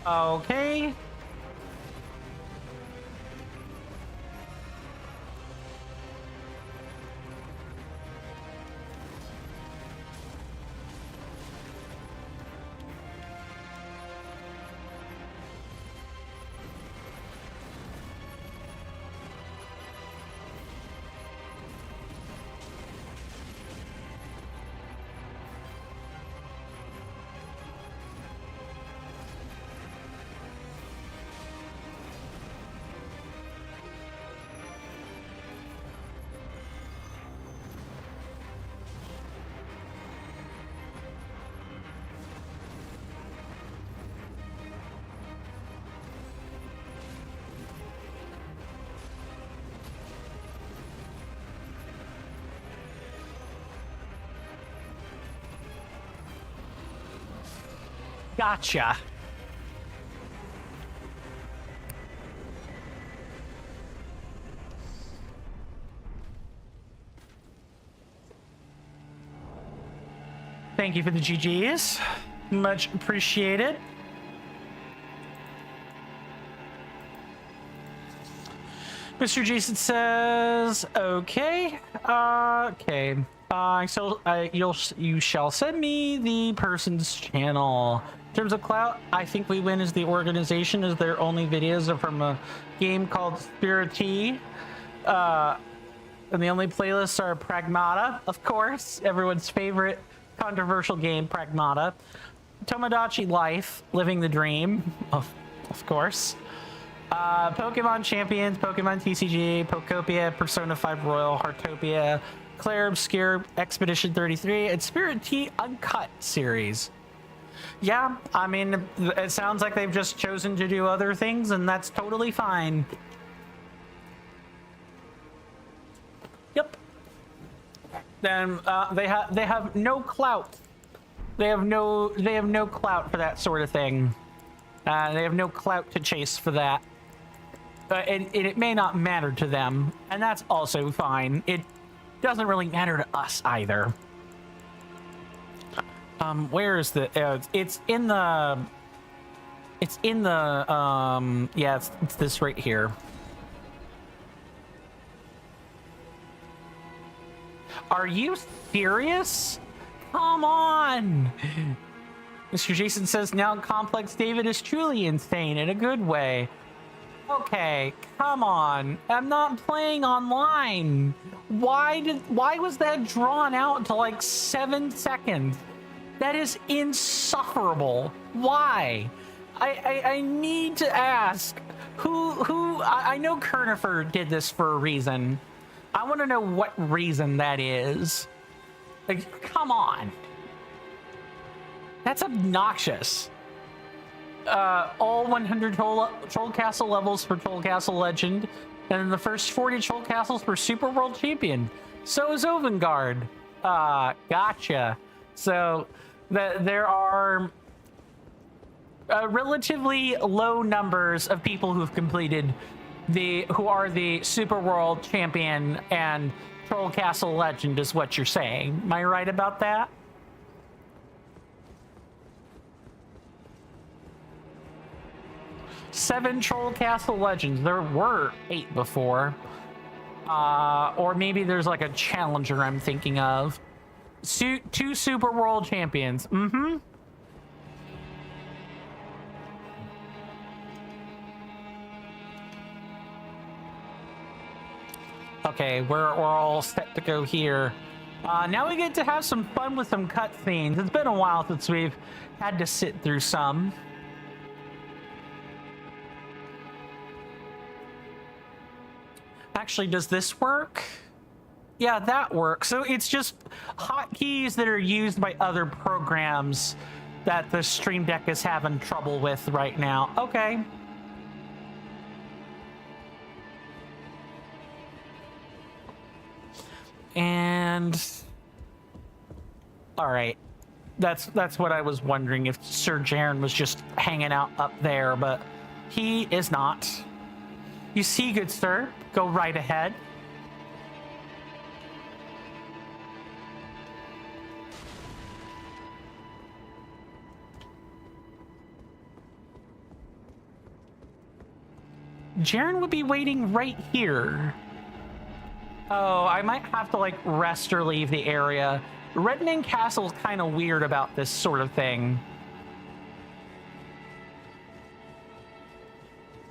Okay. Gotcha. Thank you for the GGs. Much appreciated. Mr. Jason says, okay. Okay. You shall send me the person's channel. In terms of clout, I think We Win as the organization, as their only videos are from a game called Spirit. And the only playlists are Pragmata, of course, everyone's favorite controversial game, Pragmata. Tomodachi Life, Living the Dream, of course. Pokemon Champions, Pokemon TCG, Pokopia, Persona 5 Royal, Heartopia, Claire Obscure, Expedition 33, and Spirit T Uncut series. Yeah, I mean, it sounds like they've just chosen to do other things, and that's totally fine. Yep. Then they have no clout. They have no clout for that sort of thing. They have no clout to chase for that. And it may not matter to them, and that's also fine. It doesn't really matter to us either. Where is the? It's in the. Yeah, it's this right here. Are you serious? Come on. Mr. Jason says, now Complex David is truly insane in a good way. Okay, come on. I'm not playing online. Why was that drawn out to like 7 seconds? That is insufferable. Why? I need to ask who I know Kernifer did this for a reason. I want to know what reason that is. Like, come on. That's obnoxious. All 100 Troll Castle levels for Troll Castle Legend, and then the first 40 Troll Castles for Super World Champion. So is Ovengard. Gotcha. So there are relatively low numbers of people who've completed who are the Super World Champion and Troll Castle Legend, is what you're saying. Am I right about that? 7 Troll Castle Legends. There were 8 before. Or maybe there's like a challenger I'm thinking of. 2 Super World Champions. Mm-hmm. Okay, we're all set to go here. Now we get to have some fun with some cutscenes. It's been a while since we've had to sit through some. Actually, does this work? Yeah, that works. So it's just hotkeys that are used by other programs that the Stream Deck is having trouble with right now. Okay. And all right, that's what I was wondering, if Sir Jaren was just hanging out up there, but he is not. You see, good sir, go right ahead. Jaren would be waiting right here. Oh, I might have to like rest or leave the area. Reddening Castle's kind of weird about this sort of thing.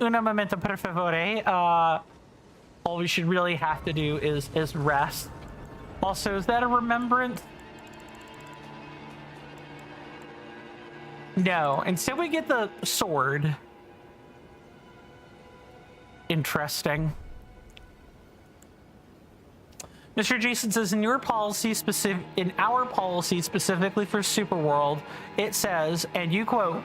Una momento, per favore. All we should really have to do is rest. Also, is that a remembrance? No. Instead, we get the sword. Interesting. Mr. Jason says, in our policy specifically for Superworld, it says, and you quote,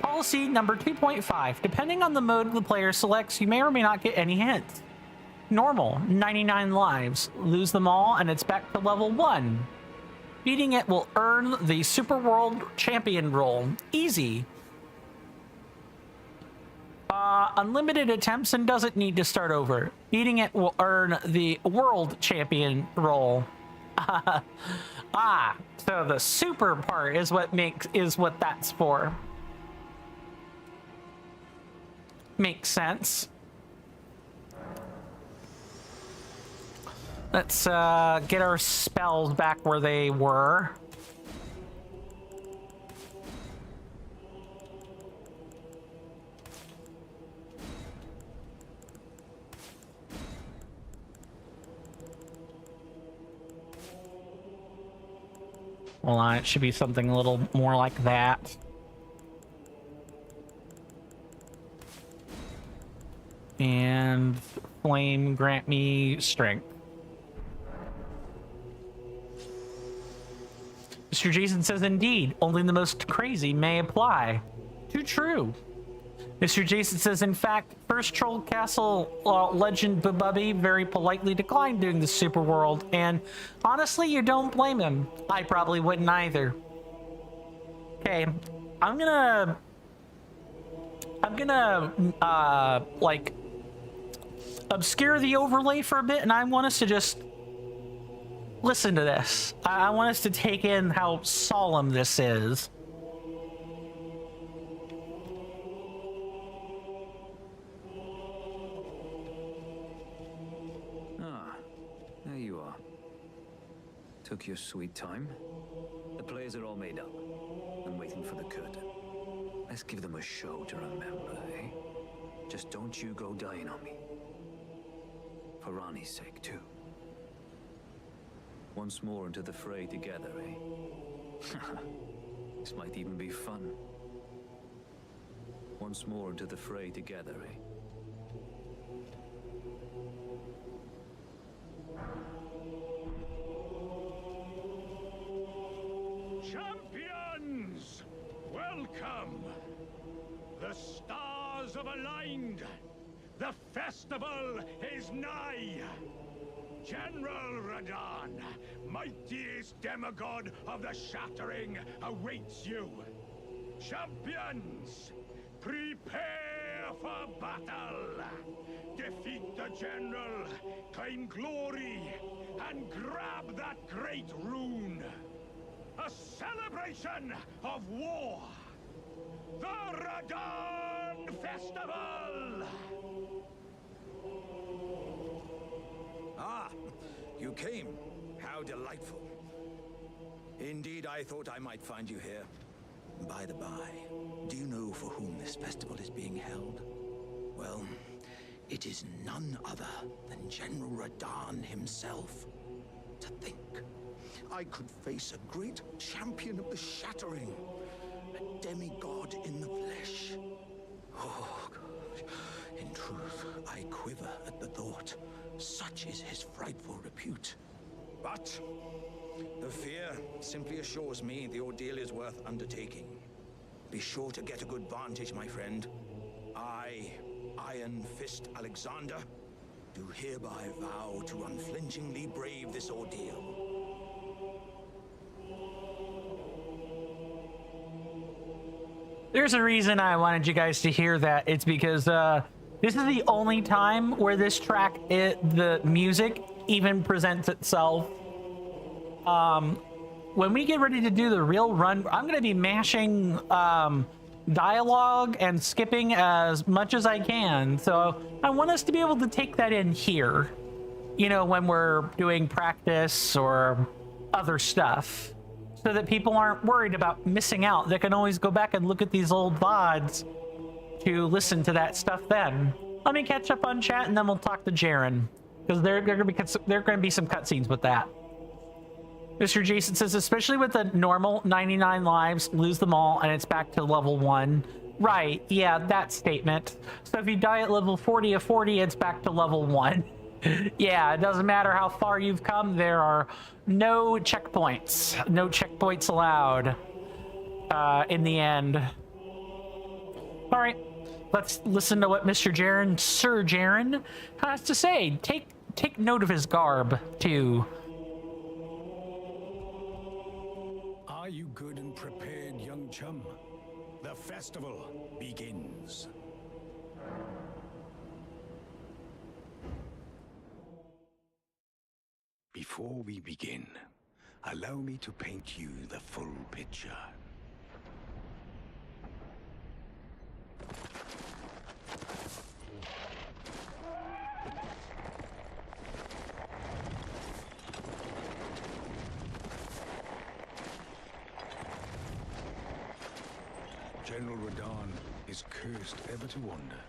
policy number 2.5, depending on the mode the player selects, you may or may not get any hints. Normal, 99 lives. Lose them all, and it's back to level 1. Beating it will earn the Superworld Champion role. Easy. Unlimited attempts and doesn't need to start over. Beating it will earn the World Champion role. So the super part is what that's for. Makes sense. Let's get our spells back where they were. Hold on, it should be something a little more like that. And flame, grant me strength. Mr. Jason says, indeed, only the most crazy may apply. Too true. Mr. Jason says, in fact, first Troll Castle legend Bubby very politely declined doing the Super World, and honestly, you don't blame him. I probably wouldn't either. Okay, I'm gonna like obscure the overlay for a bit, and I want us to just listen to this. I want us to take in how solemn this is. There you are. Took your sweet time. The players are all made up. I'm waiting for the curtain. Let's give them a show to remember, eh? Just don't you go dying on me. For Rani's sake, too. Once more into the fray together, eh? This might even be fun. Once more into the fray together, eh? Champions! Welcome! The stars have aligned! The festival is nigh! General Radahn, mightiest demigod of the Shattering, awaits you! Champions! Prepare for battle! Defeat the General, claim glory, and grab that great rune! A celebration of war! The Radahn Festival! Ah, you came. How delightful. Indeed, I thought I might find you here. By the by, do you know for whom this festival is being held? Well, it is none other than General Radahn himself. To think, I could face a great champion of the Shattering, a demigod in the flesh. Oh, gosh. In truth, I quiver at the thought. Such is his frightful repute. But the fear simply assures me the ordeal is worth undertaking. Be sure to get a good vantage, my friend. I, Iron Fist Alexander, do hereby vow to unflinchingly brave this ordeal. There's a reason I wanted you guys to hear that. It's because this is the only time where this track, the music, even presents itself. When we get ready to do the real run, I'm going to be mashing dialogue and skipping as much as I can. So I want us to be able to take that in here, you know, when we're doing practice or other stuff, so that people aren't worried about missing out. They can always go back and look at these old VODs to listen to that stuff then. Let me catch up on chat and then we'll talk to Jaren, because there are going to be some cutscenes with that. Mr. Jason says, especially with the normal 99 lives, lose them all, and it's back to level 1. Right, yeah, that statement. So if you die at level 40 of 40, it's back to level 1. Yeah, it doesn't matter how far you've come, there are no checkpoints. No checkpoints allowed in the end. All right, let's listen to what Mr. Jaren, Sir Jaren, has to say. Take note of his garb, too. Are you good and prepared, young chum? The festival begins. Before we begin, allow me to paint you the full picture. General Radahn is cursed ever to wander.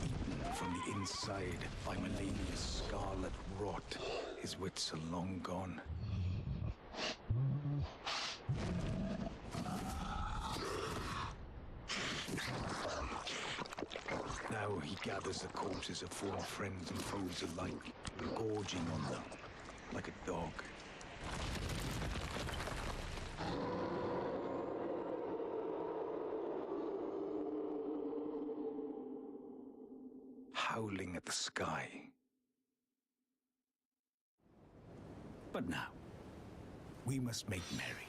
Eaten from the inside by Melania's scarlet rot, his wits are long gone. Now he gathers the corpses of former friends and foes alike, gorging on them like a dog. Howling at the sky. But now, we must make merry.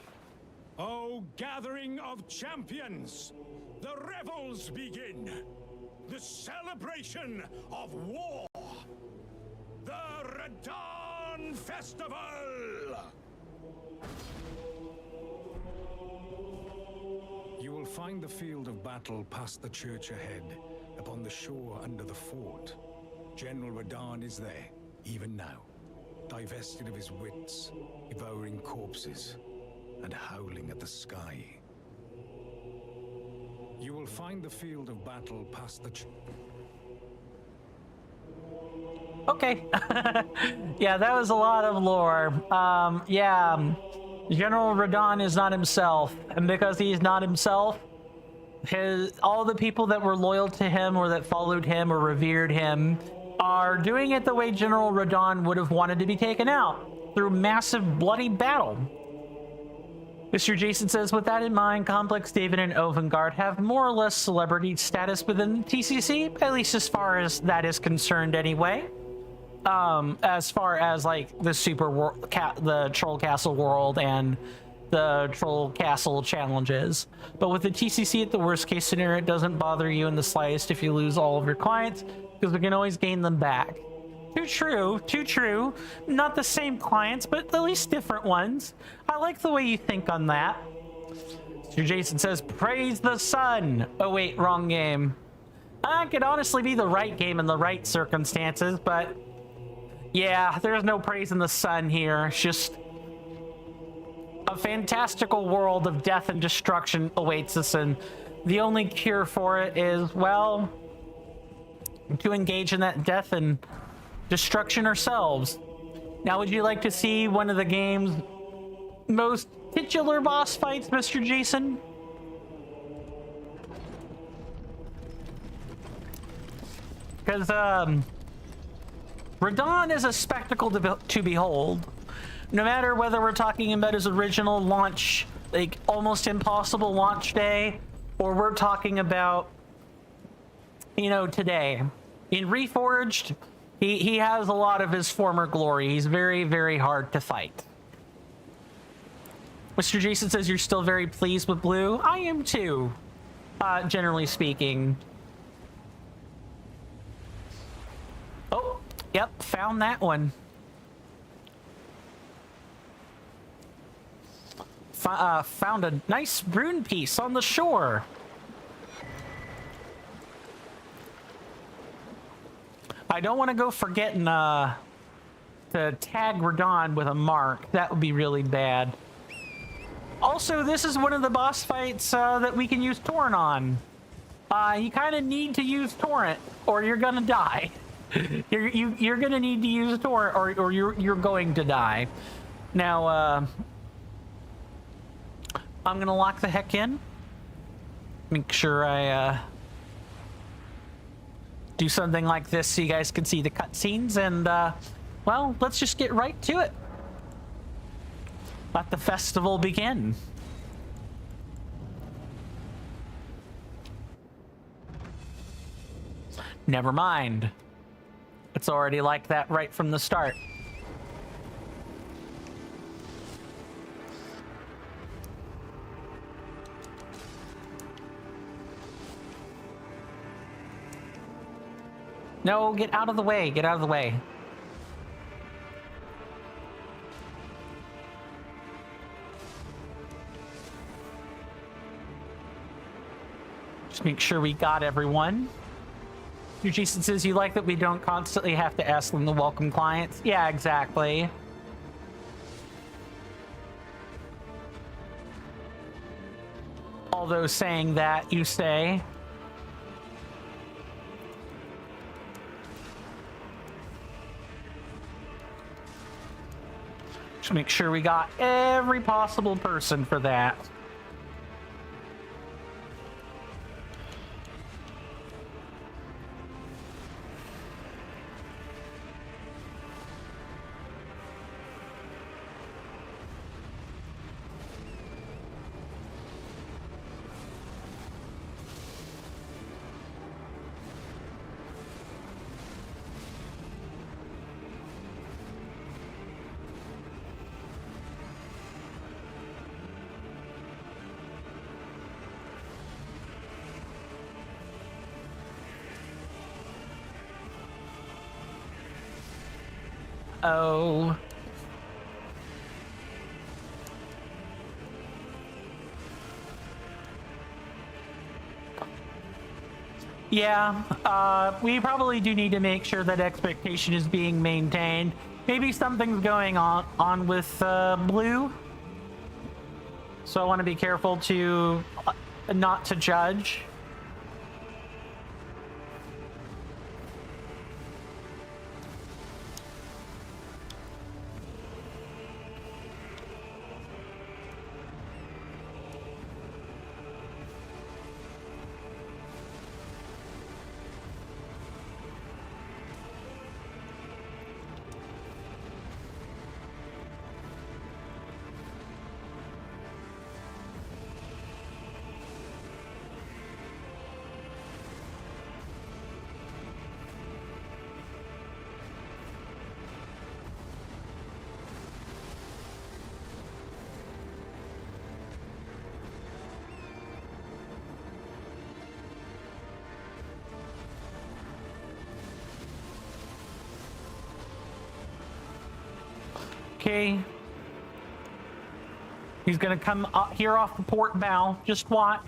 Oh, gathering of champions! The revels begin! The celebration of war! The Radahn Festival! You will find the field of battle past the church ahead, upon the shore under the fort. General Radahn is there, even now, divested of his wits, devouring corpses, and howling at the sky. You will find the field of battle past the Okay. Yeah, that was a lot of lore. General Radahn is not himself, and because he's not himself, all the people that were loyal to him or that followed him or revered him are doing it the way General Radahn would have wanted to be taken out, through massive bloody battle. Mr. Jason says, with that in mind, Complex, David, and Ovengard have more or less celebrity status within TCC, at least as far as that is concerned anyway. As far as like the the Troll Castle world and the Troll Castle challenges. But with the TCC, at the worst case scenario, it doesn't bother you in the slightest if you lose all of your clients, because we can always gain them back. Too true, too true. Not the same clients, but at least different ones. I like the way you think on that. Mr. Jason says, praise the sun. Oh wait, wrong game. It could honestly be the right game in the right circumstances, but yeah, there's no praising the sun here. It's just a fantastical world of death and destruction awaits us, and the only cure for it is, well, to engage in that death and destruction ourselves. Now, would you like to see one of the game's most titular boss fights, Mr. Jason? Because, Radon is a spectacle to behold. No matter whether we're talking about his original launch, like almost impossible launch day, or we're talking about, you know, today. In Reforged, he has a lot of his former glory. He's very, very hard to fight. Mr. Jason says you're still very pleased with Blue. I am too, generally speaking. Oh, yep, found that one. Found a nice rune piece on the shore. I don't want to go forgetting to tag Radon with a mark. That would be really bad. Also, this is one of the boss fights that we can use Torrent on. You kind of need to use Torrent, or you're gonna die. You're gonna need to use Torrent, or you're going to die. Now, I'm gonna lock the heck in. Make sure I do something like this so you guys can see the cutscenes, and well, let's just get right to it. Let the festival begin. Never mind. It's already like that right from the start. No, get out of the way. Get out of the way. Just make sure we got everyone. Your Jason says you like that we don't constantly have to ask them to welcome clients. Yeah, exactly. Although saying that, you say, just make sure we got every possible person for that. Oh. Yeah, we probably do need to make sure that expectation is being maintained. Maybe something's going on with Blue. So I want to be careful to not to judge. Okay. He's gonna come up here off the port bow. Just watch.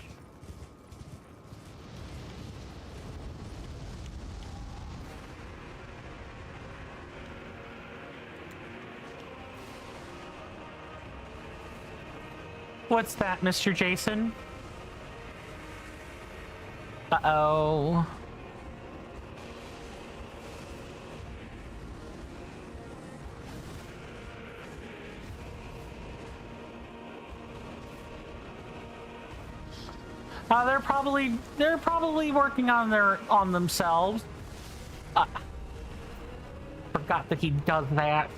What's that, Mr. Jason? Uh-oh. They're probably working on themselves. Forgot that he does that.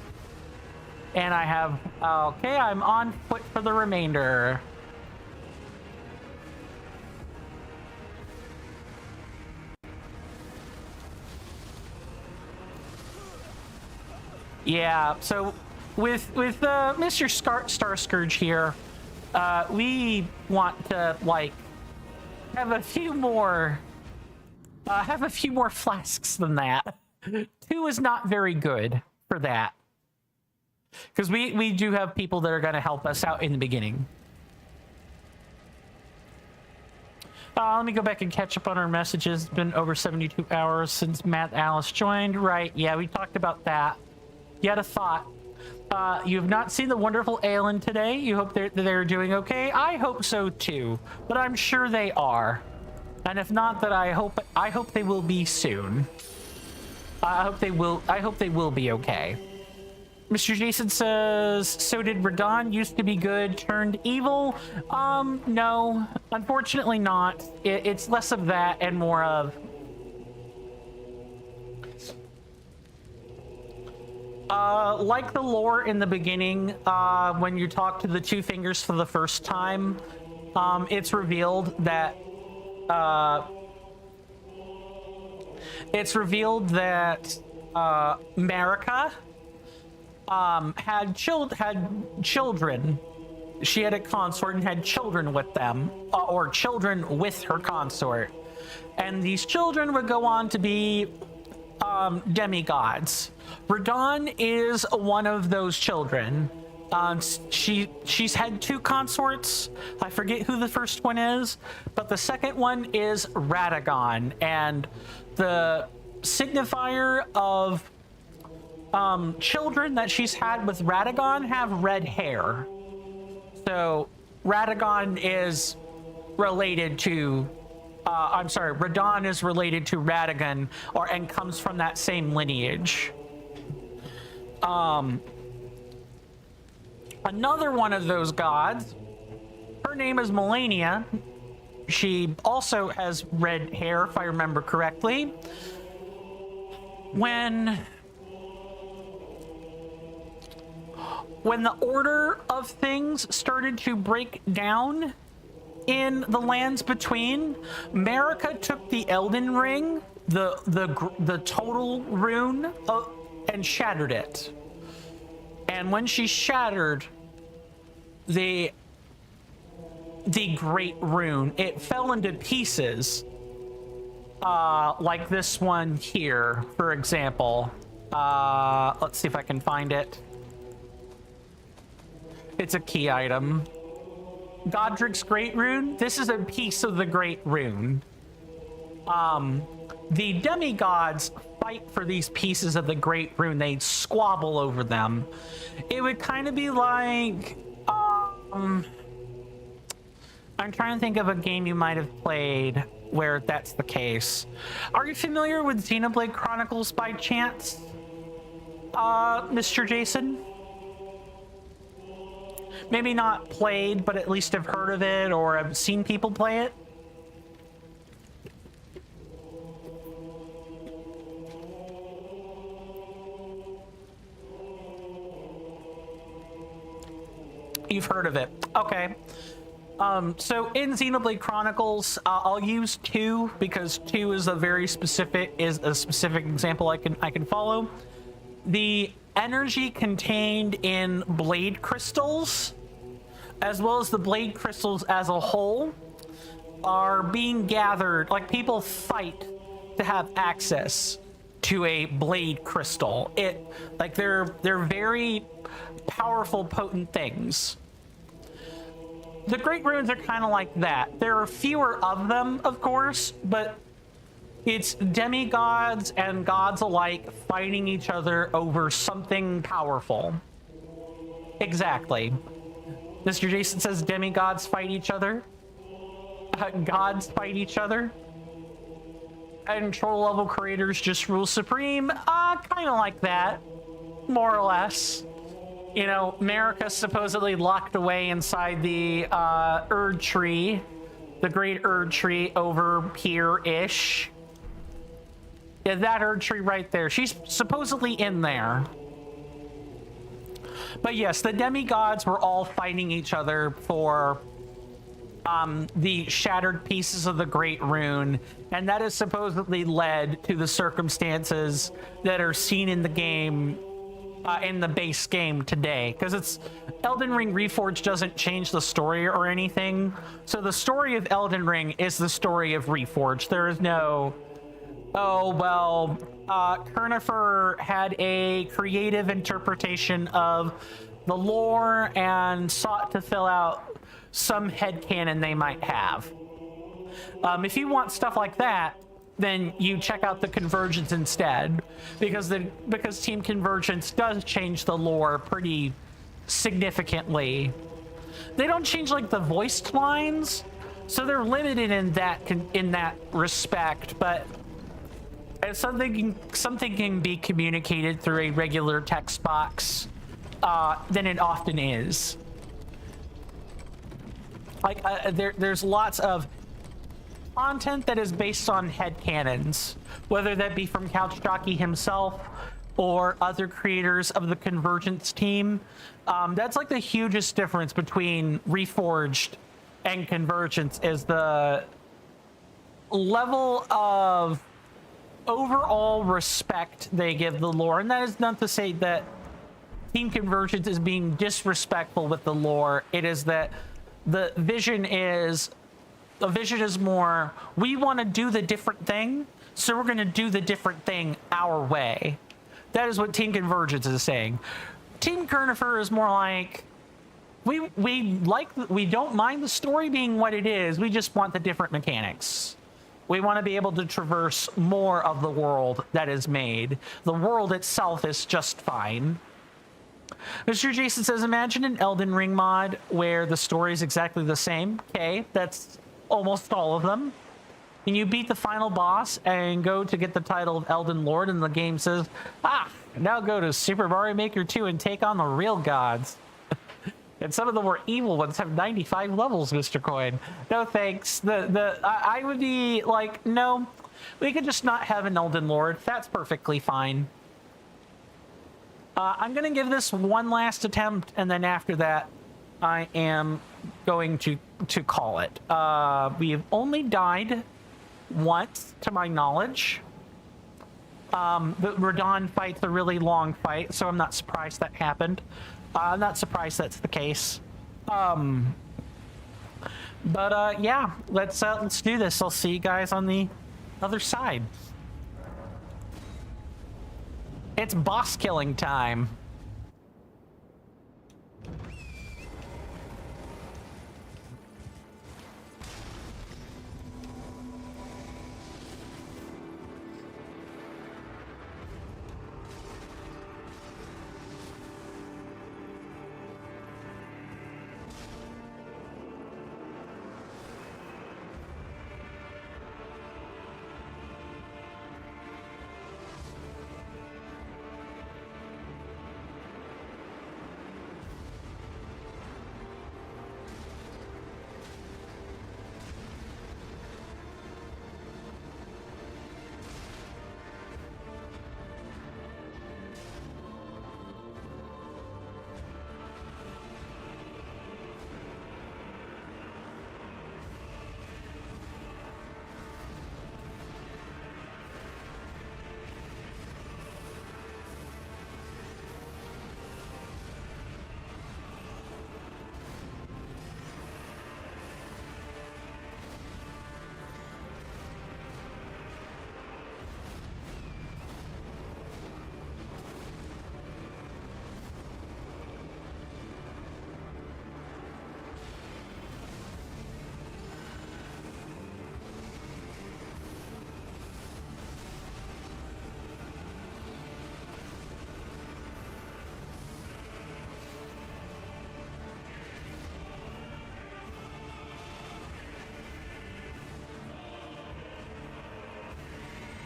And I have okay, I'm on foot for the remainder. Yeah, so with Mr. Starscourge here, we want to like have a few more flasks than that. 2 is not very good for that. Because we do have people that are going to help us out in the beginning. Let me go back and catch up on our messages. It's been over 72 hours since Matt Alice joined. Right, yeah, we talked about that. You had a thought. You have not seen the wonderful Elden today. You hope they're doing okay. I hope so too, but I'm sure they are. And if not, that I hope they will be soon. I hope they will be okay. Mr. Jason says, so did Radon used to be good, turned evil? No, unfortunately not. It's less of that and more of... like the lore in the beginning, when you talk to the Two Fingers for the first time, it's revealed that... Marika... had children. She had a consort and had children with them, or children with her consort. And these children would go on to be demigods. Radon is one of those children. She's had 2 consorts. I forget who the first one is, but the second one is Radagon. And the signifier of children that she's had with Radagon have red hair. So Radagon is related to Radon is related to Radagon and comes from that same lineage. Another one of those gods, her name is Melania. She also has red hair, if I remember correctly. When the order of things started to break down in the lands between, Marika took the Elden Ring, the total rune, and shattered it. And when she shattered the great rune, it fell into pieces, like this one here, for example. Let's see if I can find it. It's a key item. Godric's Great Rune. This is a piece of the Great Rune. The demigods fight for these pieces of the Great Rune. They squabble over them. It would kind of be like... I'm trying to think of a game you might have played where that's the case. Are you familiar with Xenoblade Chronicles by chance, Mr. Jason? Maybe not played, but at least have heard of it or have seen people play it. You've heard of it. Okay. So in Xenoblade Chronicles, I'll use 2 because 2 is a specific example I can follow. The energy contained in blade crystals, as well as the blade crystals as a whole, are being gathered. Like, people fight to have access to a blade crystal. They're very powerful, potent things. the Great Runes are kind of like that. There are fewer of them, of course, but it's demigods and gods alike fighting each other over something powerful. Exactly. Mr. Jason says demigods fight each other. Gods fight each other. And troll level creators just rule supreme. Kind of like that. More or less. You know, America's supposedly locked away inside the Erd tree. The Great Erd tree over here-ish. Yeah, that Erd tree right there. She's supposedly in there. But yes, the demigods were all fighting each other for the shattered pieces of the Great Rune, and that has supposedly led to the circumstances that are seen in the game, in the base game today. Because it's Elden Ring Reforged doesn't change the story or anything, so the story of Elden Ring is the story of Reforged. There is no, oh well, Kernifer had a creative interpretation of the lore and sought to fill out some headcanon they might have. If you want stuff like that, then you check out the Convergence instead, because Team Convergence does change the lore pretty significantly. They don't change like the voiced lines, so they're limited in that respect, but if something can be communicated through a regular text box, then it often is. Like, there's lots of content that is based on headcanons, whether that be from Couch Jockey himself or other creators of the Convergence team. That's like the hugest difference between Reforged and Convergence, is the level of overall respect they give the lore. And that is not to say that Team Convergence is being disrespectful with the lore. It is that the vision is more, we want to do the different thing, so we're going to do the different thing our way. That is what Team Convergence is saying. Team Kernifer is more like, we don't mind the story being what it is, we just want the different mechanics. We want to be able to traverse more of the world that is made. The world itself is just fine. Mr. Jason says, imagine an Elden Ring mod where the story is exactly the same. Okay, that's almost all of them. And you beat the final boss and go to get the title of Elden Lord, and the game says, now go to Super Mario Maker 2 and take on the real gods. And some of the more evil ones have 95 levels, Mr. Coin. No thanks. I would be like, no, we could just not have an Elden Lord. That's perfectly fine. I'm going to give this one last attempt, and then after that, I am going to call it. We have only died once, to my knowledge. The Radahn fight's a really long fight, so I'm not surprised that happened. I'm not surprised that's the case. Yeah, let's do this. I'll see you guys on the other side. It's boss killing time.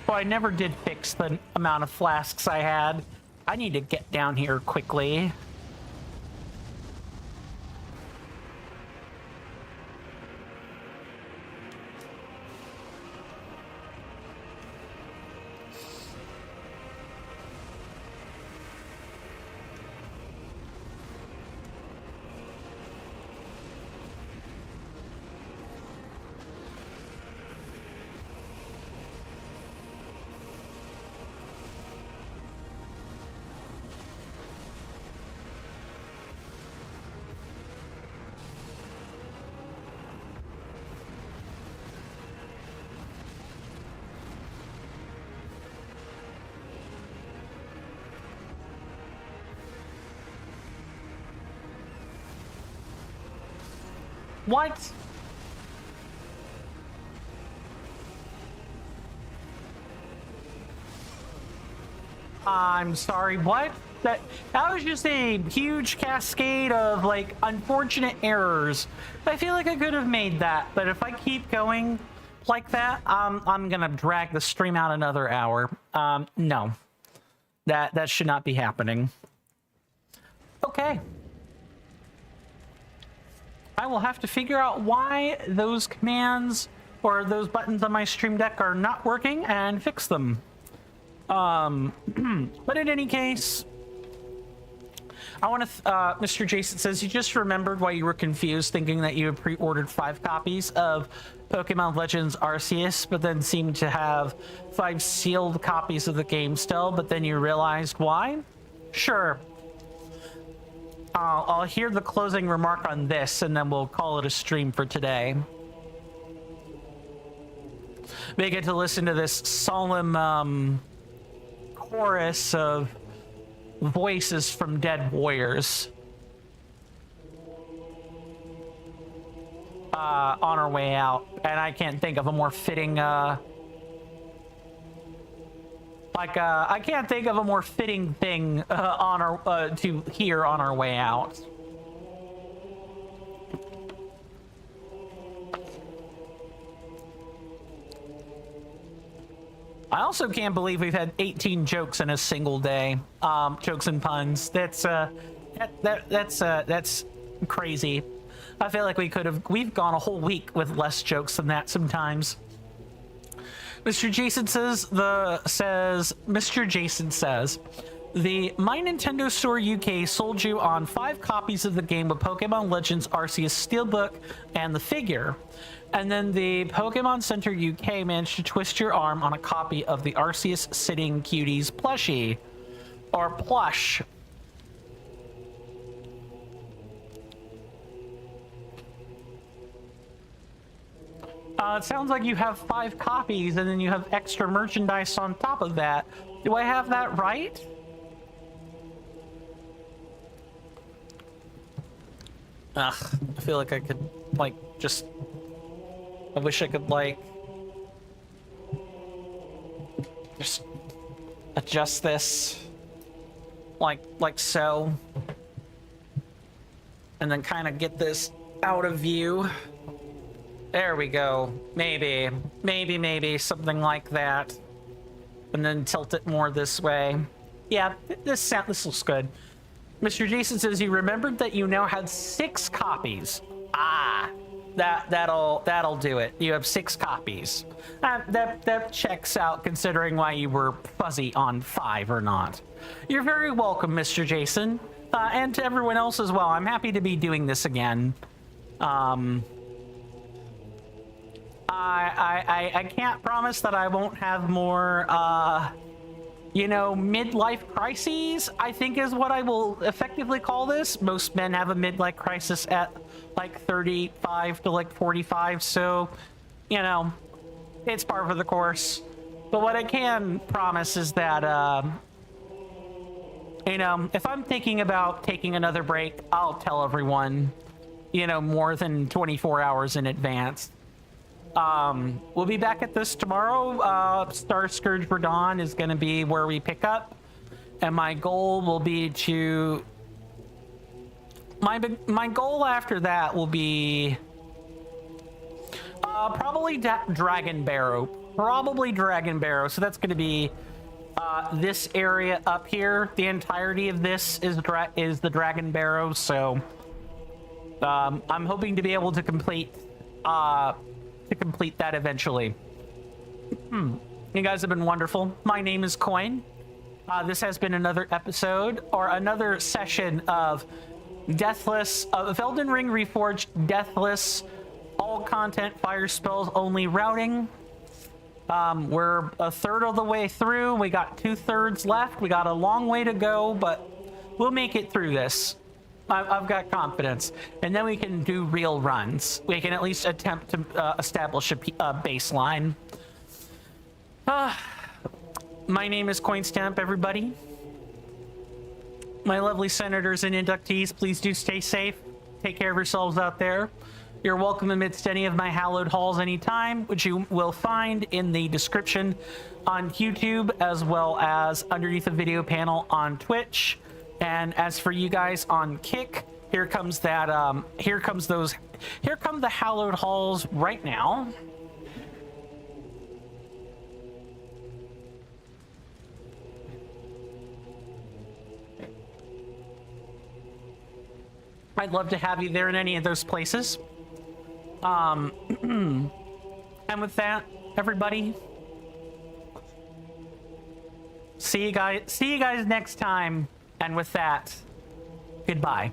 Well, I never did fix the amount of flasks I had. I need to get down here quickly. What? I'm sorry, what? That was just a huge cascade of, like, unfortunate errors. I feel like I could have made that, but if I keep going like that, I'm gonna drag the stream out another hour. No. That should not be happening. Okay. I will have to figure out why those commands or those buttons on my stream deck are not working and fix them. But in any case, I want to, Mr. Jason says you just remembered why you were confused thinking that you had pre-ordered 5 copies of Pokemon Legends Arceus, but then seemed to have 5 sealed copies of the game still, but then you realized why? Sure. I'll hear the closing remark on this, and then we'll call it a stream for today. We get to listen to this solemn chorus of voices from dead warriors on our way out, and I can't think of a more fitting I can't think of a more fitting thing on our to hear on our way out. I also can't believe we've had 18 jokes in a single day. Jokes and puns. That's crazy. I feel like we've gone a whole week with less jokes than that sometimes. Mr. Jason says Mr. Jason says the My Nintendo Store UK sold you on 5 copies of the game with Pokemon Legends Arceus Steelbook and the figure. And then the Pokemon Center UK managed to twist your arm on a copy of the Arceus Sitting Cuties plushie. Or plush. It sounds like you have 5 copies and then you have extra merchandise on top of that. Do I have that right? Ugh, I feel like I could, like, just... I wish I could, like... just adjust this. Like so. And then kind of get this out of view. There we go. Maybe, something like that. And then tilt it more this way. Yeah, this looks good. Mr. Jason says you remembered that you now had 6 copies. Ah, that'll do it. You have 6 copies. That checks out considering why you were fuzzy on 5 or not. You're very welcome, Mr. Jason, and to everyone else as well. I'm happy to be doing this again. I can't promise that I won't have more, you know, midlife crises, I think is what I will effectively call this. Most men have a midlife crisis at like 35 to like 45, so, you know, it's par for the course. But what I can promise is that, you know, if I'm thinking about taking another break, I'll tell everyone, you know, more than 24 hours in advance. We'll be back at this tomorrow. Star Scourge for Dawn is going to be where we pick up, and my goal will be to my goal after that will be probably Dragon Barrow. probably Dragon Barrow. So that's going to be this area up here. The entirety of this is the Dragon Barrow. So I'm hoping to be able to complete that eventually. You guys have been wonderful. My name is Coin. This has been another episode or another session of Deathless, of Elden Ring Reforged, Deathless, all content, fire spells only routing. We're a third of the way through. We got 2/3 left. We got a long way to go, but we'll make it through this. I've got confidence. And then we can do real runs. We can at least attempt to establish a baseline. My name is Coinstamp, everybody. My lovely senators and inductees, please do stay safe. Take care of yourselves out there. You're welcome amidst any of my hallowed halls anytime, which you will find in the description on YouTube, as well as underneath the video panel on Twitch. And as for you guys on Kick, here comes that, here come the hallowed halls right now. I'd love to have you there in any of those places. And with that, everybody, see you guys next time. And with that, goodbye.